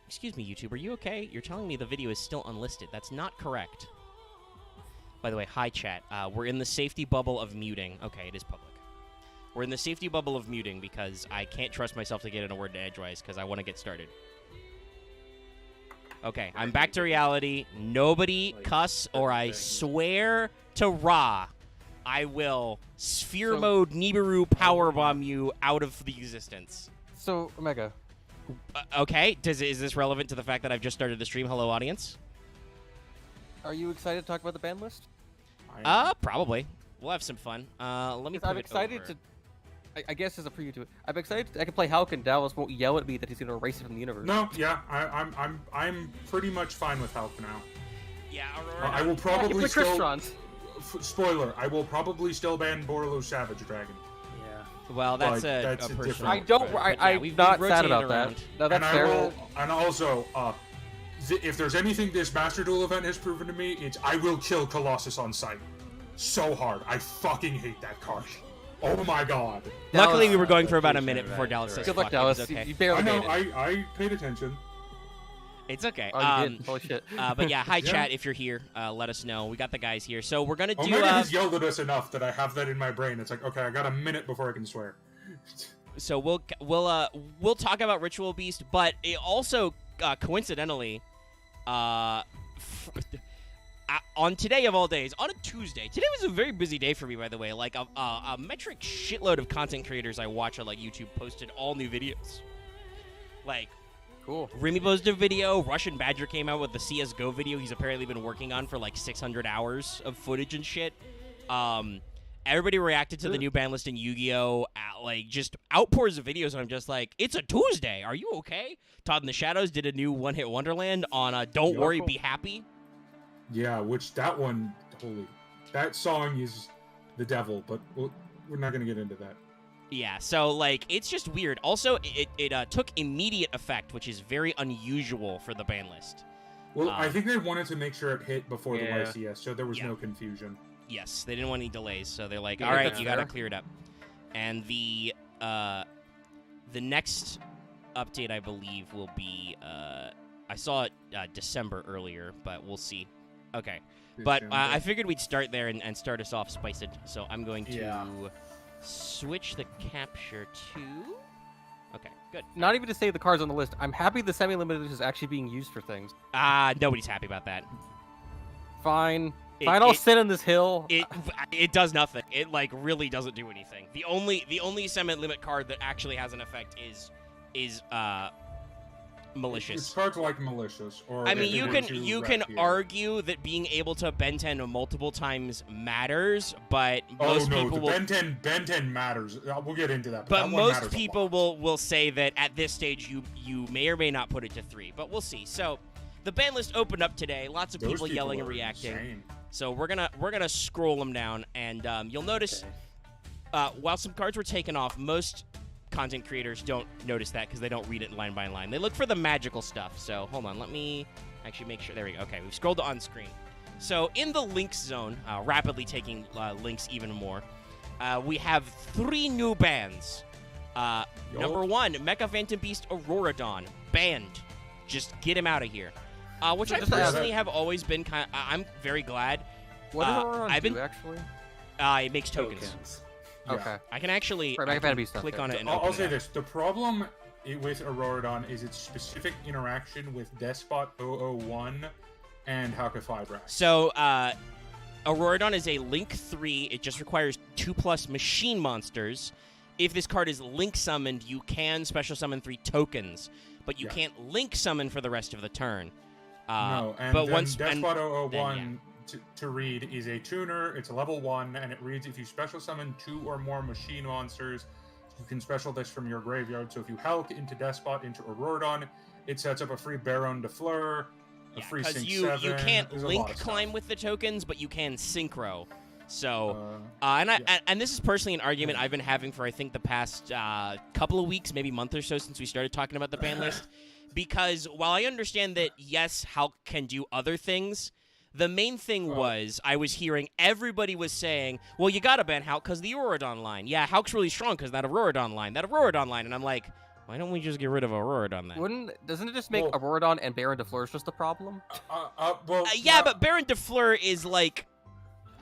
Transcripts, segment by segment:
Excuse me, YouTube, are you okay? You're telling me the video is still unlisted. That's not correct. By the way, hi, chat. We're in the safety bubble of muting. Okay, it is public. We're in the safety bubble of muting because I can't trust myself to get in a word to edgewise because I want to get started. Okay, I'm back to reality. Nobody cuss or I swear to Ra, I will sphere mode Nibiru powerbomb you out of the existence. So, Omega. Okay, is this relevant to the fact that I've just started the stream? Hello, audience. Are you excited to talk about the ban list? Probably. We'll have some fun. Let me. I'm excited to. I guess as a preview to it, I'm excited. I can play Halc and Dallas won't yell at me that he's going to erase it from the universe. No, yeah, I'm pretty much fine with Halc now. Yeah, Aurora. I will probably still. Spoiler: I will probably still ban Borlo's Savage Dragon. Yeah. Well, that's a personal. I don't. I'm not sad about that. No, that's fair. And also, if there's anything this Master Duel event has proven to me, it's I will kill Colossus on sight. So hard. I fucking hate that card. Oh my god. Luckily, we were going for about a minute before Dallas says good luck, Dallas. Okay. You barely made it. I paid attention. It's okay. Oh, you did. Holy shit. But yeah, hi, chat, if you're here. Let us know. We got the guys here. So we're going to do... Omega has yelled at us enough that I have that in my brain. It's like, okay, I got a minute before I can swear. So we'll talk about Ritual Beast, but it also, coincidentally... on today of all days, on a Tuesday. Today was a very busy day for me, by the way. Like, a metric shitload of content creators I watch on, like, YouTube posted all new videos. Like, cool. Remy posted a video. Russian Badger came out with the CSGO video he's apparently been working on for, like, 600 hours of footage and shit. Everybody reacted to the new ban list in Yu-Gi-Oh! Like, just outpours of videos, and I'm just like, it's a Tuesday. Are you okay? Todd in the Shadows did a new one-hit Wonderland on Don't Worry, Be Happy. Yeah, which that one, that song is the devil, but we're not going to get into that. Yeah, so, like, it's just weird. Also, it took immediate effect, which is very unusual for the ban list. Well, I think they wanted to make sure it hit before the YCS, so there was no confusion. Yes, they didn't want any delays, so they're like, all right, you got to clear it up. And the next update, I believe, will be, I saw it December earlier, but we'll see. Okay, but I figured we'd start there and start us off spiced. So I'm going to switch the capture to... Okay, good. Not even to say the cards on the list. I'm happy the semi-limited is actually being used for things. Nobody's happy about that. Fine. I'll sit on this hill. It does nothing. It, like, really doesn't do anything. The only semi-limit card that actually has an effect is malicious. It's cards like malicious. Or I mean, you can argue that being able to Ben 10 multiple times matters, but most people will... Ben 10 matters. We'll get into that. But most people will say that at this stage you may or may not put it to 3, but we'll see. So the ban list opened up today. Lots of people yelling and reacting. Insane. So we're gonna scroll them down, and you'll notice while some cards were taken off, most content creators don't notice that because they don't read it line by line. They look for the magical stuff. So hold on, let me actually make sure. There we go. Okay, we've scrolled on screen. So in the links zone, rapidly taking links even more, we have 3 new bans. Number 1, Mecha Phantom Beast Auroradon, banned. Just get him out of here. Which I personally have always been I'm very glad. What does Auroradon do, actually? It makes tokens. Yeah. Okay. I can actually click on it and I'll say this. The problem with Auroradon is its specific interaction with Despot 001 and Halc Fibrax. So, Auroradon is a Link 3. It just requires 2+ machine monsters. If this card is Link summoned, you can special summon 3 tokens, but you can't Link summon for the rest of the turn. No, and but once Despot 001... To read is a tuner. It's a level 1, and it reads if you special summon 2 or more machine monsters, you can special this from your graveyard. So if you Halc into Despot into Auroradon, it sets up a free Baron de Fleur, a free Sync 7. You can't Link climb with the tokens, but you can Synchro. So, and this is personally an argument I've been having for I think the past couple of weeks, maybe month or so since we started talking about the ban list. Because while I understand that yes, Halc can do other things. The main thing was, I was hearing everybody was saying, well, you gotta ban Halc because the Auroradon line. Yeah, Halc's really strong because that Auroradon line. And I'm like, Why don't we just get rid of Auroradon then? Doesn't it just make Auroradon and Baron de Fleur just a problem? Yeah, but Baron de Fleur is like,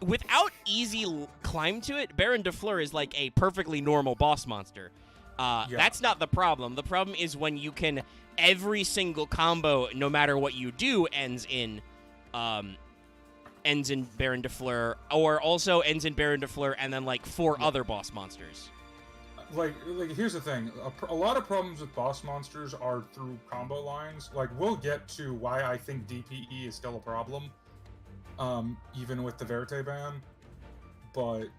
without easy climb to it, Baron de Fleur is like a perfectly normal boss monster. That's not the problem. The problem is when you can, every single combo, no matter what you do, ends in Baron de Fleur, or also ends in Baron de Fleur and then like 4 other boss monsters. Like here's the thing. A lot of problems with boss monsters are through combo lines. Like, we'll get to why I think DPE is still a problem, even with the Verte ban. But,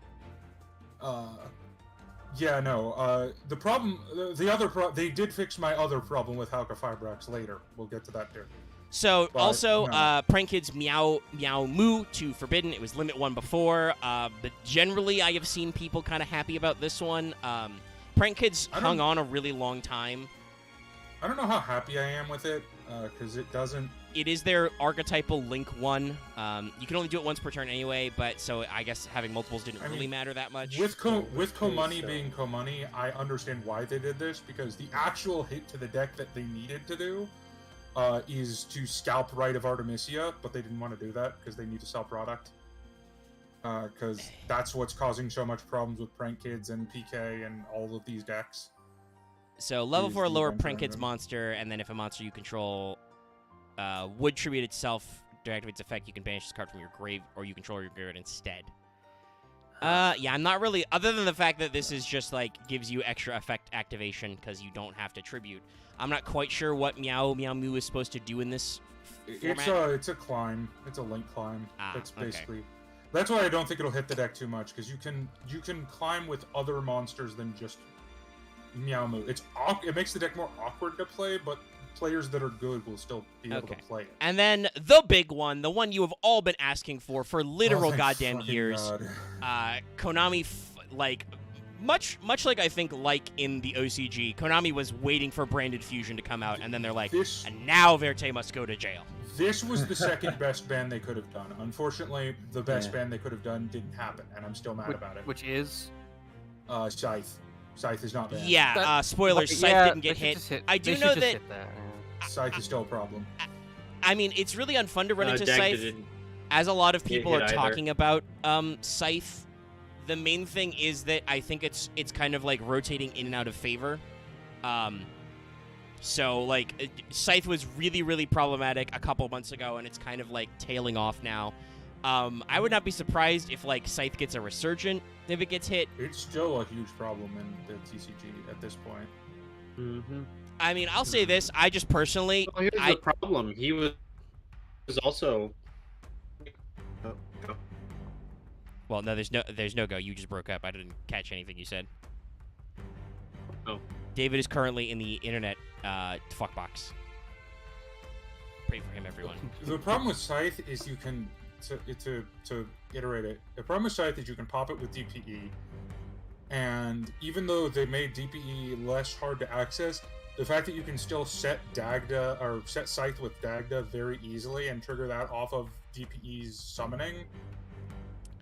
yeah, no. The problem, they did fix my other problem with Halc Fibrax later. We'll get to that too. So, but, also, no. Prank Kids Meow Moo to Forbidden. It was Limit 1 before, but generally I have seen people kind of happy about this one. Prank Kids hung on a really long time. I don't know how happy I am with it, because it doesn't... It is their archetypal Link 1. You can only do it once per turn anyway, but so I guess having multiples didn't really matter that much. With Komani being Komani, I understand why they did this, because the actual hit to the deck that they needed to do is to scalp Rite of Artemisia, but they didn't want to do that because they need to sell product. Because that's what's causing so much problems with Prank Kids and PK and all of these decks. So level 4 lower Prank Kids monster, and then if a monster you control would tribute itself during its effect, you can banish this card from your grave, or you control your graveyard instead. Yeah, I'm not really, other than the fact that this is just like gives you extra effect activation because you don't have to tribute. I'm not quite sure what Meow Moo is supposed to do in this format. It's a climb. It's a link climb. That's basically. Okay. That's why I don't think it'll hit the deck too much, because you can climb with other monsters than just Meow Moo. It makes the deck more awkward to play, but players that are good will still be able to play it. And then the big one, the one you have all been asking for literal goddamn years. Konami, much like I think like in the OCG, Konami was waiting for Branded Fusion to come out, and then they're like, and now Verte must go to jail. This was the second best ban they could have done. Unfortunately, the best ban they could have done didn't happen, and I'm still mad about it. Which is? Scythe. Scythe is not banned. Yeah, spoilers, Scythe didn't get hit. I do know that... Scythe is still a problem. I mean, it's really unfun to run into Scythe, as a lot of people are talking about Scythe. The main thing is that I think it's kind of like rotating in and out of favor. So, like, Scythe was really, really problematic a couple months ago, and it's kind of, like, tailing off now. I would not be surprised if, like, Scythe gets a resurgent if it gets hit. It's still a huge problem in the TCG at this point. Mm-hmm. I mean, I'll say this. I just personally... Well, here's the problem. He was also... Well, no, there's no go. You just broke up. I didn't catch anything you said. Oh. David is currently in the internet fuckbox. Pray for him, everyone. The problem with Scythe is you can, to iterate it, the problem with Scythe is you can pop it with DPE, and even though they made DPE less hard to access, the fact that you can still set Dagda, or set Scythe with Dagda very easily and trigger that off of DPE's summoning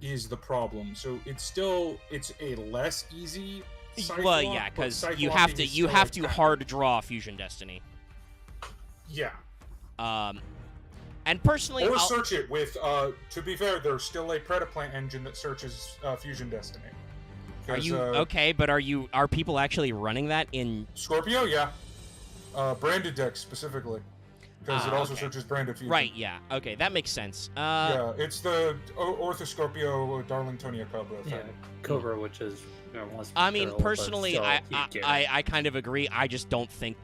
is the problem. So it's a less easy Scythe well, walk, yeah, because you have to hard draw Fusion Destiny. Yeah. And personally, or search it with. To be fair, there's still a Predaplant engine that searches Fusion Destiny. Are you okay? But are people actually running that in Scorpio? Yeah. Branded decks specifically, because it also searches branded Fusion. Right. Yeah. Okay, that makes sense. Yeah, it's the Orthoscorpio Darlingtonia Cobra. Yeah, Cobra, which is. I mean, personally, I kind of agree. I just don't think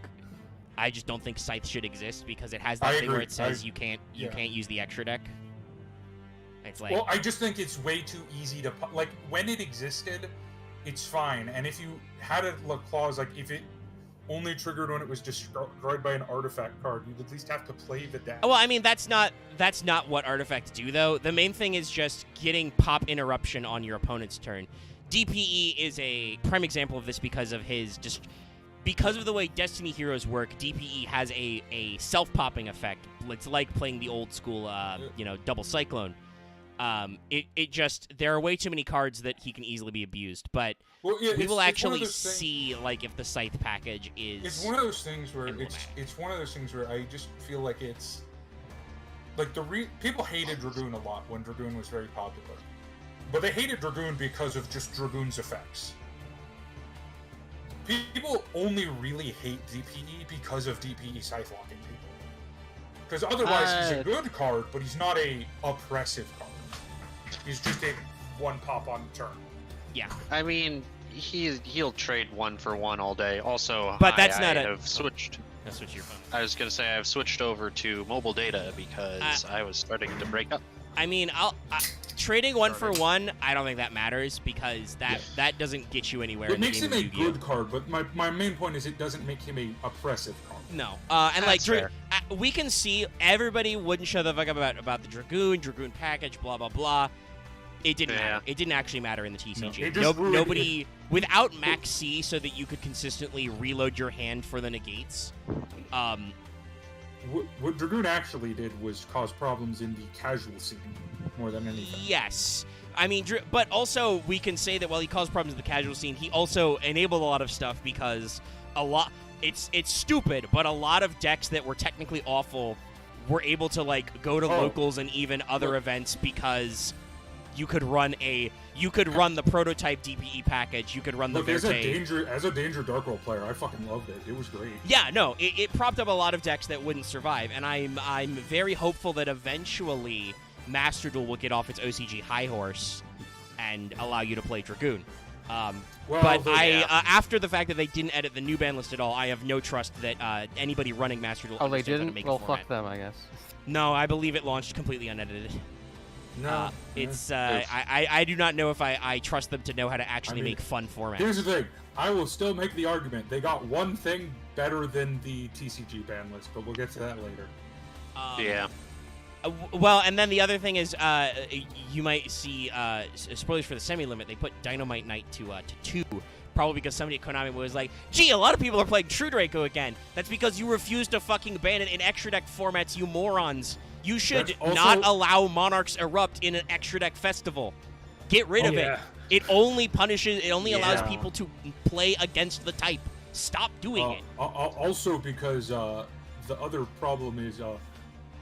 Scythe should exist because it has that thing where it says you can't use the extra deck. It's like, well, I just think it's way too easy to like when it existed, it's fine, and if you had a clause like if it only triggered when it was destroyed by an artifact card, you'd at least have to play the deck. Well, I mean that's not what artifacts do though. The main thing is just getting pop interruption on your opponent's turn. DPE is a prime example of this because of because of the way Destiny Heroes work. DPE has a self-popping effect. It's like playing the old school, double Cyclone. It just there are way too many cards that he can easily be abused. But we will actually see like if the Scythe package is. It's one of those things where it's one of those things where I just feel like it's like people hated Dragoon a lot when Dragoon was very popular, but they hated Dragoon because of just Dragoon's effects. People only really hate DPE because of DPE Scythe locking people. Because otherwise he's a good card, but he's not a oppressive card. He's just a one pop on the turn. Yeah. I mean, he'll trade 1-for-1 all day. Also, but that's not I've switched. That's what your phone. I was gonna say I've switched over to mobile data because I was starting to break up. I mean, trading 1-for-1. I don't think that matters because that doesn't get you anywhere. It makes him a good card, but my main point is it doesn't make him a oppressive card. No, and like we can see everybody wouldn't show the fuck up about the Dragoon package, blah blah blah. It didn't matter. It didn't actually matter in the TCG. Nobody without Max C, so that you could consistently reload your hand for the negates. What Dragoon actually did was cause problems in the casual scene more than anything. Yes. I mean, but also we can say that while he caused problems in the casual scene, he also enabled a lot of stuff because it's stupid, but a lot of decks that were technically awful were able to like go to locals and even other events because you could run the prototype DPE package. You could run the as a danger Dark World player, I fucking loved it. It was great. Yeah, no, it propped up a lot of decks that wouldn't survive, and I'm very hopeful that eventually Master Duel will get off its OCG high horse and allow you to play Dragoon. After the fact that they didn't edit the new ban list at all, I have no trust that anybody running Master Duel. Oh, they didn't? didn't? Well, fuck them, I guess. No, I believe it launched completely unedited. No, I do not know if I trust them to know how to actually make fun formats. Here's the thing. I will still make the argument. They got one thing better than the TCG ban list, but we'll get to that later. Yeah. Well, and then the other thing is, you might see spoilers for the semi-limit. They put Dynamite Knight to 2, probably because somebody at Konami was like, "Gee, a lot of people are playing True Draco again." That's because you refuse to fucking ban it in extra deck formats, you morons. You should not allow Monarchs Erupt in an extra deck festival. Get rid of it. It only punishes. It only allows people to play against the type. Stop doing it. Also, because the other problem is.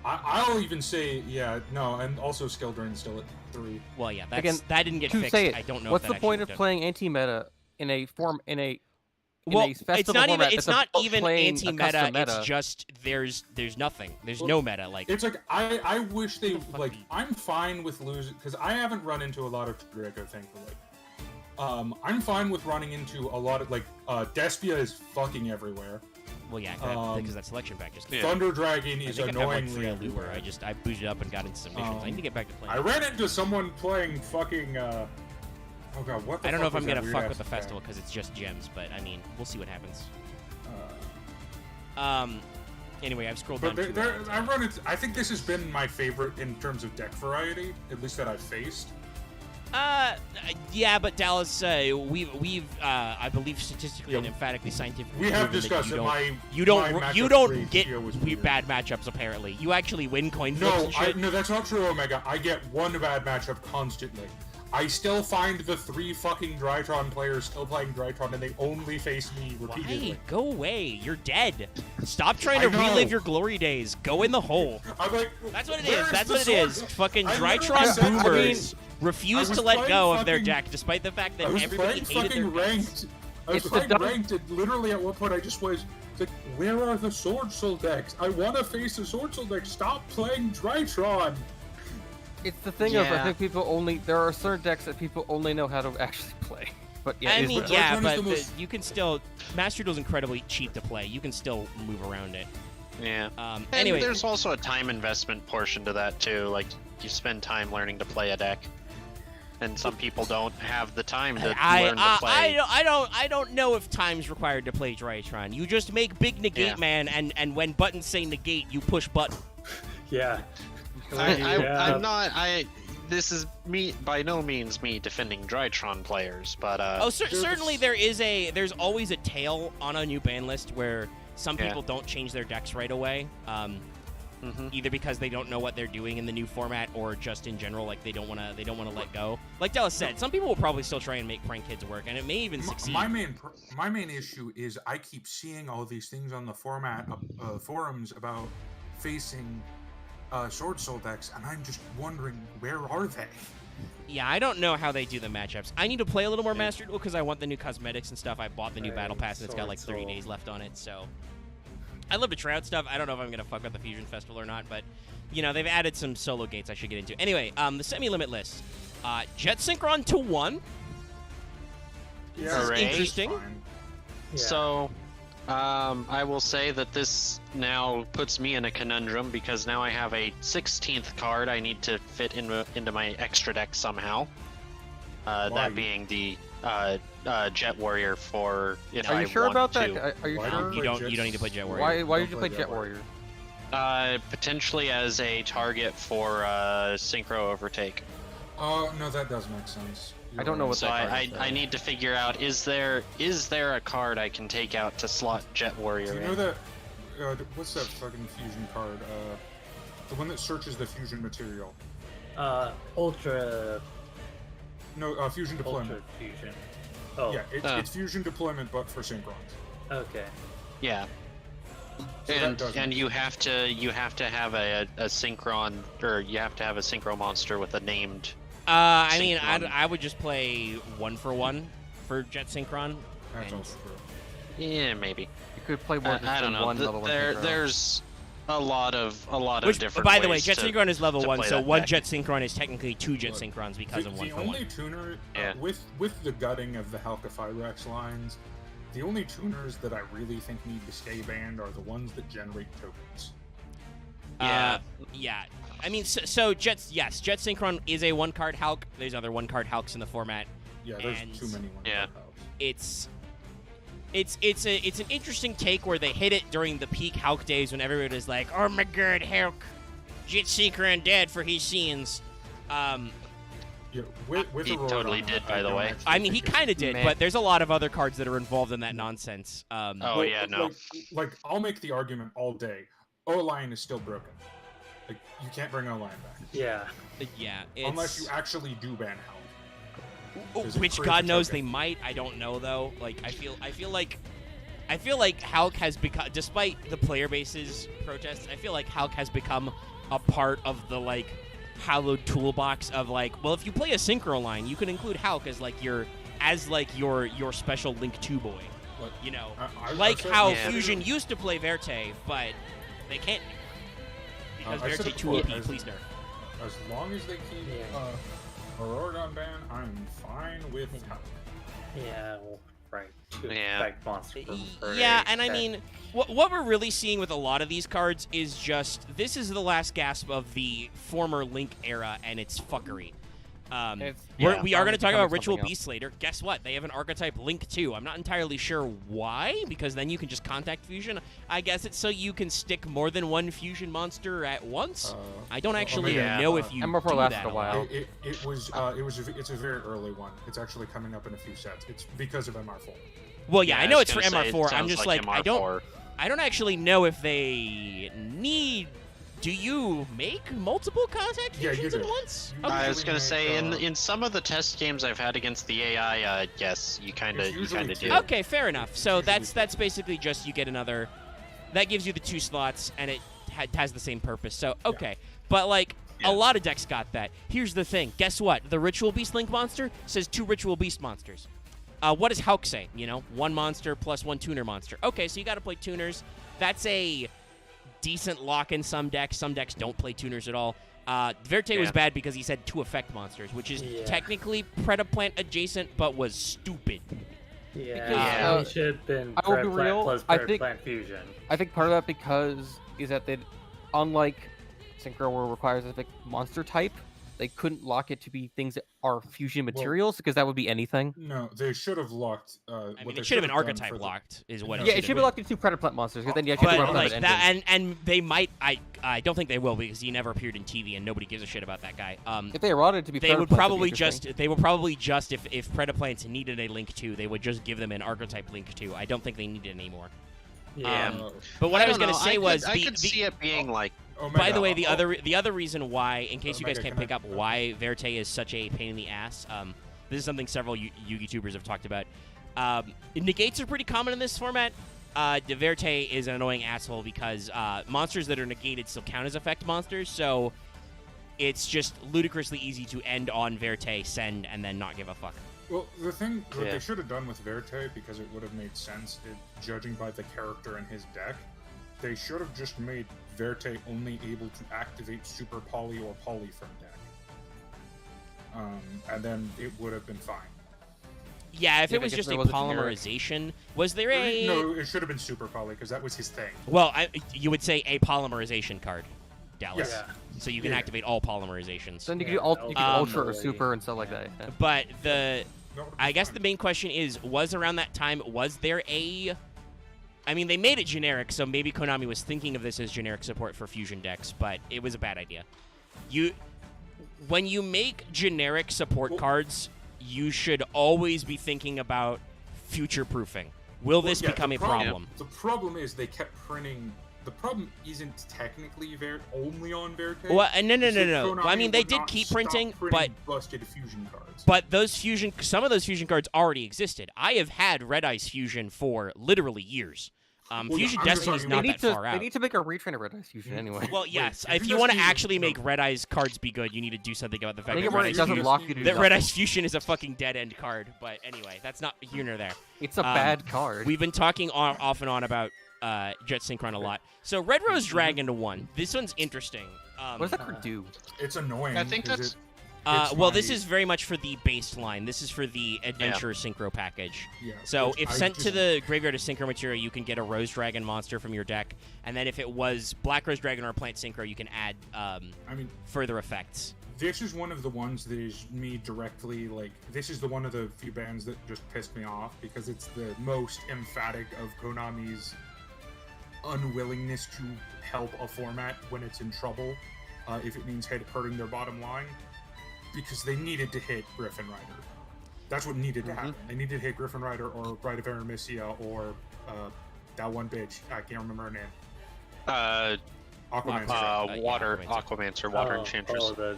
I'll even say, and also Skill Drain's still at 3. Well, yeah, that didn't get fixed. I don't know. What's if the point of playing Antimeta in a festival it's not format? It's not even anti-meta. It's just there's nothing. There's no meta. Like it's like I wish they like. I'm fine with losing because I haven't run into a lot of Draco, thankfully. I'm fine with running into a lot of like Despia is fucking everywhere. Well, yeah, because that selection pack just. Thunder Dragon is annoyingly everywhere. I booted up and got into some missions. I need to get back to playing. I ran into someone playing fucking. Oh god, what? I don't know if I'm gonna fuck with the festival because it's just gems, but I mean, we'll see what happens. Anyway, I've scrolled down. I think this has been my favorite in terms of deck variety, at least that I've faced. Yeah, but Dallas, we've I believe statistically and emphatically scientifically. We have discussed that you don't get bad matchups. Apparently, you actually win coin flips and shit. No, that's not true, Omega. I get one bad matchup constantly. I still find the 3 fucking Drytron players still playing Drytron, and they only face me repeatedly. Why? Go away. You're dead. Stop trying to relive your glory days. Go in the hole. I'm like, that's what it is. That's what it is. Fucking Drytron boomers refuse to let go of their deck, despite the fact that everybody hated their ranked. I was playing ranked, and literally at one point I just was like, where are the Sword Soul decks? I want to face the Sword Soul deck. Stop playing Drytron. It's the thing of, I think there are certain decks that people only know how to actually play. But you can still, Master Duel's incredibly cheap to play. You can still move around it. Yeah. Anyway, there's also a time investment portion to that too. Like, you spend time learning to play a deck. And some people don't have the time to learn to play. I don't know if time's required to play Drytron. You just make big negate man, and when buttons say negate, you push button. Yeah. I'm not. This is me by no means me defending Drytron players, but certainly there's always a tail on a new ban list where some people don't change their decks right away. either because they don't know what they're doing in the new format, or just in general, like they don't want to let go. Like Dallas said, some people will probably still try and make prank kids work, and it may even succeed. My main issue is I keep seeing all these things on the forums about facing Sword Soul decks, and I'm just wondering, where are they? Yeah, I don't know how they do the matchups. I need to play a little more Master Duel because I want the new cosmetics and stuff. I bought the new Battle Pass, and it's got like 30 days left on it, so... I love to try out stuff. I don't know if I'm going to fuck with the Fusion Festival or not, but, you know, they've added some solo gates I should get into. Anyway, the semi-limit list. Jet Synchron to 1. This is interesting. Yeah. So... I will say that this now puts me in a conundrum because now I have a 16th card I need to fit into my extra deck somehow. That being the Jet Warrior for if I want to. Are you sure about that? Are you sure? You don't need to play Jet Warrior. Why did you play Jet Warrior? Potentially as a target for Synchro Overtake. Oh, no, that does make sense. I don't know what so I need to figure out, is there a card I can take out to slot Jet Warrior in? Do you know that, what's that fucking fusion card? The one that searches the fusion material. Ultra... No, Fusion Deployment. Ultra Fusion. Oh. Yeah, it's Fusion Deployment, but for Synchrons. Okay. Yeah. So and you have to have a Synchron, or you have to have a Synchro monster with a named... I mean, I would just play 1-for-1 for Jet Synchron. That's also true. Yeah, maybe. You could play more than I don't know. one level There's a lot of different by the way, ways Jet Synchron is level 1, so one deck. Jet Synchron is technically 2 Jet Synchrons because of 1-for-1. The only tuner, with the gutting of the Halc Rex lines, the only tuners that I really think need to stay banned are the ones that generate tokens. Yeah. I mean, so Jet Synchron is a 1-card Halc. There's other 1-card Halcs in the format. Yeah, there's too many 1-card Halcs. It's an interesting take where they hit it during the peak Halc days when everyone is like, oh my god, Halc, Jet Synchron dead for his scenes. Yeah, with he totally did, by the way. I mean, he kind of did, but there's a lot of other cards that are involved in that nonsense. Like, I'll make the argument all day. O-Line is still broken. Like, you can't bring O-Line back. Yeah. Yeah. Unless you actually do ban Halc. Which God knows they might. I don't know though. Like I feel like Halc has become, despite the player base's protests, I feel like Halc has become a part of the like hallowed toolbox of like, well, if you play a Synchro line, you can include Halc as like your special Link 2 boy. Look, you know, how Fusion used to play Verte, but they can't because Verte 2 OP. Please nerf. As long as they keep Oregon ban, I'm fine with Halc. Yeah, well, right. Monster yeah, and I mean, what we're really seeing with a lot of these cards is just, this is the last gasp of the former Link era and its fuckery. We are going to talk about Ritual Beast later. Guess what? They have an archetype Link too. I'm not entirely sure why, because then you can just contact Fusion. I guess it's so you can stick more than one Fusion monster at once. I don't actually know if you do that. A while. It's a very early one. It's actually coming up in a few sets. It's because of MR4. Well, yeah, I know it's for MR4. I'm just like I don't actually know if they need. Do you make multiple contact fusions at once? Okay. I was gonna say in some of the test games I've had against the AI, yes, you kind of do. Okay, fair enough. So that's basically just you get another. That gives you the 2 slots, and it has the same purpose. So okay, but like a lot of decks got that. Here's the thing. Guess what? The Ritual Beast Link monster says 2 Ritual Beast monsters. What does Halc say? You know, 1 monster plus 1 tuner monster. Okay, so you got to play tuners. That's a decent lock in some decks. Some decks don't play tuners at all. Verte was bad because he said 2 effect monsters, which is technically Predaplant adjacent, but was stupid. Yeah, it should have been Predaplant plus Predaplant Fusion. I think part of that because is that they, unlike Synchro, where it requires a specific monster type, they couldn't lock it to be things that are fusion materials, because that would be anything. No, they should have locked. I mean, it should have been archetype locked, is what. Yeah, it should be locked into 2 Predaplant monsters, because then you actually run like that, and they might. I don't think they will, because he never appeared in TV, and nobody gives a shit about that guy. If they wanted to be, they would probably just. They would probably just if Predaplants needed a Link 2, they would just give them an archetype Link 2. I don't think they need it anymore. Yeah. But what I was going to say was I could see it being like. By the way, the other reason why, in case you guys can't pick up why Verte is such a pain in the ass, this is something several YouTubers have talked about. Negates are pretty common in this format. Verte is an annoying asshole because monsters that are negated still count as effect monsters, so it's just ludicrously easy to end on Verte, send, and then not give a fuck. Well, the thing that they should have done with Verte, because it would have made sense, judging by the character in his deck, they should have just made Verte only able to activate Super Poly or Poly from deck. And then it would have been fine. Yeah, if it was just a polymerization, was there a... No, it should have been Super Poly, because that was his thing. Well, you would say a polymerization card, Dallas. Yeah. So you can activate all polymerizations. Then you can do Ultra or Super and stuff like that. Yeah. But I guess the main question is, was around that time, was there a... I mean, they made it generic, so maybe Konami was thinking of this as generic support for fusion decks, but it was a bad idea. When you make generic support cards, you should always be thinking about future-proofing. Will this become a problem? The problem is they kept printing... The problem isn't technically only on Verte. Well, no. I mean, they did keep printing, but busted fusion cards. But some of those fusion cards already existed. I have had Red Ice Fusion for literally years. Fusion Destiny is not that far out. They need to make a retrain of Red Ice Fusion anyway. Well, yes. If you want to actually make Red Ice cards be good, you need to do something about the fact that Red Ice Fusion is a fucking dead-end card. But anyway, that's not here nor there. It's a bad card. We've been talking off and on about Jet Synchron a lot. So Red Rose Dragon to 1. This one's interesting. What does that card do? It's annoying. I think that's... well, this is very much for the baseline. This is for the Adventure Synchro package. Yeah, so if sent to the Graveyard of Synchro material, you can get a Rose Dragon monster from your deck. And then if it was Black Rose Dragon or Plant Synchro, you can add further effects. This is one of the ones that is me directly, this is one of the few bands that just pissed me off because it's the most emphatic of Konami's unwillingness to help a format when it's in trouble, if it means hurting their bottom line. Because they needed to hit Griffin Rider. That's what needed to happen. They needed to hit Griffin Rider or Rite of Aramesia or that one bitch. I can't remember her name. Aquamancer. Water Enchantress. The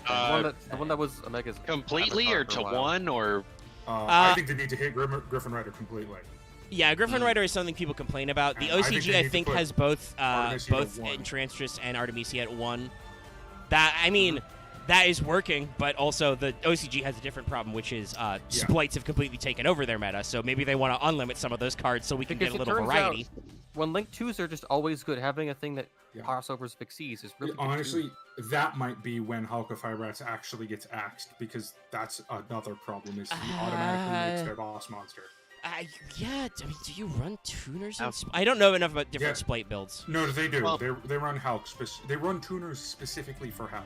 one that was Omega's. Completely or to 1 or... I think they need to hit Griffin Rider completely. Yeah, Griffin Rider is something people complain about. The OCG, I think has both Enchantress and Artemisia at 1. That is working, but also the OCG has a different problem, which is splites have completely taken over their meta, so maybe they want to unlimit some of those cards so we can get a little variety. When Link 2s are just always good, having a thing that crossovers Pixies is really good. Honestly, that might be when Halc of Hyrax actually gets axed, because that's another problem, is he automatically makes their boss monster. Do you run tuners? I don't know enough about different splite builds. No, they do. Well, they run Halc. They run tuners specifically for Halc.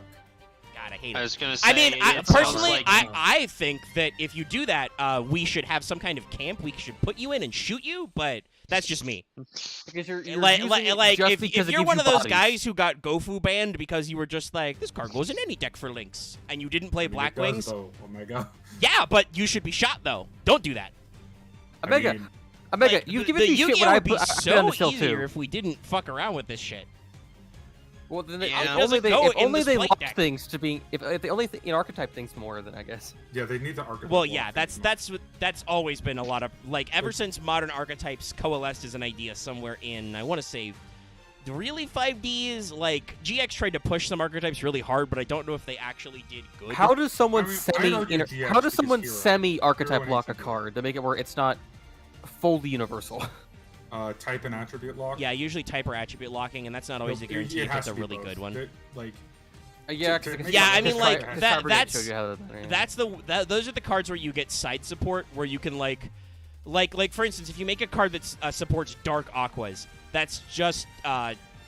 God, I hate it. I was gonna say. Personally, I think that if you do that, we should have some kind of camp we should put you in and shoot you. But that's just me. Because you're if you're one of those guys who got Gofu banned because you were just like, this card goes in any deck for Lynx, and you didn't play Black Wings. Omega. Yeah, but you should be shot though. Don't do that. Omega, you've given me shit when I put so easier if we didn't fuck around with this shit. Well, then if only they locked things to being if they only archetype things more, then I guess. Yeah, they need the archetype. Well, yeah, that's always been a lot of ever since modern archetypes coalesced as an idea somewhere in, I want to say, really 5Ds. GX tried to push some archetypes really hard, but I don't know if they actually did good. How does someone semi archetype lock a card to make it where it's not fully universal? Type and attribute lock? Yeah, usually type or attribute locking, and that's not always a guarantee if it's a really good one. Those are the cards where you get side support, where you can like for instance, if you make a card that supports dark aquas, that's just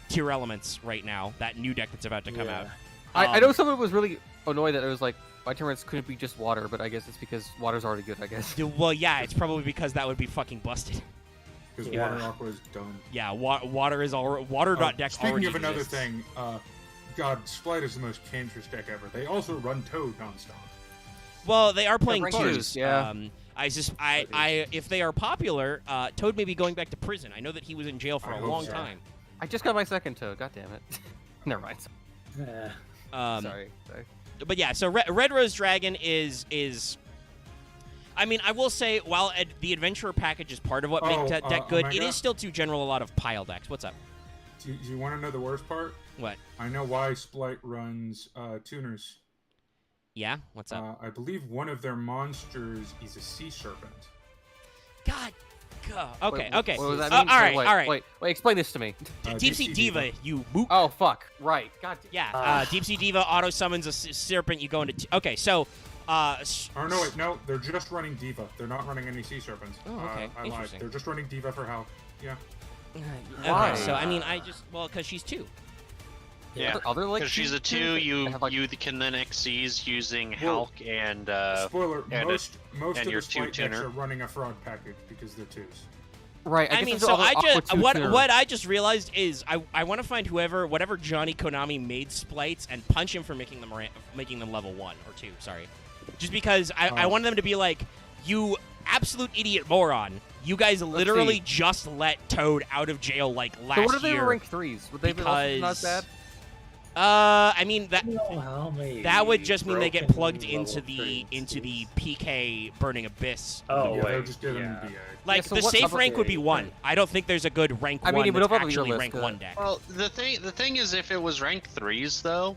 tier elements right now. That new deck that's about to come out. I know someone was really annoyed that it was like my turns couldn't be just water, but I guess it's because water's already good. I guess. Well, yeah, it's probably because that would be fucking busted. Because Water Aqua is done. Yeah, water is already... Water.deck already Speaking of another thing, God, Splight is the most cancerous deck ever. They also run Toad nonstop. Well, they are playing tiers. Yeah. If they are popular, Toad may be going back to prison. I know that he was in jail for a long time. I just got my second Toad. God damn it. Never mind. Sorry. But yeah, so Red Rose Dragon is. I mean, I will say, while the Adventurer package is part of what makes that deck good, it is still too general a lot of pile decks. What's up? Do you want to know the worst part? What? I know why Splight runs tuners. Yeah? What's up? I believe one of their monsters is a sea serpent. God. Okay. What does that mean? All right. Wait, explain this to me. Deep Sea Diva, you mook. Oh, fuck. Right. God damn. Yeah, Deep Sea Diva auto summons a serpent, you go into... Okay, so... no, they're just running Diva. They're not running any sea serpents. Oh, okay. I lied. They're just running Diva for Halc. Yeah. Why? Okay, so, I mean, because she's 2. Yeah, because she's a 2, you can then Xyz using Halc and spoiler. Most of your the Splight decks tuner are running a frog package because they're 2s. Right. I mean, so what I just realized is I want to find whatever Johnny Konami made Splites and punch him for making them level 1 or 2. Sorry, just because I wanted them to be like, you absolute idiot moron. You guys literally just let Toad out of jail like last year. So what if they were rank 3s? Would they be not bad? I mean that would just mean they get plugged into the PK Burning Abyss. Oh, they're just giving BA. Like the safe rank would be 1. I don't think there's a good rank 1 that's actually rank 1 deck. Well, the thing is, if it was rank 3s though,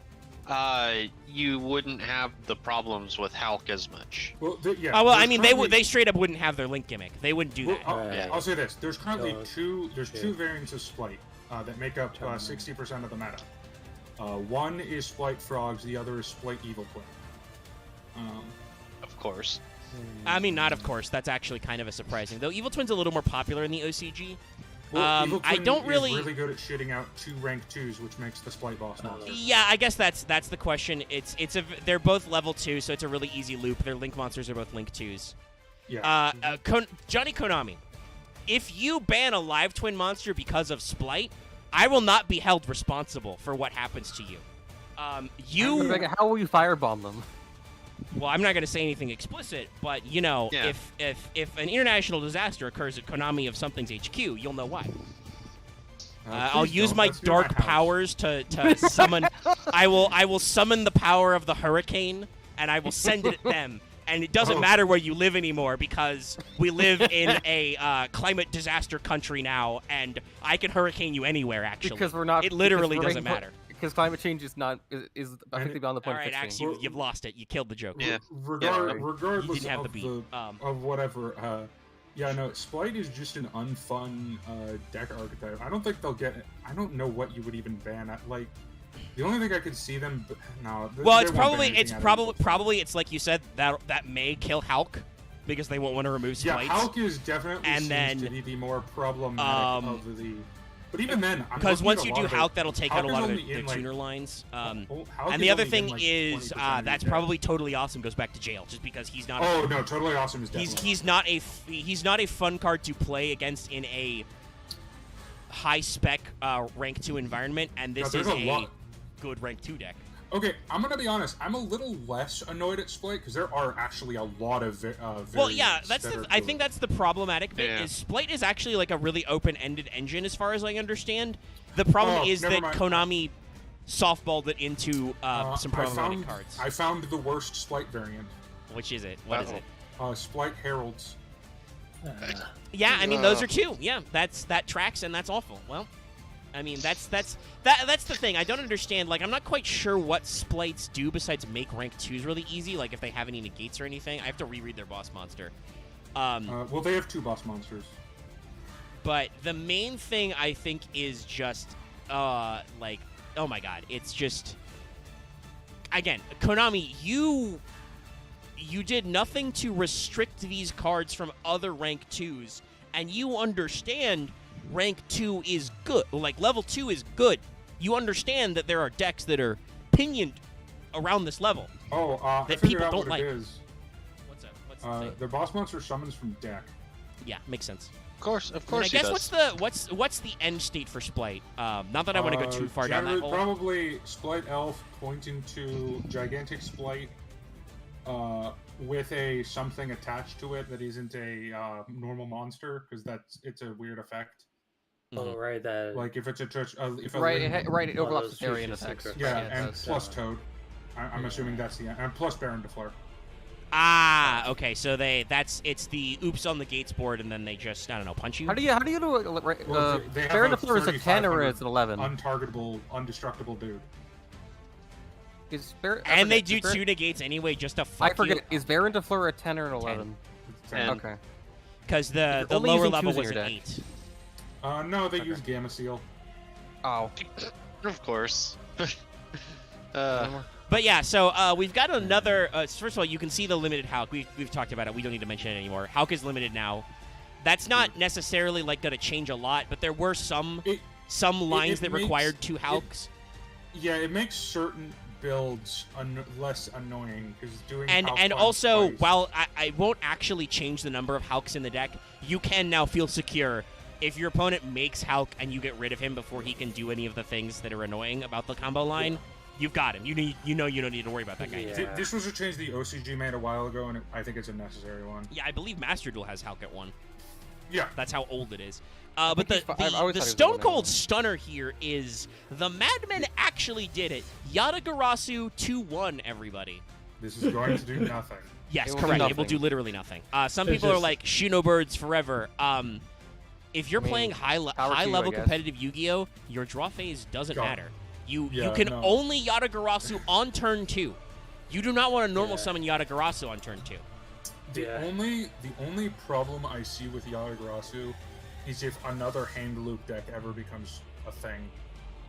you wouldn't have the problems with Halc as much. Well, I mean they straight up wouldn't have their link gimmick. They wouldn't do that. I'll say this: there's currently two variants of Splight that make up 60% of the meta. One is Splight Frogs, the other is Splight Evil Twin. Of course. I mean, not of course. That's actually kind of a surprising. Though Evil Twin's a little more popular in the OCG. Well, Evil Twin I don't really... is really good at shitting out 2 rank 2s, which makes the Splight boss monster. Yeah, I guess that's the question. They're both level 2, so it's a really easy loop. Their Link monsters are both Link 2s. Yeah. Johnny Konami, if you ban a live twin monster because of Splight, I will not be held responsible for what happens to you. How will you firebomb them? Well, I'm not going to say anything explicit, but if an international disaster occurs at Konami of Something's HQ, you'll know why. I'll use my dark powers to summon. I will summon the power of the hurricane, and I will send it at them. And it doesn't matter where you live anymore because we live in a climate disaster country now, and I can hurricane you anywhere. Actually, because we're not. It literally doesn't matter. Because climate change is effectively beyond the point. All right, Axe, you've lost it. You killed the joke. Yeah. Regardless of whatever. Yeah, no, Splight is just an unfun deck archetype. I don't think they'll get. I don't know what you would even ban at. Like, the only thing I could see them. No. Well, it's probably it's like you said that may kill Halc because they won't want to remove Splites. Yeah, Halc is definitely to be the more problematic of the. But even then, because once you do Halc, that'll take out a lot of the tuner lines. And the other thing is that's probably Totally Awesome goes back to jail just because he's not. Oh no, Totally Awesome is definitely. He's not a fun card to play against in a high spec rank 2 environment, and this is a good rank 2 deck. Okay, I'm gonna be honest. I'm a little less annoyed at Splight because there are actually a lot of well, yeah, I think that's the problematic bit. Is Splight is actually like a really open-ended engine as far as I understand. The problem is that Konami softballed it into some problematic cards. I found the worst Splight variant. Which is it? What is it? Splight Heralds. Yeah, I mean those are 2. Yeah, that tracks and that's awful. Well. I mean, that's the thing. I don't understand. Like, I'm not quite sure what Splites do besides make rank 2s really easy. Like, if they have any negates or anything. I have to reread their boss monster. Well, they have 2 boss monsters. But the main thing, I think, is just, like, oh my god. It's just... Again, Konami, you did nothing to restrict these cards from other rank 2s. And you understand... rank 2 is good. Like, level 2 is good. You understand that there are decks that are pinioned around this level. That people out don't what like. It is. What's up? What's the thing? Their boss monster summons from deck. Yeah, makes sense. Of course. I guess what's the end state for Splight? Not that I want to go too far down that hole. Probably Splight Elf pointing to Gigantic Splight, with something attached to it that isn't a normal monster, because it's a weird effect. Oh, right. That like if it's a church, it overlaps with area attacks. Yeah, and plus Toad. I'm assuming that's the and plus Baron DeFleur. Ah, okay. So it's the oops on the gates board, and then they just, I don't know, punch you. How do you do Baron DeFleur is a 10 or is an 11? Untargetable, undestructible dude. And they do 2 negates anyway, just to fuck you. I forget. Is Baron DeFleur a 10 or an 11? 10. Okay. Because the lower level was an 8. No, they use Gamma Seal. Oh. Of course. But yeah, so we've got another. First of all, you can see the limited Halc. We've talked about it. We don't need to mention it anymore. Halc is limited now. That's not necessarily like going to change a lot, but there were some lines that required 2 Halcs. It makes certain builds less annoying because doing and also twice. While I won't actually change the number of Halcs in the deck, you can now feel secure. If your opponent makes Halc and you get rid of him before he can do any of the things that are annoying about the combo line, you've got him. You don't need to worry about that guy. Yeah. This was a change the OCG made a while ago, and I think it's a necessary one. Yeah, I believe Master Duel has Halc at 1. Yeah. That's how old it is. But the Stone Cold Stunner here is the Madmen actually did it. Yatagarasu 2-1, everybody. This is going to do nothing. Yes, correct. It will do literally nothing. Some people are like, Shinobirds forever. If you're playing high-level competitive Yu-Gi-Oh!, your draw phase doesn't matter. You can only Yatagarasu on turn 2. You do not want to normal summon Yatagarasu on turn 2. The only problem I see with Yatagarasu is if another hand loop deck ever becomes a thing.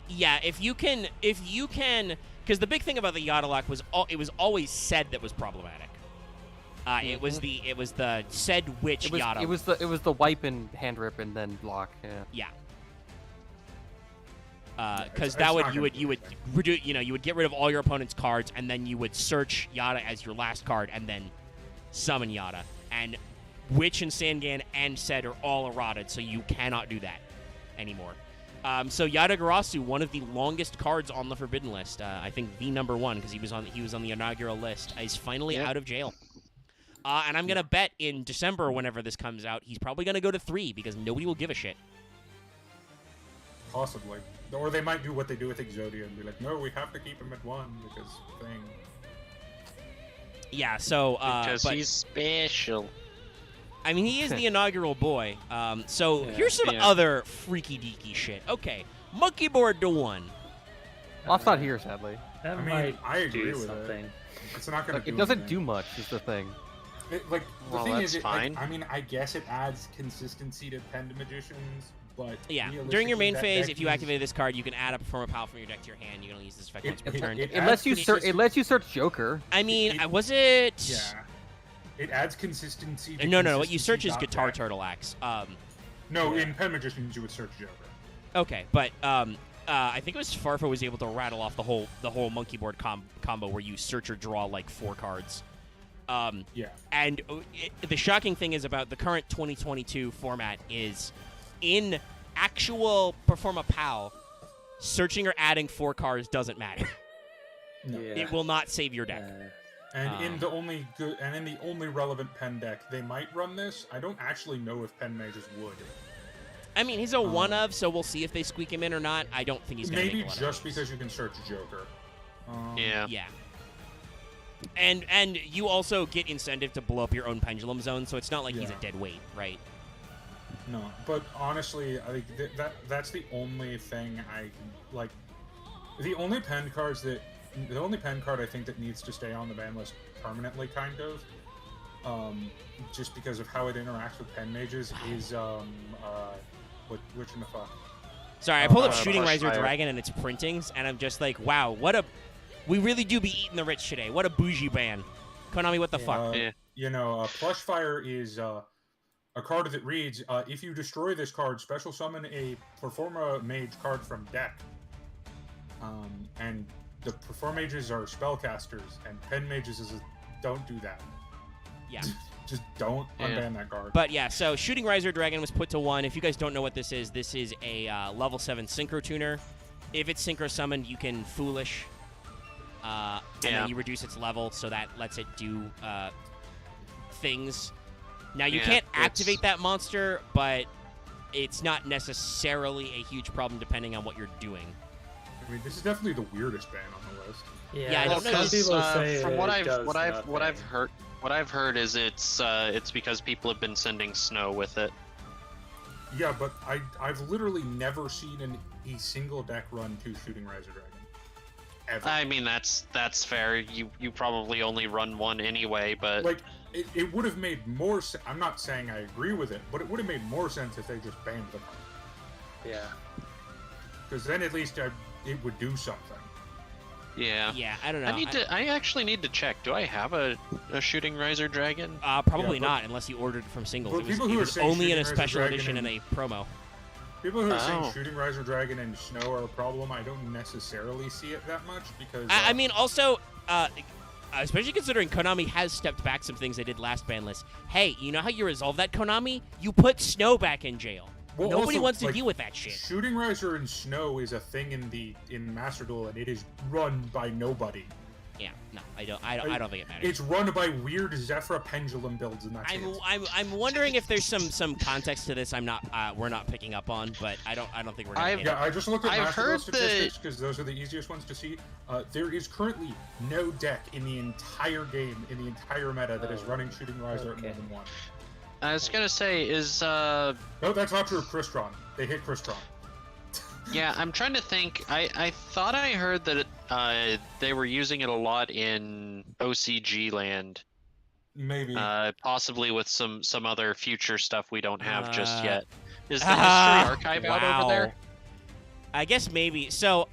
Yeah, if you can, because the big thing about the Yatalock was it was always said that was problematic. It was the said witch Yata. It was the wipe and hand rip and then block. Yeah. Because you would get rid of all your opponent's cards and then you would search Yata as your last card and then summon Yata. And Witch and Sangan and Sed are all errated, so you cannot do that anymore. So Yatagarasu, one of the longest cards on the Forbidden list, I think the number 1 because he was on the inaugural list, is finally out of jail. And I'm gonna bet in December, whenever this comes out, he's probably gonna go to 3 because nobody will give a shit. Possibly. Or they might do what they do with Exodia and be like, no, we have to keep him at 1 because thing. Yeah, so... because he's special. I mean, he is the inaugural boy. Here's some other freaky-deaky shit. Okay, Monkey Board to 1. Well, it's not here, sadly. I agree with something. It's not going to It doesn't do much, is the thing. The thing is, I guess it adds consistency to Penda Magicians, but during your main phase, if you activate this card, you can add a Perform a Power from your deck to your hand. You can only use this effect once per turn. It lets you search Joker. I mean, was it? Yeah. It adds consistency. No. What you search is Guitar Turtle Axe. No, in Penda Magicians you would search Joker. Okay, but I think it was Farfo was able to rattle off the whole monkey board combo where you search or draw like 4 cards. And the shocking thing is about the current 2022 format is in actual Perform a POW, searching or adding 4 cards doesn't matter. No. It will not save your deck. And in the only relevant Pen deck, they might run this. I don't actually know if Pen Mages would. I mean, he's a one of, so we'll see if they squeak him in or not. I don't think he's going to make a lot of just because you can search Joker. Yeah. And you also get incentive to blow up your own Pendulum Zone, so it's not like he's a dead weight, right? No, but honestly, I think that's the only thing I like. The only pen card I think that needs to stay on the ban list permanently, kind of, just because of how it interacts with Pen Mages, is which in the fuck? Sorry, I pulled up Shooting Riser Dragon and its printings, and I'm just like, wow, we really do be eating the rich today. What a bougie ban. Konami, what the fuck? Plush Fire is a card that reads, if you destroy this card, special summon a Performa Mage card from deck. And the Perform Mages are spellcasters, and Pen Mages don't do that. Yeah. Just don't unban that card. But yeah, so Shooting Riser Dragon was put to 1. If you guys don't know what this is a level 7 Synchro Tuner. If it's Synchro Summoned, you can Foolish. And then you reduce its level, so that lets it do things. Now, you can't activate that monster, but it's not necessarily a huge problem depending on what you're doing. I mean, this is definitely the weirdest ban on the list. Yeah, I don't know. People say from what I've heard is it's because people have been sending snow with it. Yeah, but I've literally never seen a single deck run 2 Shooting Riser Dragon. Ever. I mean, that's fair. You probably only run 1 anyway, but like it would have made more sense. I'm not saying I agree with it, but it would have made more sense if they just banned them. Yeah. Because then at least it would do something. Yeah. Yeah, I don't know. I actually need to check. Do I have a Shooting Riser Dragon? Probably not, unless you ordered it from singles. It was only in a special edition and a promo. People who are saying Shooting Riser Dragon and Snow are a problem, I don't necessarily see it that much because... I mean, also, especially considering Konami has stepped back some things they did last ban list. Hey, you know how you resolve that, Konami? You put Snow back in jail. Well, Nobody also, wants to deal with that shit. Shooting Riser and Snow is a thing in Master Duel, and it is run by nobody. Yeah, no, I don't think it matters. It's run by weird Zefra pendulum builds, and that's I'm wondering if there's some context to this we're not picking up on, but I don't think we're gonna. I just looked at Master Duel statistics because those are the easiest ones to see. There is currently no deck in the entire game, in the entire meta, that is running Shooting Riser at more than 1. I was gonna say, is No, that's not true. Crystron. They hit Crystron. Yeah, I'm trying to think. I thought I heard that they were using it a lot in OCG land. Maybe. Possibly with some other future stuff we don't have just yet. Is the History Archive out over there? I guess maybe. So,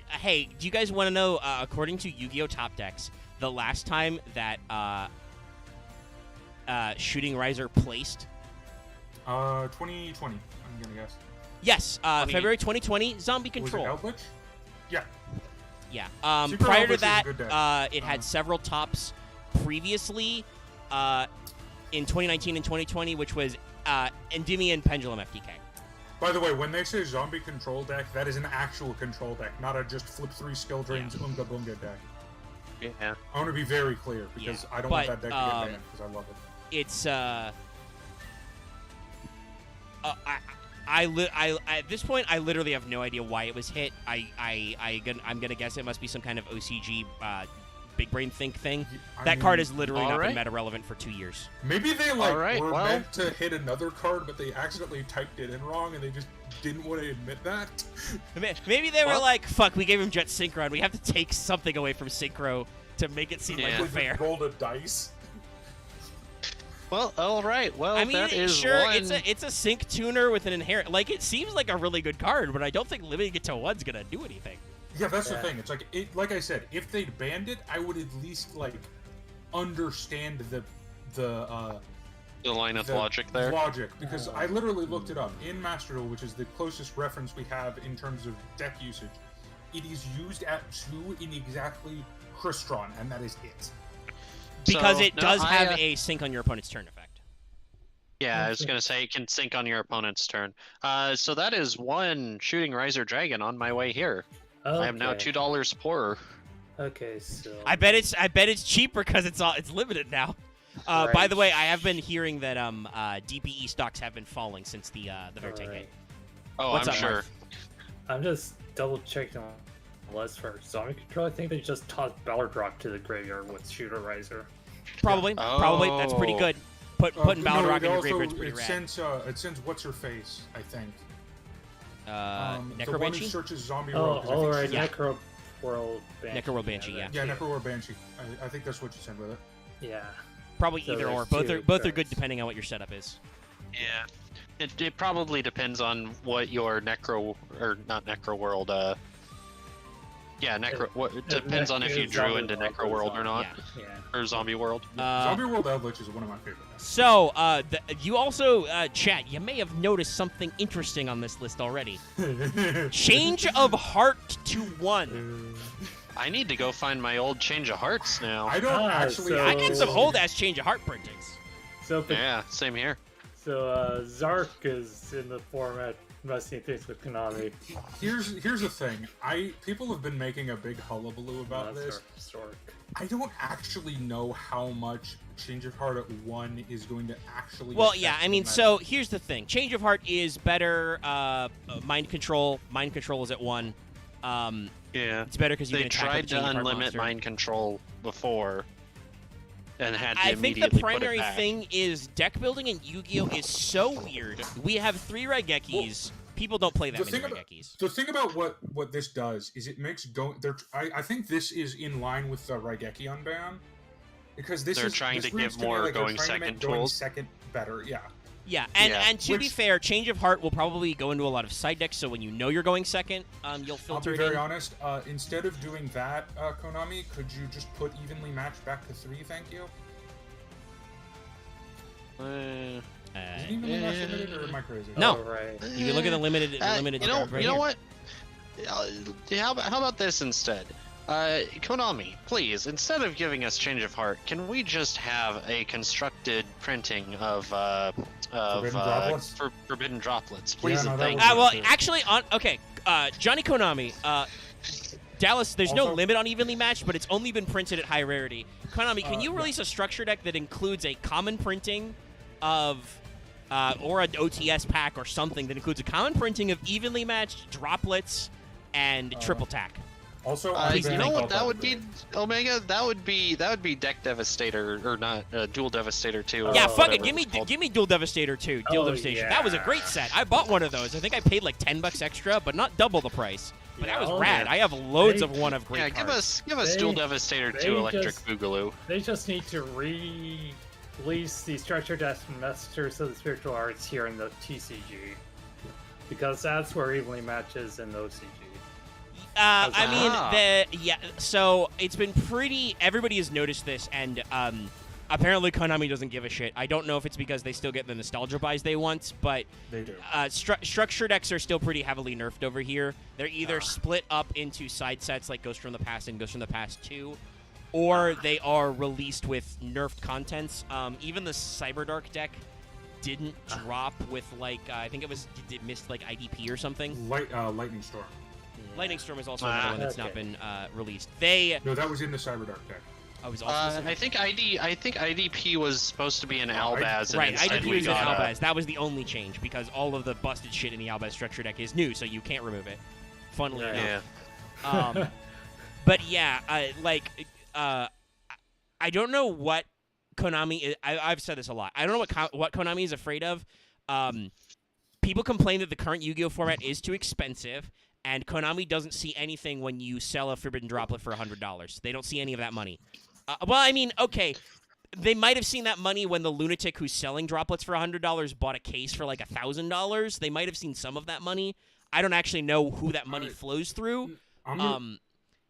hey, do you guys want to know, according to Yu-Gi-Oh! Top Decks, the last time that Shooting Riser placed? 2020, I'm gonna guess. Yes, February 2020, Zombie Control. Was it Eldritch? Yeah. Yeah. Prior to that, it had several tops previously in 2019 and 2020, which was Endymion Pendulum FTK. By the way, when they say Zombie Control deck, that is an actual control deck, not a just flip 3 skill drains Unga Bunga deck. Yeah. I want to be very clear, because I don't want that deck to get banned, because I love it. It's, at this point, I literally have no idea why it was hit. I'm gonna guess it must be some kind of OCG big brain think thing. That card has literally not been meta relevant for 2 years. Maybe they were meant to hit another card, but they accidentally typed it in wrong, and they just didn't want to admit that. Maybe they were like, "Fuck, we gave him Jet Synchro, and we have to take something away from Synchro to make it seem like we're fair." Rolled a dice. Well, all right. Well, I mean, that is sure, one... it's a sync tuner with an inherent. Like, it seems like a really good card, but I don't think limiting it to 1's gonna do anything. Yeah, that's the thing. It's like like I said, if they'd banned it, I would at least understand the line of logic there. Logic, because I literally looked it up in Master Duel, which is the closest reference we have in terms of deck usage. It is used at 2 in exactly Crystron, and that is it. Because it does have a sync on your opponent's turn effect. Yeah, I was going to say it can sync on your opponent's turn. So that is 1 Shooting Riser Dragon on my way here. Okay. I am now $2 poorer. Okay, so I bet it's cheaper because it's limited now. Right. By the way, I have been hearing that DPE stocks have been falling since the Verte Gate. Oh, I'm sure. I'm just double checking on the list for Zombie Control. I think they just tossed Ballardrock to the graveyard with Shooter Riser. Probably. That's pretty good. Putting Ballardrock in your graveyard's pretty rad. It sends What's Her Face, I think. Necro the one Banshee? who searches Zombie World. Oh, right, Necro World Banshee. Necro World Banshee, yeah. Yeah, Necro World Banshee. I think that's what you send with it. Yeah. Probably either or. Both are good depending on what your setup is. Yeah. It probably depends on what your Necro, or not Necro World, it depends on if you drew into Necro World or not. Yeah. Or Zombie World. Zombie World Eldritch is one of my favorite. So, you also, chat, you may have noticed something interesting on this list already. Change of Heart to 1. I need to go find my old Change of Hearts now. I don't actually... I get some old-ass Change of Heart printings. Yeah, same here. So, Zark is in the format messing things with Konami. Here's the thing. People have been making a big hullabaloo about this. I don't actually know how much Change of Heart at 1 is going to actually... Well, yeah, I mean, so here's the thing. Change of Heart is better mind control. Mind control is at 1. Yeah. It's better because you can attack with They tried to unlimit mind control before and had to immediately I think the primary put it back. thing is deck building in Yu-Gi-Oh! Is so weird. We have 3 Raigekis. People don't play that many Raigekis. The thing about what this does is it makes I think this is in line with the Raigeki unban, because they're trying to give more going second tools. Second better, yeah. Yeah, and to be fair, Change of Heart will probably go into a lot of side decks, so when you know you're going second, you'll filter it in. I'll be very honest, instead of doing that, Konami, could you just put evenly matched back to 3, thank you? Is it evenly matched limited, or am I crazy? No. Oh, right. You can look at the limited you know what? How about this instead? Konami, please, instead of giving us Change of Heart, can we just have a constructed printing of Forbidden Droplets? Please and thank you. Well, actually, Johnny Konami, Dallas, there's no limit on evenly matched, but it's only been printed at high rarity. Konami, can you release a structure deck that includes a common printing of, or an OTS pack or something that includes a common printing of evenly matched Droplets and triple tack? Also, you know what that would be, Omega? That would be Deck Devastator, or not, Dual Devastator 2. Yeah, fuck it. Give me Dual Devastator 2. Dual Devastation. Yeah. That was a great set. I bought one of those. I think I paid like $10 extra, but not double the price. But that was rad. I have loads of one of great cards. Give us Dual Devastator 2 Electric Boogaloo. They just need to release the Structured Death Masters of the Spiritual Arts here in the TCG, because that's where evenly matches in the OCG. So it's been pretty... Everybody has noticed this, and apparently Konami doesn't give a shit. I don't know if it's because they still get the nostalgia buys they want, but they do. Structure decks are still pretty heavily nerfed over here. They're either split up into side sets like Ghost from the Past and Ghost from the Past 2, or they are released with nerfed contents. Even the Cyberdark deck didn't drop with, like, I think it missed, like, IDP or something. Lightning Storm. Lightning Storm is also another one that's not been released. No, that was in the Cyberdark deck. Oh, it was also I think IDP was supposed to be an Albaz. Right, IDP was an Albaz. That was the only change, because all of the busted shit in the Albaz structure deck is new, so you can't remove it. Funnily enough. But yeah, I don't know what Konami is. I've said this a lot. I don't know what Konami is afraid of. People complain that the current Yu-Gi-Oh format is too expensive, and Konami doesn't see anything when you sell a Forbidden Droplet for $100. They don't see any of that money. Well, I mean, okay, they might have seen that money when the lunatic who's selling Droplets for $100 bought a case for like $1,000. They might have seen some of that money. I don't actually know who that money flows through. I'm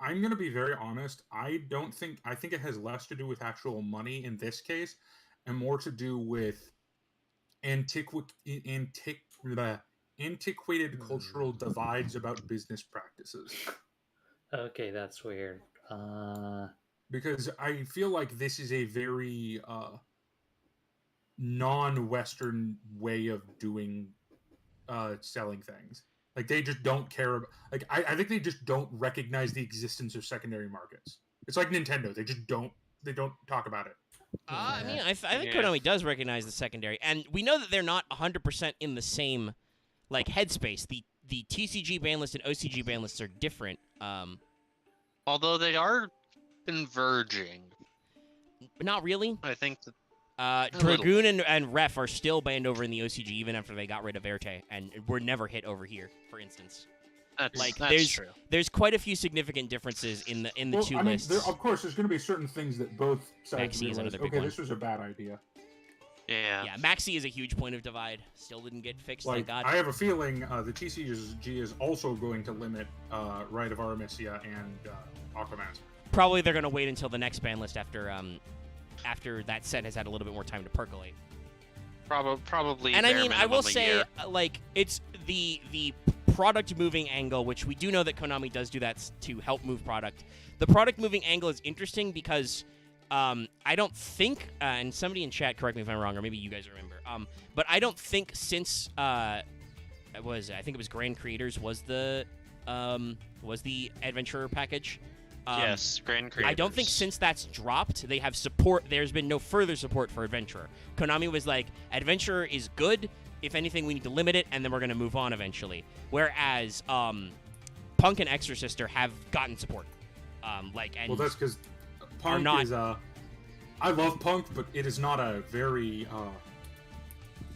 going to be very honest. I think it has less to do with actual money in this case, and more to do with antiquated cultural divides about business practices. Okay, that's weird. Because I feel like this is a very non-Western way of doing selling things. Like, they just don't care about... Like, I think they just don't recognize the existence of secondary markets. It's like Nintendo. They just don't... They don't talk about it. I mean, I think Konami does recognize the secondary. And we know that they're not 100% in the same, like, headspace. The TCG ban list and OCG ban lists are different. Although they are converging. Not really. I think that... Dragoon and Ref are still banned over in the OCG even after they got rid of Verte, and were never hit over here, for instance. That's true. There's quite a few significant differences in the two lists. Of course, there's going to be certain things that both sides Maxi is another big okay, one. This was a bad idea. Yeah. Yeah, Maxi is a huge point of divide. Still didn't get fixed, thank God. I have a feeling the TCG is also going to limit Rite of Artemisia and Aquamancer. Probably they're going to wait until the next ban list after that set has had a little bit more time to percolate. Probably. And I mean, I will say, like, it's the product moving angle, which we do know that Konami does do that to help move product. The product moving angle is interesting because I don't think, and somebody in chat, correct me if I'm wrong, or maybe you guys remember, but I don't think since I think it was Grand Creators was the Adventurer package. Yes, Grand Creators. I don't think since that's dropped, they have support. There's been no further support for Adventurer. Konami was like, Adventurer is good. If anything, we need to limit it, and then we're going to move on eventually. Whereas Punk and Exorcister have gotten support. Well, that's because Punk is I love Punk, but it is not a very.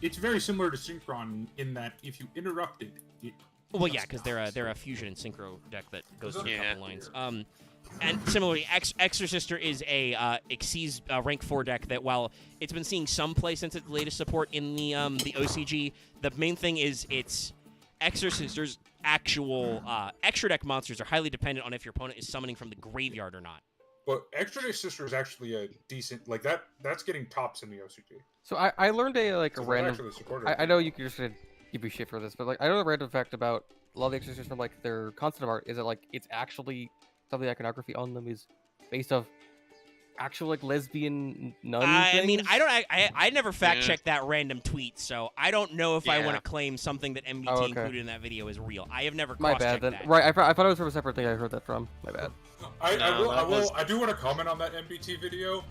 It's very similar to Synchron in that if you interrupt it. Well, yeah, because they're a fusion and synchro deck that goes through a couple lines. And similarly, Exorcister is a Xyz rank 4 deck that, while it's been seeing some play since its latest support in the OCG, the main thing is its Exorcister's actual extra deck monsters are highly dependent on if your opponent is summoning from the graveyard or not. But Exorcister is actually a decent that's getting tops in the OCG. So I learned a random. I know you can just give me shit for this, but I know a random fact about a lot of the Exorcisters from their concept art is that it's actually some of the iconography on them is based off actual lesbian nun things. I mean, I never fact checked that random tweet, so I don't know if I want to claim something that MBT included in that video is real. I have never cross-checked that. Right, I thought it was from a separate thing I heard that from. My bad. I do want to comment on that MBT video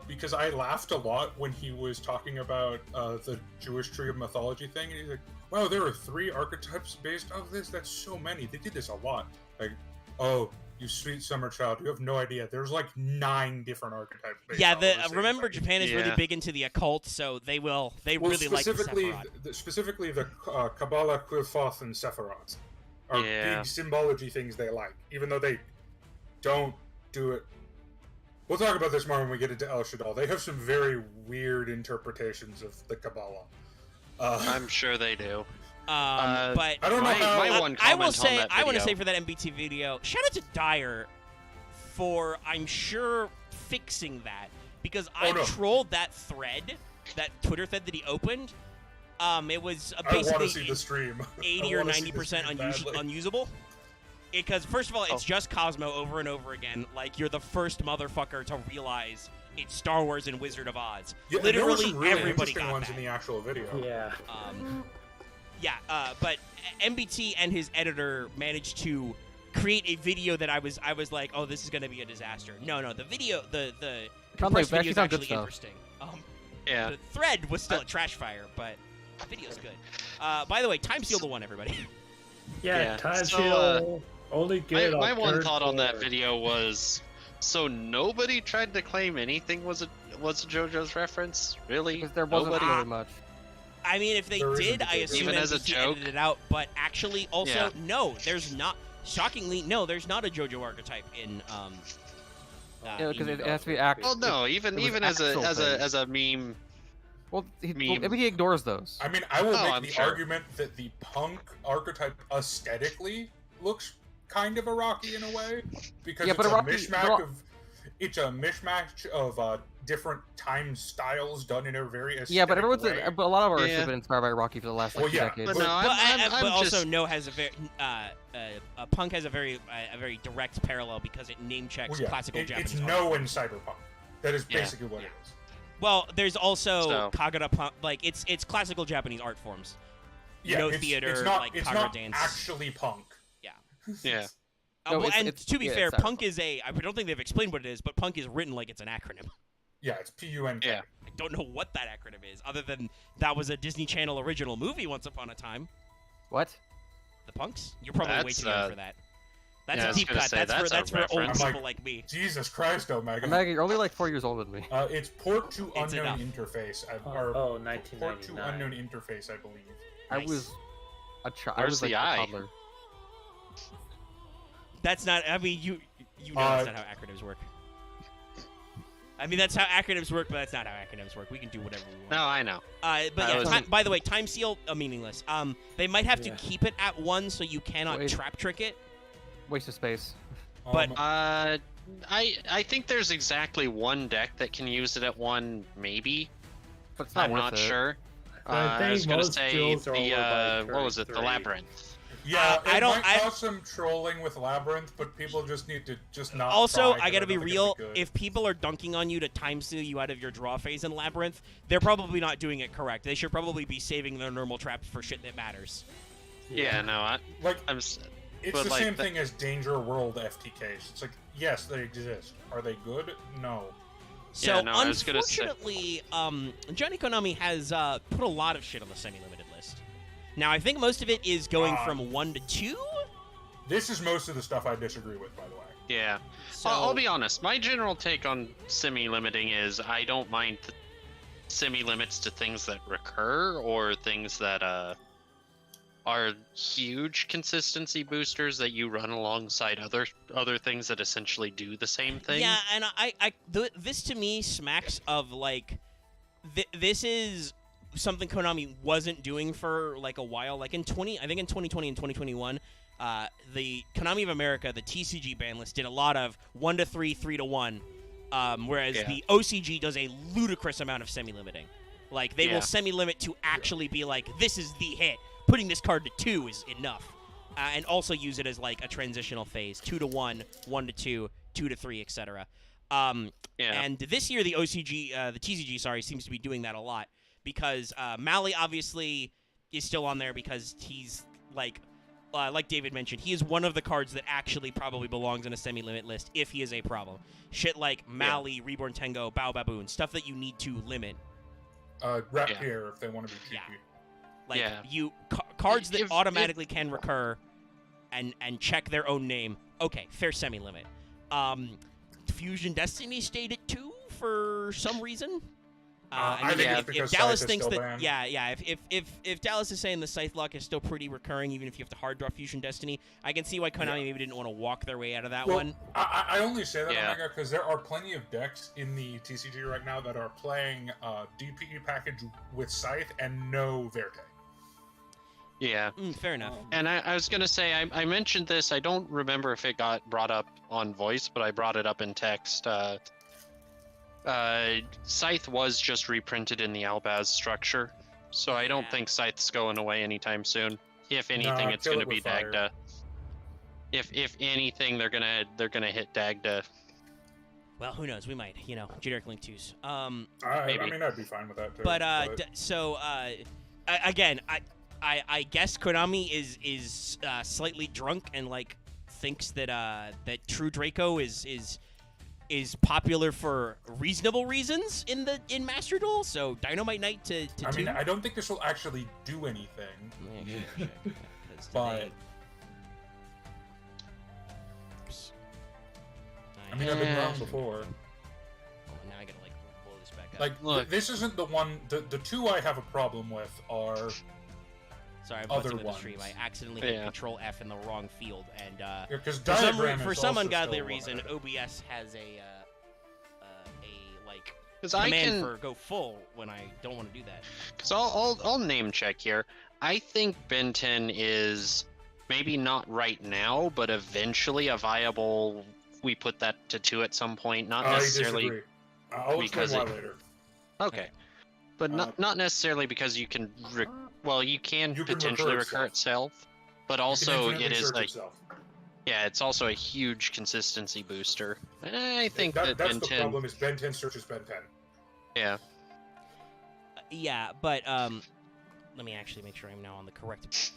because I laughed a lot when he was talking about the Jewish tree of mythology thing, and he's like, wow, there are 3 archetypes based off this? That's so many. They did this a lot. Oh, you sweet summer child, you have no idea. There's 9 different archetypes. Remember, Japan is really big into the occult, so they really like the Sephiroth. Specifically, the Kabbalah, Qilfoth, and Sephiroth are big symbology things they like, even though they don't do it. We'll talk about this more when we get into El Shaddai. They have some very weird interpretations of the Kabbalah. I'm sure they do. But I don't know how. I want to say for that MBT video, shout out to Dyer for, I'm sure, fixing that, because I trolled that thread, that Twitter thread that he opened. It was basically see the stream. 80 or 90% unusable. Because first of all, it's just Cosmo over and over again. You're the first motherfucker to realize it's Star Wars and Wizard of Oz. Yeah, literally there were some really everybody got ones that in the actual video. Yeah. But MBT and his editor managed to create a video that I was like, oh, this is going to be a disaster. No, the video, the compressed video is actually interesting. The thread was still a trash fire, but the video's good. By the way, time seal the one, everybody. Time seal. Only good. My one thought on that video was, so nobody tried to claim anything was a JoJo's reference, really? Because there wasn't really much. I mean, if they did, I assume even as a joke, edited it out. But actually, also, no, there's not. Shockingly, no, there's not a JoJo archetype in. Because it has to be active. Well, no, even as a meme. Well, he ignores those. I mean, I will make the argument that the Punk archetype aesthetically looks kind of Iraqi in a way, because it's a mishmash of different time styles done in a very aesthetic but way. But a lot of our artists have been inspired by Iraqi for the last decades. But no, also No has a very Punk has a very direct parallel because it name checks classical Japanese. It's No in Cyberpunk. That is basically what it is. Well, there's also Kagura Punk, it's classical Japanese art forms. No theater, it's not, Kagura dance. Actually Punk. Yeah. To be fair, Punk is I don't think they've explained what it is, but Punk is written like it's an acronym. Yeah, it's PUNK. Yeah. I don't know what that acronym is, other than that was a Disney Channel original movie once upon a time. What? The Punks? You're probably way too young for that. That's a deep cut. That's for old people like me. Jesus Christ, Omega. Omega, you're only 4 years older than me. It's Port to Unknown Interface. 1999. Port to Unknown Interface, I believe. I was a child. Where's the a toddler. That's not. I mean, you know that's not how acronyms work. I mean, that's how acronyms work, but that's not how acronyms work. We can do whatever we want. No, I know. But by the way, time seal meaningless. They might have to keep it at 1 so you cannot trap trick it. Waste of space. But I think there's exactly one deck that can use it at 1, maybe. But it's not I'm not sure. I was gonna say the what was it? The Labyrinth. Yeah, it might cause some trolling with Labyrinth, but people just need to not. Also, I gotta be real. If people are dunking on you to time seal you out of your draw phase in Labyrinth, they're probably not doing it correct. They should probably be saving their normal traps for shit that matters. Yeah, no, it's the same thing as Danger World FTKs. It's like yes, they exist. Are they good? No. So, unfortunately, Johnny Konami has put a lot of shit on the semi-limited list. Now, I think most of it is going from 1 to 2? This is most of the stuff I disagree with, by the way. Yeah. So, I'll be honest. My general take on semi-limiting is I don't mind semi-limits to things that recur or things that are huge consistency boosters that you run alongside other things that essentially do the same thing. Yeah, and this to me smacks of like this is something Konami wasn't doing for like a while. Like in 2020 and 2021, the Konami of America, the TCG ban list, did a lot of 1 to 3, 3 to 1, whereas the OCG does a ludicrous amount of semi-limiting. Like they will semi-limit to actually be like, this is the hit. Putting this card to 2 is enough, and also use it as like a transitional phase: 2 to 1, 1 to 2, 2 to 3, etc. And this year the TCG, seems to be doing that a lot because Mali obviously is still on there because he's like David mentioned, he is one of the cards that actually probably belongs in a semi-limit list if he is a problem. Shit like Mali, Reborn Tengo, Bao Baboon, stuff that you need to limit. Rapier if they want to be cheeky. Like cards that automatically can recur and check their own name. Okay, fair semi-limit. Fusion Destiny stayed at 2 for some reason. I think it's because if Dallas Scythe thinks is still that banned. if Dallas is saying the Scythe luck is still pretty recurring even if you have to hard draw Fusion Destiny, I can see why Konami maybe didn't want to walk their way out of that one. I only say that, Omega, because there are plenty of decks in the TCG right now that are playing DPE package with Scythe and no Verte. Yeah. Fair enough. And I was going to say, I mentioned this, I don't remember if it got brought up on voice, but I brought it up in text. Scythe was just reprinted in the Albaz structure, so I don't think Scythe's going away anytime soon. If anything, it's going to be Dagda. If anything, they're gonna hit Dagda. Well, who knows? We might, generic link 2s. Maybe. I mean, I'd be fine with that too. But again, I guess Konami is slightly drunk and like thinks that that True Draco is popular for reasonable reasons in Master Duel. So Dynamite Knight to 2. I mean, I don't think this will actually do anything. Yeah, sure. But I mean, I've been wrong before. Oh, now I gotta blow this back up. Like, look, this isn't the one. The 2 I have a problem with are. Sorry, I put some in the stream. I accidentally hit Control F in the wrong field, and for some ungodly reason, OBS has a command for go full when I don't want to do that. Because I'll name check here. I think Ben 10 is maybe not right now, but eventually a viable. We put that to 2 at some point, not necessarily I'll explain why later. Okay, but not necessarily because you can. You can potentially recur itself, but also it is like, it's also a huge consistency booster. And I think that that's Ben the 10. problem is Ben 10 searches Ben 10. Yeah. But let me actually make sure I'm now on the correct.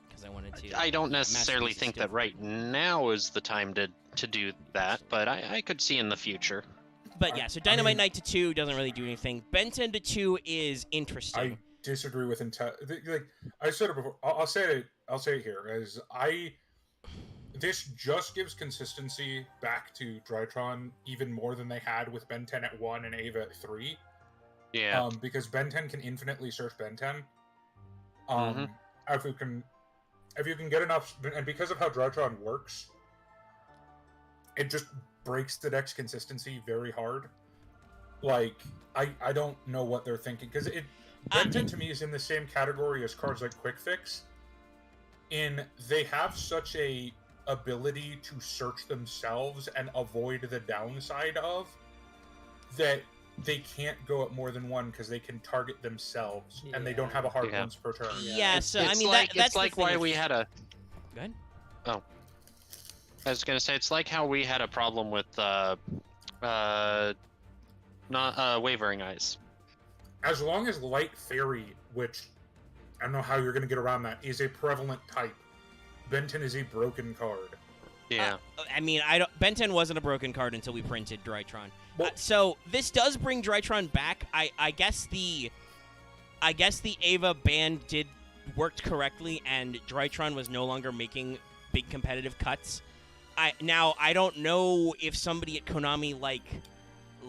Because I wanted to. I don't necessarily think that right now is the time to do that, but I could see in the future. But so Dynamite Knight to 2 doesn't really do anything. Ben 10 to 2 is interesting. I disagree with like I said it before. I'll say it here as this just gives consistency back to Drytron even more than they had with Ben 10 at 1 and Ava at 3. Yeah. Because Ben 10 can infinitely search Ben 10. If you can get enough, and because of how Drytron works, it just breaks the deck's consistency very hard. Like I don't know what they're thinking because Ben 10 to me is in the same category as cards like Quick Fix. They have such a ability to search themselves and avoid the downside of that they can't go at more than 1 because they can target themselves and they don't have a hard once per turn. So I mean that's like why we had a. Go ahead. Oh, I was gonna say it's like how we had a problem with Wavering Eyes. As long as Light Fairy, which I don't know how you're going to get around that, is a prevalent type, Ben 10 is a broken card. Yeah. I mean, Ben 10 wasn't a broken card until we printed Drytron. So this does bring Drytron back. I guess the Ava ban worked correctly, and Drytron was no longer making big competitive cuts. I don't know if somebody at Konami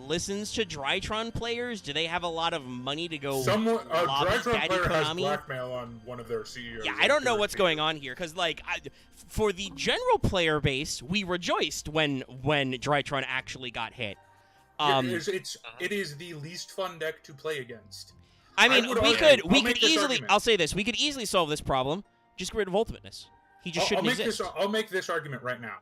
listens to Drytron players. Do they have a lot of money to go lobby Drytron Daddy player Konami? Has blackmail on one of their CEOs. Yeah, I don't know what's going on here, because for the general player base, we rejoiced when Drytron actually got hit. It is the least fun deck to play against. I mean, we could easily. I'll say this: we could easily solve this problem. Just get rid of Ultimateness. He just shouldn't exist. I'll make this argument right now.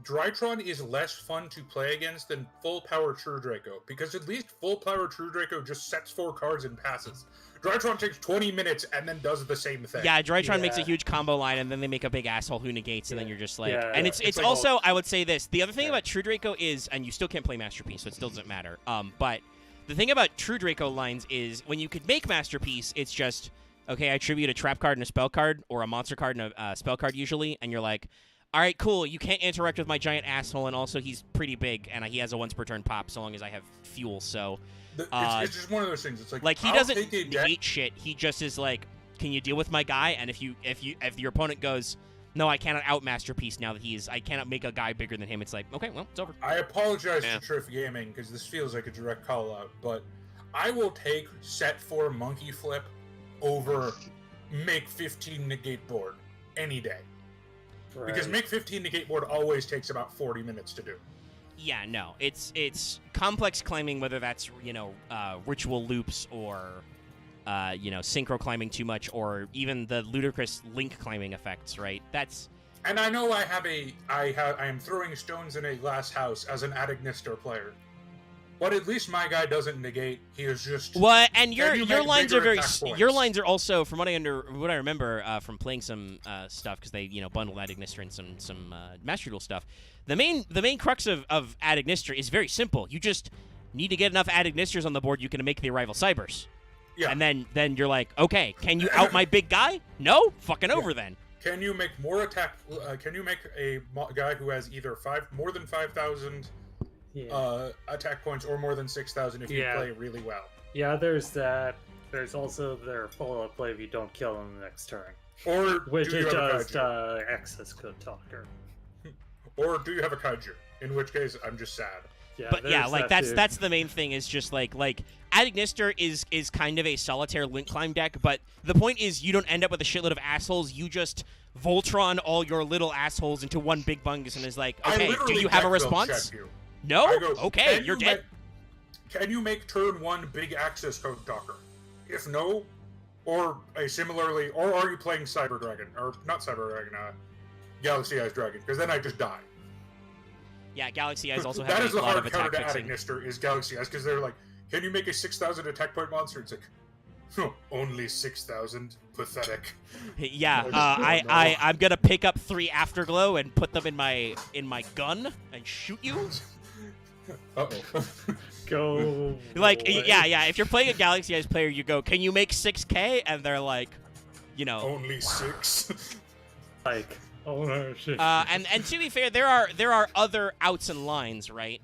Drytron is less fun to play against than Full Power True Draco, because at least Full Power True Draco just sets 4 cards and passes. Drytron takes 20 minutes and then does the same thing. Yeah, Drytron makes a huge combo line, and then they make a big asshole who negates, and then you're just like... and it's also, I would say this, the other thing about True Draco is, and you still can't play Masterpiece, so it still doesn't matter, but the thing about True Draco lines is, when you could make Masterpiece, it's just, okay, I tribute a trap card and a spell card, or a monster card and a spell card usually, and you're like... All right, cool. You can't interact with my giant asshole, and also he's pretty big, and he has a once per turn pop, so long as I have fuel. So, it's just one of those things. It's like he doesn't negate shit. He just is like, can you deal with my guy? And if your opponent goes, no, I cannot out Masterpiece now that I cannot make a guy bigger than him. It's like, okay, well, it's over. I apologize to Triff Gaming because this feels like a direct call out, but I will take set 4 Monkey Flip over make 15 negate board any day. Right. Because make 15 negate board always takes about 40 minutes to do. Yeah, no, it's complex climbing, whether that's ritual loops or synchro climbing too much, or even the ludicrous link climbing effects. Right? That's. And I know I am throwing stones in a glass house as an Adignister player. But at least my guy doesn't negate. He is just. Well, and your lines are very. Your lines are also, from what I remember from playing some stuff, because they bundle Adignister and some Master Duel stuff. The main crux of Adignister is very simple. You just need to get enough Adignisters on the board. You can make the Arrival Cybers. Yeah. And then you're like, okay, can you out my big guy? No, fucking over then. Can you make more attack? Can you make a guy who has either more than 5,000? Attack points or more than 6,000 if you play really well. Yeah, there's that. There's also their follow-up play if you don't kill them the next turn. Or which it does access Code Talker. Or do you have a Kaiju? In which case, I'm just sad. Yeah, but that's the main thing. Is just like Adignister is kind of a solitaire link climb deck, but the point is you don't end up with a shitload of assholes. You just Voltron all your little assholes into one big bungus and is like, okay, do you have a response? No? Okay, you're dead. Can you make turn 1 big access Code Talker? If no, or a similarly, or are you playing Cyber Dragon? Or not Cyber Dragon, Galaxy Eyes Dragon, because then I just die. Yeah, Galaxy Eyes also has a lot of attack fixing. That is the hard counter to Adignister, is Galaxy Eyes, because they're like, can you make a 6,000 attack point monster? It's like, only 6,000? Pathetic. Yeah, I'm gonna pick up 3 Afterglow and put them in my gun and shoot you. Uh-oh. Go. Yeah. If you're playing a Galaxy Eyes player, you go, can you make 6K? And they're like, only 6. Like, oh no shit. And to be fair, there are other outs and lines, right?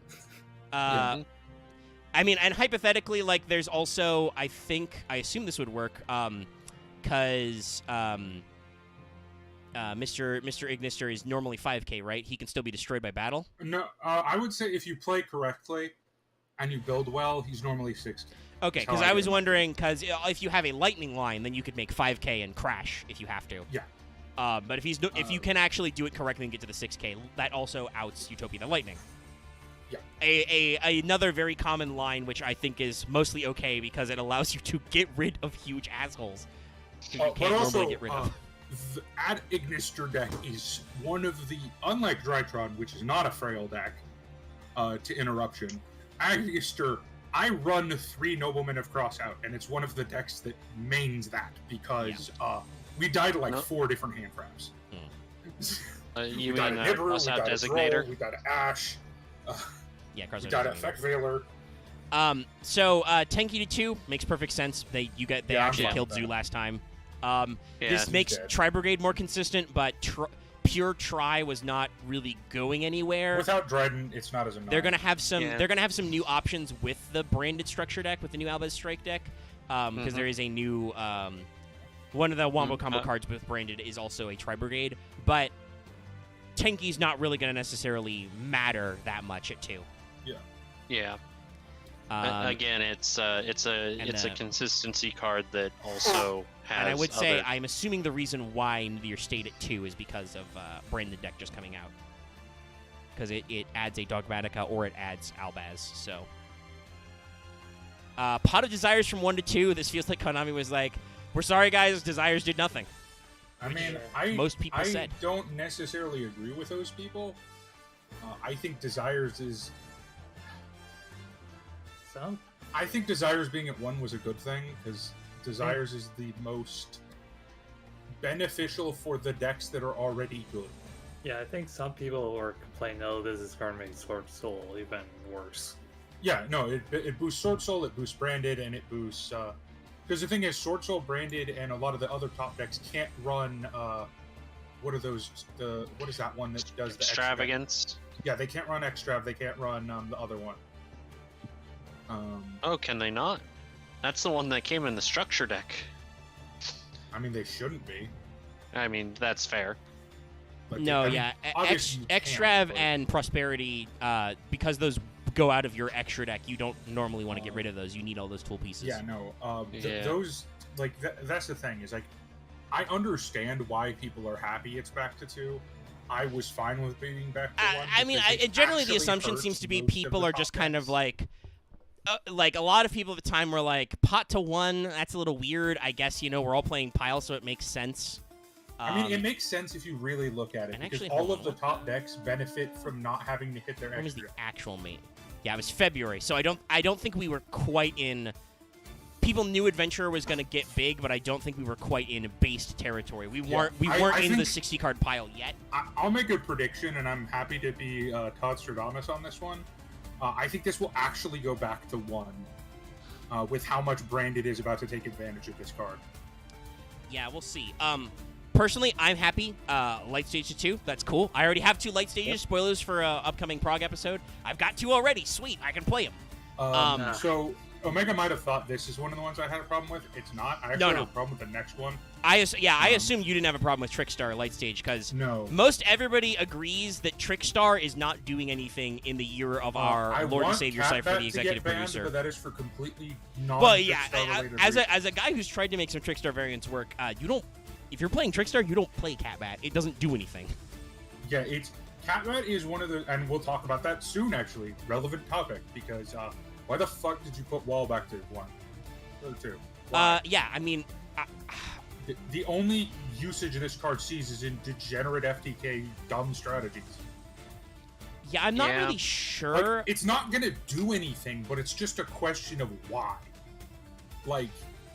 I mean, and hypothetically, there's also, I assume this would work, because Mr. Ignister is normally 5K, right? He can still be destroyed by battle? No, I would say if you play correctly and you build well, he's normally 6K. Okay, because I was wondering, because if you have a lightning line, then you could make 5K and crash if you have to. Yeah. But if you can actually do it correctly and get to the 6K, that also outs Utopia the Lightning. Yeah. Another very common line, which I think is mostly okay because it allows you to get rid of huge assholes. You can't normally get rid of. The Adignister deck is one of the, unlike Drytron, which is not a frail deck, to interruption, Adignister, I run 3 Noblemen of Crossout, and it's one of the decks that mains that, because we died to 4 different hand traps. You mean Crossout Designator? We died to Ash. Yeah, we died to Effect Veiler. So Tenki to 2 makes perfect sense. They actually killed Zoo last time. This makes Tri-Brigade more consistent, but pure try was not really going anywhere. Without Drytron, it's not as annoying. They're gonna have some. They're gonna have some new options with the branded structure deck, with the new Albaz Strike deck, because there is a new one of the wombo combo cards with branded is also a Tri Brigade, but Tenki's not really gonna necessarily matter that much at 2. Yeah. Yeah. Again, it's a consistency card that also has. And I would say I'm assuming the reason why you're stayed at 2 is because of branded deck just coming out, because it adds a Dogmatica or it adds Albaz. So Pot of Desires from 1 to 2. This feels like Konami was like, "We're sorry, guys. Desires did nothing." I mean, most people I said. don't necessarily agree with those people. I think Desires is. I think Desires being at 1 was a good thing, because Desires is the most beneficial for the decks that are already good. Yeah, I think some people were complaining, "Oh, this is going to make Sword Soul even worse." Yeah, no, it boosts Sword Soul, it boosts Branded, and it boosts... Because the thing is, Sword Soul, Branded, and a lot of the other top decks can't run... what are those... What is that one that does the Extravagance? Yeah, they can't run Extrav, they can't run the other one. Oh, can they not? That's the one that came in the structure deck. I mean, they shouldn't be. I mean, that's fair. But no, Extrav and Prosperity, because those go out of your extra deck, you don't normally want to get rid of those. You need all those tool pieces. Yeah, no. Those, like, that's the thing, is, like, I understand why people are happy it's back to 2. I was fine with being back to 1. I mean, generally the assumption seems to be people are just kind of like a lot of people at the time were like, pot to 1, that's a little weird. I guess, we're all playing pile, so it makes sense. I mean, it makes sense if you really look at it, because all of the top decks benefit from not having to hit their extra. When was the actual main? Yeah, it was February, so I don't think we were quite in... People knew Adventurer was going to get big, but I don't think we were quite in based territory. We weren't in the 60-card pile yet. I'll make a prediction, and I'm happy to be Todd Stradamus on this one. I think this will actually go back to 1, with how much Branded is about to take advantage of this card. Yeah, we'll see. Personally, I'm happy. Light Stage to 2, that's cool. I already have 2 Light Stages. Yep. Spoilers for upcoming Prog episode. I've got 2 already. Sweet, I can play them. So Omega might have thought this is one of the ones I had a problem with. It's not. I actually have a problem with the next one. I assume you didn't have a problem with Trickstar Light Stage, because most everybody agrees that Trickstar is not doing anything in the year of our Lord and Savior Cypher, the executive producer. But that is for completely non. Well, yeah, as a guy who's tried to make some Trickstar variants work, you don't. If you're playing Trickstar, you don't play Catbat. It doesn't do anything. Yeah, Catbat is one of the, and we'll talk about that soon. Actually, relevant topic, because why the fuck did you put Wall back to 1 or 2? Yeah, I mean. The only usage this card sees is in degenerate FTK dumb strategies. Yeah, I'm not really sure. Like, it's not gonna do anything, but it's just a question of why. Like,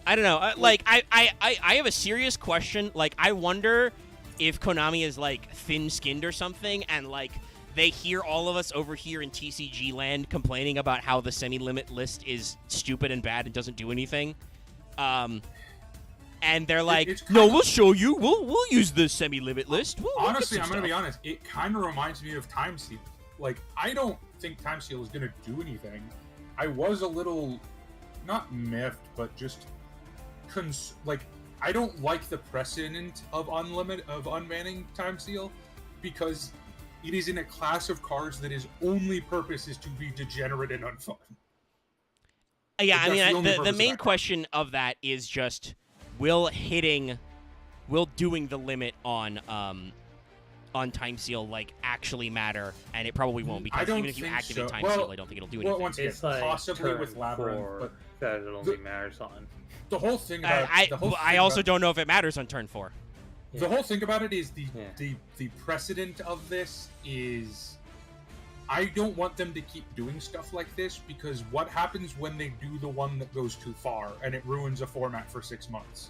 I don't know. I have a serious question. Like, I wonder if Konami is like thin-skinned or something, and like they hear all of us over here in TCG land complaining about how the semi-limit list is stupid and bad and doesn't do anything. And they're like, "No, we'll show you. We'll use the semi-limit list." Honestly, I'm gonna be honest. It kind of reminds me of Time Seal. Like, I don't think Time Seal is gonna do anything. I was a little, not miffed, but just I don't like the precedent of unbanning Time Seal, because it is in a class of cards that his only purpose is to be degenerate and unfun. Yeah, I mean, the main question of that is just. Will doing the limit on Time Seal like actually matter? And it probably won't, because even if you activate Time Seal, I don't think it'll do anything. Well, once again, possibly with Labyrinth, but that it only matters on. The whole thing about I also don't know if it matters on turn 4. The whole thing about it is the precedent of this is. I don't want them to keep doing stuff like this, because what happens when they do the one that goes too far and it ruins a format for 6 months?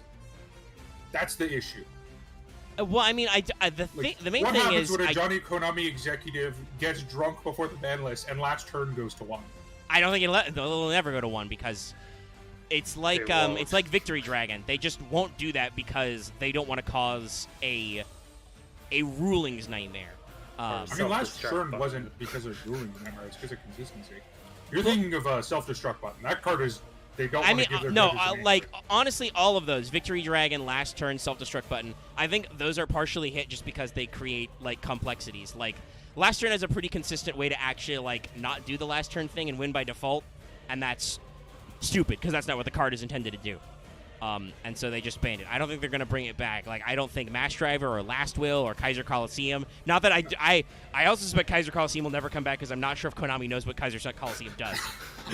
That's the issue. Well, I mean, the main thing is... What happens when a Johnny Konami executive gets drunk before the ban list and last turn goes to 1? I don't think it'll never go to 1, because it's like Victory Dragon. They just won't do that because they don't want to cause a a rulings nightmare. I mean, last turn wasn't because of rulings nightmare; it's because of consistency. You're thinking of a self-destruct button. That card is. They don't want to give their no, like honestly, all of those Victory Dragon, last turn, self-destruct button. I think those are partially hit just because they create like complexities. Like last turn has a pretty consistent way to actually like not do the last turn thing and win by default, and that's stupid because that's not what the card is intended to do. And so they just banned it. I don't think they're going to bring it back. Like, I don't think Mass Driver or Last Will or Kaiser Coliseum. Not that I also suspect Kaiser Coliseum will never come back because I'm not sure if Konami knows what Kaiser Coliseum does.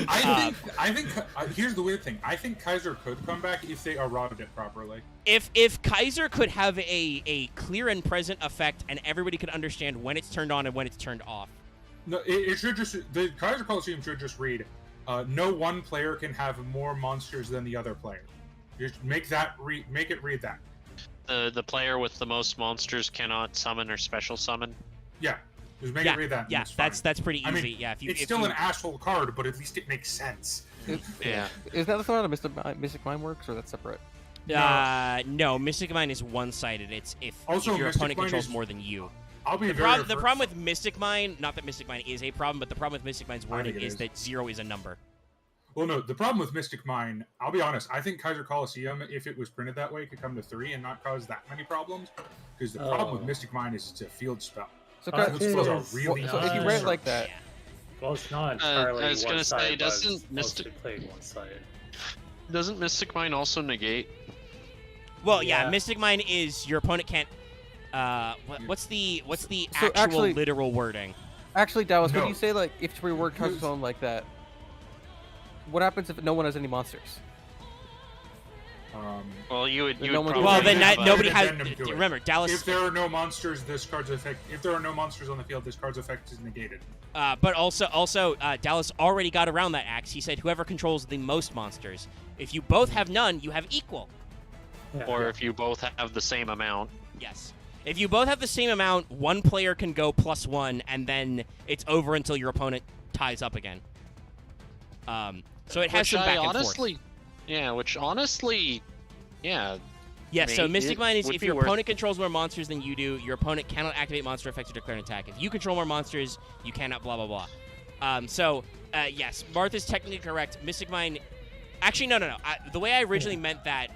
I think here's the weird thing. I think Kaiser could come back if they eroded it properly. If Kaiser could have a clear and present effect and everybody could understand when it's turned on and when it's turned off. No, it should just the Kaiser Coliseum should just read, no one player can have more monsters than the other player. Just make it read that. The player with the most monsters cannot summon or special summon. Yeah, just make it read that. Yeah, that's pretty easy. I mean, it's still an asshole card, but at least it makes sense. Yeah. Is that the how Mystic Mine works, or that's separate? No, Mystic Mine is one-sided. It's if your opponent controls more than you. The problem with Mystic Mine, not that Mystic Mine is a problem, but the problem with Mystic Mine's wording is that 0 is a number. Well, no, the problem with Mystic Mine, I'll be honest, I think Kaiser Coliseum, if it was printed that way, could come to 3 and not cause that many problems. Because the problem with Mystic Mine is it's a field spell. So if you read it like that... Yeah. Well, it's not entirely I was going to say, doesn't Mystic Mine also negate? Well, yeah, Mystic Mine is your opponent can't... what's the actual literal wording? Actually, Dallas, when you say, like, if you reword Kaiser Coliseum like that, what happens if no one has any monsters? Well, you would then nobody has. Remember, Dallas. If there are no monsters, this card's effect. If there are no monsters on the field, this card's effect is negated. But also, Dallas already got around that axe. He said, "Whoever controls the most monsters. If you both have none, you have equal." Or if you both have the same amount. Yes. If you both have the same amount, one player can go +1, and then it's over until your opponent ties up again. So it has some back and forth. Yeah, so Mystic Mine is if your opponent controls more monsters than you do, your opponent cannot activate monster effects or declare an attack. If you control more monsters, you cannot blah, blah, blah. Yes, Martha's technically correct. Mystic Mine... Actually, no. The way I originally meant that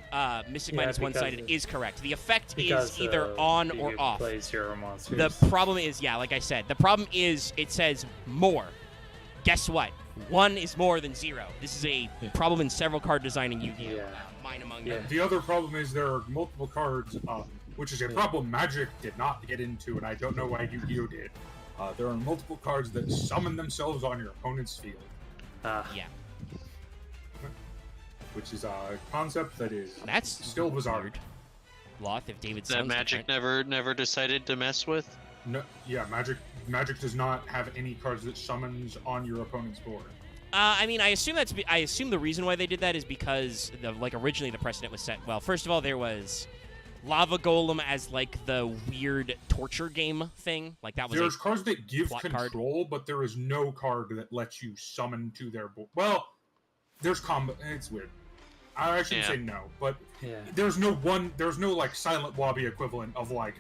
Mystic Mine is one-sided is correct. The effect is either on or off. The problem is, like I said, the problem is it says more. Guess what? 1 is more than 0. This is a problem in several card design in Yu-Gi-Oh! Mine among them. The other problem is there are multiple cards, which is a problem Magic did not get into, and I don't know why Yu-Gi-Oh! Did. There are multiple cards that summon themselves on your opponent's field. Which is a concept that is still bizarre. Weird. Loth, if David that Magic never decided to mess with? No, Magic does not have any cards that summons on your opponent's board. I mean, I assume the reason why they did that is because originally the precedent was set. Well, first of all, there was Lava Golem as like the weird torture game thing. Like that was. There's cards that give control, but there is no card that lets you summon to their board. Well, there's combo. It's weird. I shouldn't say no, but there's no like Silent Lobby equivalent of like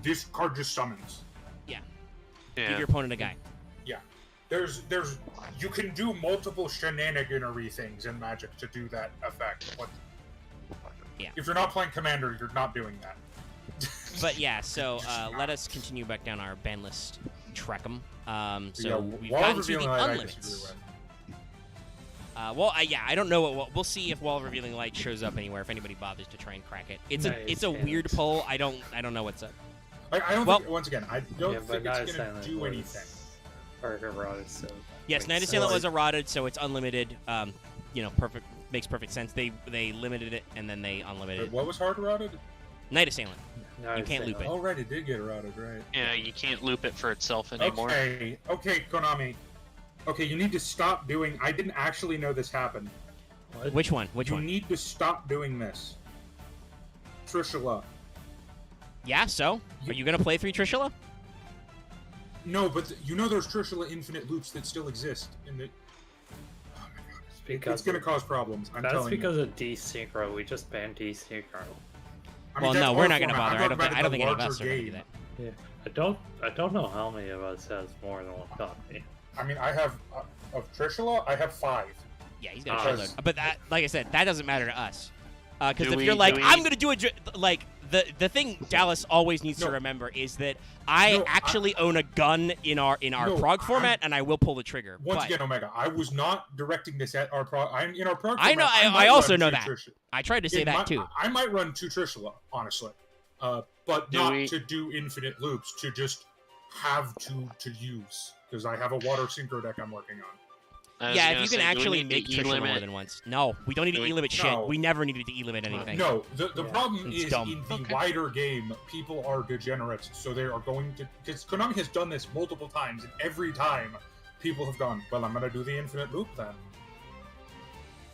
this card just summons. Give your opponent a guy. Yeah. You can do multiple shenaniganery things in Magic to do that effect. If you're not playing Commander, you're not doing that. But so let us continue back down our ban list. Track them. We've gotten to the unlimits. I don't know we'll see if Wall of Revealing Light shows up anywhere if anybody bothers to try and crack it. It's a weird poll. I don't know what's up. I don't think, once again, I don't think it's going to do anything. Yes, Night Assailant was eroded, so it's unlimited. Makes perfect sense. They limited it, and then they unlimited it. What was hard eroded? Night Assailant. You can't loop it. Oh, right, it did get eroded, right. Yeah, you can't loop it for itself anymore. Okay, Konami. Okay, you need to stop doing... I didn't actually know this happened. What? Which one? You need to stop doing this. Trishula. Yeah, so? Are you going to play 3 Trishula? No, but there's Trishula infinite loops that still exist. Oh my god. It's going to cause problems, I'm telling you. That's because of desynchro. We just banned desynchro. Well, no, we're not going to bother. I don't think any of us are going to do that. Yeah, I don't know how many of us has more than one copy. I mean, I have of Trishula, I have 5. Yeah, he's got a shitload. But that, like I said, that doesn't matter to us. Because if you're like, I'm going to do it, like, the thing Dallas always needs to remember is that I actually own a gun in our prog format, and I will pull the trigger. Once again, Omega, I was not directing this at our prog. In our prog I know. format, I also know that. I tried to say that too. I might run 2 Trishula, honestly, but not to do infinite loops. To just have to use, because I have a water synchro deck I'm working on. Yeah, if you can actually make Trishula more than once. No, we don't need to E-limit shit. We never needed to E-limit anything. No, the problem is in the wider game, people are degenerates, so they are going to... Because Konami has done this multiple times, and every time people have gone, well, I'm going to do the infinite loop then.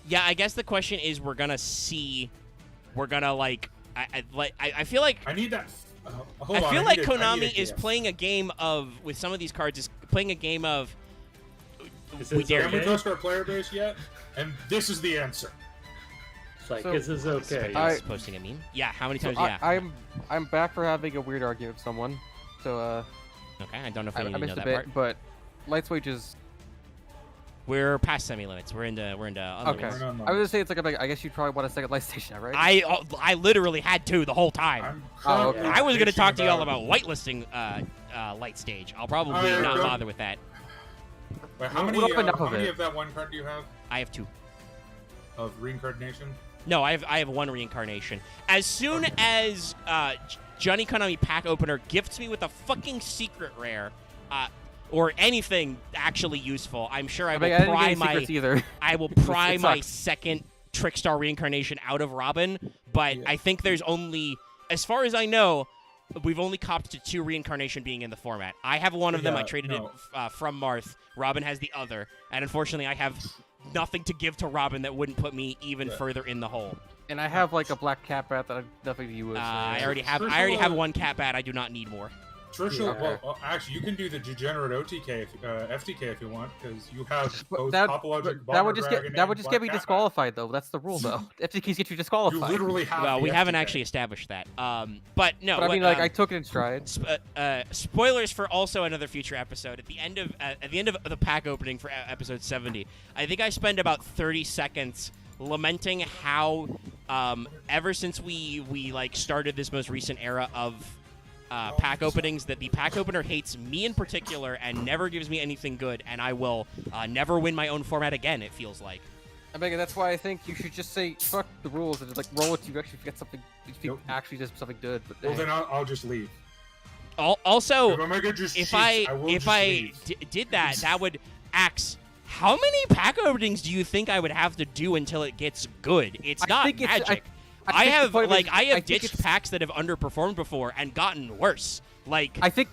Yeah, I guess the question is we're going to see... We're going to, like... I feel like... I need that... I feel like Konami is playing a game of... With some of these cards, is playing a game of... Can we trust our player base yet? And this is the answer. It's like, this is okay. Posting a meme? Yeah, how many times? I'm back for having a weird argument with someone. So, okay, I don't know if I need to know that part. But Light Wages... We're past semi-limits. We're into unlimits. Okay. I was gonna say it's like I guess you probably want a second light station now, right? I literally had to the whole time. Okay. I was gonna talk to y'all about whitelisting light stage. I'll probably not bother with that. Wait, how many of that one card do you have? I have 2. Of reincarnation? No, I have 1 reincarnation. As soon as Johnny Konami pack opener gifts me with a fucking secret rare, or anything actually useful, I'm sure I will pry my I will pry my second Trickstar reincarnation out of Robin. But I think there's only, as far as I know, we've only copped to 2 reincarnation being in the format. I have one of them. I traded it from Marth. Robin has the other, and unfortunately, I have nothing to give to Robin that wouldn't put me even further in the hole. And I have like a black cat bat that I've nothing to use. I already have 1 cat bat. I do not need more. Trishula, well, actually, you can do the degenerate OTK, FTK if you want, because you have both Topologic that would just get me disqualified, though. That's the rule, though. FTKs get you disqualified. You literally have. Well, we haven't actually established that. But no. But I mean, like, I took it in stride. Spoilers for also another future episode. At the end of the pack opening for episode 70, I think I spend about 30 seconds lamenting how, ever since we like started this most recent era of pack openings, that the pack opener hates me in particular and never gives me anything good, and I will never win my own format again, it feels like. Omega, that's why I think you should just say fuck the rules and just, like, roll it to you actually get something, if you actually does something good. But well, then I'll just leave. Also, if I did that, that would Axe. How many pack openings do you think I would have to do until it gets good? It's not magic. I have ditched packs that have underperformed before and gotten worse. Like I think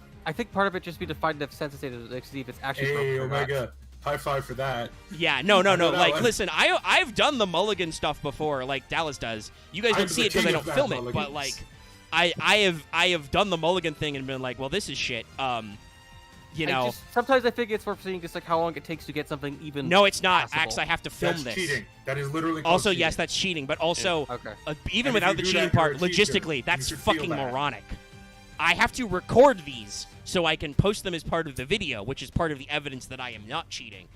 part of it just be to find the sense to see if it's actually. Hey, Omega, high five for that. Yeah, no. Like, listen, I've done the mulligan stuff before, like Dallas does. You guys don't see it because I don't film it, but like, I have done the mulligan thing and been like, well, this is shit. You know, sometimes I think it's worth seeing just like how long it takes to get something even. No, it's not. Possible. Axe, I have to film that's this. Cheating. That is literally. Also, cheating. Yes, that's cheating. But also, even and without the cheating part, logistically, that's fucking moronic. I have to record these so I can post them as part of the video, which is part of the evidence that I am not cheating.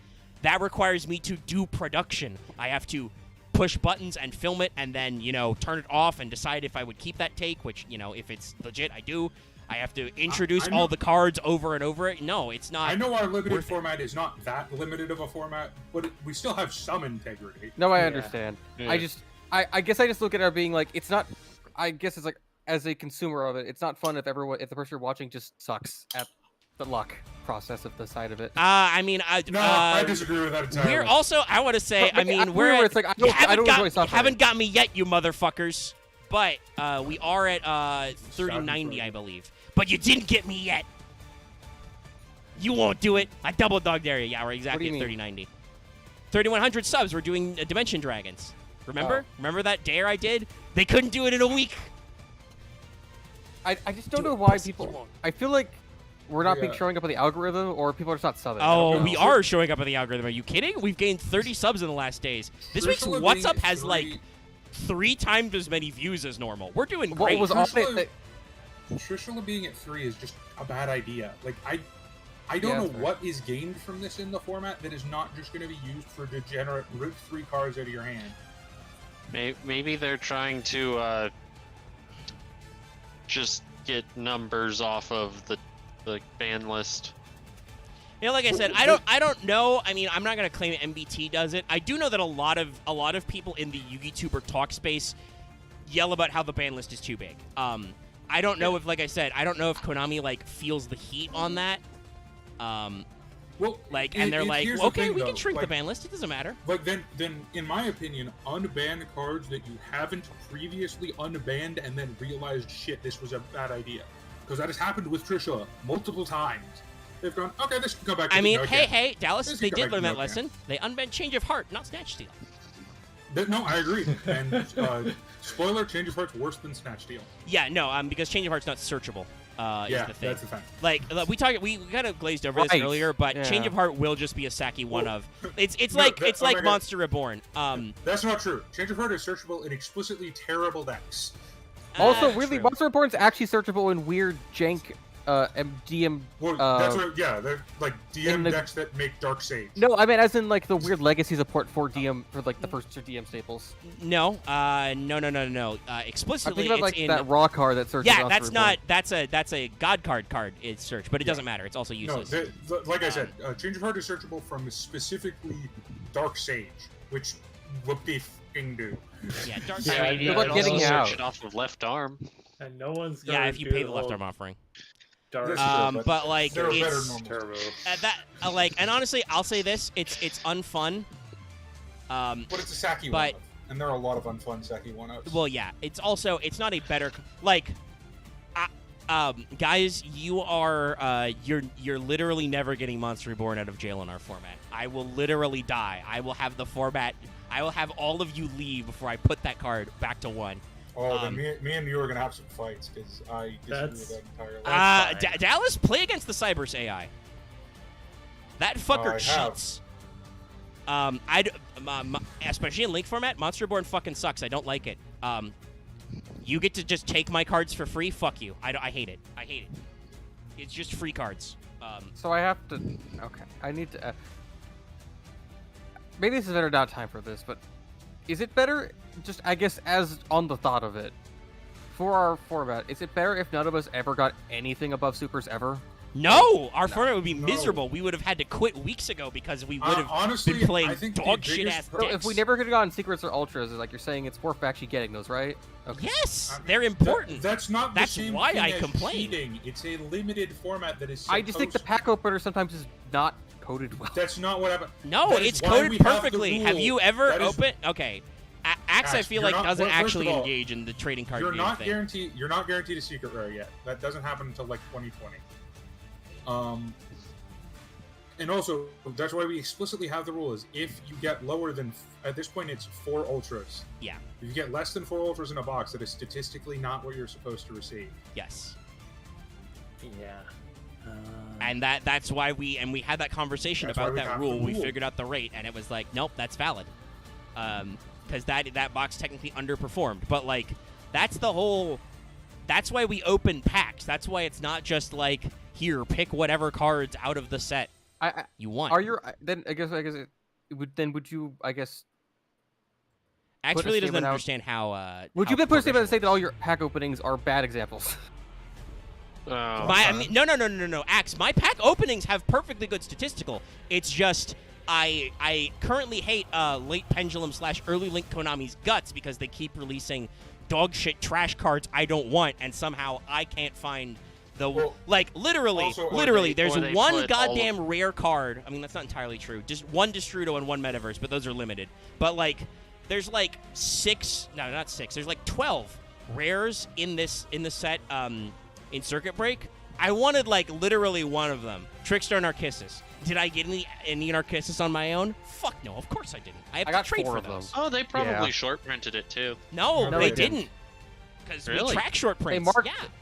That requires me to do production. I have to push buttons and film it, and then turn it off and decide if I would keep that take. Which if it's legit, I do. I have to introduce all the cards over and over. No, it's not. I know our limited format is not that limited of a format, but we still have some integrity. No, I understand. Yeah. I guess I just look at it being like, it's not. I guess it's like, as a consumer of it, it's not fun if the person you're watching just sucks at the luck process of the side of it. I mean, I disagree with that entirely. We're also, I want to say, you haven't got me yet, you motherfuckers. But we are at 3090, I believe. But you didn't get me yet. You won't do it. I double dog dare you. Yeah, we're exactly at 3090. 3100 subs. We're doing Dimension Dragons. Remember? Remember that dare I did? They couldn't do it in a week. I just don't know why people. I feel like we're not showing up on the algorithm, or people are just not subbing. Oh, we are showing up on the algorithm. Are you kidding? We've gained 30 subs in the last days. This week's What's Up has like 3 times as many views as normal. We're doing what great. was Trishula being at 3 is just a bad idea. Like, I don't know what is gained from this in the format that is not just going to be used for degenerate rip 3 cards out of your hand. Maybe they're trying to just get numbers off of the ban list. You know, like I said, I don't know. I mean, I'm not gonna claim MBT does it. I do know that a lot of people in the YugiTuber talk space yell about how the ban list is too big. I don't know if, like I said, I don't know if Konami like feels the heat on that. Well, and they're like, okay, we can shrink the ban list. It doesn't matter. But then, in my opinion, unban cards that you haven't previously unbanned and then realized, shit, this was a bad idea, because that has happened with Trishula multiple times. They've gone, okay, this can go back to hey, Dallas, they did learn that lesson. They unbanned Change of Heart, not Snatch Steal. No, I agree. And spoiler, Change of Heart's worse than Snatch Steal. Yeah, no, because Change of Heart's not searchable. Is the thing. That's the thing. Like we kind of glazed over this earlier, but Change of Heart will just be a Saki one of. It's like Monster Reborn. That's not true. Change of Heart is searchable in explicitly terrible decks. Also, really, Monster Reborn's actually searchable in weird jank DM. Well, that's what. Yeah, they're like DM decks that make Dark Sage. No, I mean as in like the weird legacy support for DM for like the first 2 DM staples. No. Explicitly, I'm thinking about like in that raw card that searches. Yeah, that's not. That's a God card it's search, but it doesn't matter. It's also useless. No, like I said, Change of Heart is searchable from specifically Dark Sage, which what they f***ing do. Yeah, Dark Sage. Good luck getting search it off of left arm. And no one's going if you pay the left arm offering. But like it's and honestly, I'll say this: it's unfun. But it's a Saki one-up, and there are a lot of unfun Saki one-ups. Well, yeah, it's not a better guys. You are you're literally never getting Monster Reborn out of jail in our format. I will literally die. I will have the format. I will have all of you leave before I put that card back to 1. Oh, then me and you are gonna have some fights because I disagree with that entirely. Dallas, play against the Cybers AI. That fucker cheats. Especially in Link format, Monster Reborn fucking sucks. I don't like it. You get to just take my cards for free. Fuck you. I hate it. I hate it. It's just free cards. So I have to. Okay, I need to. Maybe this is better not time for this, but. Is it better, just I guess as on the thought of it, for our format, is it better if none of us ever got anything above supers ever? No! Our format would be miserable. We would have had to quit weeks ago because we would have been playing dog shit ass decks. So if we never could have gotten secrets or ultras, like you're saying, it's worth actually getting those, right? Okay. Yes! They're important. That's not the same why thing I as complain. Cheating. It's a limited format that is I just think the pack opener sometimes is not coded well. That's not what happened. No, it's coded perfectly. Have you ever opened? Okay. Axe, I feel like doesn't actually engage in the trading card game thing. You're not guaranteed a secret rare yet. That doesn't happen until like 2020. And also that's why we explicitly have the rule is if you get lower than at this point it's 4 ultras. Yeah. If you get less than 4 ultras in a box, that is statistically not what you're supposed to receive. Yes. Yeah. And that's why we had that conversation about that rule. We figured out the rate, and it was like, nope, that's valid. Because that box technically underperformed. But like, that's why we open packs. That's why it's not just like, here, pick whatever cards out of the set you want. Are you then? I guess would you? I guess. Axe really doesn't understand how. Would you put a statement to say that all your pack openings are bad examples? No. Axe, my pack openings have perfectly good statistical. It's just I currently hate late Pendulum / early Link Konami's guts because they keep releasing dog shit trash cards I don't want, and somehow I can't find literally there's one goddamn rare card. I mean, that's not entirely true. Just one Destrudo and one Metaverse, but those are limited. But like there's like 6, no, not 6. There's like 12 rares in the set in Circuit Break. I wanted like literally one of them. Trickster Narcissus. Did I get any Narcissus on my own? Fuck no, of course I didn't. I got to trade for those. Oh, they probably short printed it too. No, they didn't. Because we track short prints.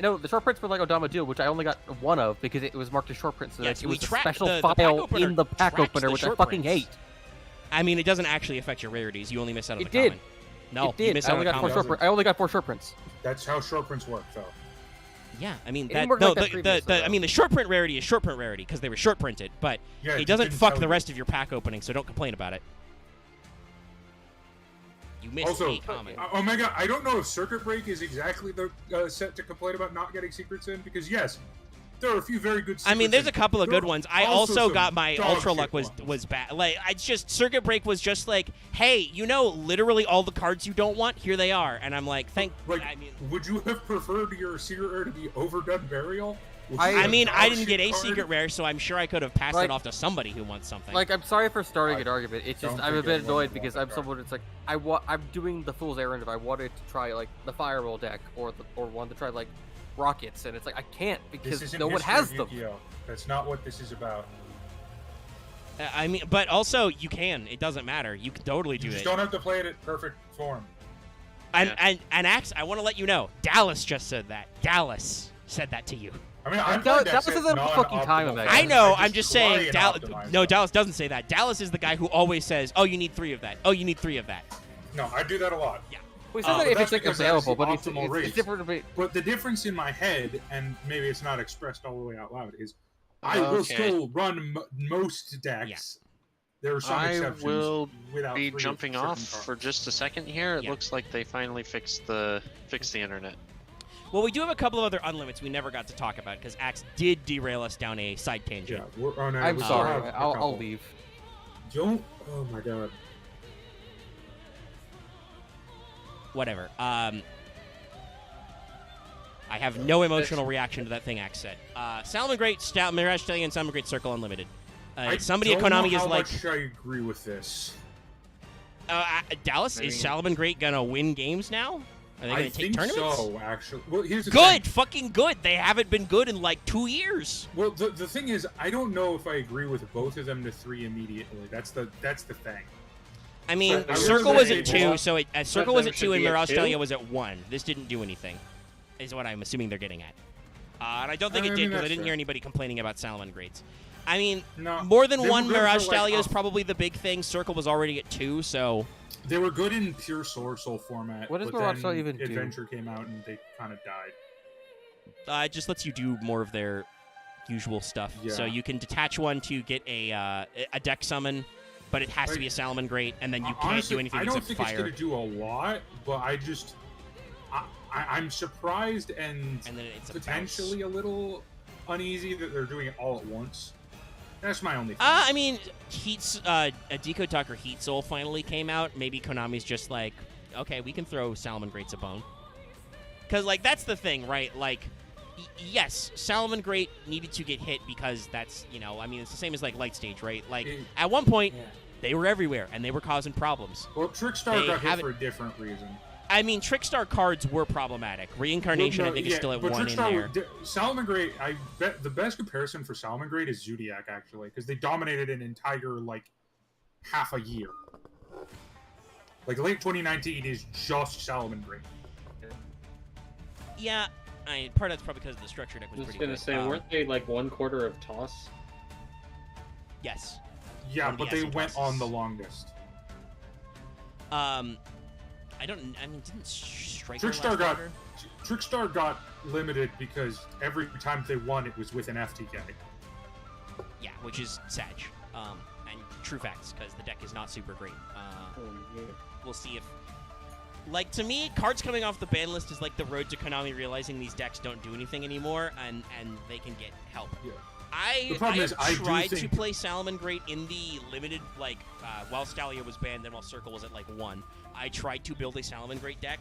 The short prints were like Odama Duel, which I only got one of because it was marked as short print. So yes, it was a special file in the pack opener, which I fucking hate. I mean, it doesn't actually affect your rarities. You only miss out on the common. No, it did. I only got 4 short prints. That's how short prints work, though. Yeah, I mean the short print rarity is short print rarity because they were short printed, but it doesn't fuck the rest of your pack opening, so don't complain about it. You missed a common. Omega, I don't know if Circuit Break is exactly the set to complain about not getting secrets in, because yes, there are a few very good secrets. I mean, there's a couple of good ones. I also got my Ultra Luck was bad. Like, I just Circuit Break was just like, hey, literally all the cards you don't want, here they are, and I'm like, would you have preferred your secret rare to be Overdone Burial? I mean, I didn't get a secret rare, so I'm sure I could have passed it off to somebody who wants something. Like, I'm sorry for starting an argument. It's just I'm a bit annoyed because I'm someone. It's like I'm doing the fool's errand if I wanted to try like the Fireball deck or want to try like Rockets, and it's like I can't because no one has them. That's not what this is about. I mean, but also you can. It doesn't matter. You can totally do it. You just don't have to play it in perfect form. And Axe, I want to let you know, Dallas just said that. Dallas said that to you. I mean, Dallas is a fucking time of that. I know. I'm just saying. Dallas doesn't say that. Dallas is the guy who always says, "Oh, you need 3 of that. Oh, you need 3 of that." No, I do that a lot. Yeah. We said that if it's like available, but it's different. But the difference in my head, and maybe it's not expressed all the way out loud, is I will still run most decks. Yeah. There are some exceptions. I will be jumping off for just a second here. It looks like they finally fixed the internet. Well, we do have a couple of other unlimits we never got to talk about because Axe did derail us down a side tangent. Yeah, I'm sorry. I'll leave. Oh my god. Whatever. I have no emotional reaction to that thing Axe said. Salmon Great, Mirage Stallion, Salmon Great Circle Unlimited. Somebody at Konami is like... I agree with this. Dallas, is Salmon Great gonna win games now? Are they going to take tournaments? I think so, actually. Well, here's the thing. Fucking good. They haven't been good in like 2 years. Well, the thing is, I don't know if I agree with both of them to 3 immediately. That's the thing. I mean, Circle was at 2, so Circle was at 2 and Mirage Stallion was at 1. This didn't do anything, is what I'm assuming they're getting at. And I don't think it did because I didn't hear anybody complaining about Salmon Greats. I mean, more than 1 Mirage Stallion is probably the big thing. Circle was already at 2, so... They were good in pure Sword Soul format. What does Mirage Stallion even do? Adventure came out and they kind of died. It just lets you do more of their usual stuff. Yeah. So you can detach one to get a deck summon, but it has to be a Salmon Great, and then you can't do anything except fire. I don't think it's going to do a lot, but I'm surprised and potentially a little uneasy that they're doing it all at once. That's my only thing. I mean, a Deco Talker Heat Soul finally came out. Maybe Konami's just like, okay, we can throw Salmon Greats a bone. Because, like, that's the thing, right? Like, yes, Salmon Great needed to get hit because that's, I mean, it's the same as, like, Light Stage, right? Like, at one point, they were everywhere, and they were causing problems. Well, Trickstar got hit for a different reason. I mean, Trickstar cards were problematic. Reincarnation, I think, is still at 1 in there. Salmon Great, I bet the best comparison for Salmon Great is Zodiac, actually, because they dominated an entire, like, half a year. Like, late 2019 is just Salmon Great. Yeah, part of that's probably because the structure deck was pretty good. I was going to say, weren't they, like, 1/4 of Toss? Yes. Yeah, but they went on the longest. Didn't Trickstar got limited because every time they won, it was with an FTK. Yeah, which is sad. And true facts, because the deck is not super great. We'll see if... Like, to me, cards coming off the ban list is like the road to Konami realizing these decks don't do anything anymore, and they can get help. Yeah. I tried to play Salmon Great in the limited, like, while Stalia was banned and while Circle was at, like, 1. I tried to build a Salmon Great deck,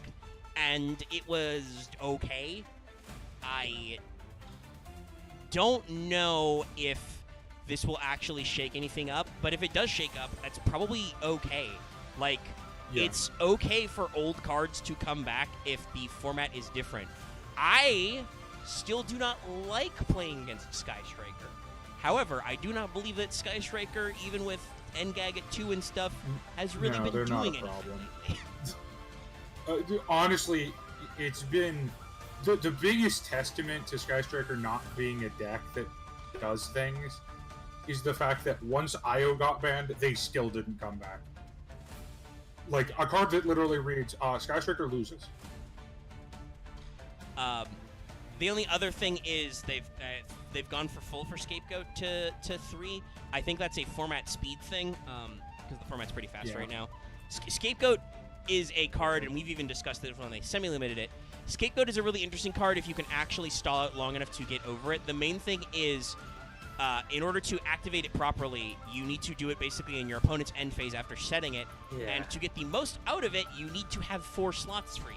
and it was okay. I don't know if this will actually shake anything up, but if it does shake up, that's probably okay. Like, it's okay for old cards to come back if the format is different. I still do not like playing against Sky Striker. However, I do not believe that Sky Striker, even with NGAG at 2 and stuff, has really been doing anything lately. Honestly, it's been the biggest testament to Sky Striker not being a deck that does things is the fact that once IO got banned, they still didn't come back. like a card that literally reads Sky Striker loses. The only other thing is they've gone for Scapegoat to 3. I think that's a format speed thing because the format's pretty fast right now. Scapegoat is a card, and we've even discussed this when they semi-limited it. Scapegoat is a really interesting card if you can actually stall it long enough to get over it. The main thing is, in order to activate it properly, you need to do it basically in your opponent's end phase after setting it, and to get the most out of it, you need to have 4 slots free.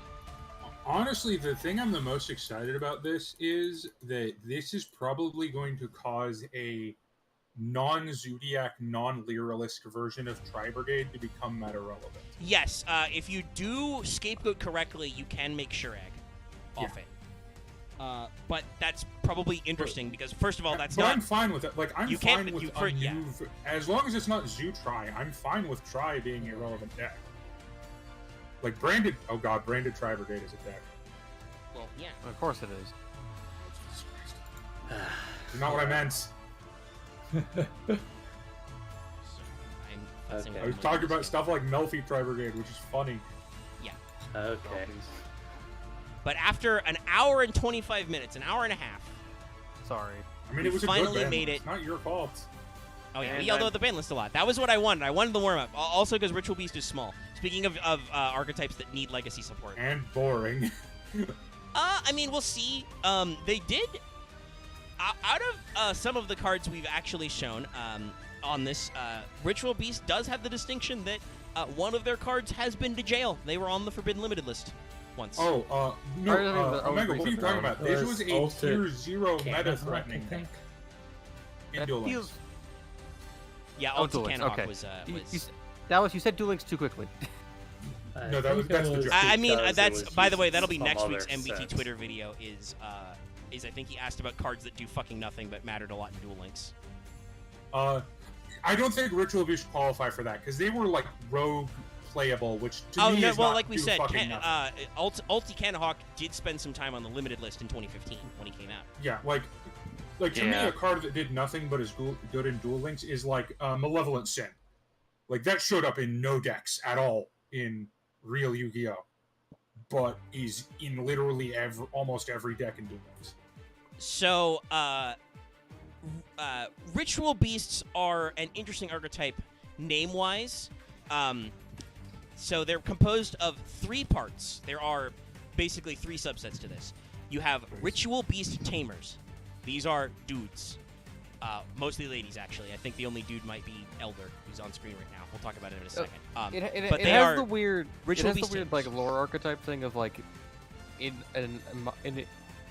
Honestly, the thing I'm the most excited about this is that this is probably going to cause a non-Zodiac, non-Lyralisk version of Tri-Brigade to become meta-relevant. Yes, if you do Scapegoat correctly, you can make Sure Egg off it. But that's probably interesting because, first of all, that's not... I'm fine with it. Like, I'm fine with a new... As long as it's not Zoo-Tri, I'm fine with Tri being a relevant deck. Like, branded... Oh, God, branded Tri-Brigade is a deck. Well, yeah. Of course it is. Not what I meant. I was talking about stuff like Melfi Tri-Brigade, which is funny. Yeah. Okay. But after an hour and 25 minutes, an hour and a half. Sorry. I mean, it was finally a good made it. It's not your fault. Oh yeah, we yelled out the ban list a lot. That was what I wanted. I wanted the warm-up. Also because Ritual Beast is small. Speaking of archetypes that need legacy support. And boring. I mean, we'll see. They did... out of some of the cards we've actually shown on this, Ritual Beast does have the distinction that one of their cards has been to jail. They were on the Forbidden Limited list once. Oh, no, Omega, what are you talking about? This was a tier 0 meta-threatening thing. Yeah, Ulti Canahawk was... You said Duel Links too quickly. No, that's the joke. I mean, that's... By the way, that'll be next week's MBT Twitter video is I think he asked about cards that do fucking nothing but mattered a lot in Duel Links. I don't think Ritual Beast qualify for that, because they were, like, rogue playable, which to me is well, not like we said, Ulti Canahawk did spend some time on the limited list in 2015 when he came out. Yeah, like to me, a card that did nothing but is good in Duel Links is like Malevolent Sin. Like, that showed up in no decks at all in real Yu-Gi-Oh! But is in literally almost every deck in Duel Links. So, Ritual Beasts are an interesting archetype name-wise. So they're composed of 3 parts. There are basically 3 subsets to this. You have Ritual Beast Tamers. These are dudes. Mostly ladies, actually. I think the only dude might be Elder, who's on screen right now. We'll talk about it in a second. But they has the weird, like, lore archetype thing of, like, in an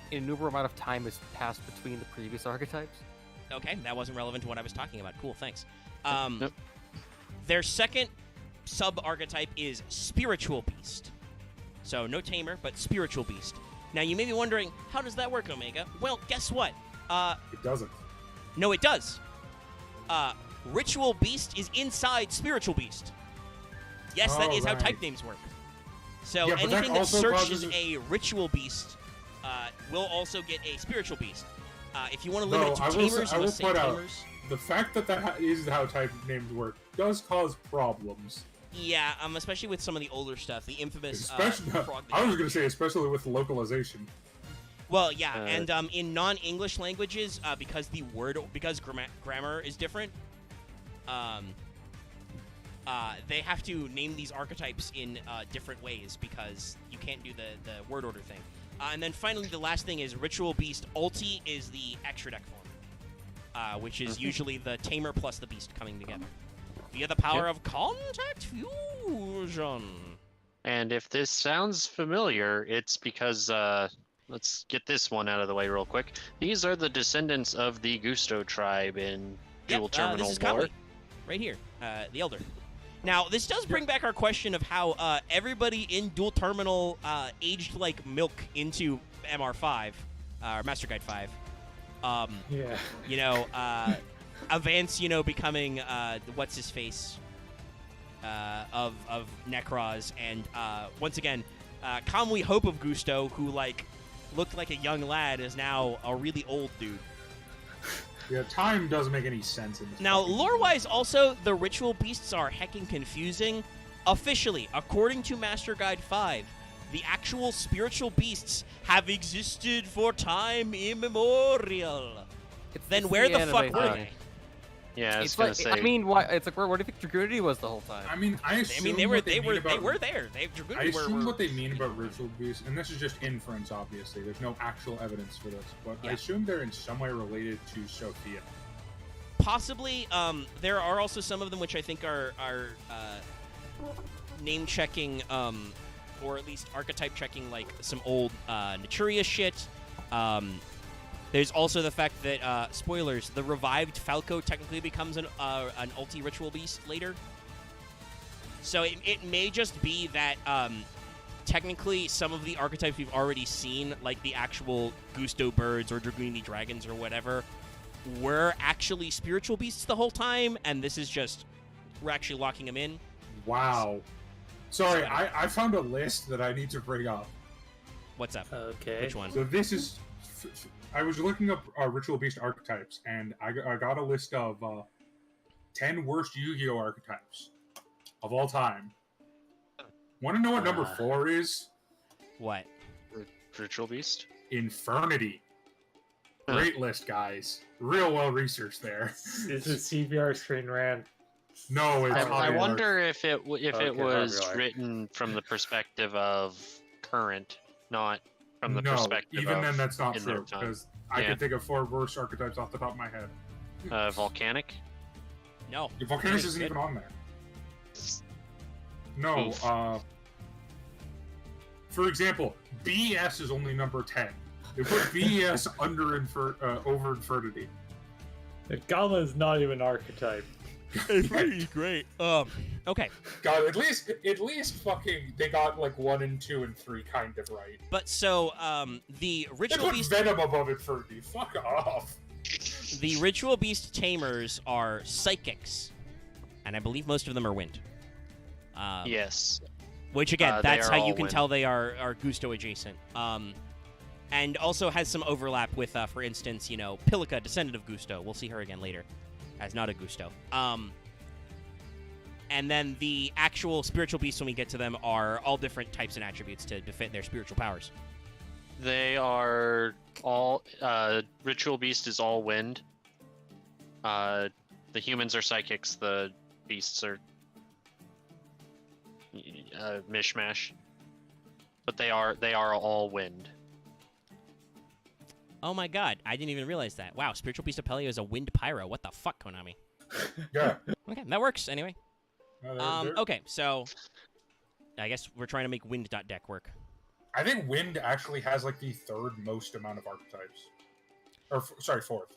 innumerable amount of time has passed between the previous archetypes. Okay, that wasn't relevant to what I was talking about. Cool, thanks. Their second sub-archetype is Spiritual Beast. So, no Tamer, but Spiritual Beast. Now, you may be wondering, how does that work, Omega? Well, guess what? It doesn't. No, it does. Ritual Beast is inside Spiritual Beast. Yes, that is how type names work. So, anything that searches a Ritual Beast will also get a Spiritual Beast. If you want to limit it to Tamers, I will point out, the fact that is how type names work does cause problems. Yeah, especially with some of the older stuff, the infamous. I was going to say, especially with localization. Well, yeah, and in non-English languages, because grammar is different, they have to name these archetypes in different ways because you can't do the word order thing. And then finally, the last thing is Ritual Beast Ulti is the extra deck form, which is usually the Tamer plus the Beast coming together via the power of Contact Fusion. And if this sounds familiar, it's because, let's get this one out of the way real quick. These are the descendants of the Gusto tribe in Dual Terminal this is War. Kami, right here, the Elder. Now, this does bring back our question of how everybody in Dual Terminal aged like milk into MR5, or Master Guide 5. You know, Avance, becoming what's-his-face of Necros, and once again, Kamui Hope of Gusto, who, like, looked like a young lad, is now a really old dude. Yeah, time doesn't make any sense in this. Now, lore-wise, also, the Ritual Beasts are heckin' confusing. officially, according to Master Guide 5, the actual spiritual beasts have existed for time immemorial. Then where the fuck were they? Yeah, I was it's gonna like, say. I mean, why? It's like, where do you think Dragoonity was the whole time? I mean, I assume they were there. I assume what they mean about ritual beasts, and this is just inference, obviously. There's no actual evidence for this, but I assume they're in some way related to Sophia. Possibly. There are also some of them which I think are name checking, or at least archetype checking, like some old Naturia shit. There's also the fact that, spoilers, the revived Falco technically becomes an ulti ritual beast later. So it may just be that technically some of the archetypes we've already seen, like the actual Gusto birds or Dragoonity dragons or whatever, were actually spiritual beasts the whole time, and this is just, we're actually locking them in. Wow. Sorry, I found a list that I need to bring up. What's up? Okay. Which one? So this is... I was looking up Ritual Beast archetypes, and I got a list of 10 worst Yu-Gi-Oh! Archetypes of all time. Want to know what number 4 is? What? Ritual Beast? Infernity. Great list, guys. Real well researched there. Is it CBR screen ran? No, it's I wonder if it was written from the perspective of current, not from the perspective even of then that's not true, because I can think of 4 worst archetypes off the top of my head. Volcanic? No. Volcanic isn't even on there. No, for example, BS is only number 10. They put BS over Infernity. The Gala is not even an archetype. Infernity great. Okay. God, at least fucking they got like 1 and 2 and 3 kind of right. But so, the Ritual Beast... Venom above Infernity. Fuck off. The Ritual Beast tamers are psychics, and I believe most of them are wind. Yes. Which again, that's how you can tell they are Gusto adjacent. And also has some overlap with, for instance, Pilica, descendant of Gusto. We'll see her again later, as not a Gusto. And then the actual spiritual beasts, when we get to them, are all different types and attributes to fit their spiritual powers. They are all... Ritual Beast is all wind. The humans are psychics, the beasts are... mishmash. But they are all wind. Oh my god, I didn't even realize that. Wow, Spiritual Beast of Pelio is a wind pyro. What the fuck, Konami? Yeah. Okay, that works, anyway. No, okay, so... I guess we're trying to make wind.deck work. I think wind actually has, like, the 3rd most amount of archetypes. Or, sorry, 4th.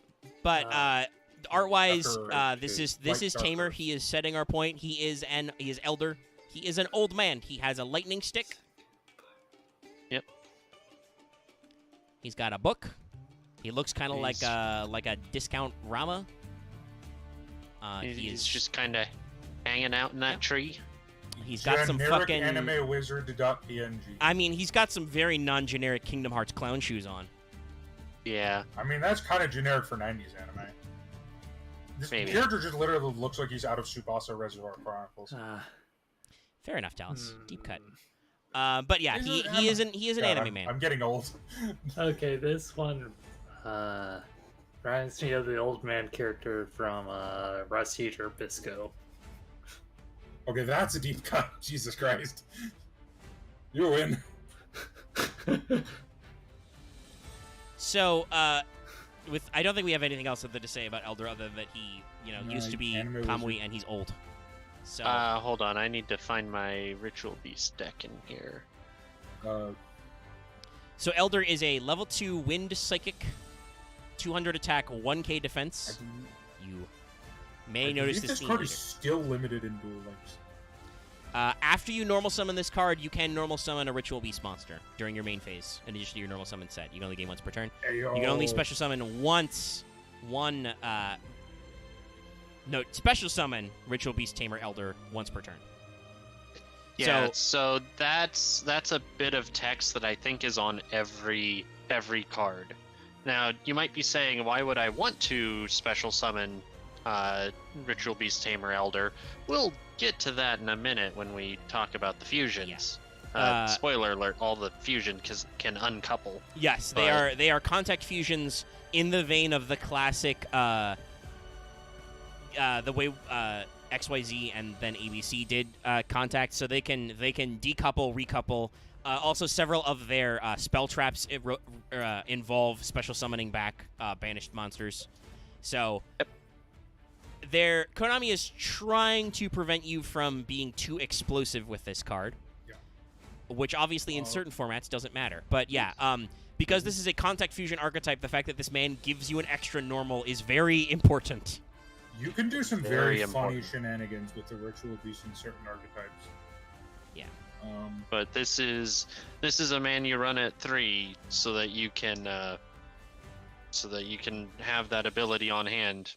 But, art-wise, this is Tamer. He is setting our point. He is Elder. He is an old man. He has a lightning stick. Yep. He's got a book. He looks kind of like a discount Rama. He's just kind of hanging out in that tree. He's got some fucking anime wizard.png. I mean, he's got some very non-generic Kingdom Hearts clown shoes on. Yeah. I mean, that's kind of generic for 90s anime. This character just literally looks like he's out of Tsubasa Reservoir Chronicles. Fair enough, Dallas. Deep cut. But yeah, he is an anime man. I'm getting old. Okay, this one reminds me of the old man character from Rasheed or Bisco. Okay, that's a deep cut. Jesus Christ. You win. So, I don't think we have anything else to say about Elder other than that he, used to be Kamui and he's old. So. Hold on, I need to find my Ritual Beast deck in here. So Elder is a level 2 wind psychic, 200 attack, 1k defense. You may notice this card is still limited in Duel Links. After you normal summon this card, you can normal summon a Ritual Beast monster during your main phase, in addition to your normal summon set. You can only game once per turn. Ayo. You can only special summon special summon Ritual Beast Tamer Elder once per turn. Yeah, so that's a bit of text that I think is on every card. Now, you might be saying, why would I want to special summon Ritual Beast Tamer Elder. We'll get to that in a minute when we talk about the fusions. Yeah. Spoiler alert: all the fusion can uncouple. Yes, they are contact fusions in the vein of the classic, the way XYZ and then ABC did contact, so they can decouple, recouple. Also, several of their spell traps involve special summoning back banished monsters. So, Konami is trying to prevent you from being too explosive with this card, which obviously in certain formats doesn't matter. But yeah, because this is a contact fusion archetype, the fact that this man gives you an extra normal is very important. You can do some very funny shenanigans with the Ritual Beast in certain archetypes. Yeah. But this is a man you run at 3 so that you can have that ability on hand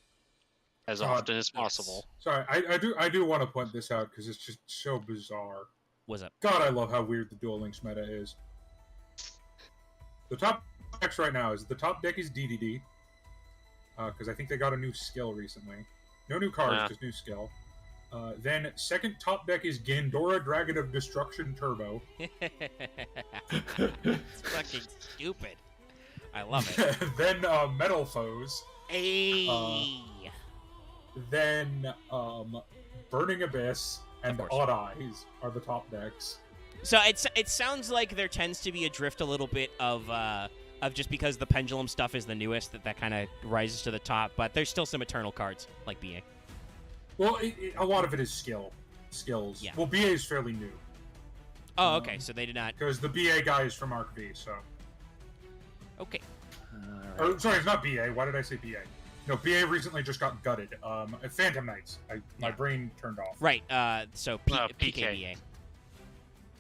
as often as possible. Sorry, I do want to point this out because it's just so bizarre. What's up? God, I love how weird the Duel Links meta is. The top decks right now is DDD, because I think they got a new skill recently. No new cards, just new skill. Then second top deck is Gandora, Dragon of Destruction Turbo. It's fucking stupid. I love it. Then Metal Foes. Hey. Then Burning Abyss and Odd Eyes are the top decks. So it sounds like there tends to be a drift a little bit of just because the Pendulum stuff is the newest that kind of rises to the top, but there's still some Eternal cards like BA. Well, a lot of it is skills. Yeah. Well, BA is fairly new. Oh, okay. So they did not. Because the BA guy is from Arc V, so. Okay. Oh, sorry, it's not BA. Why did I say BA? No, BA recently just got gutted. Phantom Knights. My brain turned off. Right. So PKBA.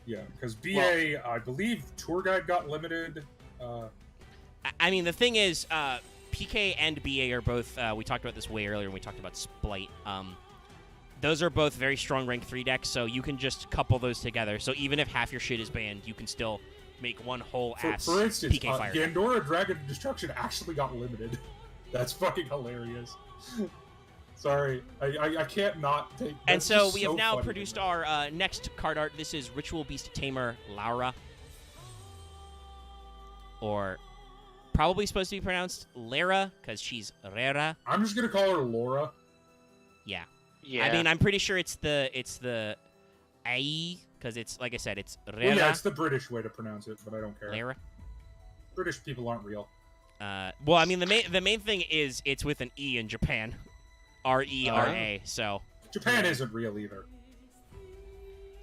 Yeah, because BA, I believe Tour Guide got limited. I mean, the thing is, PK and BA are both. We talked about this way earlier when we talked about Splight. Those are both very strong rank 3 decks, so you can just couple those together. So even if half your shit is banned, you can still make one whole ass for instance, PK fire. Gandora Dragon of Destruction actually got limited. That's fucking hilarious. Sorry, I can't not take. And so we have now produced our next card art. This is Ritual Beast Tamer Laura, or probably supposed to be pronounced Lara because she's rara. I'm just gonna call her Laura. Yeah. Yeah. I mean, I'm pretty sure it's the I because it's like I said, it's rara. Well, yeah, it's the British way to pronounce it, but I don't care. Lara. British people aren't real. Well, I mean, the main thing is it's with an E in Japan, RERA. So Japan isn't real either.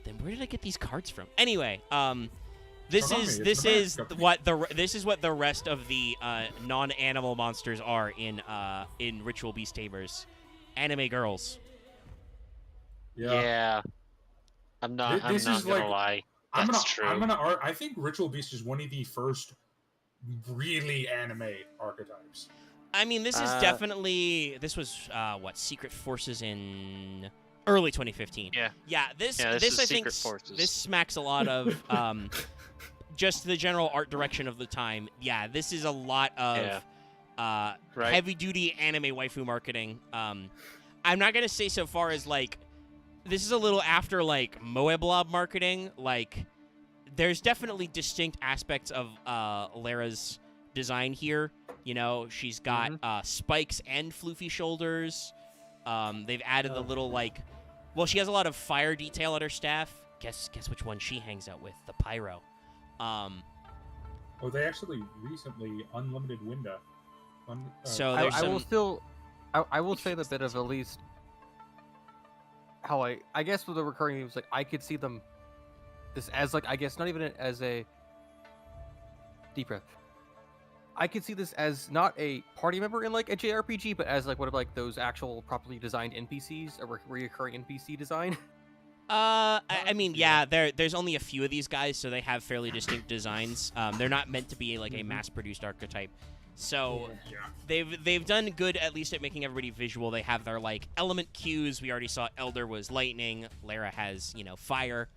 Then where did I get these cards from? Anyway, this is what the rest of the non-animal monsters are in Ritual Beast Tamers, anime girls. Yeah. I'm not gonna lie. That's true. I think Ritual Beast is one of the first really anime archetypes. I mean, this is definitely was Secret Forces in early 2015. Yeah. This I think this smacks a lot of just the general art direction of the time. Yeah, this is a lot of heavy duty anime waifu marketing. I'm not gonna say so far as like this is a little after like Moe Blob marketing. Like there's definitely distinct aspects of Lara's design here. You know, she's got spikes and floofy shoulders. They've added the little she has a lot of fire detail at her staff. Guess which one she hangs out with? The Pyro. They actually recently unlimited Winda. So I will say the bit of at least how I guess with the recurring themes, like I could see them this as I guess not even as a deep breath. I could see this as not a party member in a JRPG, but as one of those actual properly designed NPCs, a reoccurring NPC design. I mean, yeah, there's only a few of these guys, so they have fairly distinct designs. They're not meant to be a mass-produced archetype. So they've done good at least at making everybody visual. They have their element cues. We already saw Elder was lightning. Lara has fire.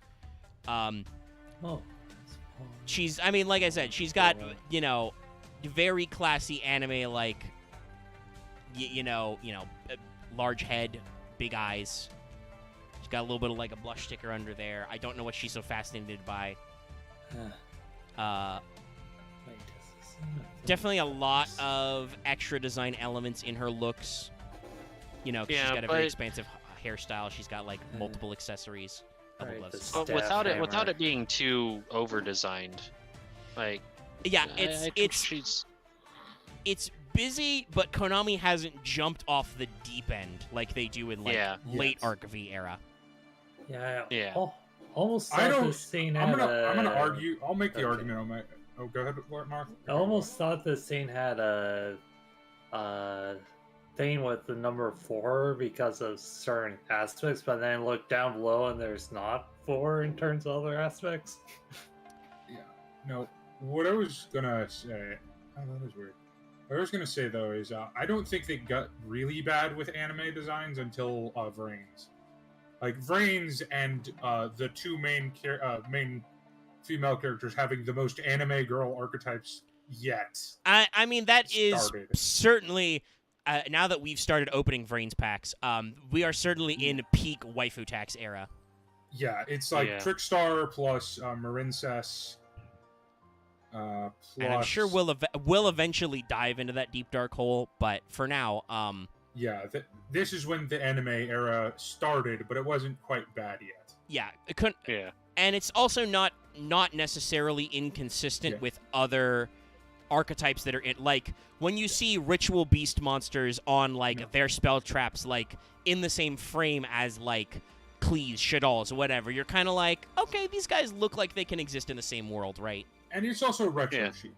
She's like I said, she's got large head, big eyes. She's got a little bit of like a blush sticker under there. I don't know what she's so fascinated by. Definitely a lot of extra design elements in her looks. You know, she's got a very expansive hairstyle. She's got like multiple accessories. But without it being too over designed, like it's busy, but Konami hasn't jumped off the deep end like they do in like late Arc V era. Yeah. Almost. I don't. I'm gonna argue. I'll make the argument on my. Oh, go ahead, Mark. I almost thought this scene had a thing with the number 4 because of certain aspects, but then I looked down below and there's not 4 in terms of other aspects. Yeah. No. What I was gonna say. Oh, that is weird. What I was gonna say though is I don't think they got really bad with anime designs until Vrains. Like Vrains and the two main female characters having the most anime girl archetypes yet. I mean, that is certainly, now that we've started opening Vrains packs, we are certainly in peak waifu tax era. Yeah, it's like Trickstar plus Marincess. And I'm sure we'll eventually dive into that deep dark hole, but for now, yeah, this is when the anime era started, but it wasn't quite bad yet. Yeah, it couldn't. Yeah, and it's also not necessarily inconsistent with other archetypes that are in, like when you see ritual beast monsters on like their spell traps, like in the same frame as like Klees, Shaddolls, whatever. You're kind of like, okay, these guys look like they can exist in the same world, right? And it's also retro chic.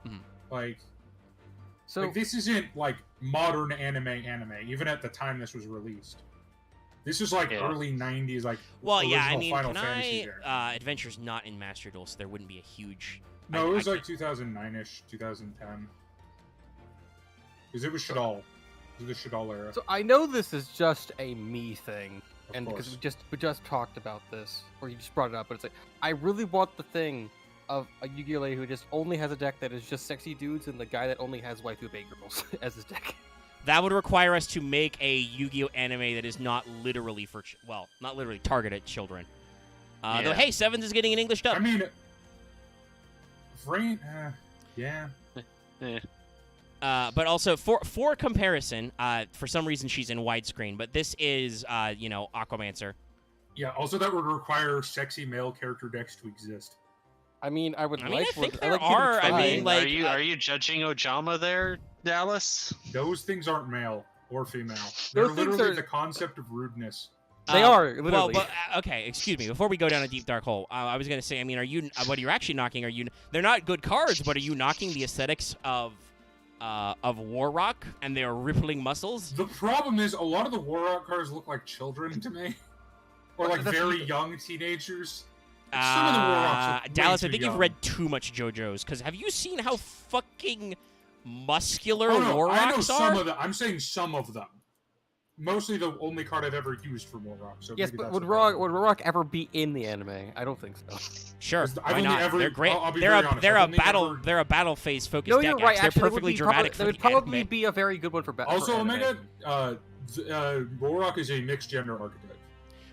Mm-hmm. Like this isn't like modern anime, even at the time this was released. This is like early 90s, like Final Fantasy Adventure's not in Master Duel, so there wouldn't be a huge... No, it was like 2009-ish, 2010. Because it was Shaddol. It was the Shaddol era. So I know this is just a me thing, because we just talked about this, or you just brought it up, but it's like, I really want the thing of a Yu-Gi-Oh! Who just only has a deck that is just sexy dudes and the guy that only has waifu bay girls as his deck. That would require us to make a Yu-Gi-Oh! Anime that is not literally for, not literally targeted at children. Though, hey, Sevens is getting an English dub. I mean, yeah. But also, for comparison, for some reason she's in widescreen, but this is, Aquamancer. Yeah, also that would require sexy male character decks to exist. I mean, I think there are. I mean, like, are you judging Ojama there, Dallas? Those things aren't male or female. They're literally the concept of rudeness. They are literally. Well, but, okay, excuse me. Before we go down a deep dark hole, I was gonna say. I mean, are you? What you're actually knocking? They're not good cards, but are you knocking the aesthetics of Warrock and their rippling muscles? The problem is a lot of the Warrock cards look like children to me, or like very young teenagers. Some of the Warrocks Dallas, I think you've read too much JoJo's, because have you seen how fucking muscular Warrocks I know some are? of them. I'm saying some of them. Mostly the only card I've ever used for Warrock. So yes, but would Warrock ever be in the anime? I don't think so. Sure, why not? They're great. They're a battle phase focused deck. You're right. They're perfectly dramatic. They would probably be a very good one for battle. Also, Omega, Warrock is a mixed gender archetype.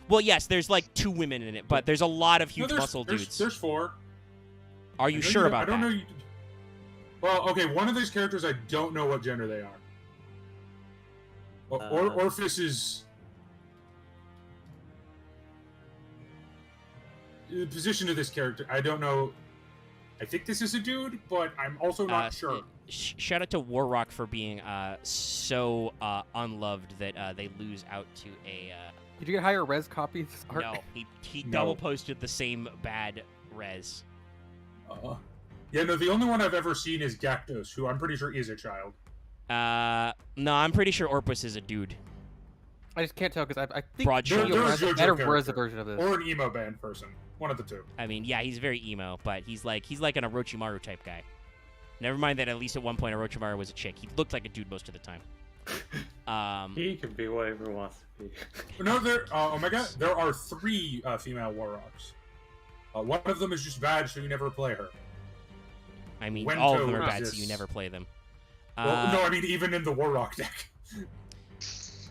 Well, yes, there's like 2 women in it, but there's a lot of huge muscle dudes. There's 4. Are you sure about that? I don't know. Well, okay, one of those characters, I don't know what gender they are. Orpheus is... The position of this character, I don't know. I think this is a dude, but I'm also not sure. Shout out to Warrock for being so unloved that they lose out to a... Did you get higher res copies? No, he double posted the same bad res. Yeah, no, the only one I've ever seen is Gactos, who I'm pretty sure is a child. No, I'm pretty sure Orpus is a dude. I just can't tell because I think there's a better res version of this. Or an emo band person. One of the two. I mean, yeah, he's very emo, but he's like an Orochimaru type guy. Never mind that at least at one point Orochimaru was a chick. He looked like a dude most of the time. He can be whatever he wants to be. No, Omega, there are 3 female Warrocks. One of them is just bad, so you never play her. I mean, all of them are bad, so you never play them. Well, no, I mean, even in the Warrock deck.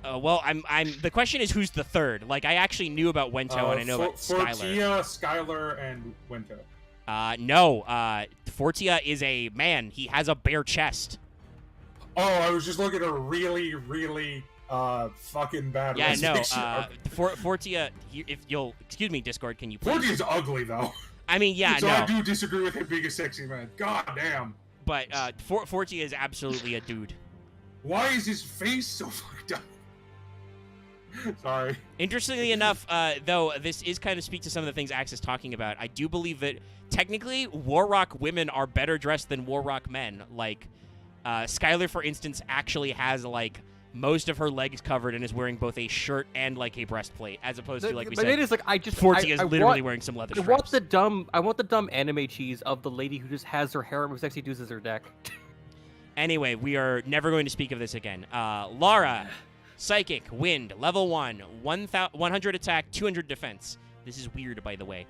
Well, I'm. The question is, who's the third? Like, I actually knew about Wento, and I know about Skylar. Fortia, Skylar, and Wento. No. Fortia is a man. He has a bare chest. Oh, I was just looking at a really, really fucking bad. Yeah, no. Fortia. If you'll excuse me, Discord, can you please? Fortia's ugly though. I mean, yeah, so no. I do disagree with him being a sexy man. God damn. But Fortia is absolutely a dude. Why is his face so fucked up? Sorry. Interestingly enough, though, this is kind of speak to some of the things Axe is talking about. I do believe that technically Warrock women are better dressed than Warrock men. Like, Skylar, for instance, actually has, like, most of her legs covered and is wearing both a shirt and, like, a breastplate, as opposed to, like we said, it is like Fortia is literally wearing some leather straps. I want the dumb anime cheese of the lady who just has her harem of sexy dudes as her deck. Anyway, we are never going to speak of this again. Lara, Psychic, Wind, level 1, 100 attack, 200 defense. This is weird, by the way.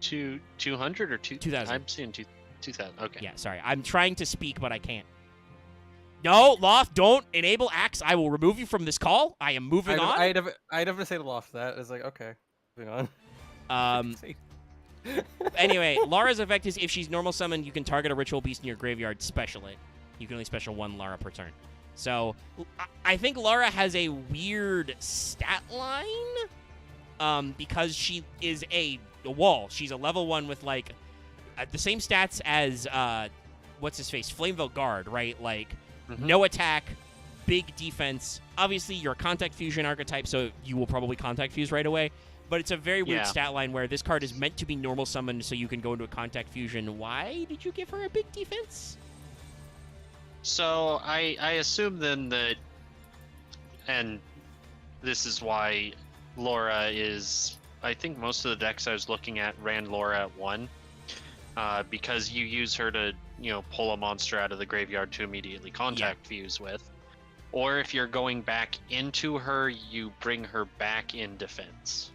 200 or 2,000. I'm seeing 2,000. Okay. Yeah, sorry. I'm trying to speak, but I can't. No, Loft, don't enable Axe. I will remove you from this call. I am moving on. I'd never say to Loft that. It's like, okay, moving on. Anyway, Lara's effect is if she's normal summoned, you can target a ritual beast in your graveyard, special it. You can only special one Lara per turn. So, I think Lara has a weird stat line because she is a wall. She's a level 1 with, like, the same stats as, what's-his-face, Flameville Guard, right? Like, no attack, big defense. Obviously, you're a Contact Fusion archetype, so you will probably Contact Fuse right away. But it's a very weird stat line where this card is meant to be normal summoned so you can go into a Contact Fusion. Why did you give her a big defense? So, I assume then that, and this is why Laura is, I think most of the decks I was looking at ran Laura at 1, because you use her to, pull a monster out of the graveyard to immediately Contact Fuse with. Or if you're going back into her, you bring her back in defense.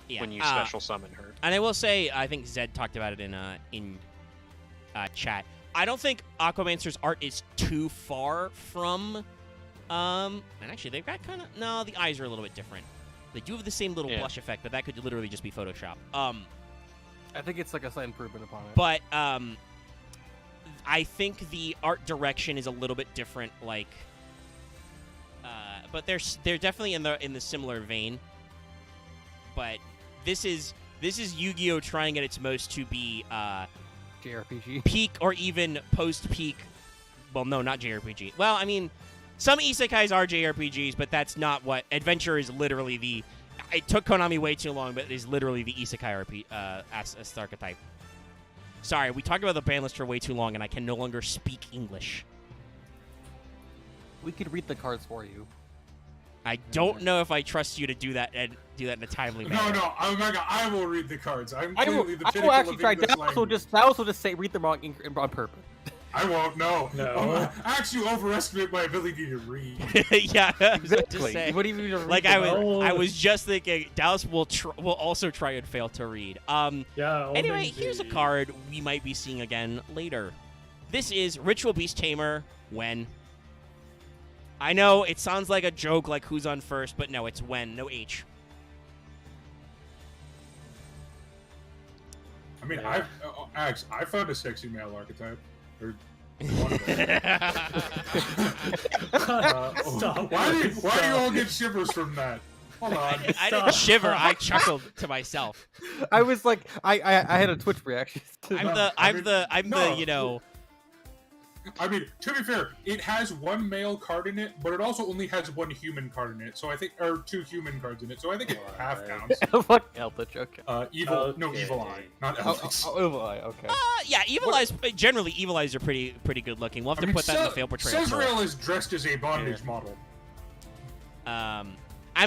Yeah. When you special summon her. And I will say, I think Zed talked about it in chat. I don't think Aquamancer's art is too far from, and actually they've got kind of, no, the eyes are a little bit different. They do have the same little blush effect, but that could literally just be Photoshop. I think it's like a slight improvement upon it. But I think the art direction is a little bit different, like, but they're definitely in the similar vein. But this is Yu-Gi-Oh! Trying at its most to be JRPG. Peak or even post-peak. Well, no, not JRPG. Well, I mean, some isekais are JRPGs, but that's not what Adventure is. Literally the. It took Konami way too long, but it is literally the isekai as archetype. Sorry, we talked about the ban list for way too long, and I can no longer speak English. We could read the cards for you. I don't know if I trust you to do that and do that in a timely manner. No, I will read the cards. I will actually try. Dallas will just say read them on purpose. I won't. No. Actually, you overestimate my ability to read. Yeah, exactly. Say, what do you mean to read? Like I was just thinking, Dallas will also try and fail to read. Yeah. Anyway, here's a card we might be seeing again later. This is Ritual Beast Tamer. When. I know it sounds like a joke, like who's on first, but no, it's when, no H. I mean, I found a sexy male archetype. Or one of them. Why do you all get shivers from that? Hold on. I didn't shiver. I chuckled to myself. I was like, I had a Twitch reaction. I'm the I mean, to be fair, it has one male card in it, but it also only has one human card in it. So I think, or 2 human cards in it. So I think it half counts. Fuck Eldritch, okay. Evil Eye, not Eldritch. Evil Eye, okay. Yeah, Evil Eyes. Generally, Evil Eyes are pretty good looking. We'll have to put that in the fail portrayal. Sezreal is dressed as a bondage model. I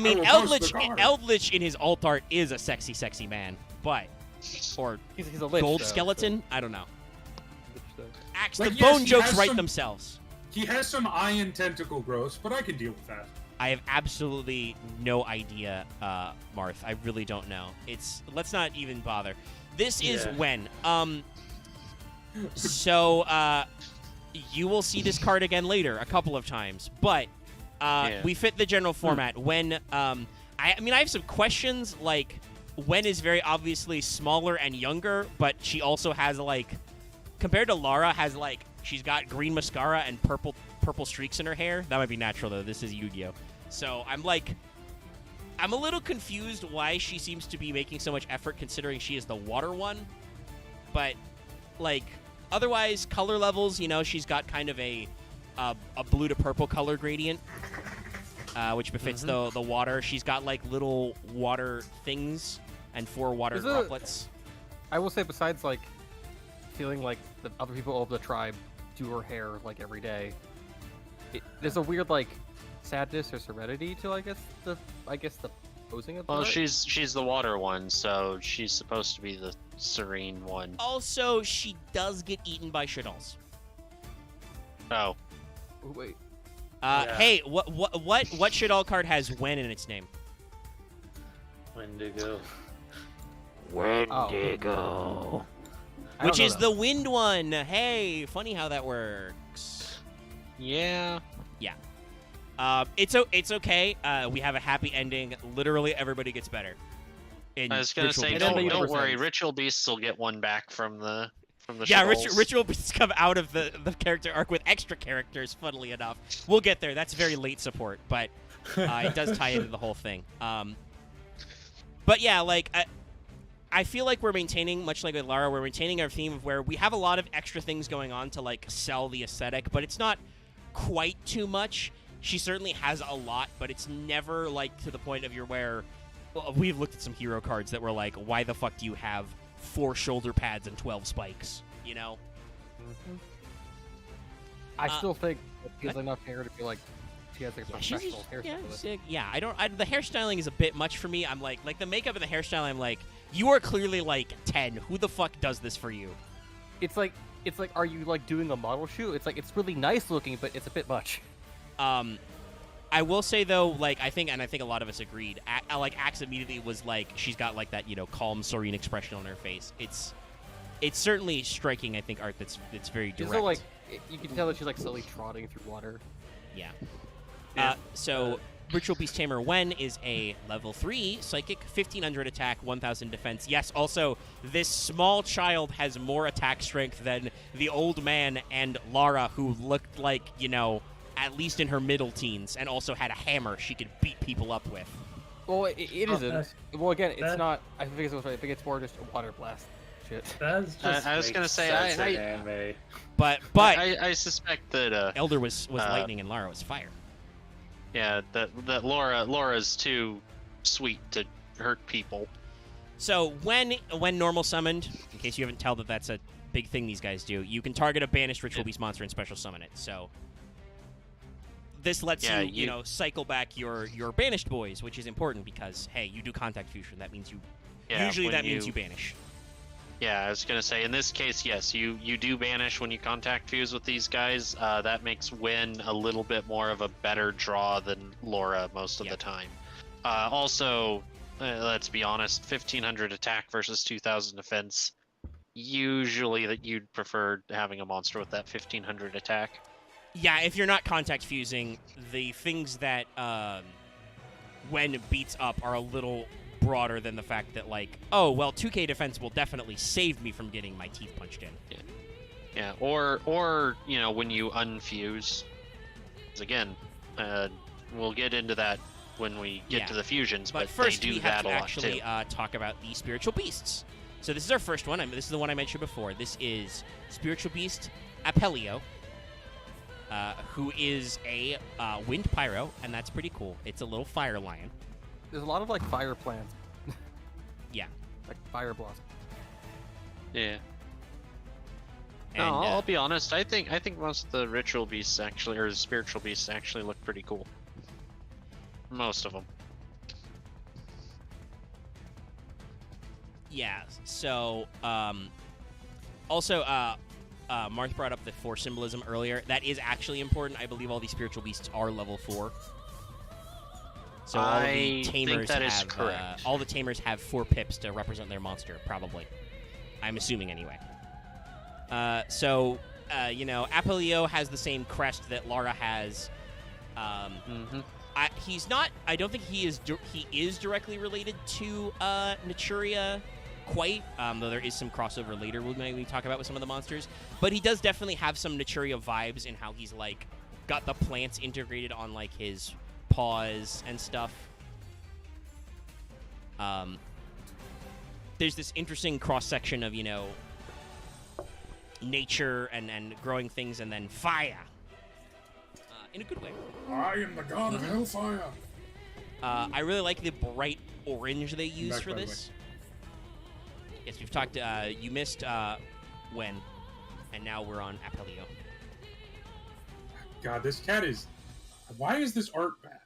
mean, Eldritch in his alt art is a sexy man, but he's a lich, gold skeleton. I don't know. Axe, the bone jokes write themselves. He has some eye and tentacle growths, but I can deal with that. I have absolutely no idea, Marth. I really don't know. Let's not even bother. This is when. So you will see this card again later, a couple of times, but We fit the general format. When I mean, I have some questions. Like, Wen is very obviously smaller and younger, but she also has like, compared to Lara, has like she's got green mascara and purple streaks in her hair. That might be natural though. This is Yu-Gi-Oh. So I'm a little confused why she seems to be making so much effort considering she is the water one. But like otherwise, color levels, you know, she's got kind of a blue to purple color gradient, which befits the water. She's got like little water things and 4 water droplets. I will say, besides like feeling like the other people of the tribe do her hair like every day, there's a weird like sadness or serenity to I guess the posing of. Well, she's the water one, so she's supposed to be the serene one. Also, she does get eaten by Shadals. Oh. Wait. Hey, what Shadal card has Wen in its name? Wendigo. Wendigo. Which is the wind one. Hey, funny how that works. Yeah. Yeah. It's okay. We have a happy ending. Literally, everybody gets better. I was gonna say, don't worry. Ritual Beasts will get one back from the. Yeah, Ritual Beasts come out of the character arc with extra characters. Funnily enough, we'll get there. That's very late support, but it does tie into the whole thing. But yeah, like I feel like we're maintaining, much like with Lara, we're maintaining our theme of where we have a lot of extra things going on to like sell the aesthetic, but it's not quite too much. She certainly has a lot, but it's never like to the point of where we've looked at some hero cards that were like, why the fuck do you have 4 shoulder pads and 12 spikes? You know. I still think she has enough hair to be like she has like a professional hairstylist. Yeah, the hairstyling is a bit much for me. I'm like the makeup and the hairstyle. I'm like, you are clearly like 10. Who the fuck does this for you? It's like, are you like doing a model shoot? It's like it's really nice looking, but it's a bit much. I will say though, like I think a lot of us agreed. Like Axe immediately was like, she's got like that, you know, calm, serene expression on her face. It's certainly striking. I think art that's very direct. So like you can tell that she's like slowly trotting through water. Yeah. So Ritual Beast Tamer Wen is a level 3 psychic, 1500 attack, 1000 defense. Yes, also this small child has more attack strength than the old man and Lara, who looked like, you know, at least in her middle teens, and also had a hammer she could beat people up with. Well, it isn't. Well, again, it's not. I think it's more just a water blast. Shit. I was gonna say I suspect that Elder was lightning and Lara was fire. Yeah, that Laura's too sweet to hurt people. So when normal summoned, in case you haven't told that's a big thing these guys do, you can target a banished Ritual Beast monster and special summon it. So this lets you know, cycle back your banished boys, which is important because hey, you do contact fusion. That means you means you banish. Yeah, I was gonna say in this case, yes, you do banish when you contact fuse with these guys. That makes Wen a little bit more of a better draw than Laura most of the time. Also, let's be honest, 1500 attack versus 2000 defense. Usually, that you'd prefer having a monster with that 1500 attack. Yeah, if you're not contact fusing, the things that Wen beats up are a little broader than the fact that, like, oh, well, 2k defense will definitely save me from getting my teeth punched in. Yeah. Or you know, when you unfuse, again, we'll get into that when we get to the fusions, but first they do we that have to a lot actually talk about the spiritual beasts. So this is our first one. This is the one I mentioned before. This is spiritual beast Apelio, who is a wind pyro, and that's pretty cool. It's a little fire lion. There's a lot of like fire plants. Yeah. Like fire blossom. Yeah. And, no, I'll be honest. I think most of the ritual beasts actually, or the spiritual beasts actually look pretty cool. Most of them. Yeah. So, also, Marth brought up the 4 symbolism earlier. That is actually important. I believe all these spiritual beasts are level 4. So all the tamers all the tamers have 4 pips to represent their monster, probably. I'm assuming anyway. You know, Apelio has the same crest that Lara has. He's not. I don't think he is. He is directly related to Naturia, quite. Though there is some crossover later. We'll maybe talk about with some of the monsters. But he does definitely have some Naturia vibes in how he's like got the plants integrated on like his paws and stuff. There's this interesting cross section of nature and growing things and then fire. In a good way. I am the god of hellfire. I really like the bright orange they use for this. Yes, we've talked. You missed when, and now we're on Apelio. God, this cat is. Why is this art bad?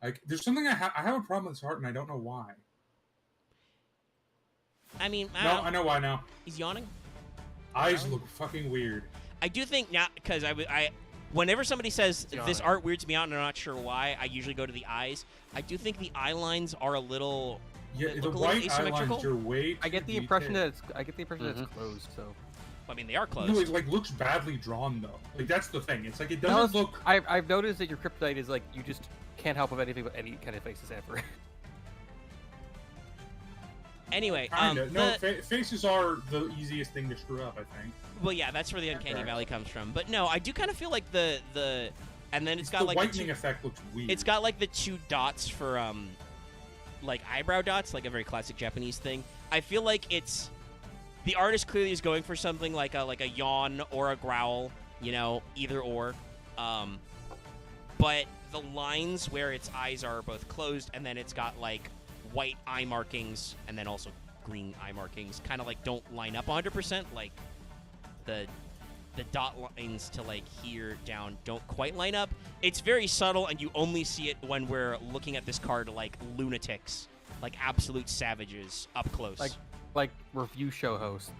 Like, there's something I have a problem with this art, and I don't know why. I mean, I know why now. He's yawning. Eyes look fucking weird. I do think now because I whenever somebody says this art weirds me out and I'm not sure why, I usually go to the eyes. I do think the eye lines are a little the white eye lines are way. I get the impression that it's closed. So. I mean, they are closed. No, it like looks badly drawn though. Like that's the thing. It's like it doesn't look. I've noticed that your kryptonite is like you just can't help with anything but any kind of faces ever. Anyway, faces are the easiest thing to screw up, I think. Well, yeah, that's where the Uncanny Valley comes from. But no, I do kind of feel like the and then it's got like the whitening effect looks weird. It's got like the two dots for like eyebrow dots, like a very classic Japanese thing. I feel like it's the artist clearly is going for something like a yawn or a growl, either or. But the lines where its eyes are both closed and then it's got like white eye markings and then also green eye markings kind of like don't line up 100%. Like the dot lines to like here down don't quite line up. It's very subtle and you only see it when we're looking at this card like lunatics, like absolute savages up close. Like review show host.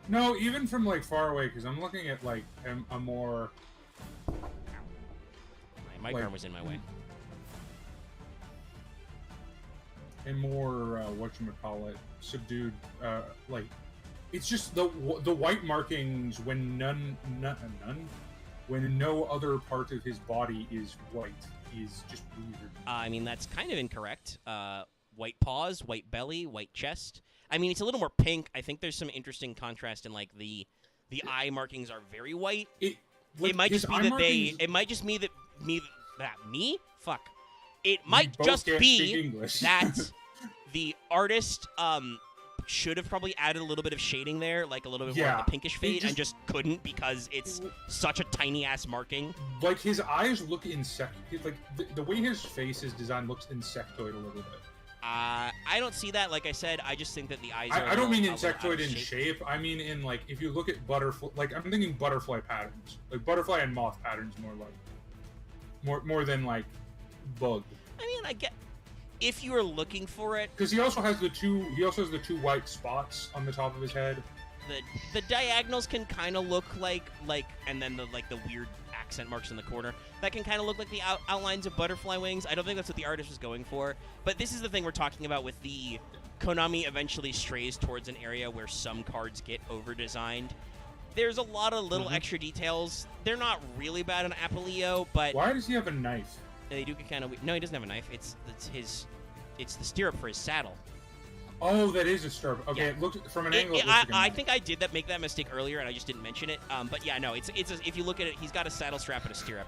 No, even from like far away because I'm looking at like a more. My arm was in my way. A more whatchamacallit, subdued, like it's just the white markings when when no other part of his body is white is just weird. I mean that's kind of incorrect. White paws, white belly, white chest. I mean it's a little more pink. I think there's some interesting contrast in like the eye markings are very white. It might just be that markings... It might just be that me. Fuck. It might just be that the artist should have probably added a little bit of shading there, like a little bit more of the pinkish fade, and just couldn't because it's such a tiny-ass marking. Like, his eyes look like, the way his face is designed looks insectoid a little bit. I don't see that. Like I said, I just think that the eyes are I don't mean insectoid in shape. I mean in, like, if you look at butterfly... Like, I'm thinking butterfly patterns. Like, butterfly and moth patterns more like... More than, like, bug. I mean, I get if you were looking for it, because he also has the two white spots on the top of his head. The diagonals can kind of look like, and then the weird accent marks in the corner that can kind of look like the outlines of butterfly wings. I don't think that's what the artist was going for, but this is the thing we're talking about with the Konami eventually strays towards an area where some cards get over designed. There's a lot of little extra details. They're not really bad on Apelio, but why does he have a knife? They do kind of. No, he doesn't have a knife. It's the stirrup for his saddle. Oh, that is a stirrup. Okay, it looks from an angle. I think I did make that mistake earlier, and I just didn't mention it. But yeah, no, if you look at it, he's got a saddle strap and a stirrup.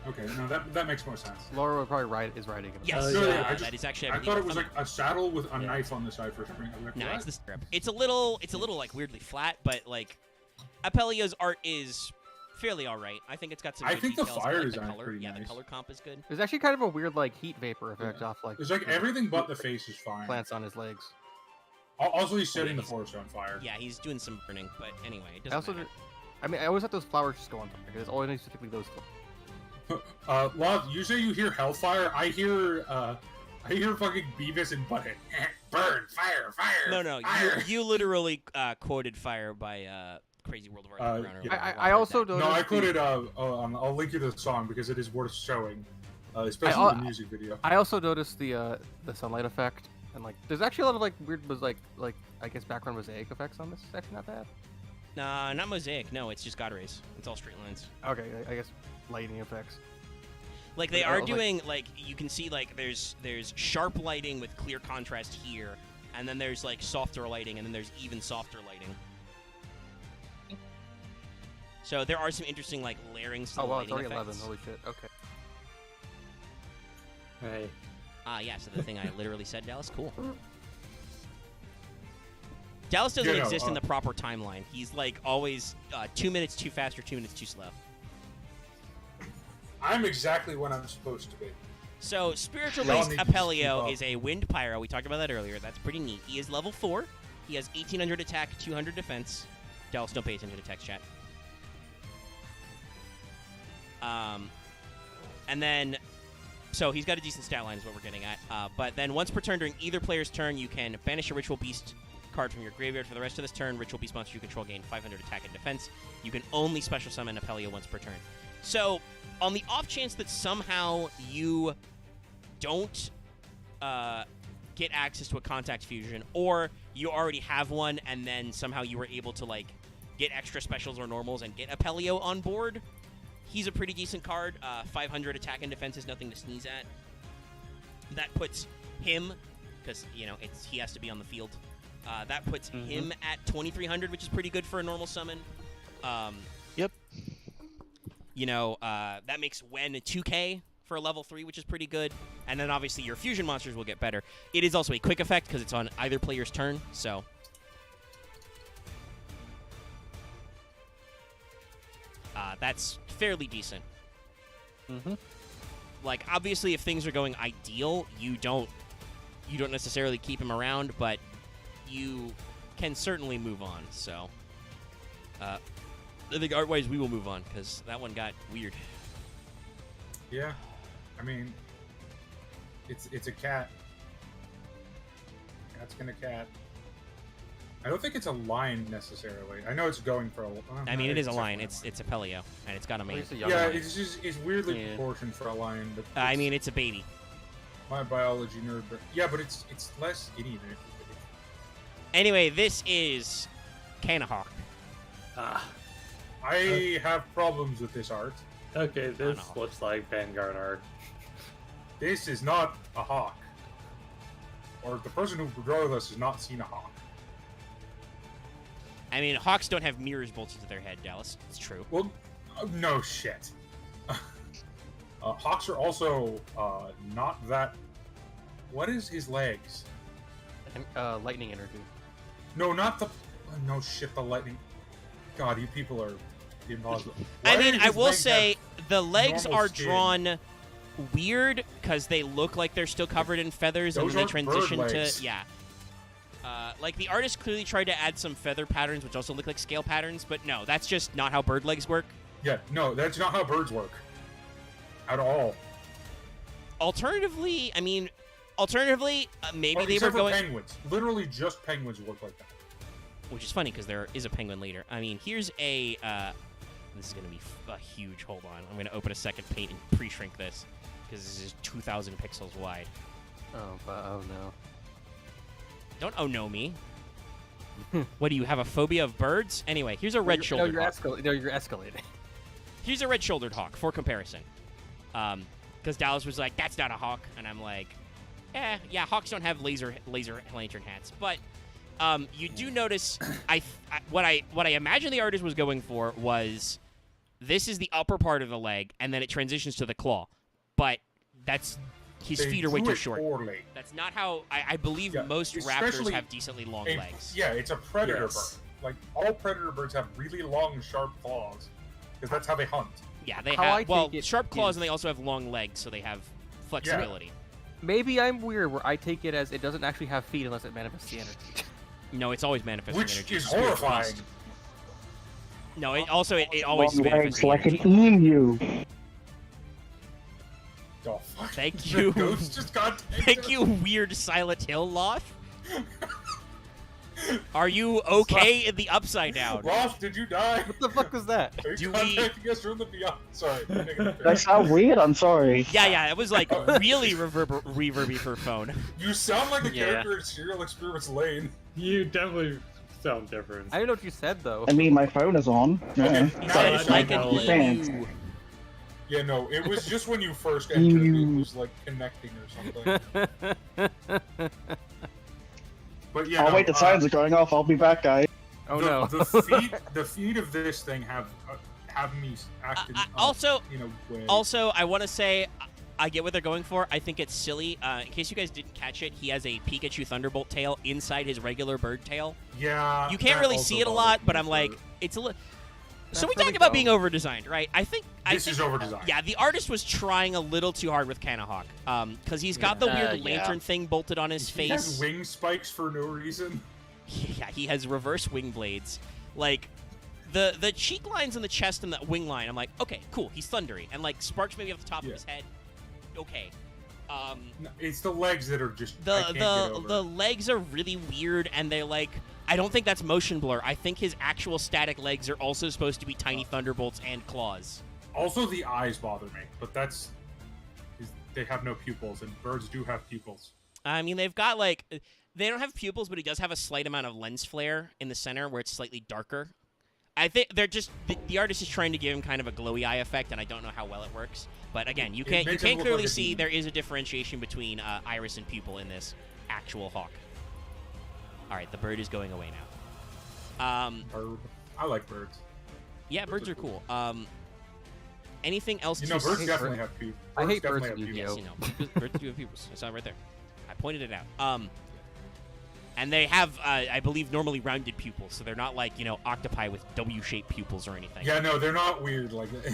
Okay, no, that makes more sense. Laura would probably is riding him. Yes, that is actually. I thought it was like a saddle with a knife on the side for spring. No, it's the stirrup. It's a little like weirdly flat, but like Apelio's art is fairly all right. I think it's got some. I think the fire design is pretty nice. The color comp is good. There's actually kind of a weird like heat vapor effect off like. There's like everything but the face is fine. Plants on his legs. Also, he's setting the forest on fire. Yeah, he's doing some burning, but anyway, it doesn't matter. I always thought those flowers just go on fire because all I know specifically those. Love, you say you hear hellfire. I hear fucking Beavis and Butthead. Burn, fire. No, fire. you literally quoted fire by Crazy World of Art. I also noticed. No, I quoted. I'll link you to the song because it is worth showing, especially the music video. I also noticed the sunlight effect. And like, there's actually a lot of like weird, like I guess background mosaic effects on this section. Not bad. Nah, not mosaic. No, it's just God rays. It's all straight lines. Okay, I guess lighting effects. Like they are doing like you can see like there's sharp lighting with clear contrast here, and then there's like softer lighting, and then there's even softer lighting. So there are some interesting like layering style lighting it's already effects. 11. Holy shit. Okay. Hey. Yeah. So the thing I literally said, Dallas. Cool. Dallas doesn't exist in the proper timeline. He's like always 2 minutes too fast or 2 minutes too slow. I'm exactly when I'm supposed to be. So, spiritual-based Apelio is a wind pyro. We talked about that earlier. That's pretty neat. He is level 4. He has 1800 attack, 200 defense. Dallas, don't pay attention to text chat. And then, so he's got a decent stat line is what we're getting at. But then once per turn during either player's turn, you can banish a Ritual Beast card from your graveyard for the rest of this turn. Ritual Beast monster you control gain 500 attack and defense. You can only special summon Apelio once per turn. So, on the off chance that somehow you don't get access to a contact fusion, or you already have one and then somehow you were able to like get extra specials or normals and get Apelio on board, he's a pretty decent card. 500 attack and defense is nothing to sneeze at. That puts him, because you know he has to be on the field. That puts him at 2300, which is pretty good for a normal summon. Yep. You know, that makes Wen a 2K for a level 3, which is pretty good. And then obviously your fusion monsters will get better. It is also a quick effect because it's on either player's turn, so. That's fairly decent. Like, obviously, if things are going ideal, you don't necessarily keep him around, but you can certainly move on, so. I think art-wise we will move on, because that one got weird. Yeah. I mean, it's a cat. Cat's gonna cat. I don't think it's a line, necessarily. I know it's going for a... I mean, it is a line. It's Apelio, and it's got a mane. Yeah, it's weirdly proportioned for a lion. But I mean, it's a baby. My biology nerd, but... Yeah, but it's less skinny than it. Anyway, this is Kanahawk. I have problems with this art. Okay, this looks like Vanguard art. This is not a hawk. Or the person who drew this has not seen a hawk. I mean, hawks don't have mirrors bolted to their head, Dallas. It's true. Well, no shit. Hawks are also not that... What is his legs? Lightning energy. No, not the... No shit, the lightning... God, you people are impossible. I mean, I will say the legs are drawn weird because they look like they're still covered in feathers, and then they transition to like the artist clearly tried to add some feather patterns, which also look like scale patterns, but no, that's just not how bird legs work. Yeah, no, that's not how birds work at all. Alternatively, maybe they were going. Penguins, literally just penguins work like that. Which is funny because there is a penguin later. I mean, here's a. This is going to be a huge. Hold on. I'm going to open a second paint and pre-shrink this because this is 2,000 pixels wide. Oh no. Don't oh no me. What do you have, a phobia of birds? Anyway, here's a red-shouldered hawk. You're escalating. Here's a red-shouldered hawk for comparison. Because Dallas was like, that's not a hawk. And I'm like, yeah, hawks don't have laser lantern hats. But you do notice, what I imagine the artist was going for was, this is the upper part of the leg, and then it transitions to the claw. But that's... His feet are way too short. Poorly. That's not how... I believe most raptors have decently long legs. Yeah, it's a predator bird. Like, all predator birds have really long, sharp claws. Because that's how they hunt. Yeah, they have... Well, sharp claws, and they also have long legs, so they have flexibility. Yeah. Maybe I'm weird, where I take it as it doesn't actually have feet unless it manifests the energy. No, it's always manifesting energy. Which is horrifying. No, it always manifests like an emu. Oh, fuck. Thank you. Ghost just got Thank you, weird Silent Hill Loth. Are you okay in the Upside Down? Loth, did you die? What the fuck was that? Are you contacting us from the beyond? Sorry. That sounds weird, I'm sorry. Yeah, it was like really reverby for phone. You sound like a character in Serial Experiments Lane. You definitely sound different. I didn't know what you said, though. I mean, my phone is on. Yeah. Okay, Like an thanks. emu. Yeah, no, it was just when you first entered, it was like connecting or something. But yeah, wait, the signs are going off. I'll be back, guys. Oh no. the feet of this thing have me acting also, in a way. Also, I want to say, I get what they're going for. I think it's silly. In case you guys didn't catch it, he has a Pikachu Thunderbolt tail inside his regular bird tail. Yeah. You can't really see it a lot, but I'm like, it's a little... So we talk about being over-designed, right? I think this is over-designed. Yeah, the artist was trying a little too hard with Kanahawk, because he's got the weird lantern thing bolted on his face. He has wing spikes for no reason. Yeah, he has reverse wing blades. Like, the cheek lines and the chest and the wing line, I'm like, okay, cool, he's thundery. And, like, sparks maybe off the top of his head. Okay. No, it's the legs that are just the legs are really weird, and they're like, I don't think that's motion blur. I think his actual static legs are also supposed to be tiny thunderbolts and claws. Also, the eyes bother me, but they have no pupils, and birds do have pupils. I mean, they've got like, they don't have pupils, but he does have a slight amount of lens flare in the center where it's slightly darker. I think they're just the artist is trying to give him kind of a glowy eye effect, and I don't know how well it works. But again, you can clearly see there is a differentiation between iris and pupil in this actual hawk. All right, the bird is going away now. Bird. I like birds. Yeah, birds are cool. Anything else? Birds definitely have pupils. I hate birds. Yes, birds do have pupils. I saw it right there. I pointed it out. And they have, I believe, normally rounded pupils, so they're not like, octopi with W-shaped pupils or anything. Yeah, no, they're not weird like that.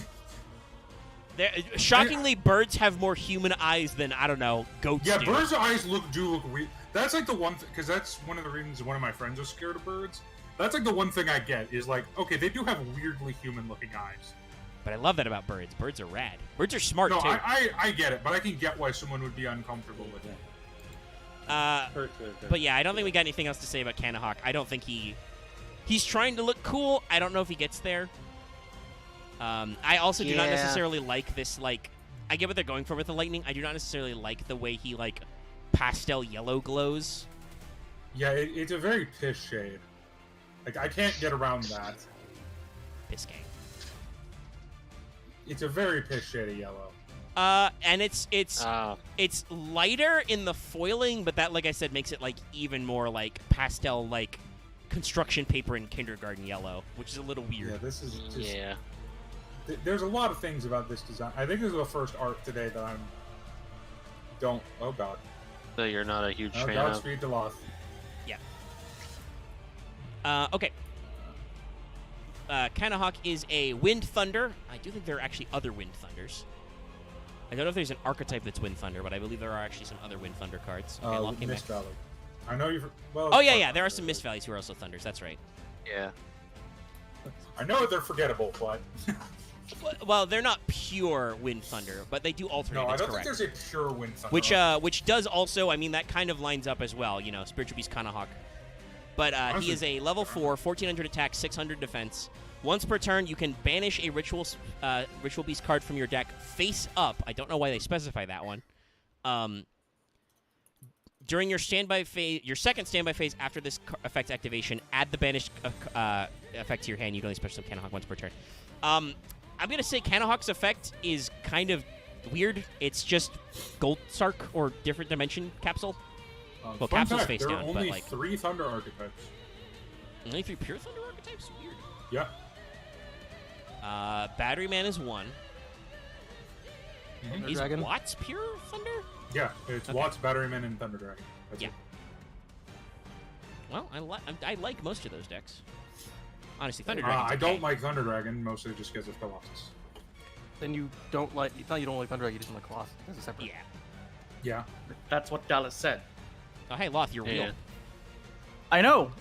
Shockingly, birds have more human eyes than, I don't know, goats do. Yeah, birds' eyes do look weird. That's like the one thing, because that's one of the reasons one of my friends was scared of birds. That's like the one thing I get is like, okay, they do have weirdly human-looking eyes. But I love that about birds. Birds are rad. Birds are smart, too. No, I get it, but I can get why someone would be uncomfortable with it. But yeah, I don't think we got anything else to say about Kanahawk. I don't think he's trying to look cool. I don't know if he gets there. I also do not necessarily like this, like, I get what they're going for with the lightning. I do not necessarily like the way he, like, pastel yellow glows. Yeah, it's a very piss shade. Like, I can't get around that. Piss gang. It's a very piss shade of yellow. And it's lighter in the foiling, but that, like I said, makes it like even more like pastel, like construction paper in kindergarten yellow, which is a little weird. Yeah, this is just, there's a lot of things about this design. I think this is the first art today that oh god. So you're not a huge fan of. Godspeed to Loth. Yeah. Okay. Kanahawk is a Wind Thunder. I do think there are actually other Wind Thunders. I don't know if there's an archetype that's Wind Thunder, but I believe there are actually some other Wind Thunder cards. Okay, Mist Valley. I know you've... Well, oh, yeah. There are some Mist Valleys who are also Thunders. That's right. Yeah. I know they're forgettable, but... well, they're not pure Wind Thunder, but they do alternate. No, that's I don't correct. think there's a pure Wind Thunder. Which does also... I mean, that kind of lines up as well, Spiritual Beast Kanahawk. But he is a level 4, 1400 attack, 600 defense. Once per turn, you can banish a Ritual Beast card from your deck face up. I don't know why they specify that one. During your standby phase, your second standby phase after this effect's activation, add the banished effect to your hand. You can only special summon Kanahawk once per turn. I'm gonna say Kanahawk's effect is kind of weird. It's just Gold Sark or different dimension capsule. Well, capsule's face down, but like... There are only 3 Thunder archetypes. Only 3 pure Thunder archetypes? Weird. Yeah. Battery Man is 1. Mm-hmm. Is Watts pure Thunder? Yeah, it's Watts, Battery Man, and Thunder Dragon. That's it. Well, I like most of those decks. Honestly, Thunder Dragon. I don't like Thunder Dragon, mostly just because of Colossus. Then you don't like... It's not you don't like Thunder Dragon, you just don't like Colossus. That's a separate... Yeah. Yeah. That's what Dallas said. Oh, hey, Loth, you're real. I know.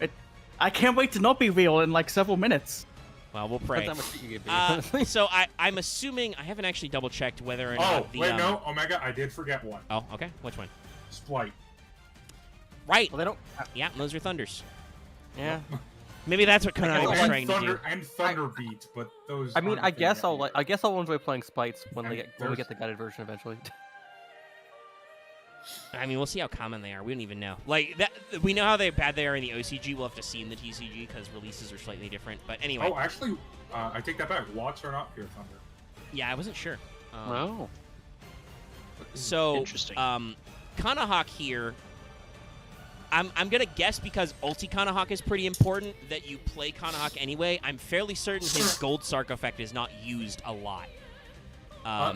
I can't wait to not be real in like several minutes. Well, we'll pray. That's how much you give me. So I'm assuming... I haven't actually double-checked whether or not the... wait, no. Omega, I did forget one. Oh, okay. Which one? Splight. Right. Well, they don't... Yeah, those are Thunders. Yeah. Maybe that's what Konami was trying to do. And Thunder Beat, but those... I mean, I guess I'll enjoy playing Splites when we get the guided version eventually. I mean, we'll see how common they are. We don't even know. Like that, we know how bad they are in the OCG. We'll have to see in the TCG because releases are slightly different. But anyway. Oh, actually, I take that back. Watts are not pure Thunder. Yeah, I wasn't sure. Oh. So, Interesting. Kanahawk here, I'm going to guess because Ulti Kanahawk is pretty important that you play Kanahawk anyway. I'm fairly certain his Gold Sark effect is not used a lot.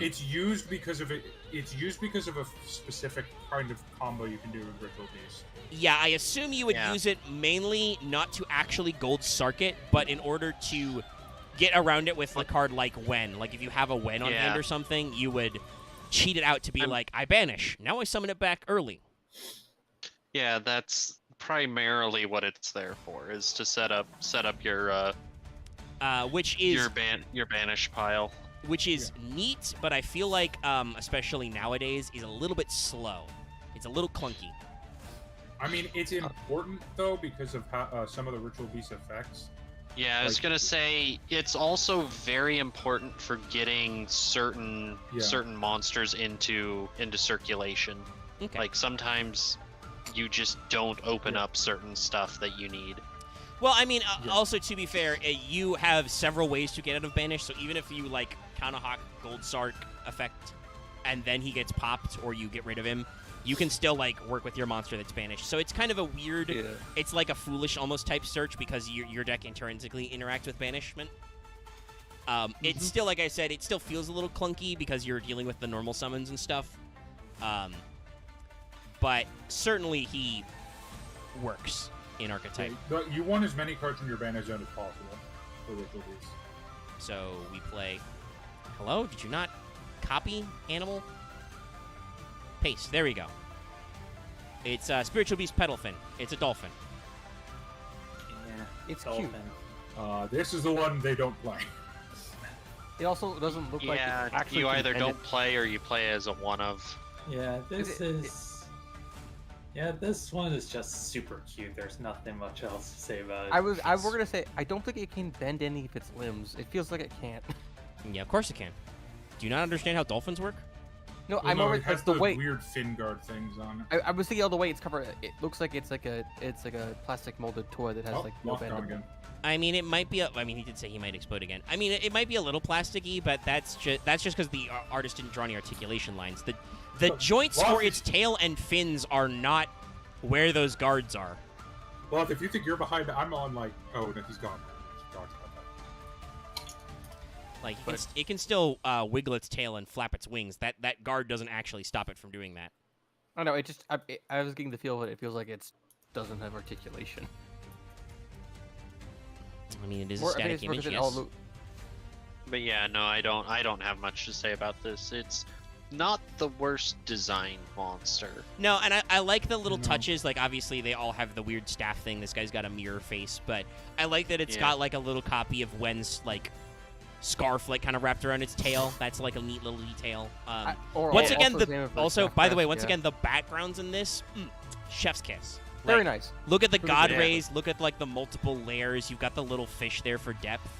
It's used because of it. It's used because of a specific kind of combo you can do with Ritual Beast. Yeah, I assume you would use it mainly not to actually Gold Sark it, but in order to get around it with a card like Wen. Like if you have a Wen on hand or something, you would cheat it out to be like, I banish. Now I summon it back early. Yeah, that's primarily what it's there for, is to set up your which is your banish pile. Which is neat, but I feel like, especially nowadays, is a little bit slow. It's a little clunky. I mean, it's important, though, because of how, some of the Ritual Beast effects. Yeah, I was going to say, it's also very important for getting certain monsters into circulation. Okay. Like, sometimes you just don't open up certain stuff that you need. Well, I mean, also, to be fair, you have several ways to get out of Banish, so even if you, like, Kanahawk Gold Sark effect, and then he gets popped, or you get rid of him, you can still, like, work with your monster that's banished. So it's kind of a weird, it's like a foolish almost type search, because your deck intrinsically interacts with banishment. It's still, like I said, it still feels a little clunky, because you're dealing with the normal summons and stuff. But certainly he works in archetype. You want as many cards in your banish zone as possible for Ritual Beast. So we play... Hello? Did you not copy Animal? Paste. There we go. It's Spiritual Beast Petalfin. It's a dolphin. Yeah, It's dolphin. cute. This is the one they don't play. It also doesn't look like it actually you either intended. don't play or you play as a one-of. Yeah, this one is just super cute. There's nothing much else to say about it. I was gonna say I don't think it can bend any of its limbs. It feels like it can't. Yeah, of course it can. Do you not understand how dolphins work? No, Well, I'm no, already it has it's the those way. weird fin guard things on it. I was thinking all the way it's covered. It looks like it's like a plastic molded toy that has like no locked bend. on again. I mean, it might be. I mean, he did say he might explode again. I mean, it might be a little plasticky, but that's just because the artist didn't draw any articulation lines. The joints for its tail and fins are not where those guards are. Well, if you think you're behind, I'm on like, oh, no, he's gone. Like it can still wiggle its tail and flap its wings. That guard doesn't actually stop it from doing that. I know. I was getting the feel that it feels like it doesn't have articulation. I mean, it is a static image, yes. But yeah, no, I don't have much to say about this. It's not the worst designed monster. No, and I like the little touches. Like, obviously, they all have the weird staff thing. This guy's got a mirror face, but I like that it's got, like, a little copy of Wen's, like, scarf, like, kind of wrapped around its tail. That's, like, a neat little detail. Once again, by the way, again, the backgrounds in this, chef's kiss. Like, very nice. Look at the god rays. Look at, like, the multiple layers. You've got the little fish there for depth.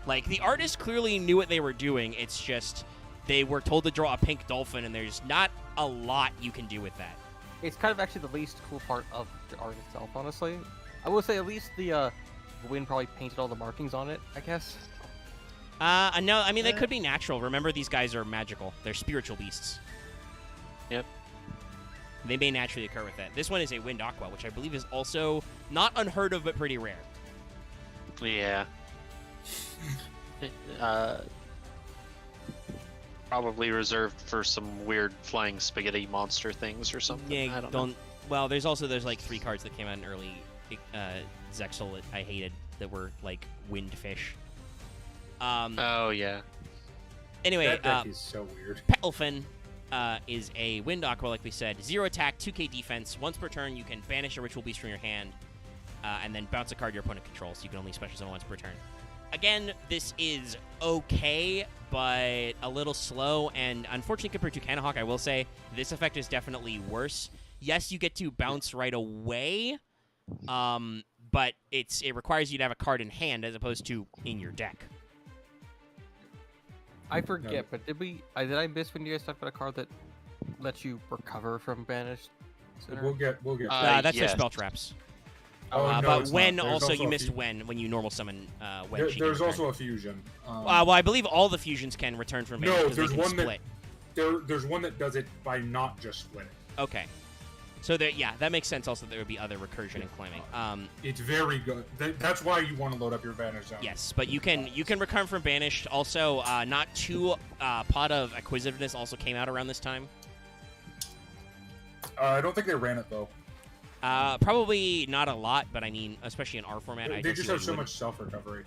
Like, the artist clearly knew what they were doing. It's just... they were told to draw a pink dolphin, and there's not a lot you can do with that. It's kind of actually the least cool part of the art itself, honestly. I will say at least the wind probably painted all the markings on it, I guess. No, I mean, they could be natural. Remember, these guys are magical. They're spiritual beasts. Yep. They may naturally occur with that. This one is a wind aqua, which I believe is also not unheard of, but pretty rare. Yeah. Probably reserved for some weird flying spaghetti monster things or something. Yeah, I don't know. Well, there's like 3 cards that came out in early Zexal that I hated that were like wind fish. Oh yeah. Anyway, that deck is so weird. Petalfin is a wind aqua, like we said. 0 attack, 2k defense. Once per turn, you can banish a ritual beast from your hand, and then bounce a card your opponent controls. You can only special summon once per turn. Again, this is okay, but a little slow, and unfortunately compared to Kanahawk, I will say, this effect is definitely worse. Yes, you get to bounce right away, but it requires you to have a card in hand as opposed to in your deck. I forget, but did I miss when you guys talked about a card that lets you recover from banished? We'll get. That's yes. for spell traps. But when also you missed when you normal summon when there's also a fusion. Well, I believe all the fusions can return from banish. No, there's one split. There's one that does it by not just splitting. Okay. So that makes sense. Also, there would be other recursion and claiming. It's very good. That's why you want to load up your banish zone. Yes, but you can recur from banished. Also, not too pot of acquisitiveness also came out around this time. I don't think they ran it though. Probably not a lot, but I mean, especially in our format, they just have so much self recovery.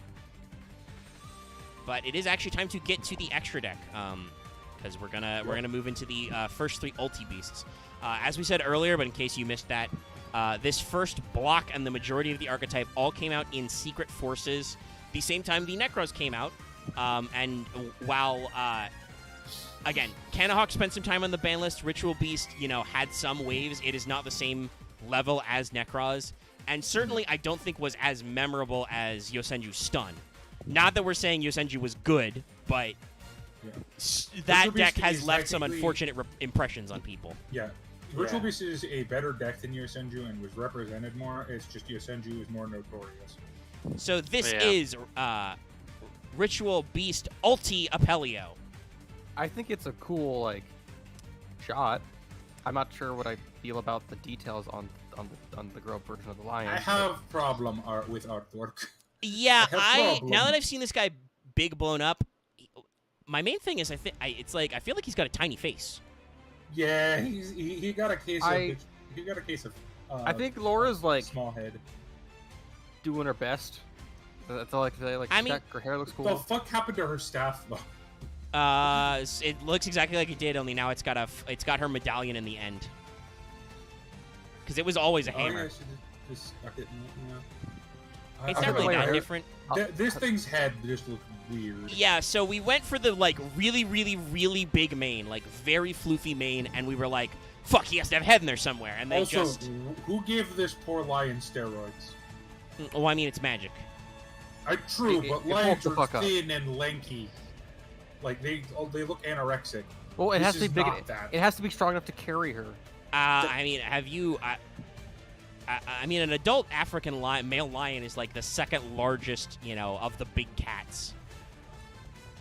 But it is actually time to get to the extra deck, because we're gonna move into the first 3 ulti beasts. As we said earlier, but in case you missed that, this first block and the majority of the archetype all came out in Secret Forces. The same time the Necros came out, and while again, Cannahawk spent some time on the ban list. Ritual Beast, had some waves. It is not the same level as Necros, and certainly I don't think was as memorable as Yosenju's Stun. Not that we're saying Yosenju was good, but that deck has left some unfortunate impressions on people. Yeah. Ritual Beast is a better deck than Yosenju and was represented more. It's just Yosenju is more notorious. So this is Ritual Beast Ulti Apelio. I think it's a cool shot. I'm not sure what I feel about the details on the grow version of the Lion. I have problem with artwork. Yeah, now that I've seen this guy big blown up, my main thing is I feel like he's got a tiny face. Yeah, he got a case of I think Laura's small head. Doing her best. That's all I can say. Her hair looks cool. What the fuck happened to her staff though? It looks exactly like it did, only now it's got her medallion in the end. Because it was always a hammer. Yeah, just stuck it in, it's not really that different. This thing's head just looked weird. Yeah, so we went for the really, really, really big mane, very floofy mane, and we were like, fuck, he has to have head in there somewhere. And they also, who gave this poor lion steroids? Well, I mean, it's magic. True, but lions are thin and lanky. They look anorexic. Well, it has to be big. It has to be strong enough to carry her. I mean, have you? I mean, an adult African male lion is the second largest, of the big cats.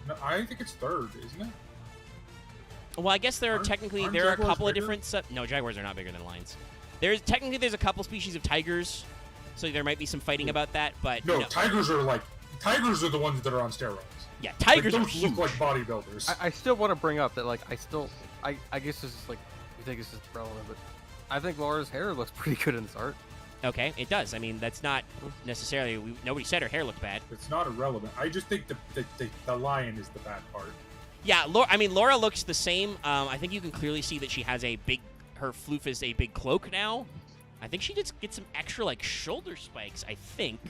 No, I think it's third, isn't it? Well, I guess there are a couple of different. No, jaguars are not bigger than lions. There's a couple species of tigers, so there might be some fighting about that. But no, tigers are the ones that are on steroids. Yeah, tigers are those huge. look like bodybuilders. I still want to bring up that I guess this is you think this is relevant, but I think Laura's hair looks pretty good in this art. Okay, it does. I mean, that's not necessarily. Nobody said her hair looked bad. It's not irrelevant. I just think the lion is the bad part. Yeah, Laura looks the same. I think you can clearly see that she has her floof is a big cloak now. I think she did get some extra shoulder spikes, I think.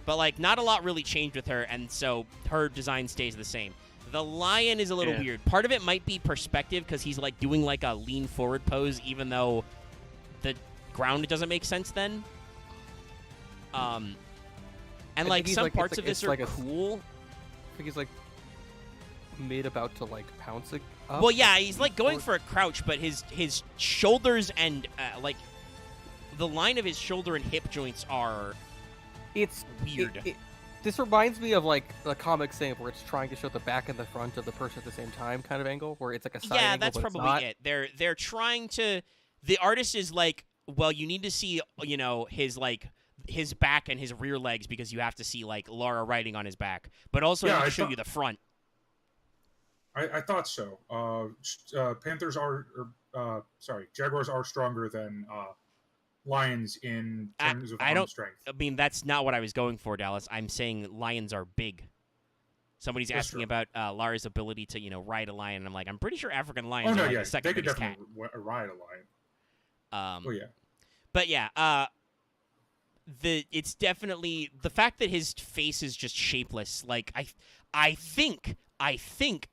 But not a lot really changed with her, and so her design stays the same. The lion is a little weird. Part of it might be perspective because he's doing a lean forward pose, even though the ground doesn't make sense then. And some parts of this are cool. I think he's made about to pounce it up. Well, yeah, he's going for a crouch, but his shoulders and the line of his shoulder and hip joints are. It's weird. This reminds me of the comic saying where it's trying to show the back and the front of the person at the same time kind of angle, where it's a side angle. Yeah, that's probably it. They're trying to. The artist is well, you need to see his back and his rear legs because you have to see Laura riding on his back, but also to show you the front. I thought so. Jaguars are stronger than lions in terms of strength. I mean, that's not what I was going for, Dallas. I'm saying lions are big. Somebody's asking about Lara's ability to, ride a lion, and I'm pretty sure African lions are the second biggest cat. They could definitely ride a lion. Yeah. But yeah, it's definitely the fact that his face is just shapeless. I think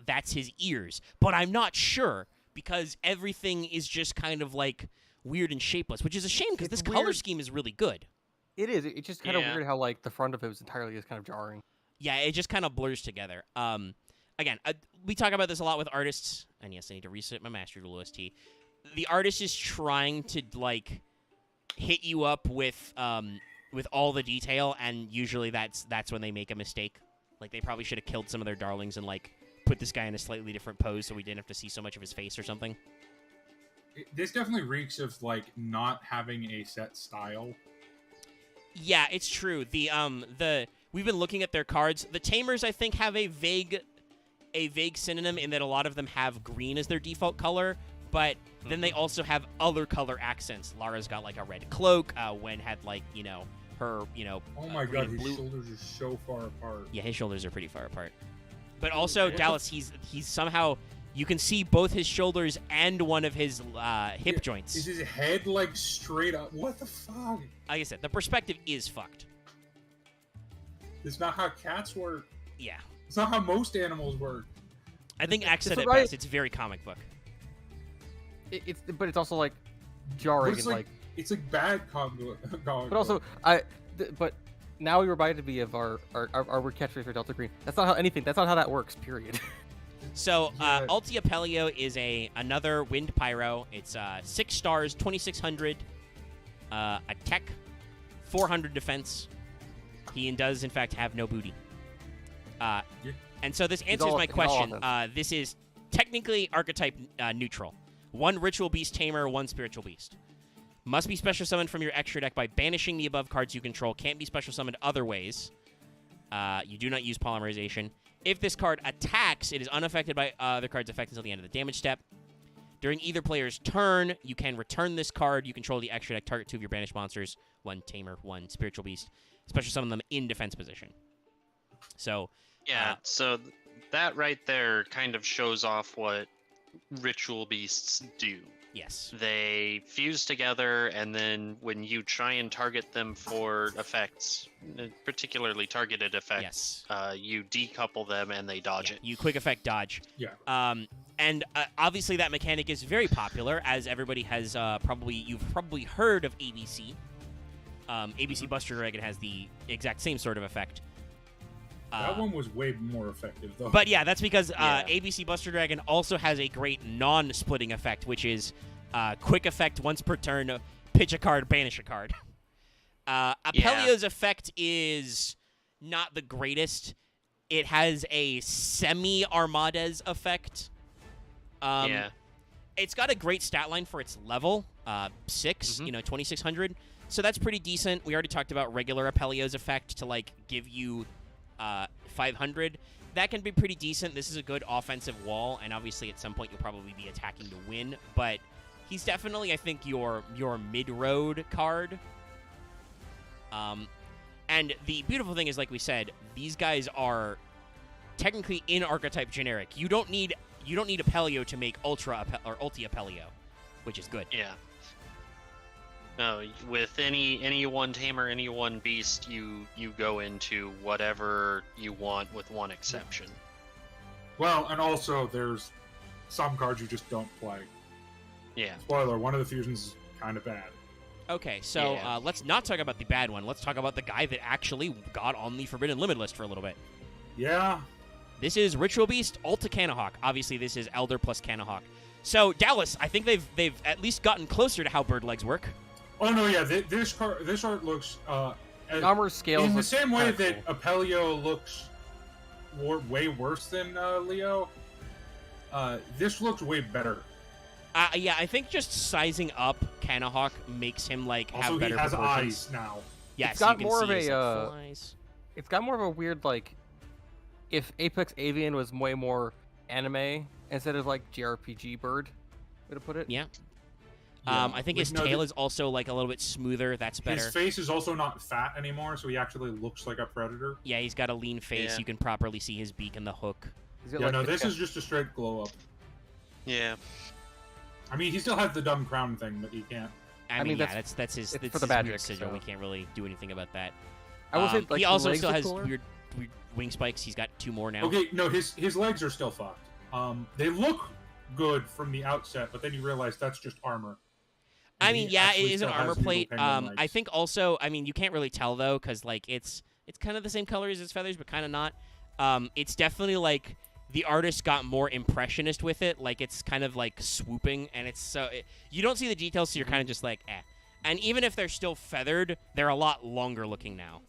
that's his ears, but I'm not sure because everything is just kind of weird and shapeless, which is a shame because this color scheme is really good. It is. It's just kind of weird how the front of it was entirely just kind of jarring. Yeah, it just kind of blurs together. Again, we talk about this a lot with artists, and yes, I need to reset my Master Duel OST. The artist is trying to hit you up with with all the detail, and usually that's when they make a mistake. Like, they probably should have killed some of their darlings and, like, put this guy in a slightly different pose so we didn't have to see so much of his face or something. This definitely reeks of, like, not having a set style. Yeah, it's true. We've been looking at their cards. The Tamers, I think, have a vague synonym in that a lot of them have green as their default color, but then they also have other color accents. Lara's got, like, a red cloak. Wen had, like, her, Oh my god, his blue. shoulders are so far apart. Yeah, his shoulders are pretty far apart. But also, Dallas, he's somehow, you can see both his shoulders and one of his hip joints. Is his head, like, straight up? What the fuck? Like I said, the perspective is fucked. It's not how cats work. Yeah. It's not how most animals work. I think Axe said it right- best. It's very comic book. But it's also like jarring It's and like it's like bad comic. But also, but now we're reminded me of our catchphrase for Delta Green. That's not how anything. That's not how that works. Period. So, Altia Pelio is another Wind Pyro. It's 6 stars, 2600 attack, 400 defense. He does, in fact, have no booty. And so this answers my question. This is technically archetype neutral. 1 Ritual Beast Tamer, 1 Spiritual Beast. Must be special summoned from your extra deck by banishing the above cards you control. Can't be special summoned other ways. You do not use polymerization. If this card attacks, it is unaffected by other cards' effect until the end of the damage step. During either player's turn, you can return this card. You control the extra deck, target 2 of your banished monsters, 1 Tamer, 1 Spiritual Beast. Special summon them in defense position. So... Yeah, so that right there kind of shows off what Ritual Beasts do. Yes. They fuse together, and then when you try and target them for effects, particularly targeted effects, you decouple them and they dodge it. You quick effect dodge. Yeah. And obviously that mechanic is very popular, as everybody has you've probably heard of ABC. ABC Buster Dragon has the exact same sort of effect. That one was way more effective, though. But yeah, that's because ABC Buster Dragon also has a great non-splitting effect, which is quick effect once per turn, pitch a card, banish a card. Apelio's effect is not the greatest. It has a semi-Armades effect. It's got a great stat line for its level, 6, 2600. So that's pretty decent. We already talked about regular Apelio's effect to, like, give you 500. That can be pretty decent. This is a good offensive wall, and obviously at some point you'll probably be attacking to win, but he's definitely, I think, your mid-road card. And the beautiful thing is, like we said, these guys are technically in archetype generic. You don't need Apelio to make Ulti Apelio, which is good. Yeah. No, with any one tamer, any one beast, you go into whatever you want, with one exception. Well, and also there's some cards you just don't play. Yeah. Spoiler: one of the fusions is kind of bad. Okay, so let's not talk about the bad one. Let's talk about the guy that actually got on the Forbidden Limit list for a little bit. Yeah. This is Ritual Beast, Alta Canahawk. Obviously, this is Elder plus Canahawk. So, Dallas, I think they've at least gotten closer to how bird legs work. Oh no, yeah. This art looks armor scales in the same way that Apelio looks way worse than Leo. This looks way better. Yeah, I think just sizing up Canahawk makes him like also, have better he has proportions. eyes now. Yes, it's got you can more see of his, a. eyes. It's got more of a weird, like, if Apex Avian was way more anime instead of like JRPG bird, way to put it. Yeah. I think his tail is also like a little bit smoother. That's better. His face is also not fat anymore, so he actually looks like a predator. Yeah, he's got a lean face. You can properly see his beak and the hook. Yeah, no, this is just a straight glow up. Yeah. I mean, he still has the dumb crown thing, but he can't. I mean, yeah, that's his. It's It's for the his magic, weird sigil. so. We can't really do anything about that. I will say, like, he also legs still are has cooler. weird wing spikes. He's got 2 more now. Okay, no, his legs are still fucked. They look good from the outset, but then you realize that's just armor. I mean, yeah, it is an armor plate. I think also, I mean, you can't really tell though, because like it's kind of the same color as his feathers, but kind of not. It's definitely like the artist got more impressionist with it. Like it's kind of like swooping, and it's you don't see the details, so you're kind of just like, eh. And even if they're still feathered, they're a lot longer looking now.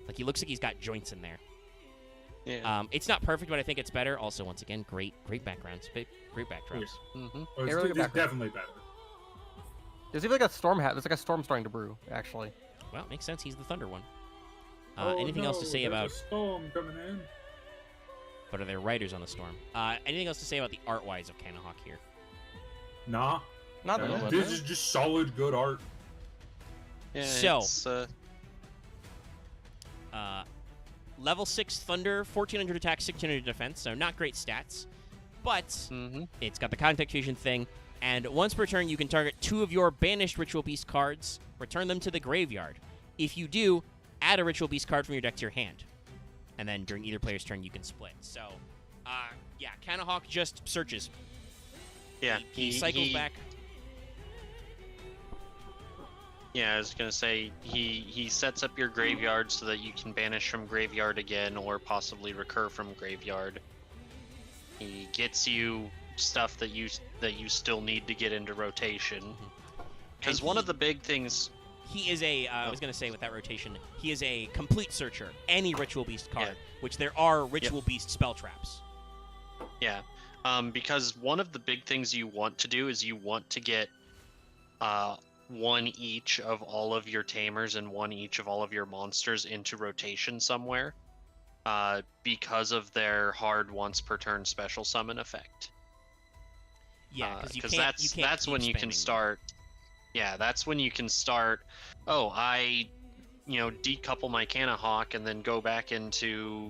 Like, he looks like he's got joints in there. Yeah. It's not perfect, but I think it's better. Also, once again, great backgrounds. Great backdrops. Yeah. Mm-hmm. It's definitely better. There's even like a storm hat. There's like a storm starting to brew, actually. Well, it makes sense. He's the Thunder one. Oh, anything else to say there's about... a storm coming in. But are there riders on the storm? Anything else to say about the art-wise of Kanahawk here? Nah. Not really. This is just solid, good art. Yeah, So, level 6 Thunder, 1400 attack, 1600 defense, so not great stats. But it's got the Contact Fusion thing, and once per turn you can target 2 of your banished Ritual Beast cards, return them to the graveyard. If you do, add a Ritual Beast card from your deck to your hand. And then during either player's turn, you can split. So, yeah, Kanahawk just searches. Yeah, he cycles back. Yeah, I was gonna say he sets up your graveyard so that you can banish from graveyard again, or possibly recur from graveyard. He gets you stuff that you still need to get into rotation. Because one of the big things. He is a, I was going to say with that rotation, he is a complete searcher. Any Ritual Beast card, which there are Ritual Beast spell traps. Yeah, because one of the big things you want to do is you want to get one each of all of your tamers and one each of all of your monsters into rotation somewhere, because of their hard once per turn special summon effect. Yeah, because that's when you can start. Yeah, that's when you can start. Oh, I, decouple my Kanahawk and then go back into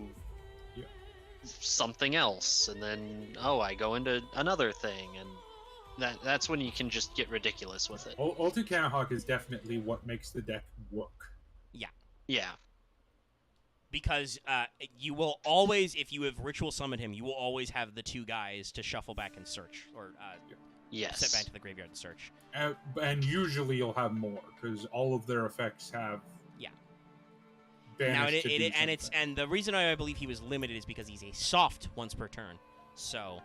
something else, and then I go into another thing, and that's when you can just get ridiculous with it. Ulti Kanahawk is definitely what makes the deck work. Yeah. Yeah. Because you will always, if you have Ritual Summoned him, you will always have the 2 guys to shuffle back and search, or set back to the graveyard and search. And usually you'll have more, because all of their effects have. Yeah. Now and the reason I believe he was limited is because he's a soft once per turn. So,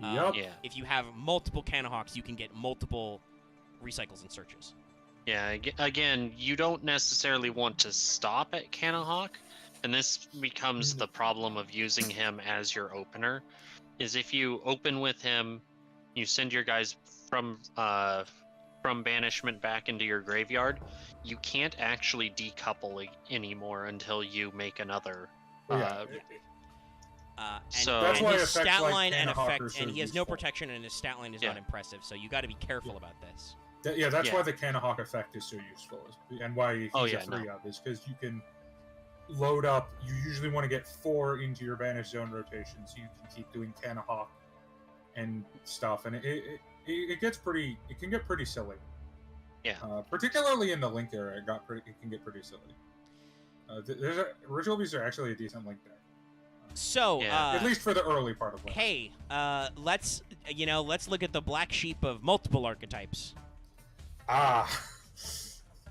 if you have multiple Kanahawks, you can get multiple recycles and searches. Yeah. Again, you don't necessarily want to stop at Kanahawk, and this becomes the problem of using him as your opener. Is if you open with him, you send your guys from banishment back into your graveyard, you can't actually decouple anymore until you make another. So that's why his stat like line and effect, so and he has useful. no protection, and his stat line is not impressive. So you got to be careful about this. That's why the Kanahawk effect is so useful, and why he's a 3-up is because you can load up. You usually want to get 4 into your banish zone rotation, so you can keep doing Kanahawk and stuff, and it gets pretty. It can get pretty silly. Yeah. Particularly in the Link era, it can get pretty silly. Ritual Beasts are actually a decent Link deck. So, at least for the early part of Link. Hey, let's look at the black sheep of multiple archetypes.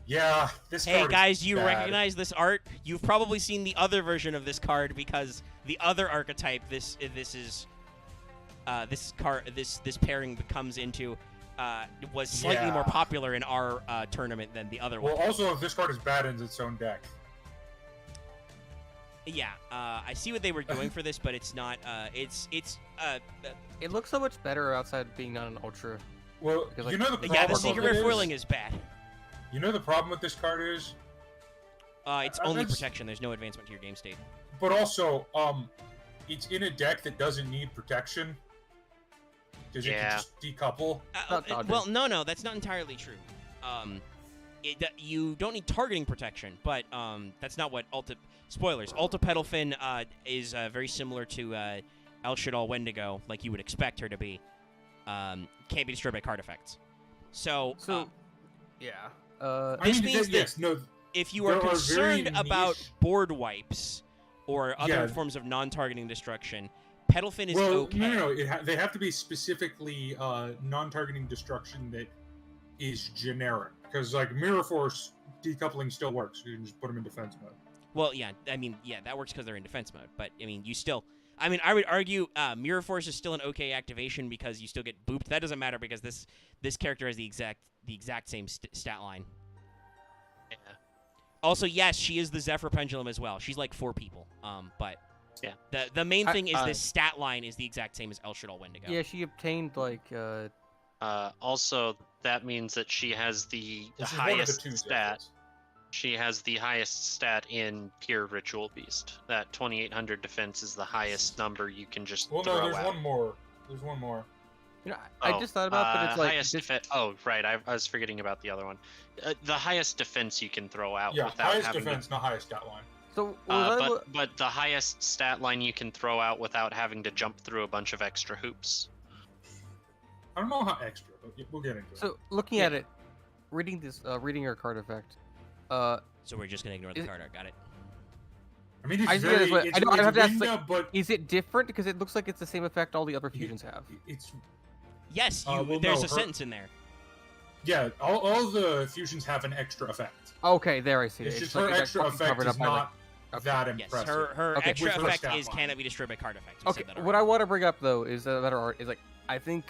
Yeah. This. Hey card guys, is you bad. recognize this art? You've probably seen the other version of this card because the other archetype this pairing comes into was slightly more popular in our tournament than the other one. Well, also, this card is bad in its own deck. Yeah, I see what they were doing for this, but it's not. It looks so much better outside of being not an ultra. Well, because, you know the problem. Yeah, the secret rare foiling is bad. You know the problem with this card is. It's only protection. There's no advancement to your game state. But also, it's in a deck that doesn't need protection. Because you can just decouple. Well, no, that's not entirely true. You don't need targeting protection, but that's not what Spoilers. Alta Petalfin is very similar to El Shadal Wendigo, like you would expect her to be. Can't be destroyed by card effects. This means that if you are concerned about board wipes or other forms of non-targeting destruction, Petalfin is okay. No. They have to be specifically non-targeting destruction that is generic. Because, like, Mirror Force decoupling still works. You can just put them in defense mode. Well, that works because they're in defense mode. But, I would argue Mirror Force is still an okay activation because you still get booped. That doesn't matter because this character has the exact same stat line Yeah. Also, yes, she is the Zephyr Pendulum as well. She's like 4 people. But yeah, the main thing is this stat line is the exact same as El Shaddoll Wendigo. Yeah, she obtained like. Also, that means that she has the highest stat. She has the highest stat in Pure Ritual Beast. That 2,800 defense is the highest number you can just throw out. Well, no, there's one more. There's one more. You know, I just thought about, but it's like highest defense. Oh, right, I was forgetting about the other one. The highest defense you can throw out. Yeah, without highest having defense, not highest stat line. So, but the highest stat line you can throw out without having to jump through a bunch of extra hoops. I don't know how extra, but we'll get into it. So, looking at it, reading her card effect. So we're just gonna ignore the card art. Got it. I mean, it's very. I have to ask, like, but is it different? Because it looks like it's the same effect all the other fusions have. It's. Yes, there's a sentence in there. Yeah, all the fusions have an extra effect. Okay, there I see It's it. just her extra effect is not that Yes, impressive. her Okay. extra With her effect stat is line. cannot be destroyed by card effects. Okay, what I want to bring up though is that better art is like I think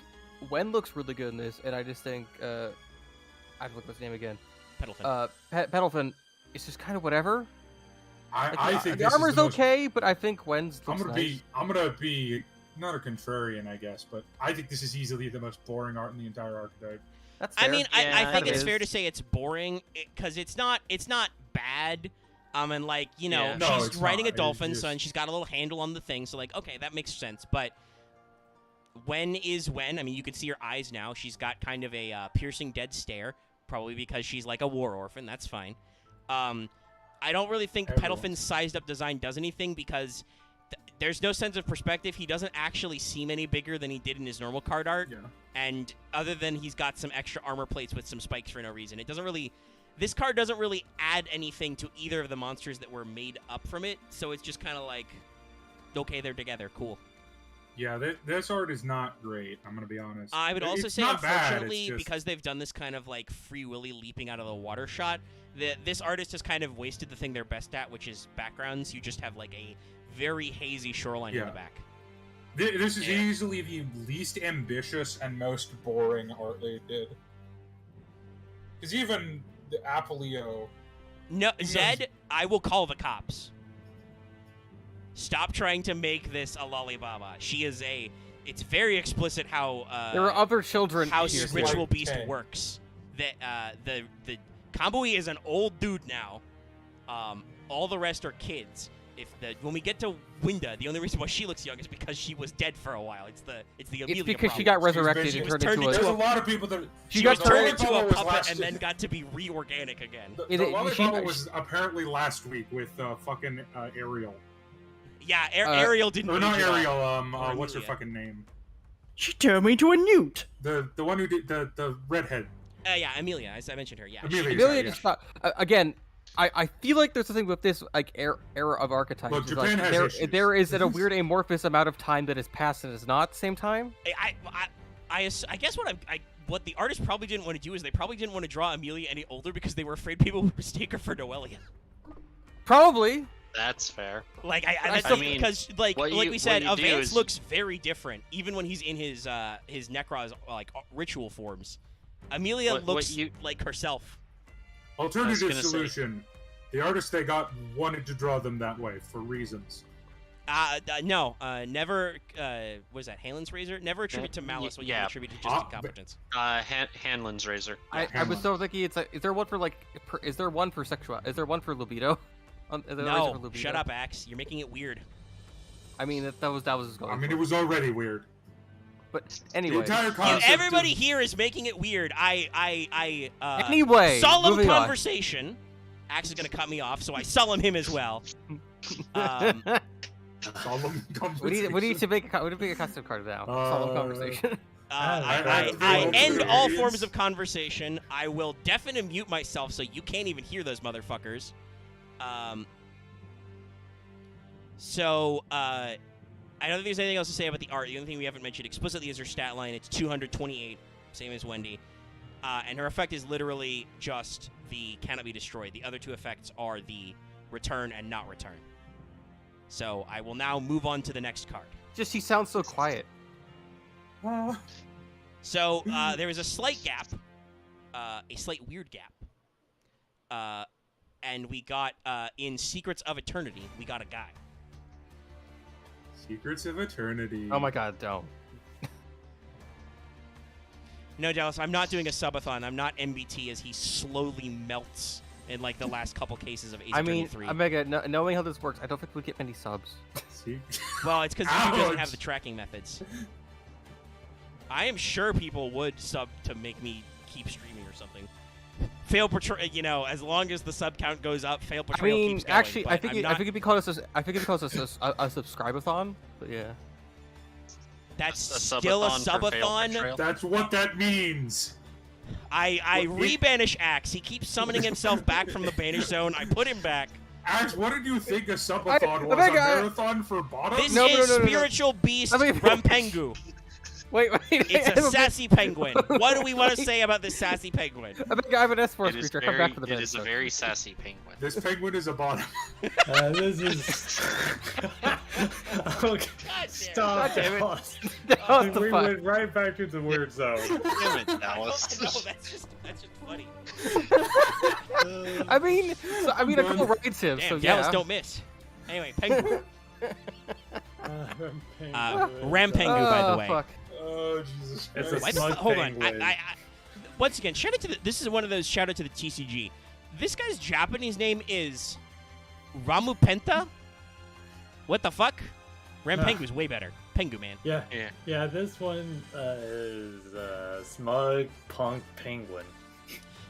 Wen looks really good in this, and I just think I have to look at his name again. Petalfin. Petalfin is just kind of whatever. I think the this armor's is the most, okay, but I think Wen's looks I'm gonna be not a contrarian, I guess, but I think this is easily the most boring art in the entire archetype. That's fair. I mean, Yeah, I think it it's is. fair to say it's boring because it's not bad. And like Yeah. No, she's it's riding not. a dolphin, It's so and she's got a little handle on the thing, so like okay, that makes sense. But Wen is Wen. I mean, you can see her eyes now. She's got kind of a piercing dead stare, probably because she's like a war orphan. That's fine. I don't really think Petalfin's sized up design does anything because there's no sense of perspective. He doesn't actually seem any bigger than he did in his normal card art. Yeah. And other than he's got some extra armor plates with some spikes for no reason. This card doesn't really add anything to either of the monsters that were made up from it. So it's just kind of like, okay, they're together. Cool. Yeah, this art is not great. I'm gonna be honest. I would also It's say, not bad, unfortunately, it's just... because they've done this kind of like Free Willy leaping out of the water shot, this artist has kind of wasted the thing they're best at, which is backgrounds. You just have like a very hazy shoreline in the back. This is easily the least ambitious and most boring art they did. Because even the Apollio... No, Zed, I will call the cops. Stop trying to make this a lollibaba. She is it's very explicit how there are other children. How here. Ritual Beast works. That the Kambui is an old dude now. All the rest are kids. When we get to Winda, the only reason why she looks young is because she was dead for a while. It's the Amelia It's because problem. she got resurrected and turned into There's a lot of people that... She got turned into a puppet and then got to be reorganic again. The lollipop was apparently last week with fucking Ariel. Yeah, Ariel didn't... Or not age Ariel, or what's her Amelia. fucking name? She turned me into a newt. The one who did the redhead. Yeah, Amelia. I mentioned her, yeah. Amelia just again, I feel like there's something with this like era of archetypes. Look, Japan has issues. There is a weird amorphous amount of time that has passed and is not at the same time. I guess what the artist probably didn't want to do is they probably didn't want to draw Amelia any older because they were afraid people would mistake her for Noelia. Probably. That's fair. Like I mean, because like we said, Avance is... looks very different even when he's in his Necros like ritual forms. Amelia looks like herself. Alternative solution. The artist they got wanted to draw them that way for reasons. No, never. Was that Hanlon's razor? Never attribute to malice what you can attribute to just incompetence. Hanlon's razor. I was so thinking it's is there one for like is there one for sexual? Is there one for libido? No, shut up, Axe. You're making it weird. I mean that was his goal. I mean it was already weird. But anyway, the entire concept everybody here is making it weird. Anyway, solemn conversation. Axe is gonna cut me off, so I solemn him as well. Solemn conversation. We need to make a custom card now. Solemn conversation. I end all forms of conversation. I will deafen and mute myself so you can't even hear those motherfuckers. I don't think there's anything else to say about the art. The only thing we haven't mentioned explicitly is her stat line. It's 228, same as Wendy. And her effect is literally just the cannot be destroyed. The other two effects are the return and not return. So I will now move on to the next card. Just she sounds so quiet. So there is a slight gap, a slight weird gap. and we got in Secrets of Eternity, we got a guy. Secrets of Eternity. Oh my god, don't. No, Dallas, I'm not doing a subathon. I'm not MBT as he slowly melts in like the last couple cases of Ace Attorney 3. Omega, knowing how this works, I don't think we get many subs. See? Well, it's because YouTube doesn't have the tracking methods. I am sure people would sub to make me keep streaming or something. Fail Portrayal, you know, as long as the sub count goes up, Fail Portrayal keeps going. Actually, I think it'd be called a subscribe-a-thon, but yeah. That's still a subathon? That's what that means. I rebanish Axe. He keeps summoning himself back from the banish zone. I put him back. Axe, what did you think a subathon was? A marathon for bottoms? This is Spiritual Beast Rampengu. Wait. It's a sassy penguin. What do we want to say about this sassy penguin? I have an S-Force creature. Come back for the It is a very sassy penguin. This penguin is a bottom. This is... Okay. Stop it. We went right back to the word zone. Damn it, Dallas. No, that's just funny. I mean, a couple rides him, Damn, so Dallas yeah. don't miss. Anyway, penguin. Rampengu, by the way. Fuck. Oh, Jesus Christ. It's a smug Hold on. penguin. I once again, shout out to this is one of those shout out to the TCG. This guy's Japanese name is Ramupenta? What the fuck? Rampengu's way better. Pengu, man. Yeah, this one is smug punk penguin.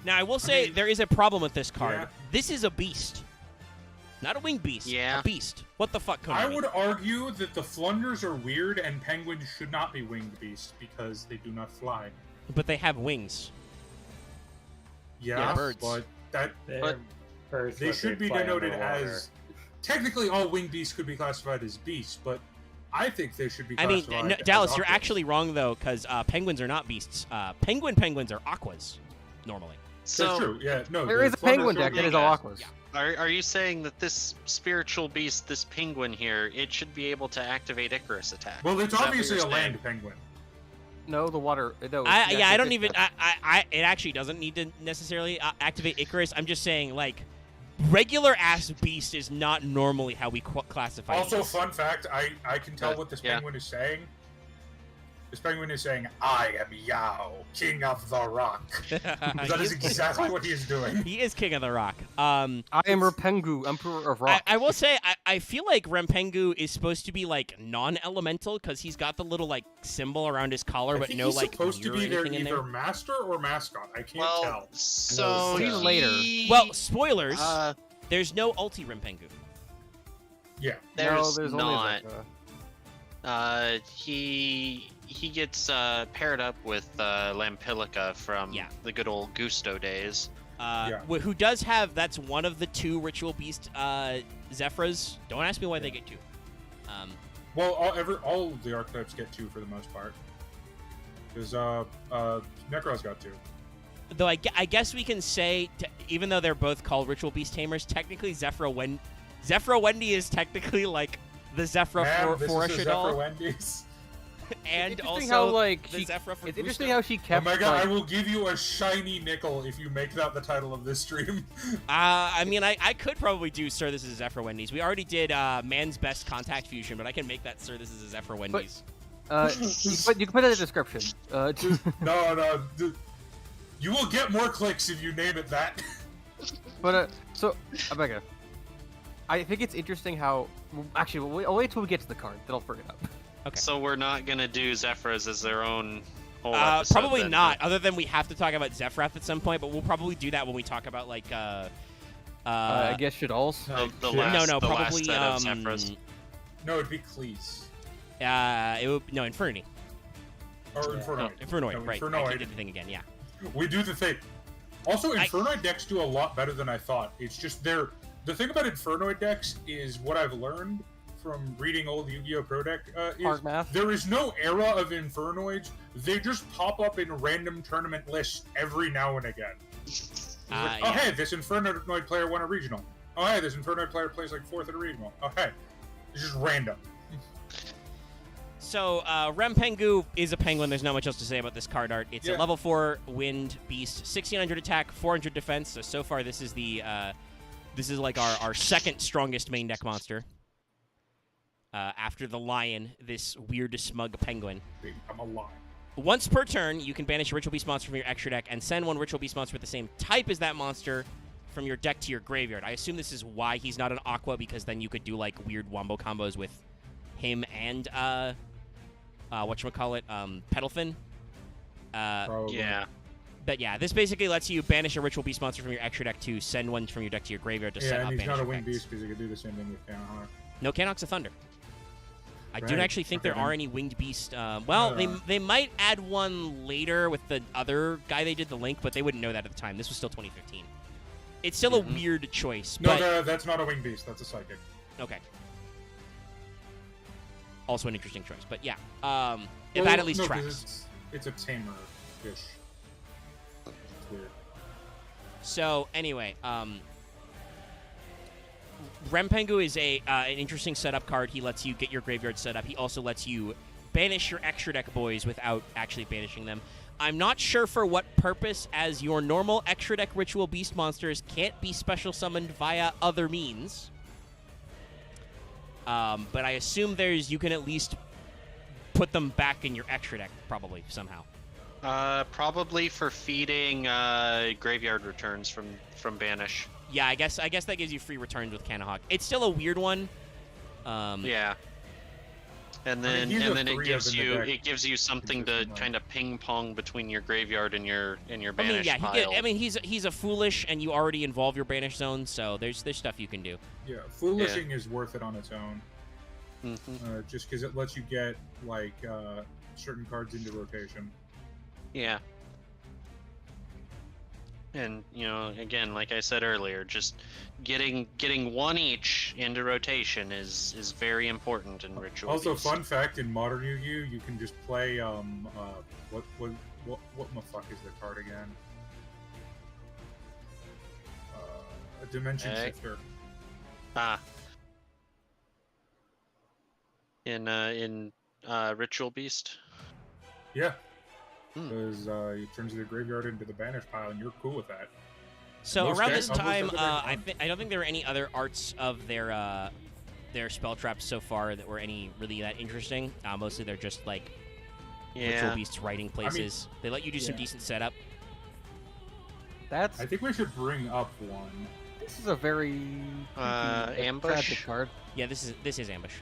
Now, I will say there is a problem with this card. Yeah. This is a beast. Not a winged beast. Yeah. A beast. What the fuck, Konami? I would argue that the Flunders are weird and penguins should not be winged beasts because they do not fly. But they have wings. Yeah, birds. but Birds, they but should be fly denoted underwater. as... Technically, all winged beasts could be classified as beasts, but I think they should be I mean, classified as Dallas, you're aquas. actually wrong, though, because penguins are not beasts. Penguins are aquas, normally. So, That's true, yeah. No, There the is a Flunders penguin don't deck that be- is all aquas. Yeah. are you saying that this spiritual beast, this penguin here, it should be able to activate Icarus attack? Well, it's Is that what obviously you're a saying? land penguin. No, the water. No, I don't even. It actually doesn't need to necessarily activate Icarus. I'm just saying, like, regular ass beast is not normally how we classify. Also, these. fun fact, I can tell what this penguin is saying. This penguin is saying, I am Yao, king of the rock. That is exactly what he is doing. He is king of the rock. I am Rampengu, emperor of rock. I will say, I feel like Rampengu is supposed to be, like, non-elemental, because he's got the little, like, symbol around his collar, but no, like, he's supposed to be there either master or mascot. I can't tell. So he's later. Well, spoilers, there's no ulti Rampengu. Yeah. There's there's not. Only He gets paired up with Lampilica from the good old Gusto days. Who does have, that's one of the two Ritual Beast Zephras. Don't ask me why they get two. Well, all the archetypes get two for the most part. Because Necro's got two. Though I guess we can say, even though they're both called Ritual Beast Tamers, technically Zefrawendi'S is technically like the Zefra for Zefrawendi'S. And also it's interesting how she kept. Oh my god, I will give you a shiny nickel if you make that the title of this stream. I mean, I could probably do Sir, this is Zefrawendi'S. We already did Man's Best Contact Fusion, but I can make that Sir, this is Zefrawendi'S. But you can put it in the description. No, you will get more clicks if you name it that. But so, Omega, I think it's interesting how. Actually, I'll wait till we get to the card. Then I'll bring it up. Okay. So we're not gonna do Zephras as their own whole episode. Probably then, not. Other than we have to talk about Zefrath at some point, but we'll probably do that when we talk about like. I guess Shaddolls. The last, no, the probably last set of Zephras. No, it'd be Cleese. It would Infernity. Or Infernoid. Infernoid, No, right? Infernoid. I did the thing again, yeah. We do the thing. Also, Infernoid decks do a lot better than I thought. It's just the thing about Infernoid decks is what I've learned from reading old Yu-Gi-Oh! Pro Deck is there is no era of Infernoids. They just pop up in random tournament lists every now and again. Like, oh, hey, this Infernoid player won a regional. Oh, hey, this Infernoid player plays like 4th at a regional. Oh, hey. It's just random. So, Rempengu is a penguin. There's not much else to say about this card art. It's a level 4 wind beast, 1600 attack, 400 defense. So far, this is the this is like our second strongest main deck monster. After the lion, this weird smug penguin. I'm a lion. Once per turn, you can banish a Ritual Beast monster from your extra deck and send one Ritual Beast monster with the same type as that monster from your deck to your graveyard. I assume this is why he's not an Aqua, because then you could do like weird wombo combos with him and whatchamacallit, Petalfin. Yeah. But yeah, this basically lets you banish a Ritual Beast monster from your extra deck to send one from your deck to your graveyard to set up and he's banish not a winged effects. beast because he could do the same thing with Canahawk. No, Cannock's a Thunder. I Right. don't actually think there are any winged beast. Well, they might add one later with the other guy they did the link, but they wouldn't know that at the time. This was still 2015. It's still a weird choice. No, but... that's not a winged beast. That's a psychic. Okay. Also an interesting choice, but yeah. That at least tracks. It's a tamer-ish. It's weird. So anyway, Rempengu is an interesting setup card. He lets you get your graveyard set up. He also lets you banish your extra deck boys without actually banishing them. I'm not sure for what purpose, as your normal extra deck Ritual Beast monsters can't be special summoned via other means. But I assume you can at least put them back in your extra deck, probably, somehow. Probably for feeding graveyard returns from banish. Yeah, I guess that gives you free returns with Canahawk. It's still a weird one. Yeah. And then it gives you something to kind of ping pong between your graveyard and your banish pile. He's a foolish, and you already involve your banish zone, so there's stuff you can do. Yeah, foolishing is worth it on its own. Just because it lets you get like certain cards into rotation. Yeah. And again, like I said earlier, just getting one each into rotation is very important in Ritual Also, Beast. fun fact: in modern Yu-Gi-Oh, you can just play what the fuck is the card again? A Dimension Shifter. In Ritual Beast. Yeah. Because it turns the graveyard into the banish pile, and you're cool with that. So around this time, I don't think there were any other arts of their spell traps so far that were really that interesting. Mostly they're just like Ritual Beasts writing places. They let you do some decent setup. I think we should bring up one. This is a very ambush card. Yeah, this is ambush.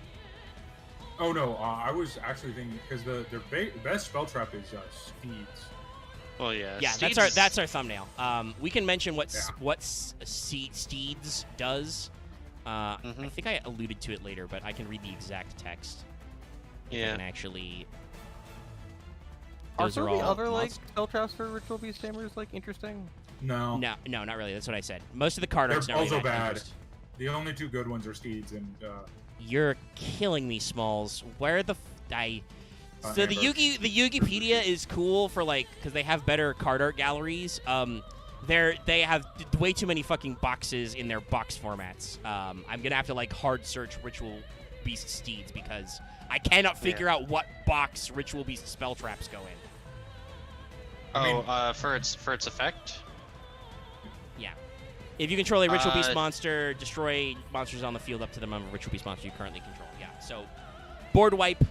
Oh no, I was actually thinking because their best spell trap is Steeds. Well, yeah. Yeah, Steeds that's our thumbnail. We can mention what Steeds does. I think I alluded to it later, but I can read the exact text. Yeah. And actually, are there any other like spell traps for Ritual Beast Tamers like interesting? No, not really. That's what I said. Most of the card art's they're not also really bad. interest. The only two good ones are Steeds and. You're killing me, Smalls. Where the So the Yugipedia is cool for because they have better card art galleries. They have way too many fucking boxes in their box formats. I'm gonna have to hard search Ritual Beast Steeds because I cannot figure out what box Ritual Beast spell traps go in. For its effect. Yeah. If you control a Ritual Beast monster, destroy monsters on the field up to the number of Ritual Beast monsters you currently control. Yeah, so board wipe.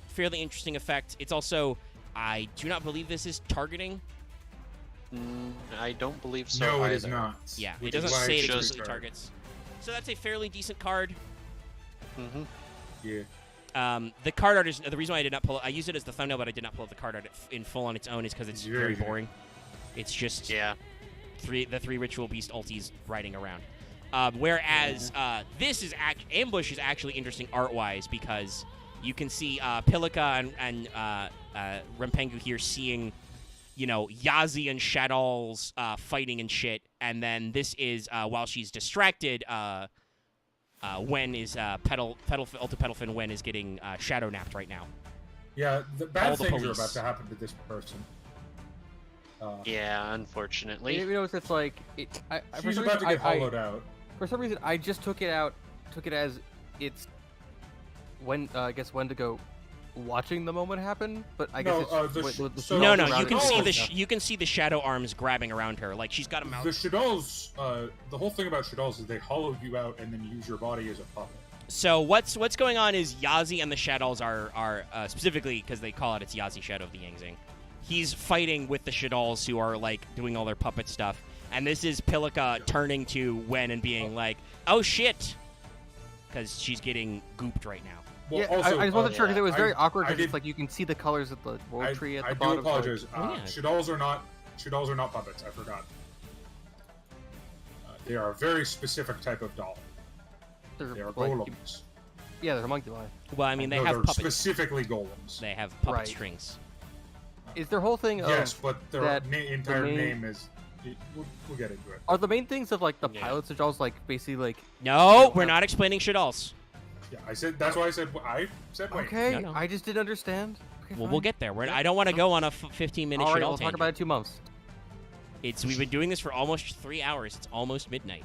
Fairly interesting effect. It's also, I do not believe this is targeting. I don't believe so. No, either. it is not. Yeah, it doesn't say it explicitly targets. So that's a fairly decent card. Yeah. The card art is the reason why I did not pull it. I used it as the thumbnail, but I did not pull up the card art in full on its own. Is because it's very boring. It's just the three Ritual Beast ultis riding around. Whereas this is Ambush is actually interesting art-wise because you can see Pilika and Rempengu here seeing, Yazi and Shadow's fighting and shit, and then this is while she's distracted. Wen is Petalfin Wen is getting shadow napped right now. Yeah, the bad things are about to happen to this person. Yeah, unfortunately. It's she's about to get hollowed out. For some reason, I just took it as it's when Wendigo watching the moment happen, but I guess you can see the shadow arms grabbing around her, like she's got a mouth. The Shadows, the whole thing about Shadows is they hollow you out and then use your body as a puppet. So what's going on is Yazi and the Shadows are specifically because they call it it's Yazi Shadow of the Yangzing. He's fighting with the Shadows who are like doing all their puppet stuff, and this is Pilika turning to Wen and being like, "Oh shit," because she's getting gooped right now. Well, yeah, also, I just wasn't sure because it was very awkward because it's like you can see the colors of the world tree at the bottom. I do apologize. Shadows are not puppets. I forgot. They are a very specific type of doll. They are golems. Yeah, they're homunculi. Well, I mean, they have puppets. Specifically golems. They have puppet strings. Is their whole thing? Yes, but their entire name is. We'll get into it. Are the main things of like the pilots of dolls like basically like? No, we're not explaining Shadows. Yeah, I said that's why I said wait. Okay, no. I just didn't understand. Okay, well, we'll get there. I don't want to go on a 15-minute All right, Shadow we'll talk about it in 2 months. We've been doing this for almost 3 hours. It's almost midnight.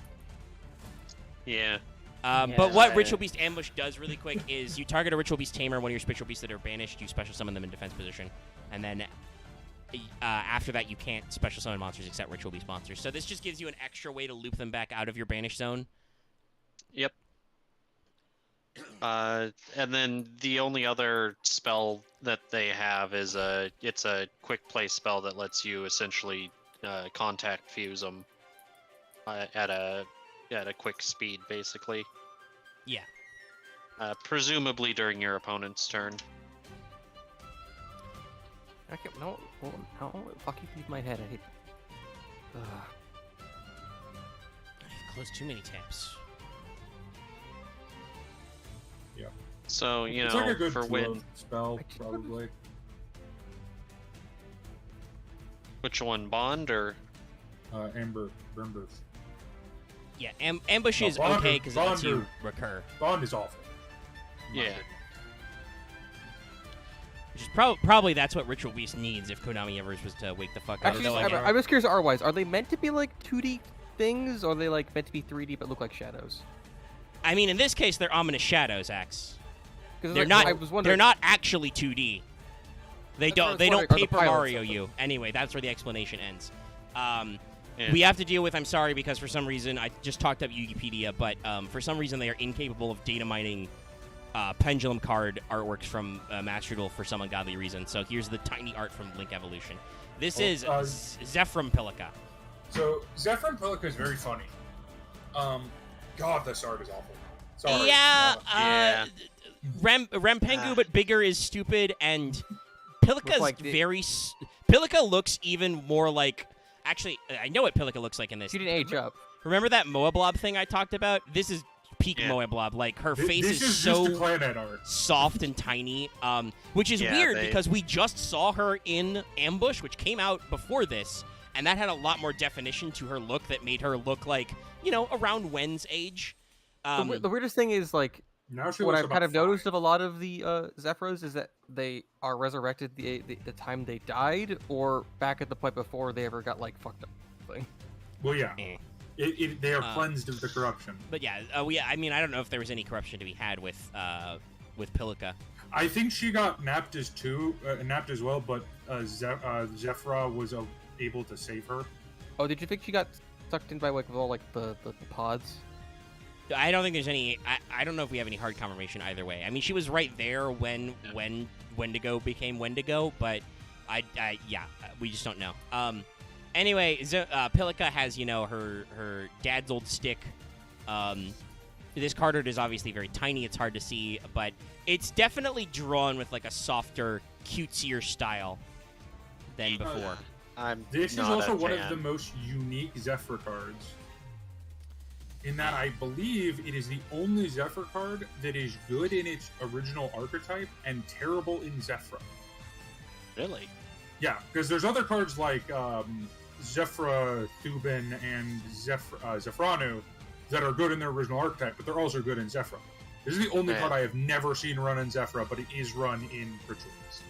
Yeah. But what Ritual Beast Ambush does really quick is you target a Ritual Beast Tamer, one of your Spectral Beasts that are banished, you special summon them in defense position, and then after that you can't special summon monsters except Ritual Beast monsters. So this just gives you an extra way to loop them back out of your banish zone. Yep. And then the only other spell that they have is it's a quick play spell that lets you essentially contact fuse them at a quick speed, basically. Yeah. Presumably during your opponent's turn. I can't. No, fucking leave my head. I hate. I've closed too many tabs. Yeah. So it's know, like a good for when spell probably. Which one, Bond or? Embers. Yeah, ambush is okay because it lets you recur. Bond is awful. Yeah. Which is probably that's what Ritual Beast needs if Konami ever was to wake the fuck up. Actually, I was curious, art-wise, are they meant to be like 2D things, or are they like meant to be 3D but look like shadows? I mean, in this case, they're ominous shadows, Axe. They're like, not. They're not actually 2D. They don't Paper Mario you. Anyway, that's where the explanation ends. We have to deal with. I'm sorry because for some reason I just talked up Wikipedia, but for some reason they are incapable of data mining pendulum card artworks from Master Duel for some ungodly reason. So here's the tiny art from Link Evolution. This is Zefrawendi'S. So Zefrawendi'S is very funny. God, this art is awful. Sorry. Yeah. Rempengu, but bigger, is stupid, and Pilika's like very. Pilika looks even more like. Actually, I know what Pilika looks like in this. She didn't age up. Remember that Moa Blob thing I talked about? This is peak Moa Blob. Like, her face is so soft and tiny, which is weird because we just saw her in Ambush, which came out before this, and that had a lot more definition to her look that made her look like, around Wen's age. The weirdest thing is, like, what I've kind of noticed of a lot of the Zephyros is that they are resurrected the time they died, or back at the point before they ever got, like, fucked up thing. Well, yeah. They are cleansed of the corruption. But yeah, I mean, I don't know if there was any corruption to be had with Pilika. I think she got napped as well, but Zefra was able to save her. Oh, did you think she got sucked in by like all like the pods? I don't think there's any. I don't know if we have any hard confirmation either way. I mean, she was right there when Wendigo became Wendigo, but we just don't know. Anyway, Pilika has her dad's old stick. This card art is obviously very tiny. It's hard to see, but it's definitely drawn with like a softer, cutesier style than before. This is also one of the most unique Zephyr cards. In that I believe it is the only Zephyr card that is good in its original archetype and terrible in Zefra. Really? Yeah, because there's other cards like Zefra, Thubin, and Zefranu that are good in their original archetype, but they're also good in Zefra. This is the only card I have never seen run in Zefra, but it is run in Rituals.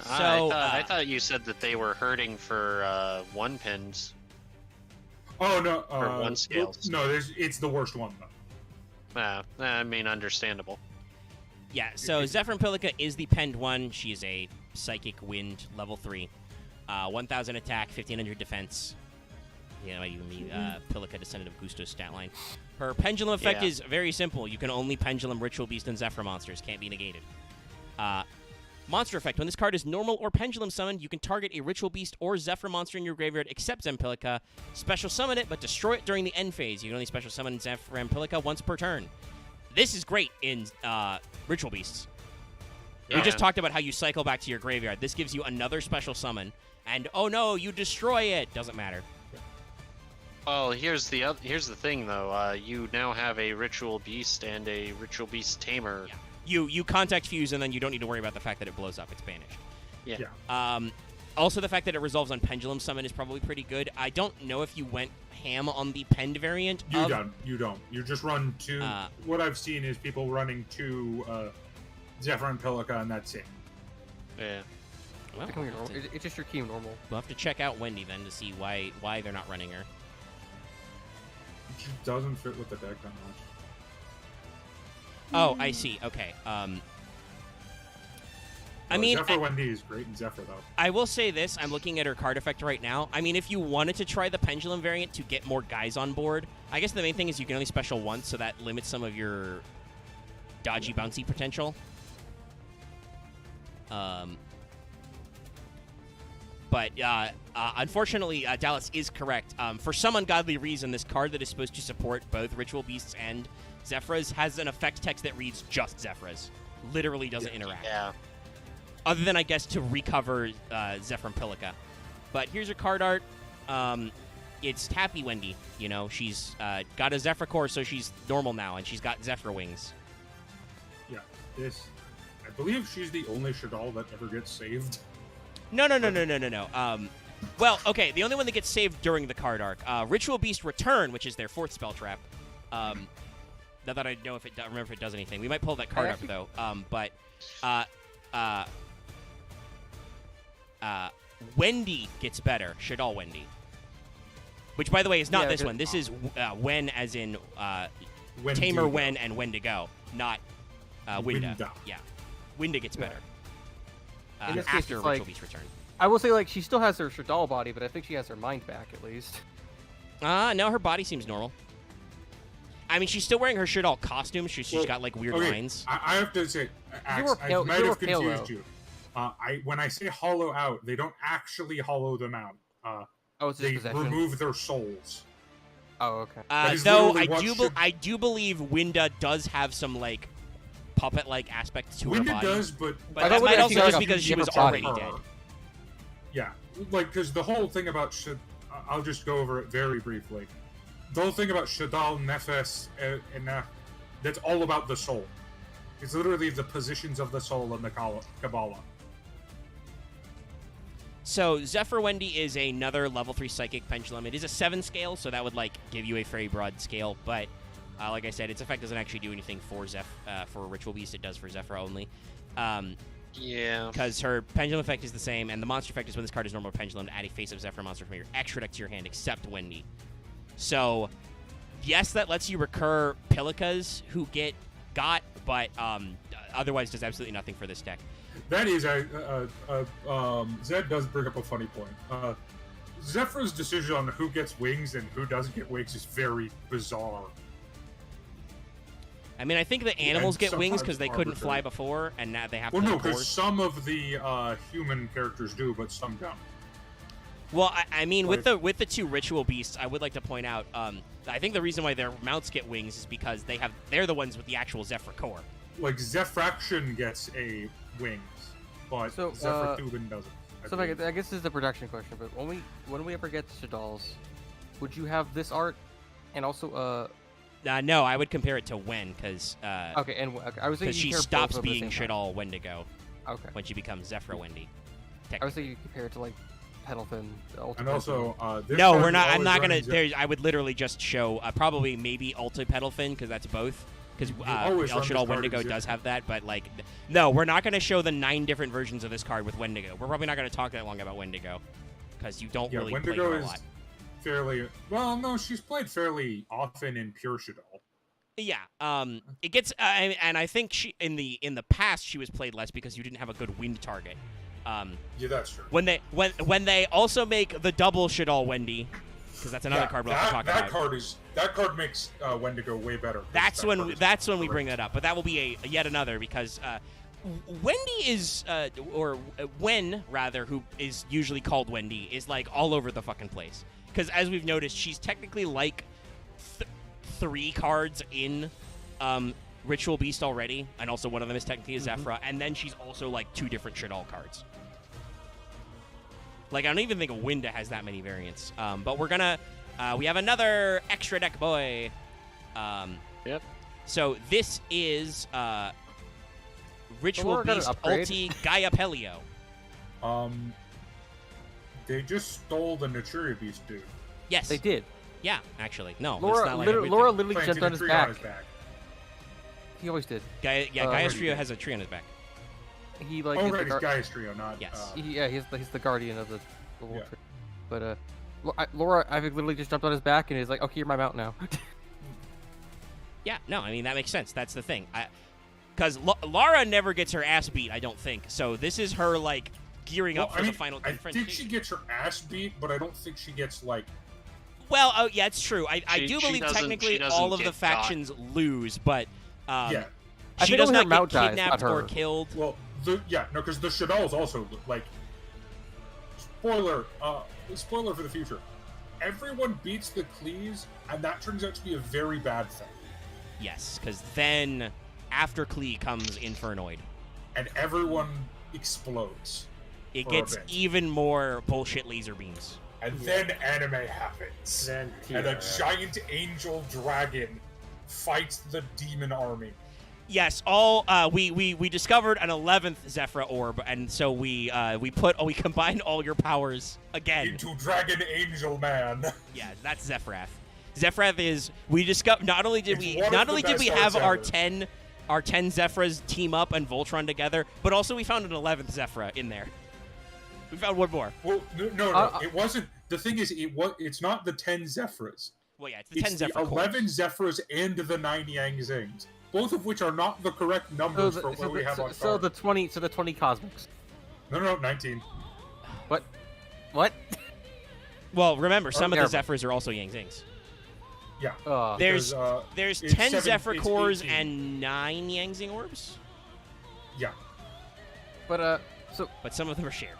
So I thought you said that they were hurting for one pins. Oh no! Or one scales. No, it's the worst one though. I mean, understandable. Yeah, so Zefrawendi'S is the penned one. She is a Psychic Wind, level 3. 1,000 attack, 1,500 defense. Yeah, Pilica, Descendant of Gusto's stat line. Her Pendulum effect is very simple. You can only Pendulum Ritual Beast and Zephyr monsters. Can't be negated. Monster effect. When this card is normal or Pendulum summoned, you can target a Ritual Beast or Zephyr monster in your graveyard except Zempilica. Special summon it, but destroy it during the end phase. You can only special summon Zefrawendi'S once per turn. This is great in Ritual Beasts. Yeah. We just talked about how you cycle back to your graveyard. This gives you another special summon. And, oh no, you destroy it. Doesn't matter. Well, here's the thing, though. You now have a Ritual Beast and a Ritual Beast Tamer. Yeah. You contact fuse, and then you don't need to worry about the fact that it blows up. It's banished. Yeah. Also, the fact that it resolves on Pendulum Summon is probably pretty good. I don't know if you went ham on the penned variant. You don't. You just run 2. What I've seen is people running 2 Zephyr and Pilica, and that's it. Yeah. Well, it's just your key normal. We'll have to check out Wendy then to see why they're not running her. She doesn't fit with the deck that much. Oh, I see. Okay. I mean, Zefrawendi'S is great in Zephyr, though. I will say this. I'm looking at her card effect right now. I mean, if you wanted to try the Pendulum variant to get more guys on board, I guess the main thing is you can only special once, so that limits some of your dodgy, bouncy potential. But unfortunately, Dallas is correct. For some ungodly reason, this card that is supposed to support both Ritual Beasts and Zephyrs has an effect text that reads just Zephyrs. Literally doesn't interact. Yeah. Other than, I guess, to recover Zephyr and Pilica. But here's her card art. It's Tappy Wendy. You know, she's got a Zephyr core, so she's normal now, and she's got Zephyr wings. Yeah, I believe she's the only Shadal that ever gets saved. No. Well, okay, the only one that gets saved during the card arc. Ritual Beast Return, which is their 4th spell trap. Not that I know if remember if it does anything. We might pull that card up, though. Wendy gets better. Shadal Wendy. Which, by the way, is not this one. This is Wen as in Tamer Wen and Wendigo, not Winda. Yeah. Winda gets better. In this after case, Ritual Beast Return. I will say, she still has her Shadal body, but I think she has her mind back, at least. No, her body seems normal. I mean, she's still wearing her Shadal costume. She's got, weird lines. I have to say, Axe, I might have confused you. When I say hollow out, they don't actually hollow them out. They remove their souls. Oh, okay. Though I do believe Winda does have some puppet-like aspects to her body. Winda does, but that might also just because she was already dead. Yeah, because the whole thing about I'll just go over it very briefly. The whole thing about Shadal, Nefes, and that's all about the soul. It's literally the positions of the soul in the Kabbalah. So Zefrawendi'S is another level 3 Psychic Pendulum. It is a 7 scale, so that would give you a very broad scale. But like I said, its effect doesn't actually do anything for for Ritual Beast. It does for Zephyr only. Yeah. Because her Pendulum effect is the same, and the monster effect is when this card is normal Pendulum to add a face-up Zephyr monster from your extra deck to your hand, except Wendy. So, yes, that lets you recur Pilicas who got, but otherwise does absolutely nothing for this deck. That is, Zed does bring up a funny point. Zephyr's decision on who gets wings and who doesn't get wings is very bizarre. I mean, I think the animals get wings because they couldn't fly before, and now they have to. Well, no, because some of the human characters do, but some don't. Well, I mean, with the 2 Ritual Beasts, I would like to point out, I think the reason why their mounts get wings is because they're the ones with the actual Zephyr core. Zefraction gets a wings, but Zephyr Tubin doesn't. I guess this is a production question, but when we ever get Shadals, would you have this art and also no, I would compare it to Wen because I was thinking she stops being Shadal Wendigo. Okay. When she becomes Zefrawendi. I was thinking you compare it to Petalfin. And also, no, we're not. I'm not gonna. I would literally just show probably maybe Ulti Petalfin because that's both. Because El Shadal Wendigo does have that, but no, we're not gonna show the 9 different versions of this card with Wendigo. We're probably not gonna talk that long about Wendigo because you don't really play her a lot. Fairly well. No, she's played fairly often in pure Shadal. Yeah. It gets and I think she in the past she was played less because you didn't have a good wind target. Yeah, that's true. When they also make the double Shadal Wendy, because that's another card we'll have to talk about. That card makes Wendigo way better. That's when we bring that up. But that will be a yet another because Wendy is or Wen rather, who is usually called Wendy, is like all over the fucking place. Because as we've noticed, she's technically like 3 cards in Ritual Beast already, and also one of them is technically a Zefra, and then she's also like 2 different Shadal cards. Like, I don't even think a Winda has that many variants. But we're gonna... we have another extra deck boy. Yep. So this is Ritual Beast Ulti Gaia Pelio. They just stole the Naturia Beast dude. Yes. They did. Yeah, actually. No, Laura, it's not like Laura literally jumped on his back. He always did. Gaia's Trio has a tree on his back. He like. Oh, right, he's Gaia's Trio, not. Yes. He's the guardian of the tree. But Laura, I think literally just jumped on his back and he's like, "Okay, you're my mount now." Yeah, no, I mean that makes sense. That's the thing. Because Lara never gets her ass beat, I don't think. So this is her like gearing up for the final confrontation. I think she gets her ass beat, but I don't think she gets like. Well, oh yeah, it's true. I do believe technically all of the factions lose, but she does not get kidnapped or killed. Well, because the Shadal's also like spoiler for the future. Everyone beats the Cleese, and that turns out to be a very bad thing. Yes, because then after Klee comes Infernoid, and everyone explodes. It gets even more bullshit laser beams. And then anime happens. And a giant angel dragon fights the demon army. Yes, we discovered an 11th Zefra orb, and so we combined all your powers again into Dragon Angel Man. Yeah, that's Zefrath. Zefrath is not only did we have our 10 Zefras team up and Voltron together, but also we found an 11th Zefra in there. We found one more. Well, no, it wasn't. The thing is, it's not the 10 Zefras. Well, yeah, it's the 10 Zefra. 11 Zefras and the 9 Yang Zings, both of which are not the correct numbers for what we have on So the 20 Cosmics. No, 19. What? Well, remember, some of the Zefras are also Yang Zings. Yeah. There's 10 Zephyr cores and 9 Yang Zing orbs. Yeah. But some of them are shared.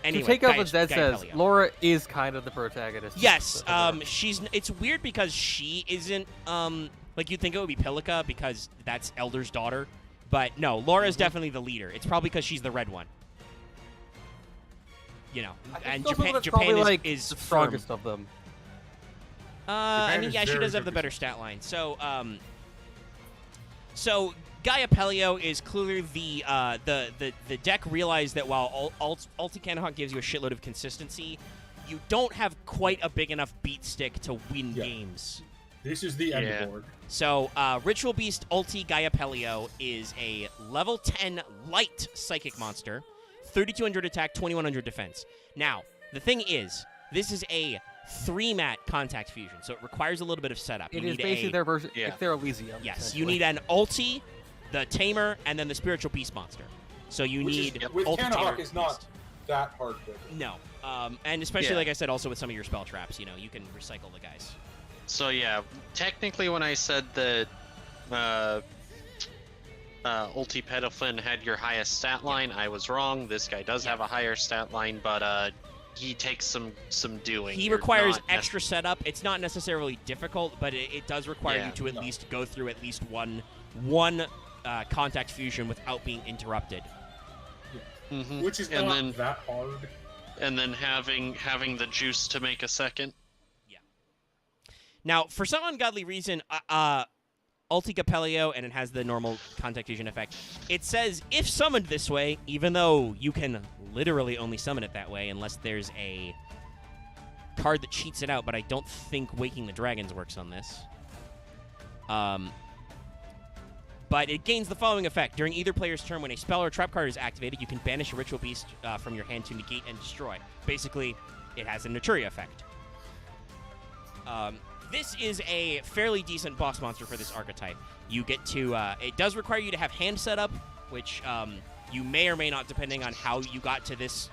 Anyway, to take up what Zed says, Laura is kind of the protagonist. Yes, it's weird because she isn't like you'd think it would be Pilica because that's Elder's daughter, but no, Laura is definitely the leader. It's probably because she's the red one. You know, and Japan is the strongest of them. I mean, yeah, she does have the better stat line. So Gaia Pelio is clearly the deck realized that while Ulti Cannon gives you a shitload of consistency, you don't have quite a big enough beat stick to win games. This is the end board. So Ritual Beast Ulti Gaia Pelio is a level 10 light psychic monster, 3200 attack, 2100 defense. Now, the thing is, this is a 3-mat contact fusion, so it requires a little bit of setup. It is basically their version. It's their Elysium. Yes, you need an Ulti, the Tamer, and then the Spiritual Beast monster. So you need with Ulti Tamer Tamer is not that hard to No, and especially like I said, also with some of your spell traps, you can recycle the guys. So yeah, technically when I said that Ulti Pedoflin had your highest stat line, I was wrong. This guy does have a higher stat line, but he takes some doing. He requires extra setup. It's not necessarily difficult, but it does require you to at least go through at least one contact fusion without being interrupted. Which is not that hard. And then having the juice to make a second. Yeah. Now, for some ungodly reason, Ulti Capelio, and it has the normal contact fusion effect. It says, if summoned this way, even though you can literally only summon it that way unless there's a card that cheats it out, but I don't think Waking the Dragons works on this. But it gains the following effect. During either player's turn, when a spell or trap card is activated, you can banish a Ritual Beast from your hand to negate and destroy. Basically, it has a Naturia effect. this is a fairly decent boss monster for this archetype. You get to, it does require you to have hand setup, which you may or may not, depending on how you got to this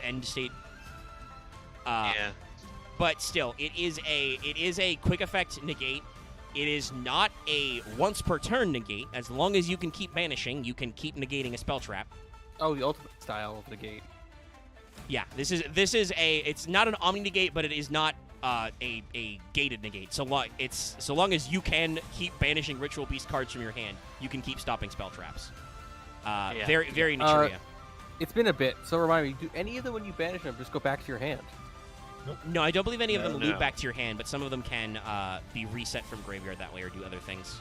end state. Yeah. But still, it is a quick effect negate. It is not a once per turn negate. As long as you can keep banishing, you can keep negating a spell trap. Oh, the ultimate style of negate. Yeah, this is it's not an omni negate, but it is not a gated negate. So long as you can keep banishing Ritual Beast cards from your hand, you can keep stopping spell traps. Very Naturia. It's been a bit, so remind me, do any of them when you banish them just go back to your hand? Nope. No, I don't believe any of them loop back to your hand, but some of them can be reset from graveyard that way or do other things.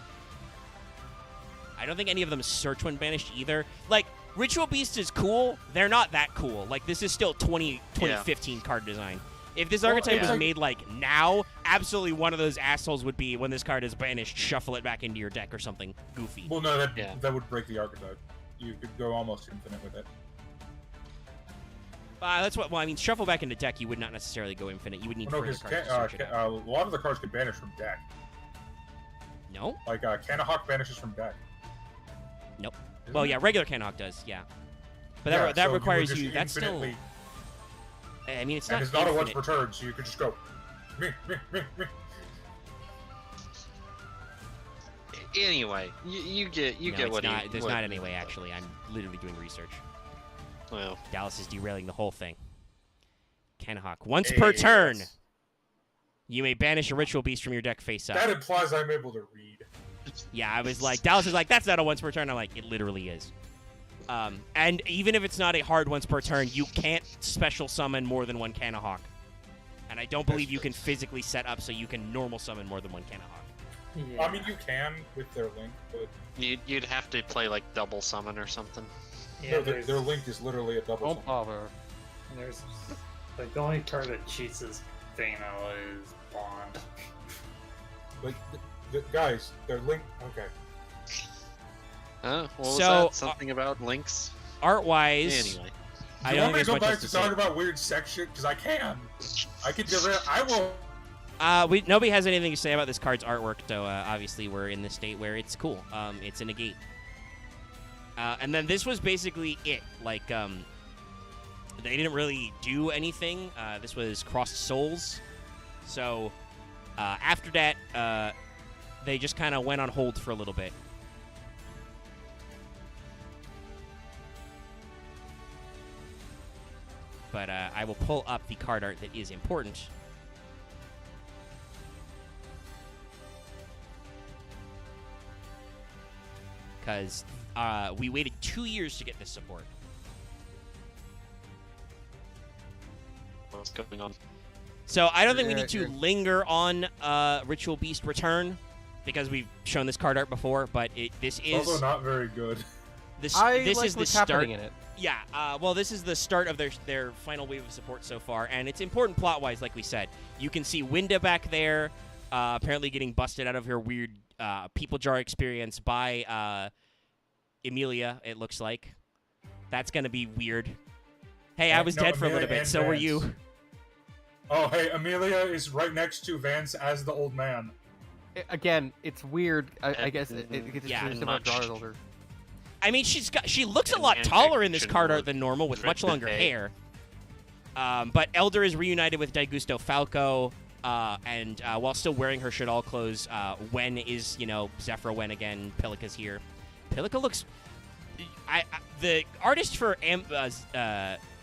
I don't think any of them search when banished either. Like, Ritual Beast is cool. They're not that cool. Like, this is still 2015 card design. If this archetype was made, like, now, absolutely one of those assholes would be, when this card is banished, shuffle it back into your deck or something goofy. Well, no, that would break the archetype. You could go almost infinite with it. That's what. Well, I mean, shuffle back into deck. You would not necessarily go infinite. You would need further cards to search it out. A lot of the cards can banish from deck. No. Like Halc banishes from deck. Nope. Well, yeah, regular Halc does. Yeah. But that requires you. That's still. I mean, it's not. And it's not a once per turn, so you could just go. Me. Anyway, you get what there's not any way. Actually, I'm literally doing research. Well, Dallas is derailing the whole thing. Halc. Once per turn, you may banish a Ritual Beast from your deck face up. That implies I'm able to read. Yeah, I was like, Dallas is like, that's not a once per turn. I'm like, it literally is. And even if it's not a hard once per turn, you can't special summon more than one Halc. And I don't believe you can physically set up so you can normal summon more than one Halc. Yeah. I mean, you can with their link, but you'd have to play like double summon or something. Yeah, no, their link is literally a double summon. Bother. There's like the only card that cheats is Thano is Bond. Like, guys, their link. Okay. What was that? Something about links? Art-wise. Anyway. I don't want me to go back to talk about weird sex shit? Because I can. I can do it. I will. Nobody has anything to say about this card's artwork, though. Obviously, we're in the state where it's cool. It's a negate. And then this was basically it. Like, they didn't really do anything. This was Crossed Souls. So, after that, they just kind of went on hold for a little bit. But I will pull up the card art that is important. Because we waited 2 years to get this support. What's going on? So I don't think we need to linger on Ritual Beast Return, because we've shown this card art before, but this is also not very good. This like is the start in it. Yeah, well, this is the start of their final wave of support so far, and it's important plot-wise, like we said. You can see Winda back there, apparently getting busted out of her weird people jar experience by Emilia, it looks like. That's going to be weird. Hey, I was dead for a little bit, so were you. Oh, hey, Amelia is right next to Vance as the old man. Again, it's weird. I guess it gets just about Draw's older. I mean, she looks a lot taller in this card art than normal, with much longer hair. But Elder is reunited with Daigusto Falco, and while still wearing her Shadal clothes, Wen is, Zefrawen again. Pilica's here. Pilica looks... the artist for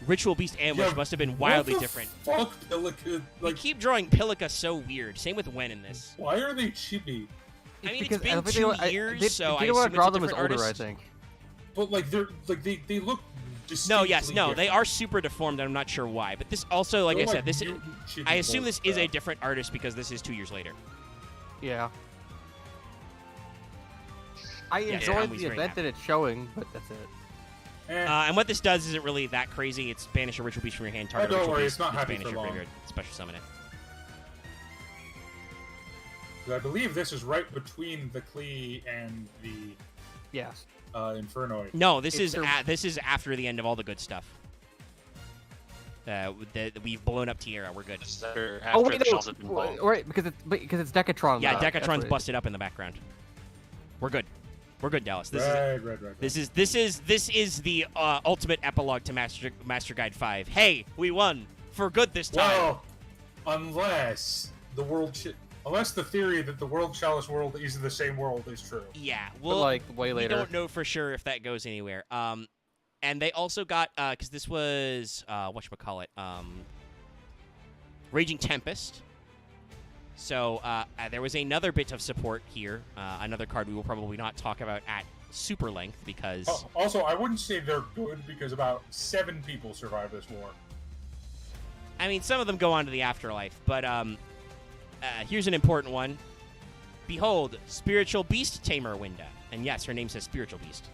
Ritual Beast Ambush must have been wildly different. Fuck Pilica. They keep drawing Pilica so weird. Same with Wen in this. Why are they chibi? I mean, it's been 2 years, so I assume want to draw them as older, artist. I think. But they look No, different. they are super deformed, and I'm not sure why. But this also, like I said, this I assume this is a different artist because this is 2 years later. Yeah. I enjoyed the event that it's showing, but that's it. And what this does isn't really that crazy. It's banish a Ritual Beast from your hand, target Ritual Beast, it's not happy banish for your long. graveyard, special summon it. I believe this is right between the Klee and the Infernoid. No, this is after the end of all the good stuff. We've blown up Tierra. We're good. Oh wait, no. Right, because it's Decatron. Yeah, Decatron's busted up in the background. We're good. We're good, Dallas. This is the ultimate epilogue to Master Guide 5. Hey, we won for good this time. Well, unless the theory that the world chalice world is the same world is true. Yeah, well, like way later. We don't know for sure if that goes anywhere. And they also got because this was whatchamacallit, Raging Tempest. So there was another bit of support here, another card we will probably not talk about at super length because... Also, I wouldn't say they're good because about 7 people survived this war. I mean, some of them go on to the afterlife, but here's an important one. Behold, Spiritual Beast Tamer Winda. And yes, her name says Spiritual Beast.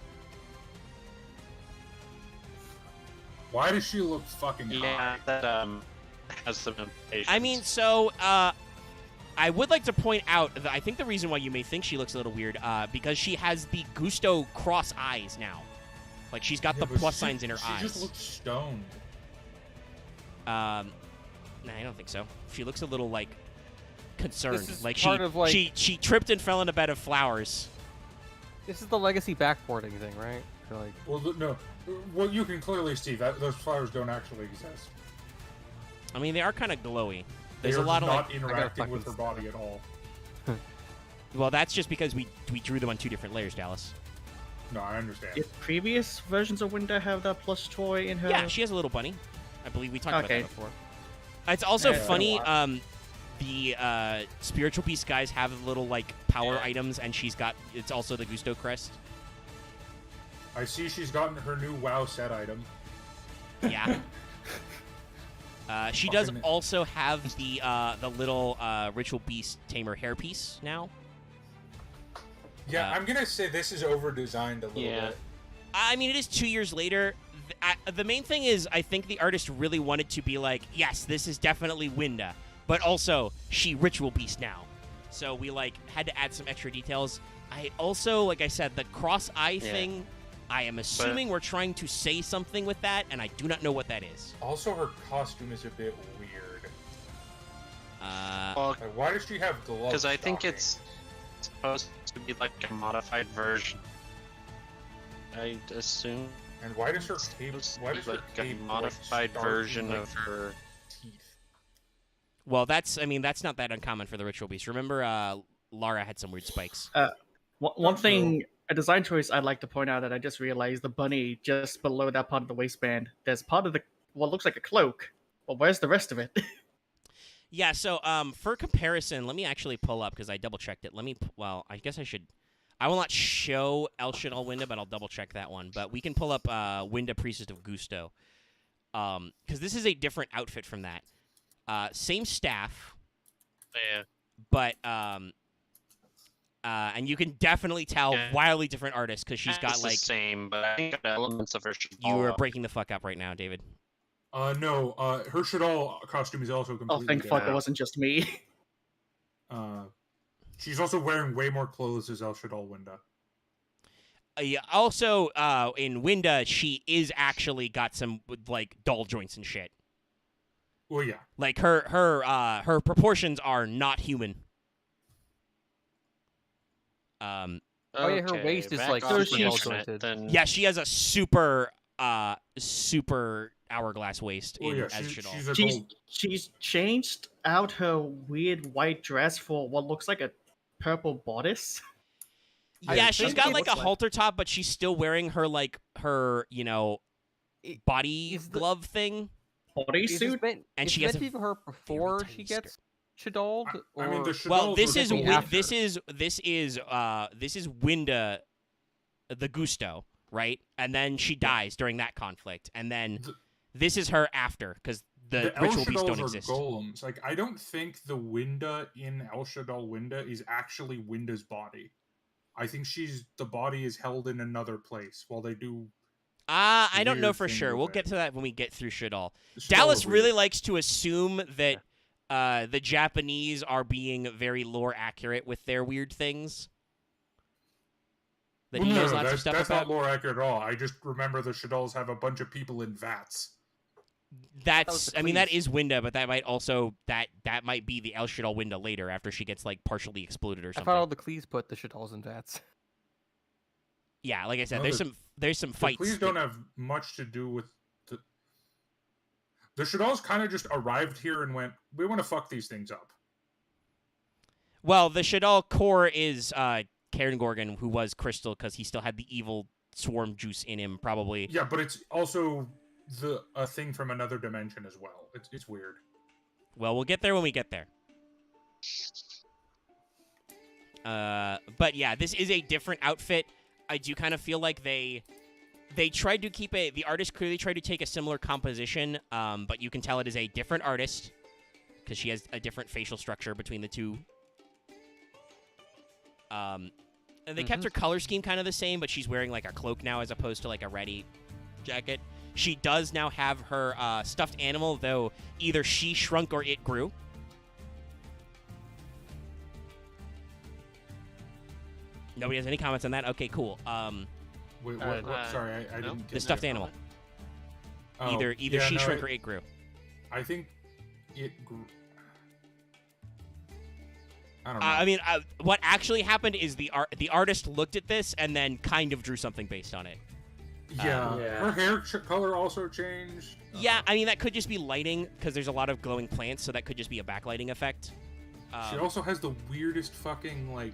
Why does she look fucking high? Yeah, that has some implications. I mean, so... I would like to point out that I think the reason why you may think she looks a little weird, because she has the Gusto cross eyes now. Like, she's got the plus signs in her eyes. She just looks stoned. Nah, I don't think so. She looks a little, like, concerned. Like, she tripped and fell in a bed of flowers. This is the legacy backboarding thing, right? Like... Well, no. Well, you can clearly see that those flowers don't actually exist. I mean, they are kind of glowy. There's a lot of not interacting with her body at all. Well, that's just because we drew them on 2 different layers, Dallas. No, I understand. Did previous versions of Winda have that plus toy in her? Yeah, she has a little bunny. I believe we talked about that before. It's also funny. The Spiritual Beast guys have little like power items, and it's also the Gusto crest. I see she's gotten her new WoW set item. Yeah. She does also have the little Ritual Beast Tamer hairpiece now. Yeah, I'm gonna say this is over-designed a little bit. I mean, it is 2 years later. The main thing is, I think the artist really wanted to be like, yes, this is definitely Winda, but also she Ritual Beast now. So we had to add some extra details. I also, like I said, the cross-eye thing. I am assuming we're trying to say something with that, and I do not know what that is. Also, her costume is a bit weird. Why does she have gloves? Because I think it's supposed to be like a modified version. I'd assume. And why does her cape? Why does her cape a modified version of her teeth? Well, that's not that uncommon for the Ritual Beast. Remember, Lara had some weird spikes. One thing. A design choice I'd like to point out that I just realized the bunny just below that part of the waistband. There's part of what looks like a cloak, but where's the rest of it? Yeah, so for comparison, let me actually pull up because I double checked it. I guess I should. I will not show El Shadal Winda, but I'll double check that one. But we can pull up Winda Priestess of Gusto, because this is a different outfit from that. Same staff. Yeah. But and you can definitely tell wildly different artists because she's got the same, but I think elements of her. You are breaking the fuck up right now, David. No, her Shadal costume is also completely. Oh, thank fuck it wasn't just me. She's also wearing way more clothes as El Shadal Winda. Yeah. Also, in Winda, she is actually got some like doll joints and shit. Well, yeah. Like her proportions are not human. Her waist is like super well jointed. Yeah, she has a super hourglass waist as Shadal. She's changed out her weird white dress for what looks like a purple bodice. Yeah, she's got like a halter top, but she's still wearing her body glove thing. Bodysuit? And she gets her before she gets Shadaled? I mean, this is Winda, the Gusto, right? And then she dies during that conflict, and then this is her after because the Ritual Beasts don't exist. Golems. Like, I don't think the Winda in El Shadal Winda is actually Winda's body. I think the body is held in another place while they do. I don't know for sure. We'll get to that when we get through Shadal. Dallas really likes to assume that the Japanese are being very lore accurate with their weird things. That he knows lots of stuff that's about. Not lore accurate at all. I just remember the Shadals have a bunch of people in vats. I mean, that is Winda, but that might also that might be the El Shaddoll Winda later after she gets like partially exploded or something. I thought all the Clees put the Shaddolls in vats. Yeah, like I said, there's some fights. Please don't have much to do with the Shaddolls. Kind of just arrived here and went, we want to fuck these things up. Well, the Shaddoll core is Karen Gorgon, who was Crystal, because he still had the evil swarm juice in him, probably. Yeah, but it's also a thing from another dimension as well. It's weird. Well, we'll get there when we get there. But yeah, this is a different outfit. I do kind of feel like they tried to keep the artist clearly tried to take a similar composition, but you can tell it is a different artist because she has a different facial structure between the two. And they kept her color scheme kind of the same, but she's wearing like a cloak now as opposed to like a ready jacket. She does now have her stuffed animal, though either she shrunk or it grew. Nobody has any comments on that? Okay, cool. Wait, what? Sorry, I didn't get the stuffed animal. Oh, either she shrunk or it grew. I think it grew. I don't know. I mean, what actually happened is the artist looked at this and then kind of drew something based on it. Yeah. Her hair color also changed. Yeah, I mean, that could just be lighting, because there's a lot of glowing plants, so that could just be a backlighting effect. She also has the weirdest fucking, like...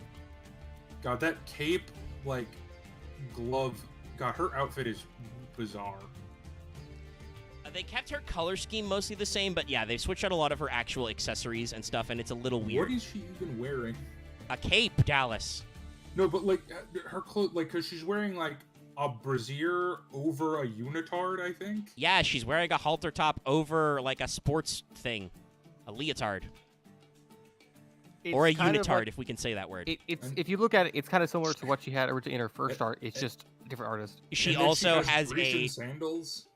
God, that cape, like, glove... God, her outfit is bizarre. They kept her color scheme mostly the same, but yeah, they switched out a lot of her actual accessories and stuff, and it's a little weird. What is she even wearing? A cape, Dallas. No, but, like, her clothes... Like, because she's wearing, like, a brassiere over a unitard, I think? Yeah, she's wearing a halter top over, like, a sports thing. A leotard. Or a unitard, like, if we can say that word. If you look at it, it's kind of similar to what she had originally in her first art. It's just a different artist. She also has a... sandals?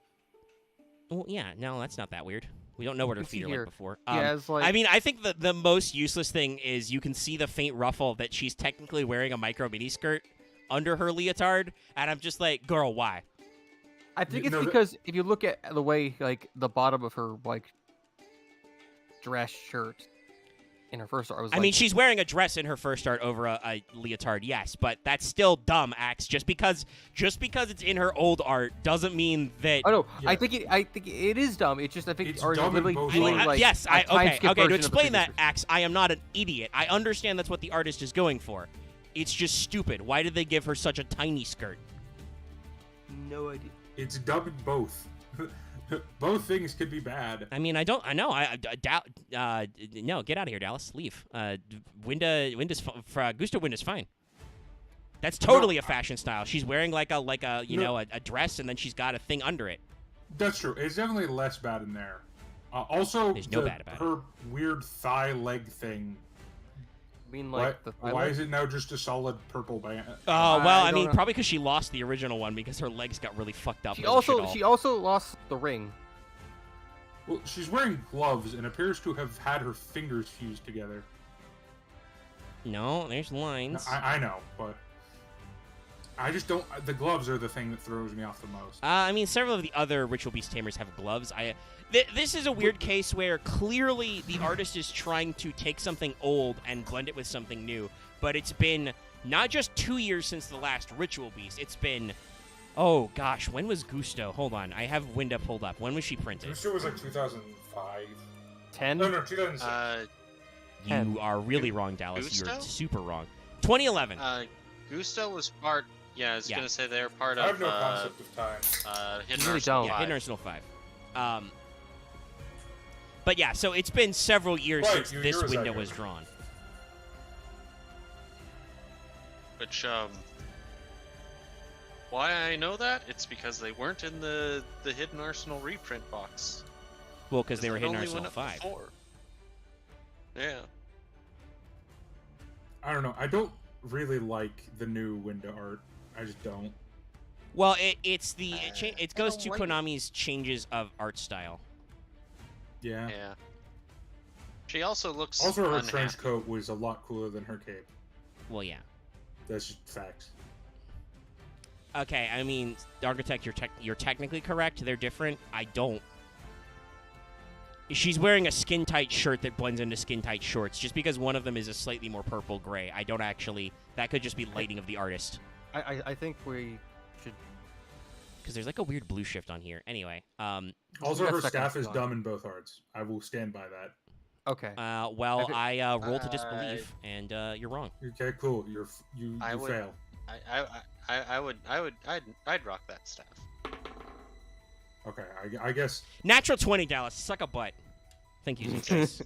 Well, yeah, no, that's not that weird. We don't know what her feet are like before. Like... I mean, I think the most useless thing is you can see the faint ruffle that she's technically wearing a micro mini skirt under her leotard, and I'm just like, girl, why? I think it's because if you look at the way, like, the bottom of her, like, dress shirt in her first art was, I mean, she's wearing a dress in her first art over a leotard, yes, but that's still dumb, Axe. Just because it's in her old art doesn't mean that... Oh, no, yeah. I think it is dumb. It's just, I think it's the art is literally doing, like... Yes, okay, to explain that, Axe, I am not an idiot. I understand that's what the artist is going for. It's just stupid. Why did they give her such a tiny skirt? No idea. It's dubbed both. Both things could be bad. I mean, I know. No, get out of here, Dallas. Leave. Gusto Winda's fine. That's totally a fashion style. She's wearing like a dress, and then she's got a thing under it. That's true. It's definitely less bad in there. Also, there's no bad about her weird thigh leg thing. I mean, like, why is it now just a solid purple band? Oh, well, I mean, probably because she lost the original one because her legs got really fucked up. She also lost the ring. Well, she's wearing gloves and appears to have had her fingers fused together. No, there's lines. No, I know, but I just don't... The gloves are the thing that throws me off the most. I mean, several of the other Ritual Beast Tamers have gloves. This is a weird case where clearly the artist is trying to take something old and blend it with something new, but it's been not just 2 years since the last Ritual Beast. It's been... Oh, gosh, when was Gusto? Hold on, I have Winda pulled up. When was she printed? Gusto was like 2005. 10? No, 2006. You are really wrong, Dallas. Gusto? You're super wrong. 2011. Gusto was part... Yeah, I was going to say they're part of... I have no concept of time. Hidden really Arsenal don't. 5. Yeah, Hidden Arsenal 5. But yeah, so it's been several years since this window was drawn. Which, why I know that? It's because they weren't in the Hidden Arsenal reprint box. Well, because they were Hidden Arsenal 5. Yeah. I don't know. I don't really like the new window art. I just don't. Well, it goes to Konami's changes of art style. Yeah. Yeah. She also looks Also, her unhappy. trench coat was a lot cooler than her cape. Well, yeah. That's just facts. Okay, I mean, Architect, you're technically correct. They're different. I don't She's wearing a skin-tight shirt that blends into skin-tight shorts. Just because one of them is a slightly more purple-gray, I don't actually... That could just be lighting of the artist. I think we should... Because there's like a weird blue shift on here. Anyway. Also, her staff is dumb in both arts. I will stand by that. Okay. Well, I roll to disbelief, and you're wrong. Okay, cool. You fail. I'd rock that staff. Okay, I guess. Natural 20, Dallas. Suck a butt. Thank you, Zinc Dice.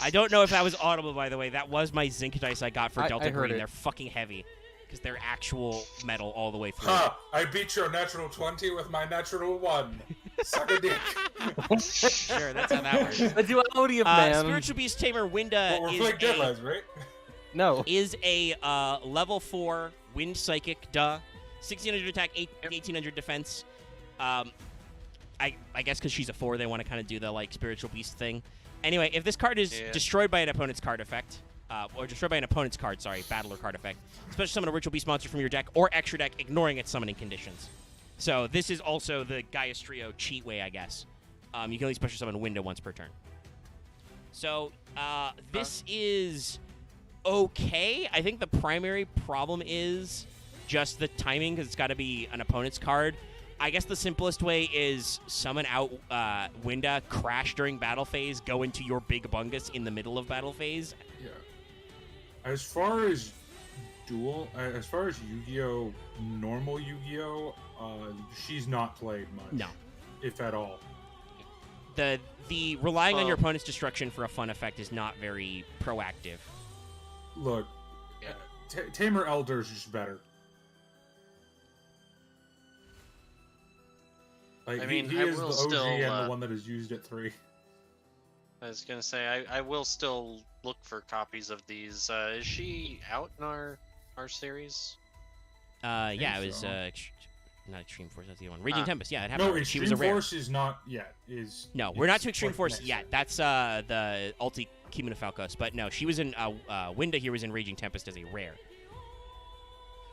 I don't know if that was audible, by the way. That was my Zinc Dice I got for Delta Green. They're fucking heavy. Because they're actual metal all the way through. Ha! I beat your natural 20 with my natural 1. Suck a dick. Sure, that's how that works. The duality of man. Spiritual Beast Tamer Winda is a level 4 Wind Psychic, 1600 attack, 1800 defense. I guess because she's a 4, they want to kind of do the like Spiritual Beast thing. Anyway, if this card is destroyed by an opponent's card effect, or destroyed by an opponent's card, battler card effect, special summon a Ritual Beast monster from your deck or extra deck, ignoring its summoning conditions. So this is also the Gaia's Trio cheat way, I guess. You can only special summon Winda once per turn. So this is okay. I think the primary problem is just the timing, because it's got to be an opponent's card. I guess the simplest way is summon out Winda, crash during battle phase, go into your big bungus in the middle of battle phase. Yeah. As far as Yu-Gi-Oh, normal Yu-Gi-Oh, she's not played much. No. If at all. The relying on your opponent's destruction for a fun effect is not very proactive. Look, Tamer Elder is just better. Like, he is the OG and the one that is used at 3. I was gonna say I will still look for copies of these. Is she out in our series? Yeah, it was not Extreme Force. That's the other one. Raging Tempest. Yeah, it happened. No, she was a rare. Force is not yet. No, we're not to Extreme Force yet. That's the Ulti Kimuna Falcos. But no, she was in Winda here was in Raging Tempest as a rare.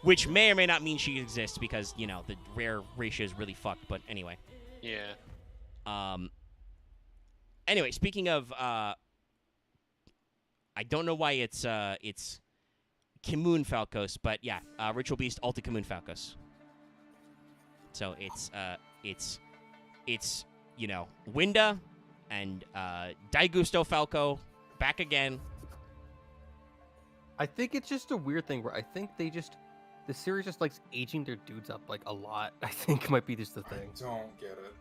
Which may or may not mean she exists because, you know, the rare ratio is really fucked. But anyway. Yeah. Anyway, speaking of, I don't know why it's Kimun Falcos, but yeah, Ritual Beast Ulti Kimun Falcos. So it's you know, Winda and Daigusto Falco back again. I think it's just a weird thing where I think the series just likes aging their dudes up like a lot. I think might be just the thing. I don't get it.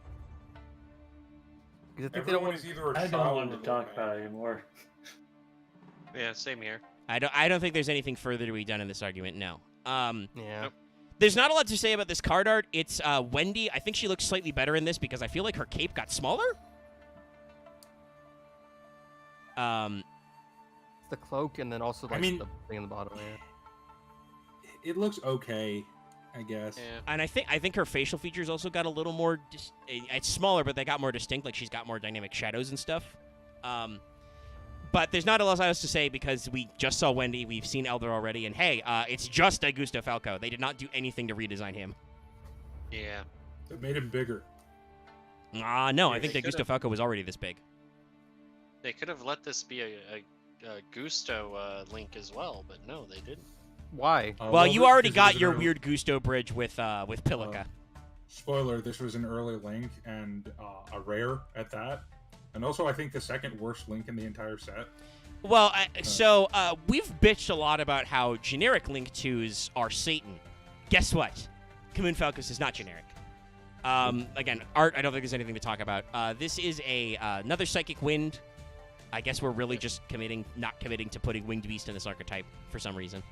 Because I think they don't want to talk about it anymore. Yeah, same here. I don't think there's anything further to be done in this argument. No. Yeah. Nope. There's not a lot to say about this card art. It's Wendy. I think she looks slightly better in this because I feel like her cape got smaller. It's the cloak and then also like the thing in the bottom. Yeah. It looks okay, I guess. Yeah. And I think her facial features also got a little more. It's smaller, but they got more distinct. Like she's got more dynamic shadows and stuff. But there's not a lot else to say because we just saw Wendy. We've seen Elder already, and hey, it's just Daigusto Falco. They did not do anything to redesign him. Yeah. It made him bigger. No, I think Daigusto Falco was already this big. They could have let this be a Gusto link as well, but no, they didn't. Why? Well, you already got your weird Gusto bridge with Pilica. Spoiler: this was an early link and a rare at that, and also I think the second worst link in the entire set. Well, so we've bitched a lot about how generic Link 2s are Satan. Guess what? Kimun Falcos is not generic. Again, art. I don't think there's anything to talk about. This is another Psychic Wind. I guess we're really just not committing to putting Winged Beast in this archetype for some reason.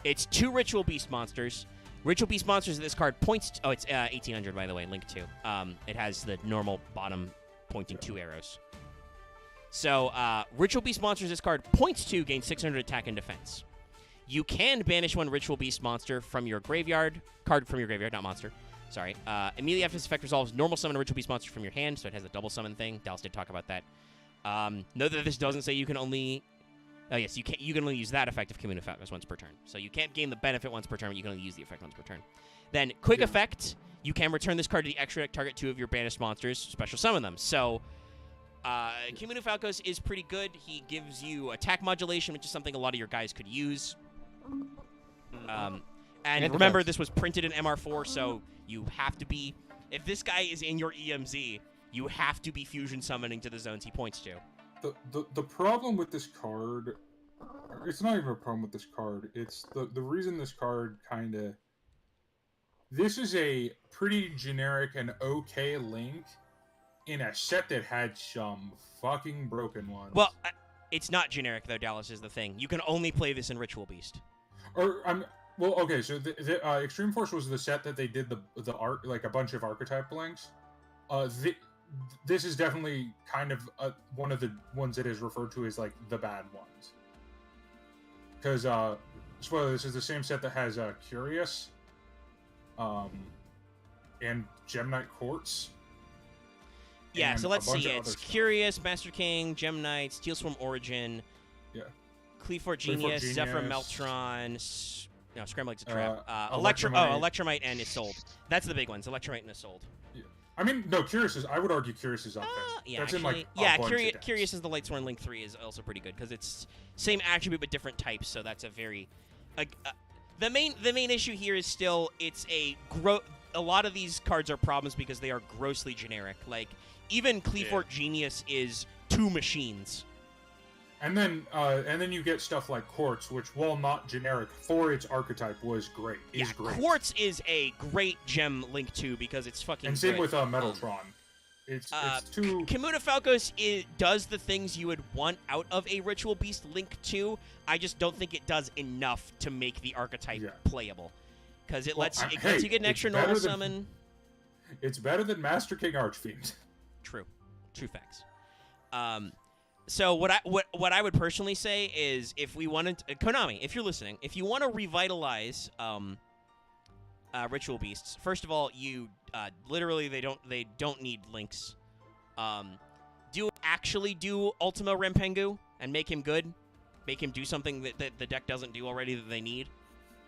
It's 2 Ritual Beast monsters. Ritual Beast monsters. This card points. It's 1800 by the way. Link 2. It has the normal bottom pointing 2 arrows. So Ritual Beast monsters. This card points to gain 600 attack and defense. You can banish 1 Ritual Beast monster from your graveyard. Card from your graveyard, not monster. Sorry. Immediately after this effect resolves, normal summon a Ritual Beast monster from your hand, so it has a double summon thing. Dallas did talk about that. Note that this doesn't say you can only. Oh yes, you can only use that effect of Kimun Falcos once per turn. So you can't gain the benefit once per turn, but you can only use the effect once per turn. Then quick effect, you can return this card to the extra deck, target 2 of your banished monsters, special summon them. So Falcos is pretty good. He gives you attack modulation, which is something a lot of your guys could use. And remember, this was printed in MR4, so you have to be... If this guy is in your EMZ, you have to be fusion summoning to the zones he points to. The problem with this card... It's not even a problem with this card. It's the reason this card kind of... This is a pretty generic and okay Link in a set that had some fucking broken ones. Well, it's not generic, though, Dallas, is the thing. You can only play this in Ritual Beast. Well, okay, so the Extreme Force was the set that they did the art, like a bunch of archetype links. This is definitely kind of one of the ones that is referred to as, like, the bad ones. Because, spoiler, this is the same set that has Curious, and Gemnite Quartz. Yeah, so let's see. It's Curious, Master King, Gemnite, Steel Swarm Origin, Cleafort Genius, Zephyr Meltron, Scramble Eggs a Trap, Electromite and Isolde. That's the big ones, Electromite and Isolde. Yeah. I mean, no, I would argue Curious is up there. That's actually, Curious is the Lightsworn Link 3 is also pretty good, because it's same attribute but different types, so that's a very... the main issue here is still, it's a lot of these cards are problems because they are grossly generic. Like, even Cleafort Genius is 2 machines. And then you get stuff like Quartz, which, while not generic for its archetype, was great. Quartz is a great gem Link 2 because it's fucking And same good. with Metaltron. It's too... Kamuna Falcos does the things you would want out of a Ritual Beast Link 2. I just don't think it does enough to make the archetype playable. Because it lets you get an extra normal summon. It's better than Master King Archfiend. True facts. So what I would personally say is, if we wanted Konami, if you're listening, if you want to revitalize Ritual Beasts, first of all, you literally they don't need links. Do Ultima Rampengu and make him good, make him do something that the deck doesn't do already that they need.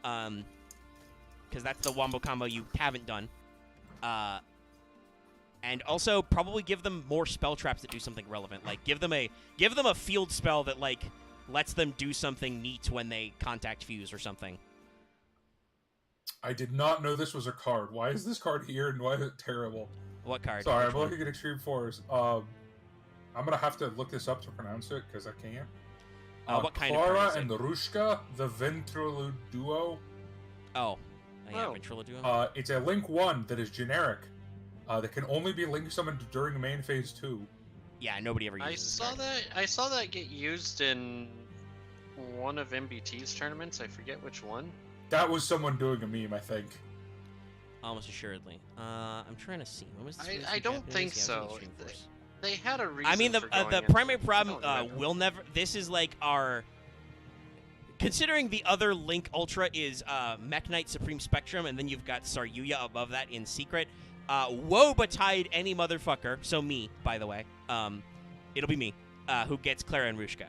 Because that's the wombo combo you haven't done. And also probably give them more spell traps that do something relevant. Like give them a field spell that like lets them do something neat when they contact fuse or something. I did not know this was a card. Why is this card here and why is it terrible? What card? Sorry, I'm looking at Extreme Force. I'm gonna have to look this up to pronounce it because I can't. What kind of Clara card is it? and Rushka, the Ventrilo Duo. Oh, yeah, Ventrilo Duo. It's a Link 1 that is generic. That can only be Link summoned during main phase 2. Yeah, nobody ever uses I saw that get used in one of MBT's tournaments. I forget which one. That was someone doing a meme, I think. Almost assuredly. I'm trying to see. When was this? I don't think so. They had a reason. I mean, the primary problem will never. This is like our. Considering the other Link Ultra is Mech Knight Supreme Spectrum, and then you've got Saryuya above that in secret. Woe betide any motherfucker. So me, by the way. It'll be me who gets Clara and Rushka.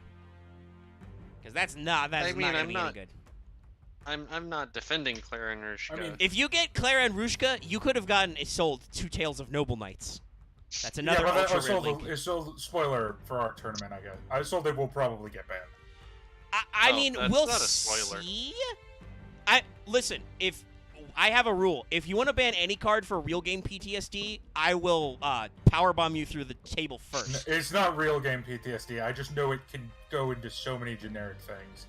Because that's not gonna be any good. I'm not defending Clara and Rushka. I mean, if you get Clara and Rushka, you could have gotten Isolde 2 Tales of Noble Knights. That's another ultra rare Link. Isolde, spoiler for our tournament, I guess. Isolde will probably get banned. I mean, we'll see. Listen, if I have a rule, if you want to ban any card for real game PTSD, I will powerbomb you through the table first. It's not real game PTSD. I just know it can go into so many generic things.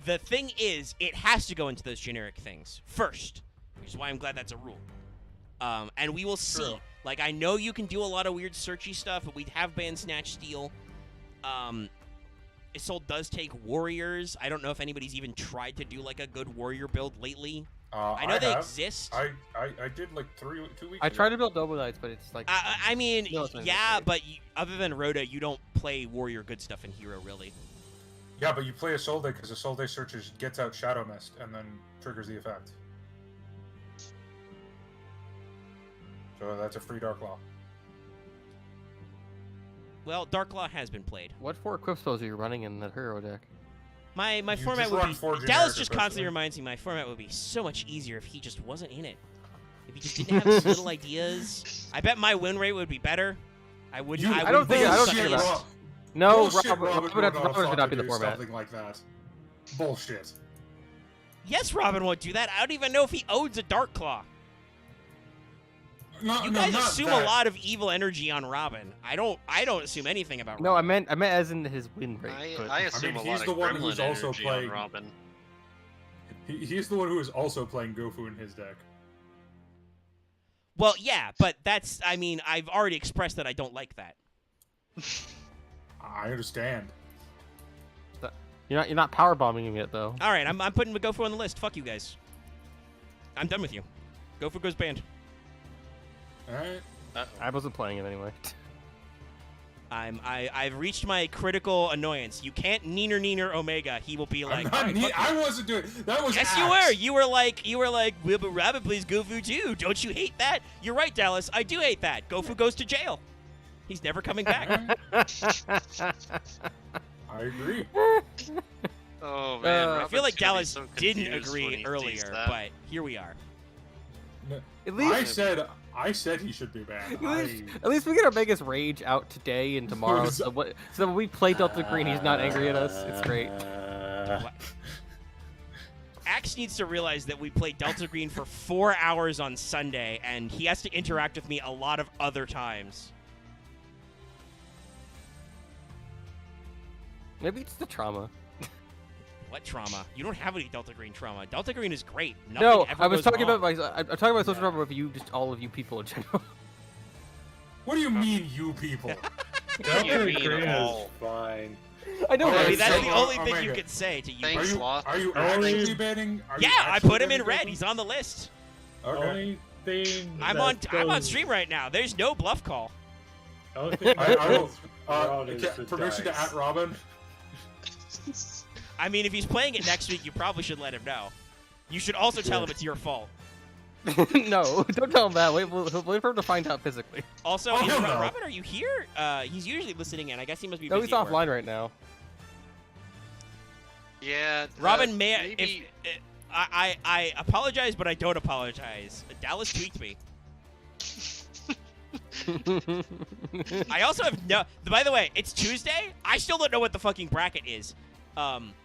The thing is, it has to go into those generic things first, which is why I'm glad that's a rule. And we will see. True. Like, I know you can do a lot of weird searchy stuff, but we have banned Snatch Steal. Isolde does take Warriors. I don't know if anybody's even tried to do, like, a good Warrior build lately. I know they exist. I did, like, 2 weeks ago. I tried to build Noble Knights, but it's like... I mean, yeah, but other than Rhoda, you don't play Warrior good stuff in Hero, really. Yeah, but you play Isolde because Isolde searches, gets out Shadow Mist, and then triggers the effect. So that's a free Dark Law. Well, Dark Law has been played. What 4 equip spells are you running in that hero deck? My format would be... Dallas just constantly reminds me my format would be so much easier if he just wasn't in it. If he just didn't have these little ideas. I bet my win rate would be better. I don't think that. No, Robin should not be the format. Something like that. Bullshit. Yes, Robin won't do that. I don't even know if he owns a Dark Claw. You guys assume a lot of evil energy on Robin. I don't assume anything about Robin. No, I meant as in his win rate. I assume a lot of gremlin energy on Robin. He's the one who is also playing Gofu in his deck. Well, yeah, but that's... I mean, I've already expressed that I don't like that. I understand. You're not power bombing him yet, though. All right, I'm putting Gofu on the list. Fuck you guys. I'm done with you. Gofu goes banned. All right. I wasn't playing him anyway. I've reached my critical annoyance. You can't neener Omega. He will be like. I wasn't doing. That was. Yes, Axe. you were. You were like. Well, but Rabbit plays Gofu too. Don't you hate that? You're right, Dallas. I do hate that. Gofu goes to jail. He's never coming back. I agree. Oh man, I feel like Dallas didn't agree earlier, but here we are. At least I said he should be banned. At least we get Omega's rage out today and tomorrow. So when we play Delta Green, he's not angry at us. It's great. Axe needs to realize that we play Delta Green for 4 hours on Sunday, and he has to interact with me a lot of other times. Maybe it's the trauma. What trauma? You don't have any Delta Green trauma. Delta Green is great. No, I was talking about I'm talking about social trauma with you, just all of you people in general. What do you mean, you people? Delta Green is fine. I know. Maybe that's the only thing you could say to you. Thanks, are you actually banning? Yeah, I put him in red. He's on the list. Okay. I'm on stream right now. There's no bluff call. I will. Permission to at Robin. I mean, if he's playing it next week, you probably should let him know. You should also tell him it's your fault. No, don't tell him that. Wait for him to find out physically. Also, Robin, are you here? He's usually listening in. I guess he must be busy. No, he's offline right now. Yeah. Robin, I apologize, but I don't apologize. Dallas tweaked me. I also have no... By the way, it's Tuesday. I still don't know what the fucking bracket is.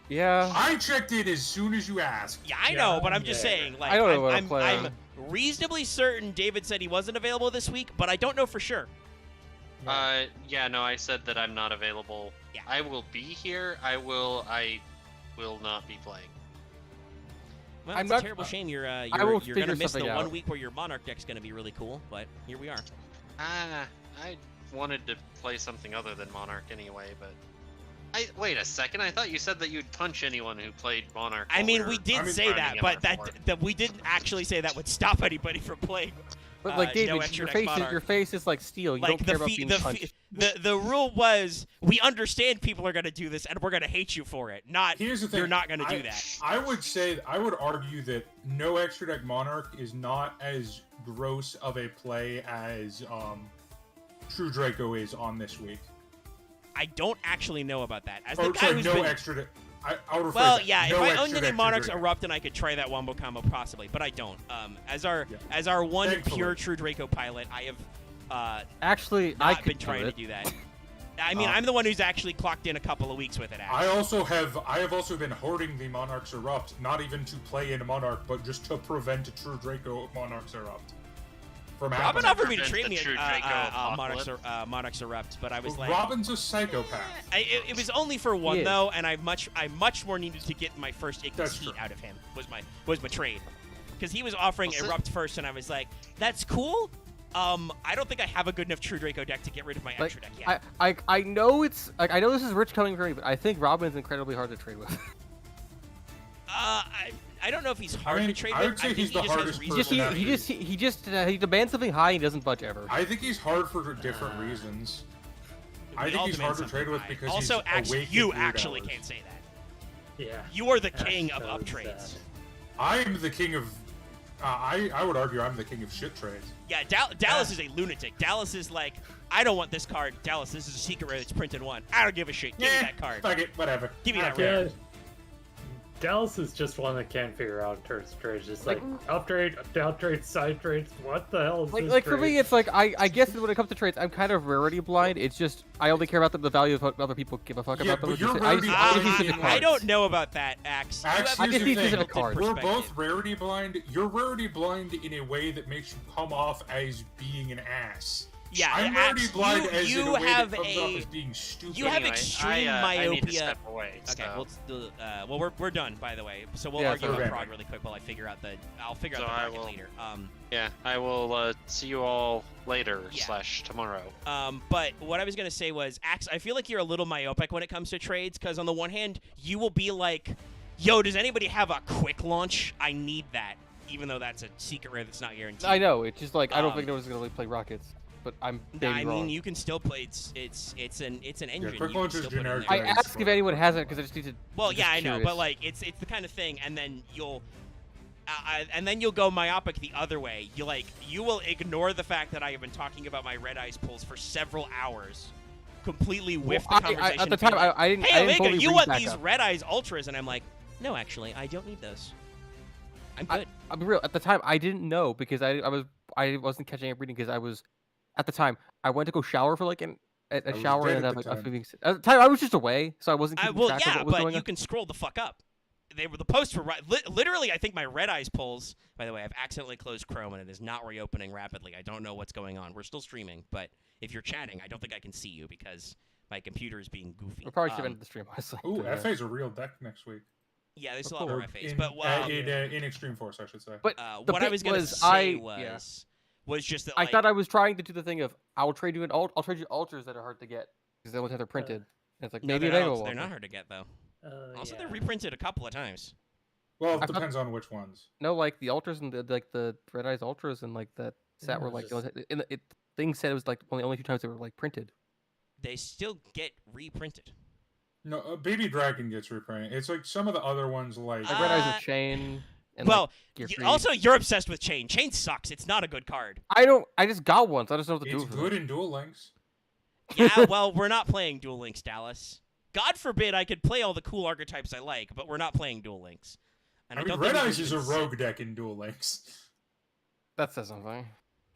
Yeah. I checked it as soon as you asked. Yeah, I know, but I'm just saying. Like, I don't know what I'm reasonably certain David said he wasn't available this week, but I don't know for sure. Yeah, no, I said that I'm not available. Yeah. I will be here. I will not be playing. Well, it's a terrible shame. You're gonna miss the 1 week where your Monarch deck's gonna be really cool, but here we are. I wanted to play something other than Monarch anyway, but... Wait a second, I thought you said that you'd punch anyone who played Monarch. I mean, we did say that, but that we didn't actually say that would stop anybody from playing. But like David, your face is like steel. You don't care about being punched. The rule was we understand people are going to do this and we're going to hate you for it. Not here's the thing, you're not going to do that. I would argue that no extra deck Monarch is not as gross of a play as True Draco is on this week. I don't actually know about that. As the guy sorry, who's no been... extra deck. Well, yeah, no, if I owned the name Monarchs Erupt, then I could try that wombo combo possibly, but I don't. As our one pure True Draco pilot, I have actually not been trying to do that. I mean, I'm the one who's actually clocked in a couple of weeks with it. Actually. I have also been hoarding the Monarchs Erupt, not even to play in Monarch, but just to prevent True Draco Monarchs Erupt. Robin offered me to trade me Monarchs Erupt, but I was like, Robin's a psychopath. It was only for one though, and I much more needed to get my first Ignis Heat out of him. Was my trade, because he was offering Erupt first, and I was like, that's cool. I don't think I have a good enough True Draco deck to get rid of my extra deck yet. I know it's I know this is rich coming from me, but I think Robin's incredibly hard to trade with. I don't know if he's hard to trade with. I would say he's the hardest person. He demands something high and he doesn't budge ever. I think he's hard for different reasons. I think he's hard to trade with because also, you actually can't say that. Yeah. You are the king of up trades. I am the king of... I would argue I'm the king of shit trades. Yeah, Dallas is a lunatic. Dallas is like, I don't want this card. Dallas, this is a secret rare that's printed one. I don't give a shit. Give me that card. Fuck it, whatever. Give me that rare. Dallas is just one that can't figure out turns trades. It's like uptrade, downtrade, side trades. What the hell is this? Like for me, it's like I guess when it comes to trades, I'm kind of rarity blind. It's just I only care about the value of what other people give a fuck about them. I don't know about that, Axe. I just need specific cards. We're both rarity blind. You're rarity blind in a way that makes you come off as being an ass. Yeah, I'm rarity blind as in a way that comes off as being stupid. You have extreme myopia. I need to step away, okay, well we're done, by the way. So we'll argue about prod really quick while I figure out I'll figure out the bracket later. Yeah, I will see you all later / tomorrow. But what I was gonna say was, Axe, I feel like you're a little myopic when it comes to trades, because on the one hand, you will be like, yo, does anybody have a quick launch? I need that, even though that's a secret rare that's not guaranteed. I know, it's just like I don't think no one's gonna play rockets. But I'm I mean, you can still play. It's an engine. Yeah, quick launch is generic. I ask if anyone has it because I just need to. Well, yeah, I know, but like it's the kind of thing, and then you'll go myopic the other way. You will ignore the fact that I have been talking about my red eyes pulls for several hours, completely whiff the conversation. At the time, I didn't. Hey, I didn't Omega, you want these up. red eyes ultras, and I'm like, no, actually, I don't need those. I'm good. I'll be real. At the time, I didn't know because I wasn't catching up reading because I was. At the time, I went to go shower for like a shower and like a few weeks. At the time, I was just away, so I wasn't keeping track of what was going on. You can scroll the fuck up. The posts were literally. I think my red eyes pulls. By the way, I've accidentally closed Chrome and it is not reopening rapidly. I don't know what's going on. We're still streaming, but if you're chatting, I don't think I can see you because my computer is being goofy. We probably should end the stream, honestly. Ooh, FA's a real deck next week. Yeah, they still have our FAs, but in Extreme Force, I should say. But what I was going to say was just that I thought I was trying to do the thing of I'll trade you ultras that are hard to get because they only have they're printed. And it's like maybe they're not hard to get though. Also, they're reprinted a couple of times. Well, it depends on which ones. No, like the ultras and the Red Eyes ultras and like that set were like things said it was like only 2 times they were like printed. They still get reprinted. No, Baby Dragon gets reprinted. It's like some of the other ones like Red Eyes of Chain. And well, also you're obsessed with Chain. Chain sucks. It's not a good card. I just got one, so I just know what to do. It's good in Duel Links. Yeah, well, we're not playing Duel Links, Dallas. God forbid I could play all the cool archetypes I like, but we're not playing Duel Links. And I mean, Red Eyes is a rogue deck in Duel Links. That says something.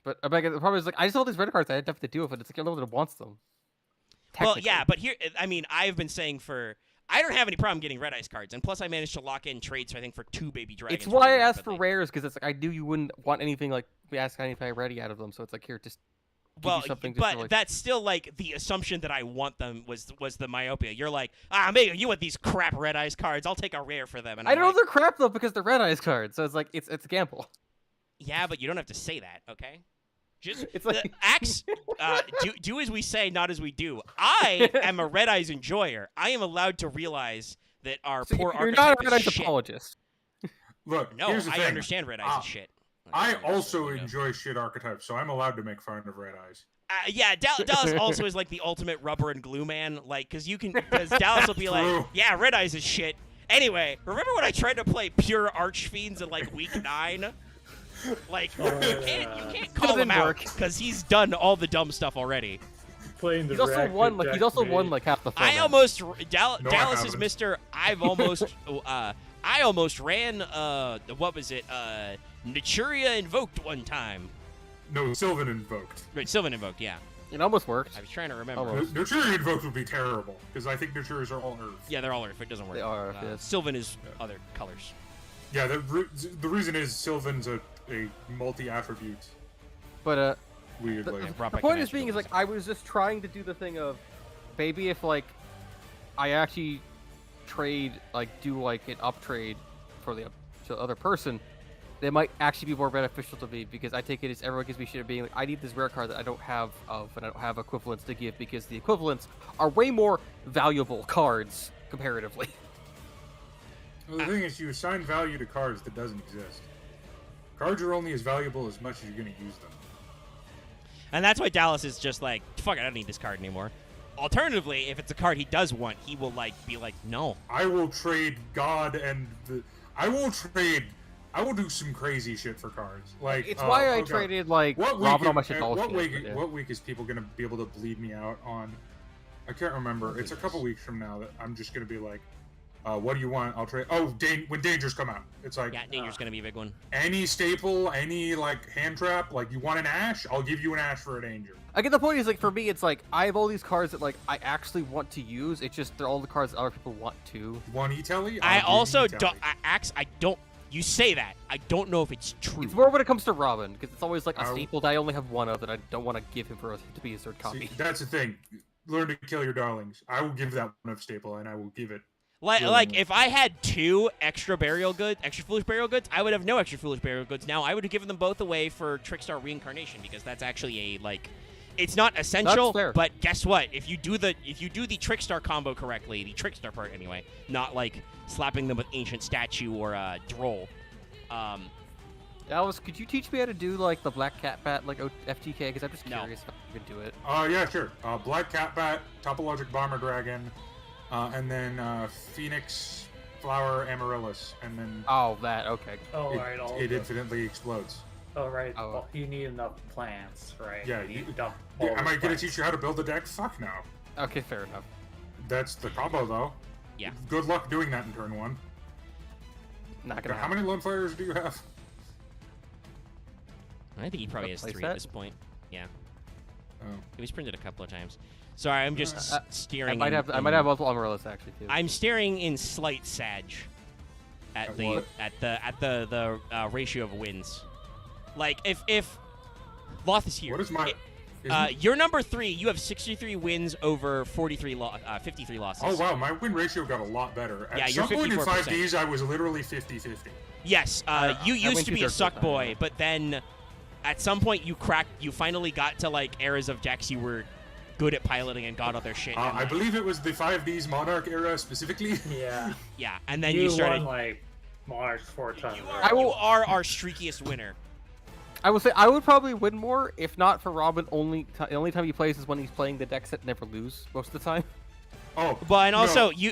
But the problem is like I just all these red cards I had nothing to do with it. It's like I don't know that wants them. Well, yeah, but here, I mean, I've been saying I don't have any problem getting Red Eyes cards, and plus I managed to lock in trades, I think, for 2 Baby Dragons. It's why I asked for rares, because it's like I knew you wouldn't want anything like we asked anything ready out of them, so it's like here, just well, something. But like... that's still like the assumption that I want them was the myopia. You're like, Mega, you want these crap Red Eyes cards? I'll take a rare for them. And I don't know they're crap though because they're Red Eyes cards, so it's like it's a gamble. Yeah, but you don't have to say that, okay? Just it's like Axe, do as we say, not as we do. I am a Red Eyes enjoyer. I am allowed to realize that our poor you're archetype not a Red Eyes is shit. Apologist. Look, no, here's the I thing. understand Red Eyes is shit. I also enjoy shit archetypes, so I'm allowed to make fun of Red Eyes. Yeah, Dallas also is like the ultimate rubber and glue man, like, because Dallas will be like, yeah, Red Eyes is shit. Anyway, remember when I tried to play pure Archfiends in like week 9? Like, you can't call him out because he's done all the dumb stuff already. He's also won like half the fun. Dallas is Mr. I almost ran what was it? Naturia Invoked one time. No, Sylvan Invoked. Right, Sylvan Invoked, yeah. It almost worked. I was trying to remember. Naturia Invoked would be terrible because I think Naturias are all Earth. Yeah, they're all Earth. It doesn't work. They are Earth, yes. Sylvan is other colors. Yeah, the reason is Sylvan's a multi-attribute. But weirdly. The point is being is like I was just trying to do the thing of maybe if like I actually trade do like an up trade for the other person, they might actually be more beneficial to me because I take it as everyone gives me shit of being like I need this rare card that I don't have and I don't have equivalents to give because the equivalents are way more valuable cards comparatively. Well, the thing is, you assign value to cards that doesn't exist. Cards are only as valuable as much as you're going to use them. And that's why Dallas is just like, fuck it, I don't need this card anymore. Alternatively, if it's a card he does want, he will be like, no. I will trade God and I will do some crazy shit for cards. Like it's why I traded Robin on my shit. What week is people going to be able to bleed me out on? I can't remember. It's a couple weeks from now that I'm just going to be like, What do you want? I'll trade. Oh, when dangers come out, it's like yeah, danger's gonna be a big one. Any staple, any like hand trap, like you want an ash, I'll give you an ash for a danger. I get the point. Is like for me, it's like I have all these cards that like I actually want to use. It's just they're all the cards that other people want to. Want E-Telly? I also don't. I don't. You say that. I don't know if it's true. It's more when it comes to Robin, because it's always like a staple that I only have one of that I don't want to give him to be his third copy. See, that's the thing. Learn to kill your darlings. I will give that one of staple, and I will give it. Like if I had 2 extra foolish burial goods, I would have no extra foolish burial goods. Now I would have given them both away for Trickstar reincarnation because that's actually a like, it's not essential. But guess what? If you do the Trickstar combo correctly, the Trickstar part anyway, not like slapping them with Ancient Statue or Droll. Alice, could you teach me how to do like the Black Cat Bat like FTK? Because I'm just curious how you can do it. Yeah, sure. Black Cat Bat, Topologic Bomber Dragon. And then Phoenix Flower Amaryllis, and then okay. It infinitely explodes. Oh right. Oh. Well, you need enough plants, right? Yeah. Am I gonna teach you how to build a deck? Fuck no. Okay, fair enough. That's the combo though. Yeah. Good luck doing that in turn 1. Not gonna. How many Lone Flyers do you have? I think he probably has 3 at this point. Yeah. Oh. It was printed a couple of times. Sorry, I'm just steering. I might have multiple Amaryllis actually too. I'm staring in slight sag at the ratio of wins. Like if Loth is here. What is my? You're number 3. You have 63 wins over 53 53 losses. Oh wow, my win ratio got a lot better. At you're some point in 5Ds, I was literally 50-50. Yes, you used to be a suck boy, but then at some point you finally got to like eras of decks you were good at piloting and got other shit. I believe it was the 5Ds Monarch era specifically. Yeah. Yeah, and then you started won, like Monarch 4 times. You are our streakiest winner. I would say I would probably win more if not for Robin. The only time he plays is when he's playing the decks that never lose most of the time. Oh, but and also you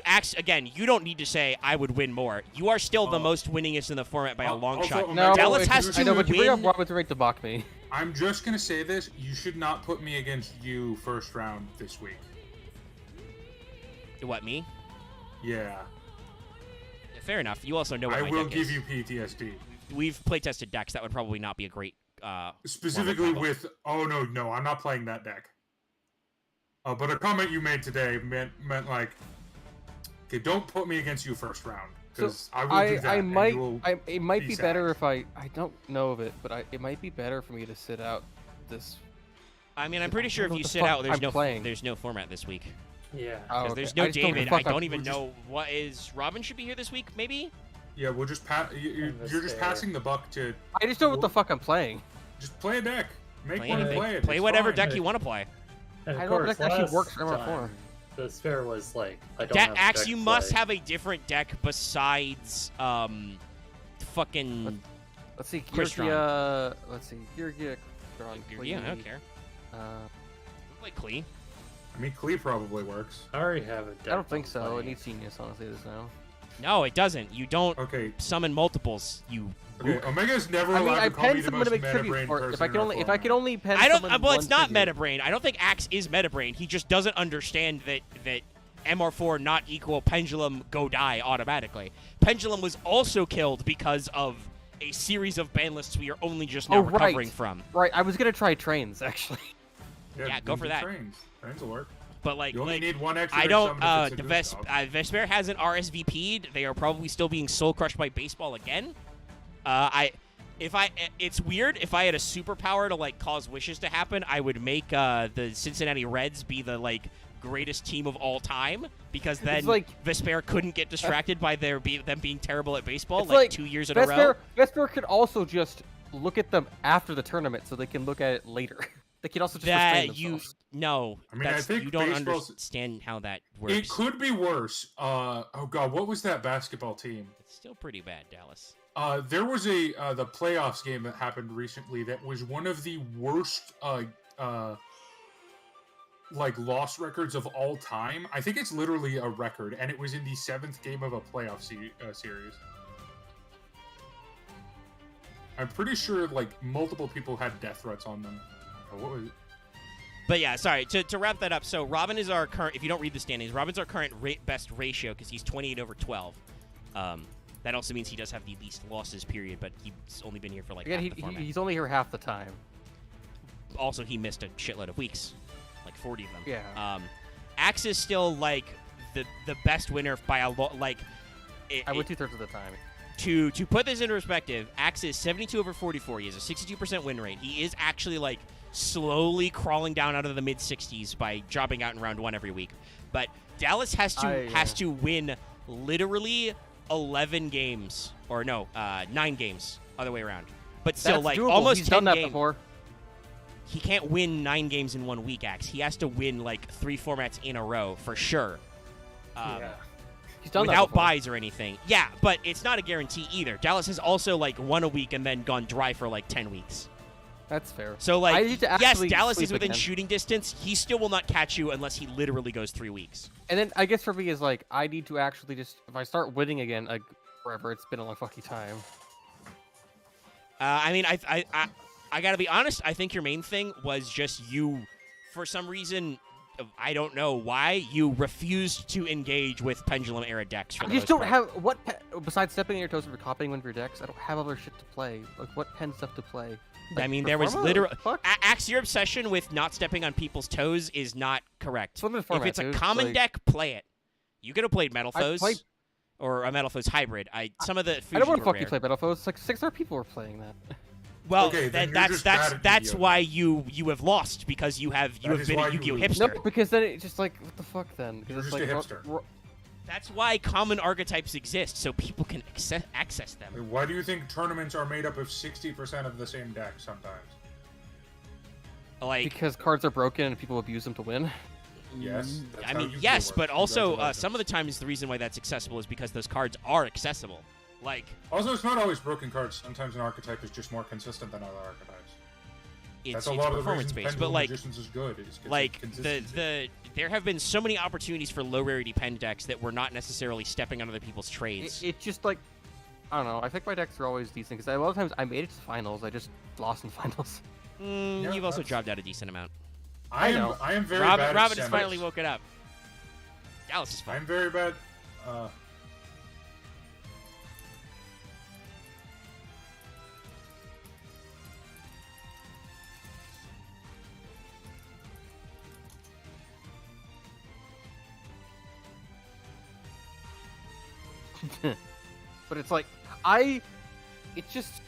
don't need to say I would win more. You are still the most winningest in the format by a long shot. No, Dallas has to but win. You bring up Robin to rate to mock me. I'm just gonna say this: you should not put me against you first round this week. What, me? Yeah. Fair enough. You also know what I will give you PTSD. We've playtested decks. That would probably not be a great. Specifically with. Oh no, I'm not playing that deck. But a comment you made today meant like, okay, don't put me against you first round because I will do that. It might be better if I don't know of it, but it might be better for me to sit out this. I mean, I'm pretty sure if you sit out, there's no format this week. Yeah. Because there's no David. I don't even know what is. Robin should be here this week, maybe. Yeah, we'll just you're just passing the buck to. I just know what the fuck I'm playing. Just play a deck. Make one and play it. Play whatever deck you want to play. And I know that actually works for MR4. The sphere was like, I don't have Axe, you must have a different deck besides fucking. Let's see, Gyrgia. Let's see, Gyrgia. Yeah, I don't care. Like Klee. I mean, Klee probably works. I already have a deck. I don't think so. It needs Genius, honestly, this now. No, it doesn't. You don't summon multiples. Okay, Omega's never allowed to call me the most meta-brain person. If I could only pen well, it's not meta-brain. I don't think Axe is meta-brain. He just doesn't understand that MR4 not equal Pendulum go die automatically. Pendulum was also killed because of a series of ban lists we are only just now recovering from. Right, I was gonna try trains actually. Yeah, go for that. Trains will work. But like, you only need one extra. I don't. Vesper hasn't RSVP'd. They are probably still being soul crushed by baseball again. It's weird. If I had a superpower to like cause wishes to happen, I would make the Cincinnati Reds be the like greatest team of all time because then Vesper couldn't get distracted by them being terrible at baseball like 2 years in a row. Vesper could also just look at them after the tournament so they can look at it later. They can also just restrain themselves. I mean, I think you don't understand how that works. It could be worse. Oh god, what was that basketball team? It's still pretty bad, Dallas. There was the playoffs game that happened recently that was one of the worst like loss records of all time. I think it's literally a record, and it was in the 7th game of a playoff series. I'm pretty sure like multiple people had death threats on them. What was it? But yeah, sorry, to wrap that up, so Robin is our current, if you don't read the standings, Robin's our current best ratio because he's 28/12. That also means he does have the least losses period, but he's only been here for like half the format. He's only here half the time. Also, he missed a shitload of weeks, like 40 of them. Yeah. Axe is still like the best winner by a lot. Like, I win 2/3 of the time. To put this into perspective, Axe is 72/44. He has a 62% win rate. He is actually like slowly crawling down out of the mid-60s by dropping out in round 1 every week. But Dallas has to win literally 11 games, or no, 9 games, other way around. But still, That's like doable. almost He's 10 done that games. before. He can't win 9 games in 1 week, Axe. He has to win like 3 formats in a row for sure. Yeah. He's done without that before. buys or anything. Yeah, but it's not a guarantee either. Dallas has also like won a week and then gone dry for like 10 weeks. That's fair. So like, I need to yes, actually Dallas sleep is within again. shooting distance. He still will not catch you unless he literally goes 3 weeks. And then I guess for me is like I need to actually just if I start winning again, like forever, it's been a long fucking time. I mean, I gotta be honest. I think your main thing was just you, for some reason, I don't know why, you refused to engage with Pendulum era decks. For I the just most don't part. have besides stepping on your toes for copying one of your decks. I don't have other shit to play. Like what pen stuff to play. I Like, mean, there was Performa? literally Fuck. Axe. Your obsession with not stepping on people's toes is not correct. Limited If format, it's a dude. common Like, deck, play it. You could have played Metal I Foes played- or a Metal Foes hybrid. Some of the I don't fusions want to were fucking rare. play Battlefield. It's like 6 other people were playing that. Well, Okay, then you're that's just bad at that's Yu-Gi-Oh! why you have lost because you have That is been why a you Yu-Gi-Oh lose. hipster. No, because then it's just like what the fuck then? Because You're it's just like a hipster. That's why common archetypes exist, so people can access them. Why do you think tournaments are made up of 60% of the same deck sometimes? Like, because cards are broken and people abuse them to win. Yes. That's I how mean, Yu-Gi-Oh! yes, works. but also Congratulations. some of the times the reason why that's accessible is because those cards are accessible. Like, Also, it's not always broken cards. Sometimes an archetype is just more consistent than other archetypes. it's That's a lot of the performance reasons based, but Pendulum like, Magicians is good. It's like consistency. there have been so many opportunities for low rarity pen decks that were not necessarily stepping on other people's trades. It just like I don't know. I think my decks are always decent because a lot of times I made it to finals. I just lost in finals. Yeah, You've also that's- dropped out a decent amount. I know. am very Robin bad at has semis. finally woken up. Dallas is fine. I'm very bad. But it's like it's just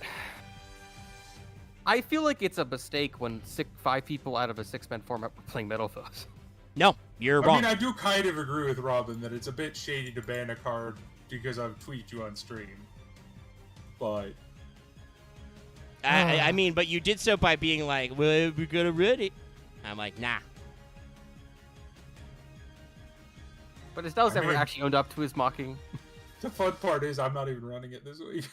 I feel like it's a mistake when 5 people out of a 6-man format were playing Metal Foes. No, you're I wrong. mean, I do kind of agree with Robin that it's a bit shady to ban a card because I've tweaked you on stream. But I mean, but you did so by being like, well, we're gonna run it. I'm like, nah. But has Dallas I ever mean- actually owned up to his mocking? the fun part is I'm not even running it this week.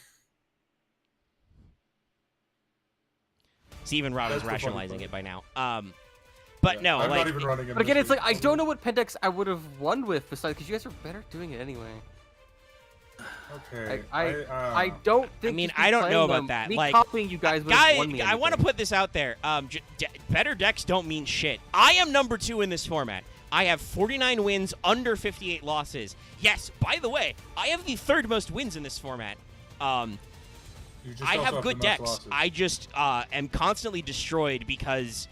See, even Robin's That's the funny rationalizing part. it by now. But Yeah, no, I'm like, not even running it. But again, this it's like week. I don't know what pen decks I would have won with besides because you guys are better doing it anyway. Okay. I don't think. I mean, just I don't know playing about them, that. Me Like, copying you guys would have won me. I want to anything. put this out there. Better decks don't mean shit. I am number 2 in this format. I have 49 wins, under 58 losses. Yes, by the way, I have the 3rd most wins in this format. You just I also have the good most decks. losses. I just am constantly destroyed because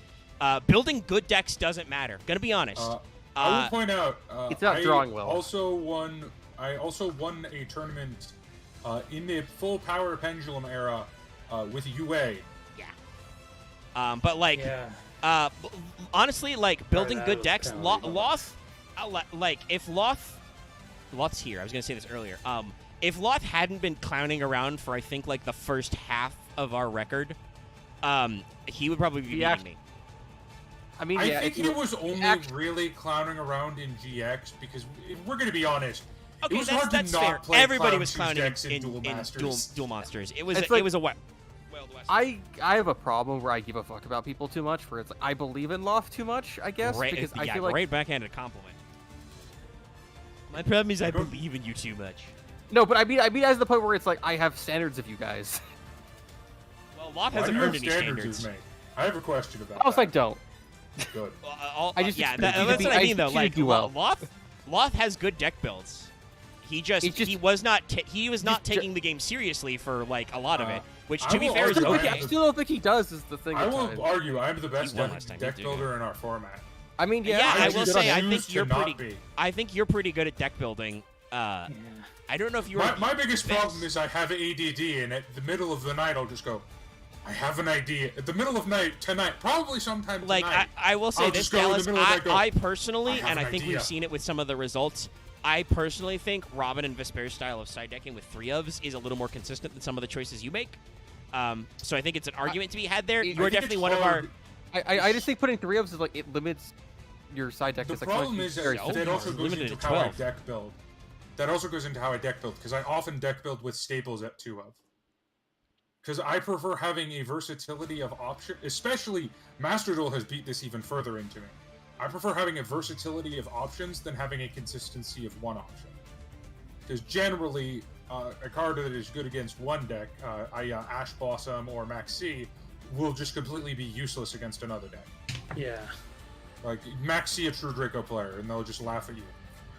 building good decks doesn't matter. Gonna be honest. I will point out. It's not I drawing well. I also won a tournament in the full power pendulum era with UA. But like, Yeah. honestly, like building that good was decks, kinda Loth, like if Loth's here. I was gonna say this earlier. If Loth hadn't been clowning around for I think like the first half of our record, he would probably be beating me. I mean, I yeah, think if you- he was only really clowning around in GX because if we're gonna be honest. Okay, it was hard that's to fair. not play Everybody Clown was Shoes clowning decks in Duel Duel Monsters. It was It's like- a Wild West. I have a problem where I give a fuck about people too much. Where it's like I believe in Loft too much, I guess, because I feel like great backhanded compliment. My problem is I believe in you too much. no, but I mean as the point where it's like I have standards of you guys. Well, Loth Why do hasn't you have earned any standards standards. as me? I have a question about Else that. I don't. good. That's what I mean though. Like Loth has good deck builds. He was not taking the game seriously for like a lot of it, which to be fair is okay. I still don't think he does. Is the thing. I will argue I'm the best deck builder in our format. I mean, I will say I think you're pretty good at deck building. I don't know if you. My biggest problem is I have ADD, and at the middle of the night I'll just go, I have an idea. At the middle of night tonight, probably sometime tonight. Like I will say this, Dallas. I personally, and I think we've seen it with some of the results. I personally think Robin and Vesper's style of side decking with 3 ofs is a little more consistent than some of the choices you make. So I think it's an argument to be had there. You're definitely one of our. I just think putting 3 ofs is like it limits your side deck. The problem is that also goes into how I deck build. That also goes into how I deck build because I often deck build with staples at 2 of. Because I prefer having a versatility of options, especially Master Duel has beat this even further into me. I prefer having a versatility of options than having a consistency of one option. Because generally, a card that is good against one deck, Ash Blossom or Maxi, will just completely be useless against another deck. Yeah. Like, Maxi a True Draco player, and they'll just laugh at you.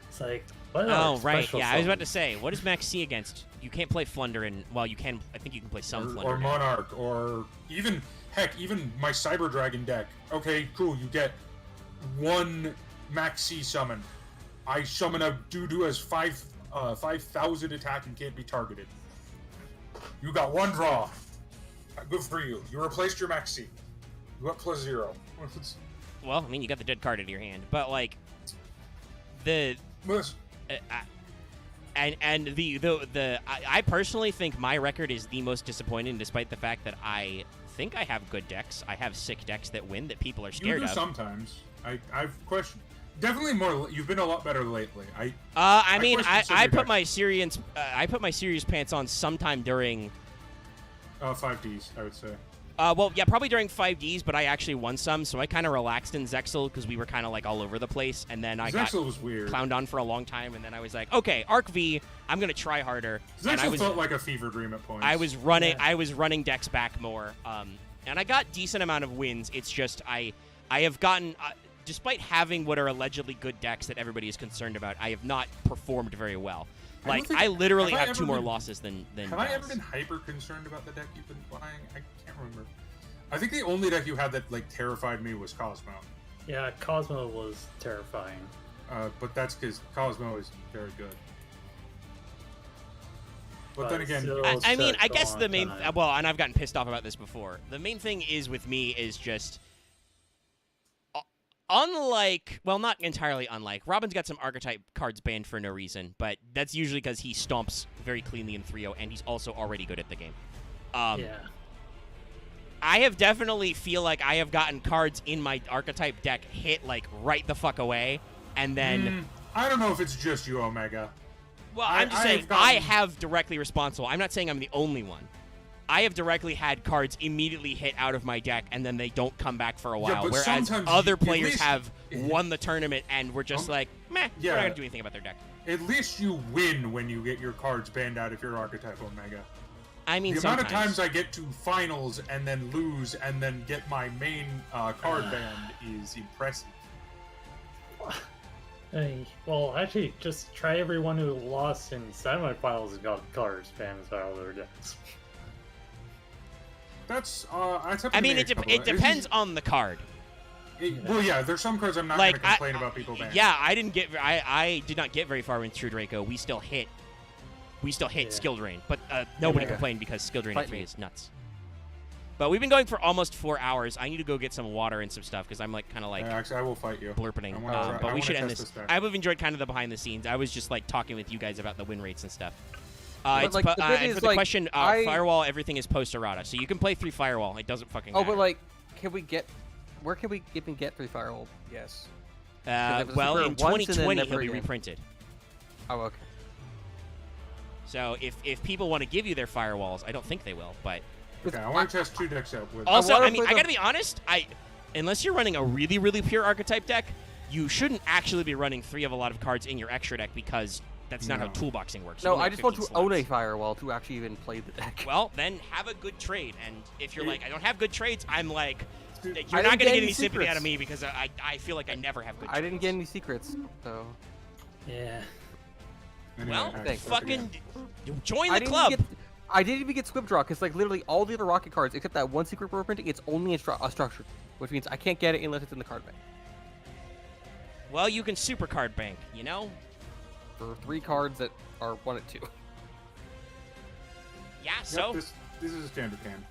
It's like, oh, right, yeah, I was about to say, what is Maxi against? You can't play Flunder in, well, you can, I think you can play some Flunder. Or Monarch, or even, heck, even my Cyber Dragon deck. Okay, cool, you get 1 Maxi summon. I summon a Dudu as 5,000 attack and can't be targeted. You got 1 draw. Good for you. You replaced your Maxi. You got +0. Well, I mean, you got the dead card in your hand, but like I personally think my record is the most disappointing, despite the fact that I think I have good decks. I have sick decks that win that people are scared of. Sometimes. I've questioned. Definitely more. You've been a lot better lately. I put my serious pants on sometime during 5Ds, I would say. Well, yeah, probably during 5Ds, but I actually won some, so I kind of relaxed in Zexal because we were kind of like all over the place, and then I got was weird. Clowned on for a long time, and then I was like, okay, Arc V, I'm gonna try harder. Zexal felt like a fever dream at points. I was running decks back more, and I got decent amount of wins. It's just I have gotten, despite having what are allegedly good decks that everybody is concerned about, I have not performed very well. Like, I literally have 2 more losses than Have I ever been hyper concerned about the deck you've been playing? I can't remember. I think the only deck you had that like terrified me was Cosmo. Yeah, Cosmo was terrifying. But that's because Cosmo is very good. But then again, I mean, I guess the main well, and I've gotten pissed off about this before. The main thing is with me is just unlike, well, not entirely unlike. Robin's got some archetype cards banned for no reason, but that's usually because he stomps very cleanly in 3-0, and he's also already good at the game. Yeah. I have definitely feel like I have gotten cards in my archetype deck hit like right the fuck away, and then I don't know if it's just you, Omega. Well, I'm just saying I have directly responsible. I'm not saying I'm the only one. I have directly had cards immediately hit out of my deck, and then they don't come back for a while. Whereas other players have won the tournament and were just like, meh, we're not going to do anything about their deck. At least you win when you get your cards banned out if you're Archetype Omega. I mean, the amount of times I get to finals and then lose and then get my main card banned is impressive. Hey, well, actually, just try everyone who lost in semifinals and got cards banned out of their decks. That's I mean, it depends on the card. Well, yeah, there's some cards I'm not going to complain about people banning. Yeah, I did not get very far with True Draco. We still hit Skill Drain, but nobody complained because Skill Drain 3 is nuts. But we've been going for almost 4 hours. I need to go get some water and some stuff because I'm like kind of like. Actually, I will fight you. Blurpening. But we should end this. I have enjoyed kind of the behind the scenes. I was just like talking with you guys about the win rates and stuff. And for the question, Firewall, everything is post-errata, so you can play 3 Firewall. It doesn't fucking matter. Oh, but like, where can we even get 3 Firewall? Yes. Well, in 2020, he'll be reprinted. Oh, okay. So if people want to give you their Firewalls, I don't think they will, but... Okay, I want to test 2 decks out. Also, I mean, I gotta be honest, unless you're running a really, really pure archetype deck, you shouldn't actually be running 3 of a lot of cards in your extra deck because that's not how toolboxing works. No, I just want to own a Firewall to actually even play the deck. Well, then have a good trade, and if you're like, I don't have good trades, I'm like, You're not going to get any sympathy out of me because I feel like I never have good. I didn't get any secrets, so. Yeah. Well, fucking join the club. I didn't even get Squib Draw because like literally all the other rocket cards except that one secret we're printing, it's only a structure, which means I can't get it unless it's in the card bank. Well, you can super card bank, you know? For 3 cards that are 1 at 2. Yeah, so... Yep, this is a standard can.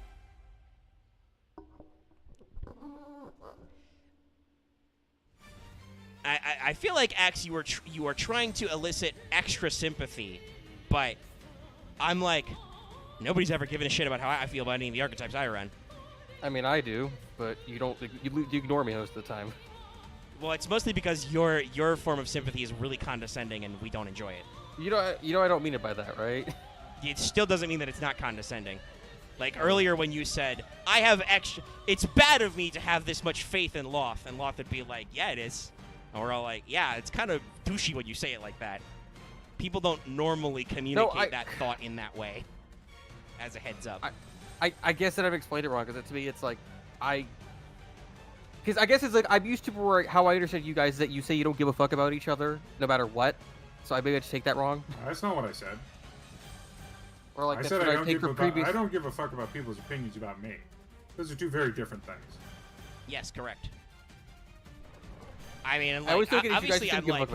I feel like, Axe, you are trying to elicit extra sympathy, but I'm like, nobody's ever given a shit about how I feel about any of the archetypes I run. I mean, I do, but you don't. You ignore me most of the time. Well, it's mostly because your form of sympathy is really condescending, and we don't enjoy it. You know, I don't mean it by that, right? It still doesn't mean that it's not condescending. Like earlier when you said, I have extra... It's bad of me to have this much faith in Loth. And Loth would be like, yeah, it is. And we're all like, yeah, it's kind of douchey when you say it like that. People don't normally communicate that thought in that way. As a heads up. I guess that I've explained it wrong, because to me it's like, because I guess it's like, I'm used to where how I understand you guys that you say you don't give a fuck about each other, no matter what. So maybe I just take that wrong. That's not what I said. Or like I that's said what I don't give a fuck about people's opinions about me. Those are 2 very different things. Yes, correct. I mean, like, I always think obviously, I'm like,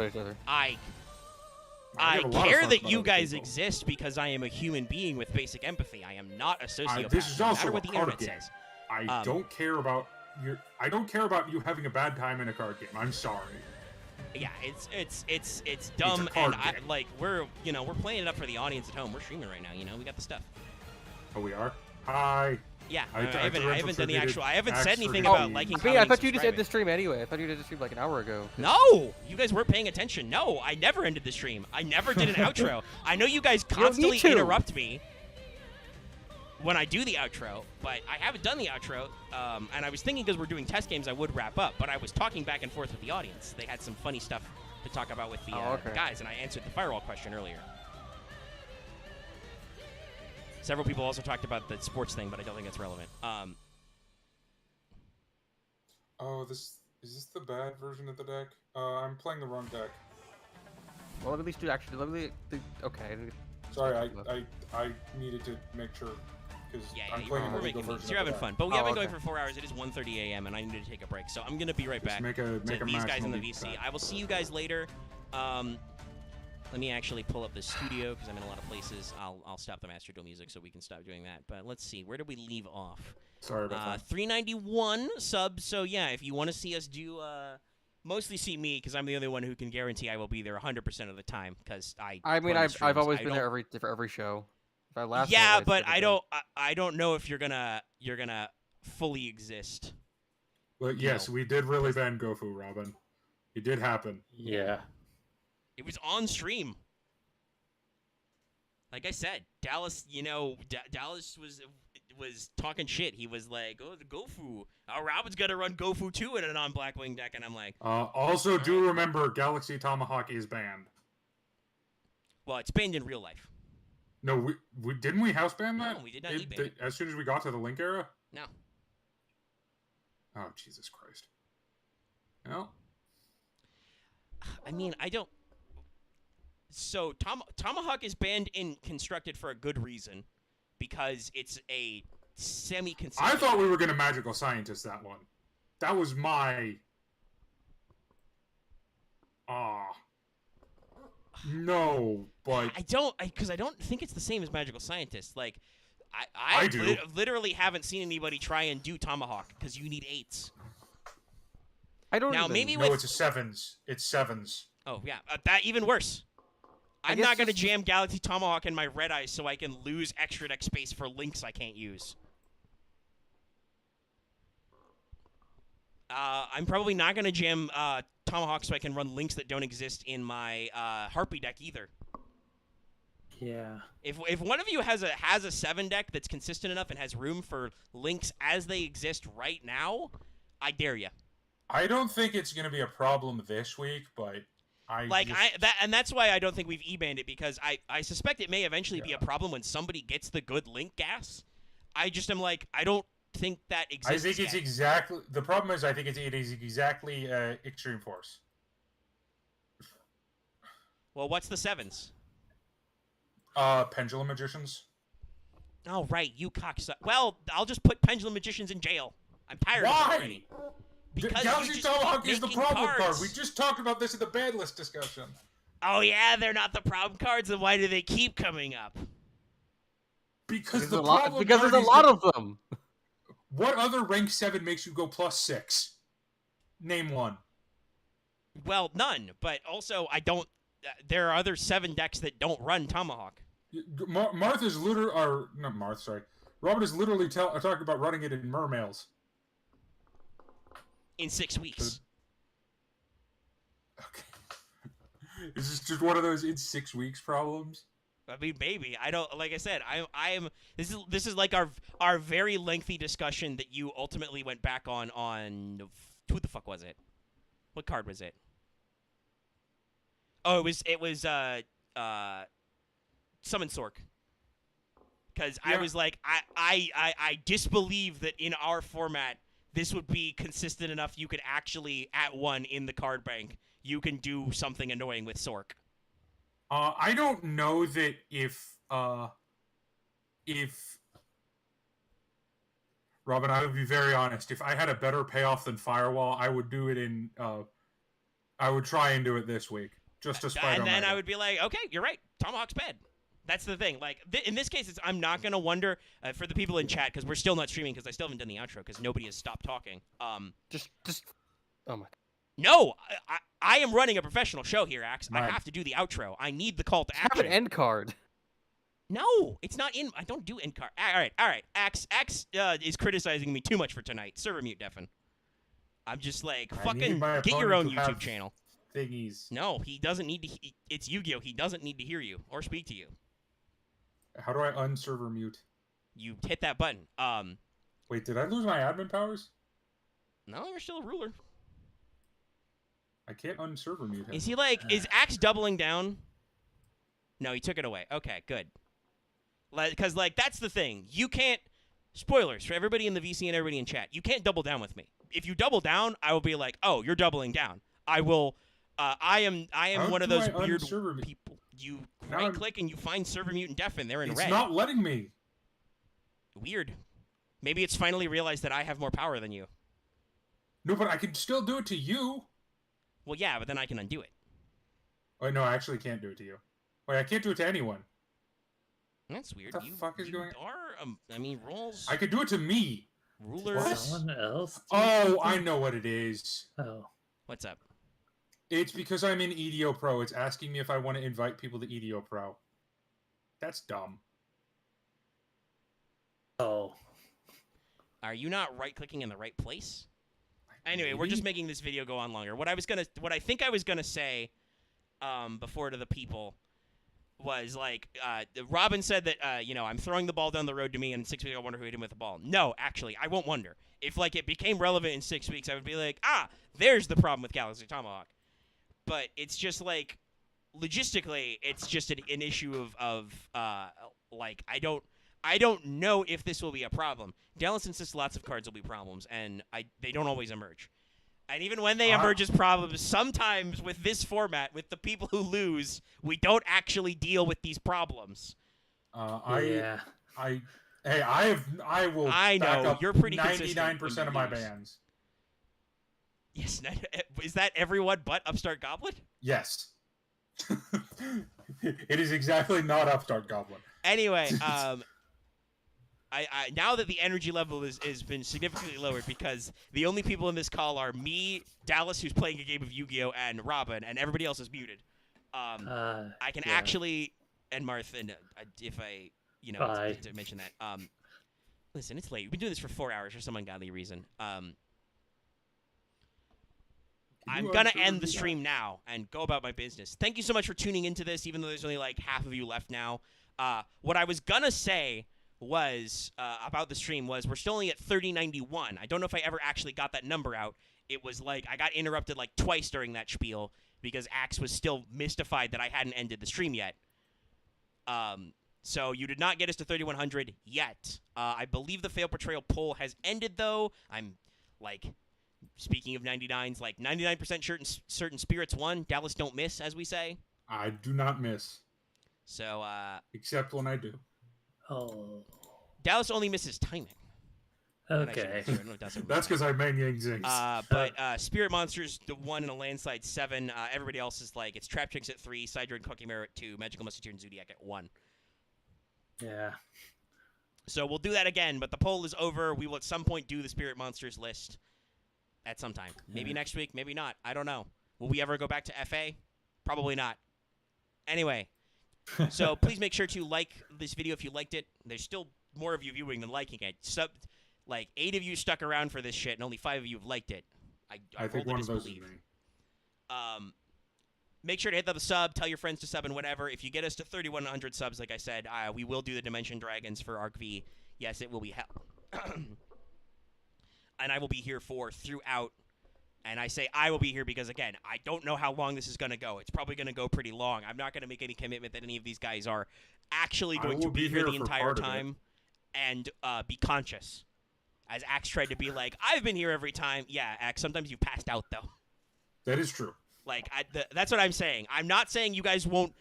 I care that you guys exist because I am a human being with basic empathy. I am not a sociopath. This is also no matter what the internet says. I don't care about you having a bad time in a card game. I'm sorry. Yeah, it's dumb, and we're playing it up for the audience at home. We're streaming right now, we got the stuff. Oh, we are. Hi. Yeah, I haven't done the actual. I haven't said anything Oh, about liking. I thought you just ended the stream anyway. I thought you did the stream like an hour ago. No, you guys weren't paying attention. No, I never ended the stream. I never did an outro. I know you guys constantly interrupt me when I do the outro, but I haven't done the outro. And I was thinking because we're doing test games, I would wrap up, but I was talking back and forth with the audience. They had some funny stuff to talk about with the guys, and I answered the firewall question earlier. Several people also talked about the sports thing, but I don't think it's relevant. Oh, is this the bad version of the deck? I'm playing the wrong deck. Well, at least do actually. Okay. Sorry, I needed to make sure because I'm playing the legal version. You're having fun, but we have been going for 4 hours. It is 1:30 a.m. and I need to take a break, so I'm gonna be right back. Make to these guys in the VC. I will see you guys later. Let me actually pull up the studio because I'm in a lot of places. I'll stop the Master Duel music so we can stop doing that. But let's see, where did we leave off? Sorry about that. 391 subs. So yeah, if you want to see us do, mostly see me because I'm the only one who can guarantee I will be there 100% of the time because I mean I've always been there for every show. Yeah, but I don't know if you're gonna fully exist. Well, yes, we did really ban Gofu, Robin. It did happen. Yeah. It was on stream. Like I said, Dallas, Dallas was talking shit. He was like, "Oh, the Gofu. Robin's gonna run Gofu too in a non-Blackwing deck," and I'm like. Also, do remember, Galaxy Tomahawk is banned. Well, it's banned in real life. No, we didn't we house ban that? No, we did not ban it. As soon as we got to the Link era. No. Oh, Jesus Christ. No. I mean, I don't. So Tomahawk is banned in Constructed for a good reason, because it's a semi-consistent. I thought we were gonna Magical Scientist that one. That was my. No, but because I don't think it's the same as Magical Scientist. Like, I do. Literally haven't seen anybody try and do Tomahawk because you need 8s. I don't. Now maybe it's a 7s. It's 7s. Oh yeah, that even worse. I'm not gonna jam Galaxy Tomahawk in my Red Eyes so I can lose extra deck space for links I can't use. I'm probably not gonna jam Tomahawk so I can run links that don't exist in my Harpy deck either. Yeah. If one of you has a 7 deck that's consistent enough and has room for links as they exist right now, I dare you. I don't think it's gonna be a problem this week, but. And that's why I don't think we've e-banned it, because I suspect it may eventually be a problem when somebody gets the good link gas. I just am like, I don't think that exists. I think it's exactly... The problem is I think it is exactly Extreme Force. Well, what's the 7s? Pendulum Magicians. Oh, right, you cocksucker. Well, I'll just put Pendulum Magicians in jail. I'm tired of it already. Because Galaxy Tomahawk is the problem card. We just talked about this in the ban list discussion. Oh, yeah, they're not the problem cards, then why do they keep coming up? Because there's a lot of them. What other rank 7 makes you go +6? Name one. Well, none, but also I don't... there are other 7 decks that don't run Tomahawk. Martha's literally... Or, not Martha, sorry. Robert is literally talking about running it in mermails. In 6 weeks. Okay. Is this just one of those in 6 weeks problems? I mean, maybe. I don't. Like I said, I am. This is like our very lengthy discussion that you ultimately went back on. Who the fuck was it? What card was it? Oh, it was Summon Sork. Because I was like, I disbelieve that in our format this would be consistent enough. You could actually at one in the card bank you can do something annoying with Sork. I don't know that if Robin, I would be very honest. If I had a better payoff than Firewall, I would do it in. I would try and do it this week, just to spite. And then I would be like, okay, you're right. Tomahawk's bad. That's the thing. Like in this case, I'm not gonna wonder for the people in chat because we're still not streaming because I still haven't done the outro because nobody has stopped talking. Just. Oh my. No, I am running a professional show here, Axe. I have to do the outro. I need the call to action. Have an end card. No, it's not in. I don't do end card. All right. Axe is criticizing me too much for tonight. Server mute, Defen. I'm just like, fucking get your own YouTube channel. Thingies. No, he doesn't need to. It's Yu-Gi-Oh! He doesn't need to hear you or speak to you. How do I unserver mute? You hit that button. Wait, did I lose my admin powers? No, you're still a ruler. I can't unserver mute him. Is he like, is Axe doubling down? No, he took it away. Okay, good. Because, like, that's the thing. You can't, spoilers for everybody in the VC and everybody in chat, you can't double down with me. If you double down, I will be like, oh, you're doubling down. I will, I am one of those weird people. You right-click and you find server mute and deafen. They're in red. It's not letting me. Weird. Maybe it's finally realized that I have more power than you. No, but I can still do it to you. Well, yeah, but then I can undo it. Oh, no, I actually can't do it to you. Wait, I can't do it to anyone. That's weird. What the fuck is going on? I mean, rolls... I could do it to me. Rulers... Someone else? Oh, I know what it is. Oh. What's up? It's because I'm in EDO Pro. It's asking me if I want to invite people to EDO Pro. That's dumb. Oh. Are you not right-clicking in the right place? Anyway, we're just making this video go on longer. What I think I was gonna say, before to the people, was like, Robin said that, I'm throwing the ball down the road to me, and in 6 weeks I wonder who hit him with the ball. No, actually, I won't wonder. If like it became relevant in 6 weeks, I would be like, there's the problem with Galaxy Tomahawk. But it's just like, logistically, it's just an issue of like I don't know if this will be a problem. Dallas insists lots of cards will be problems, and they don't always emerge. And even when they emerge as problems, sometimes with this format, with the people who lose, we don't actually deal with these problems. I will. I know you're pretty 99% of my bans. Yes, is that everyone but Upstart Goblin? Yes. It is exactly not Upstart Goblin. Anyway, I now that the energy level has been significantly lowered because the only people in this call are me, Dallas, who's playing a game of Yu-Gi-Oh, and Robin, and everybody else is muted. I can actually, and Marth, and if I, to mention that. Listen, it's late. We've been doing this for 4 hours for some ungodly reason. I'm going to end the stream now and go about my business. Thank you so much for tuning into this, even though there's only like half of you left now. What I was going to say was about the stream was we're still only at 3091. I don't know if I ever actually got that number out. It was like I got interrupted like twice during that spiel because Axe was still mystified that I hadn't ended the stream yet. So you did not get us to 3,100 yet. I believe the failed portrayal poll has ended, though. I'm, like, speaking of 99s, like 99% certain spirits won. Dallas don't miss, as we say. I do not miss. So, except when I do. Oh. Dallas only misses timing. Okay. That's because I main Yang Zings. But Spirit Monsters, the 1 in a landslide 7. Everybody else is like, it's Trap Tricks at 3, Sidra and Cookie Mirror at 2, Magical Musketeer and Zodiac at 1. Yeah. So we'll do that again, but the poll is over. We will at some point do the Spirit Monsters list at some time. Maybe next week, maybe not. I don't know. Will we ever go back to FA? Probably not. Anyway, so please make sure to like this video if you liked it. There's still more of you viewing than liking it. Like 8 of you stuck around for this shit, and only 5 of you have liked it. I think one of those is me. Make sure to hit the sub, tell your friends to sub, and whatever. If you get us to 3,100 subs, like I said, we will do the Dimension Dragons for Arc V. Yes, it will be hell. And I will be here throughout. And I say I will be here because, again, I don't know how long this is going to go. It's probably going to go pretty long. I'm not going to make any commitment that any of these guys are actually going to be here the entire time and be conscious. As Axe tried to be like, I've been here every time. Yeah, Axe, sometimes you passed out, though. That is true. Like, that's what I'm saying. I'm not saying you guys won't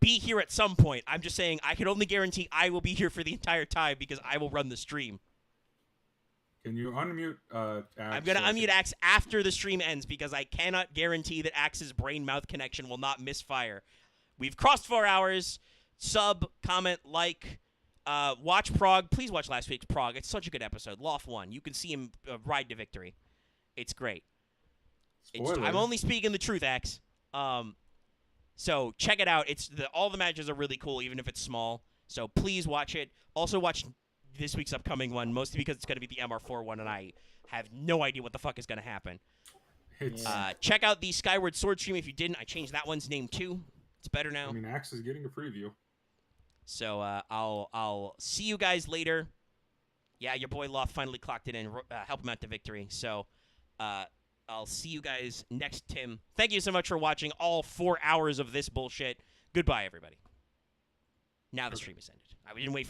be here at some point. I'm just saying I can only guarantee I will be here for the entire time because I will run the stream. Can you unmute Axe? I'm going to unmute Axe after the stream ends because I cannot guarantee that Axe's brain-mouth connection will not misfire. We've crossed 4 hours. Sub, comment, like, watch Prog. Please watch last week's Prog. It's such a good episode. Loft 1. You can see him ride to victory. It's great. I'm only speaking the truth, Axe. So check it out. All the matches are really cool, even if it's small. So please watch it. Also watch this week's upcoming one, mostly because it's going to be the MR4 one, and I have no idea what the fuck is going to happen. Check out the Skyward Sword stream if you didn't. I changed that one's name too. It's better now. I mean, Axe is getting a preview. So I'll see you guys later. Yeah, your boy Loft finally clocked it in. Help him out to victory. So I'll see you guys next, Tim. Thank you so much for watching all 4 hours of this bullshit. Goodbye, everybody. Now the stream is ended. I didn't wait for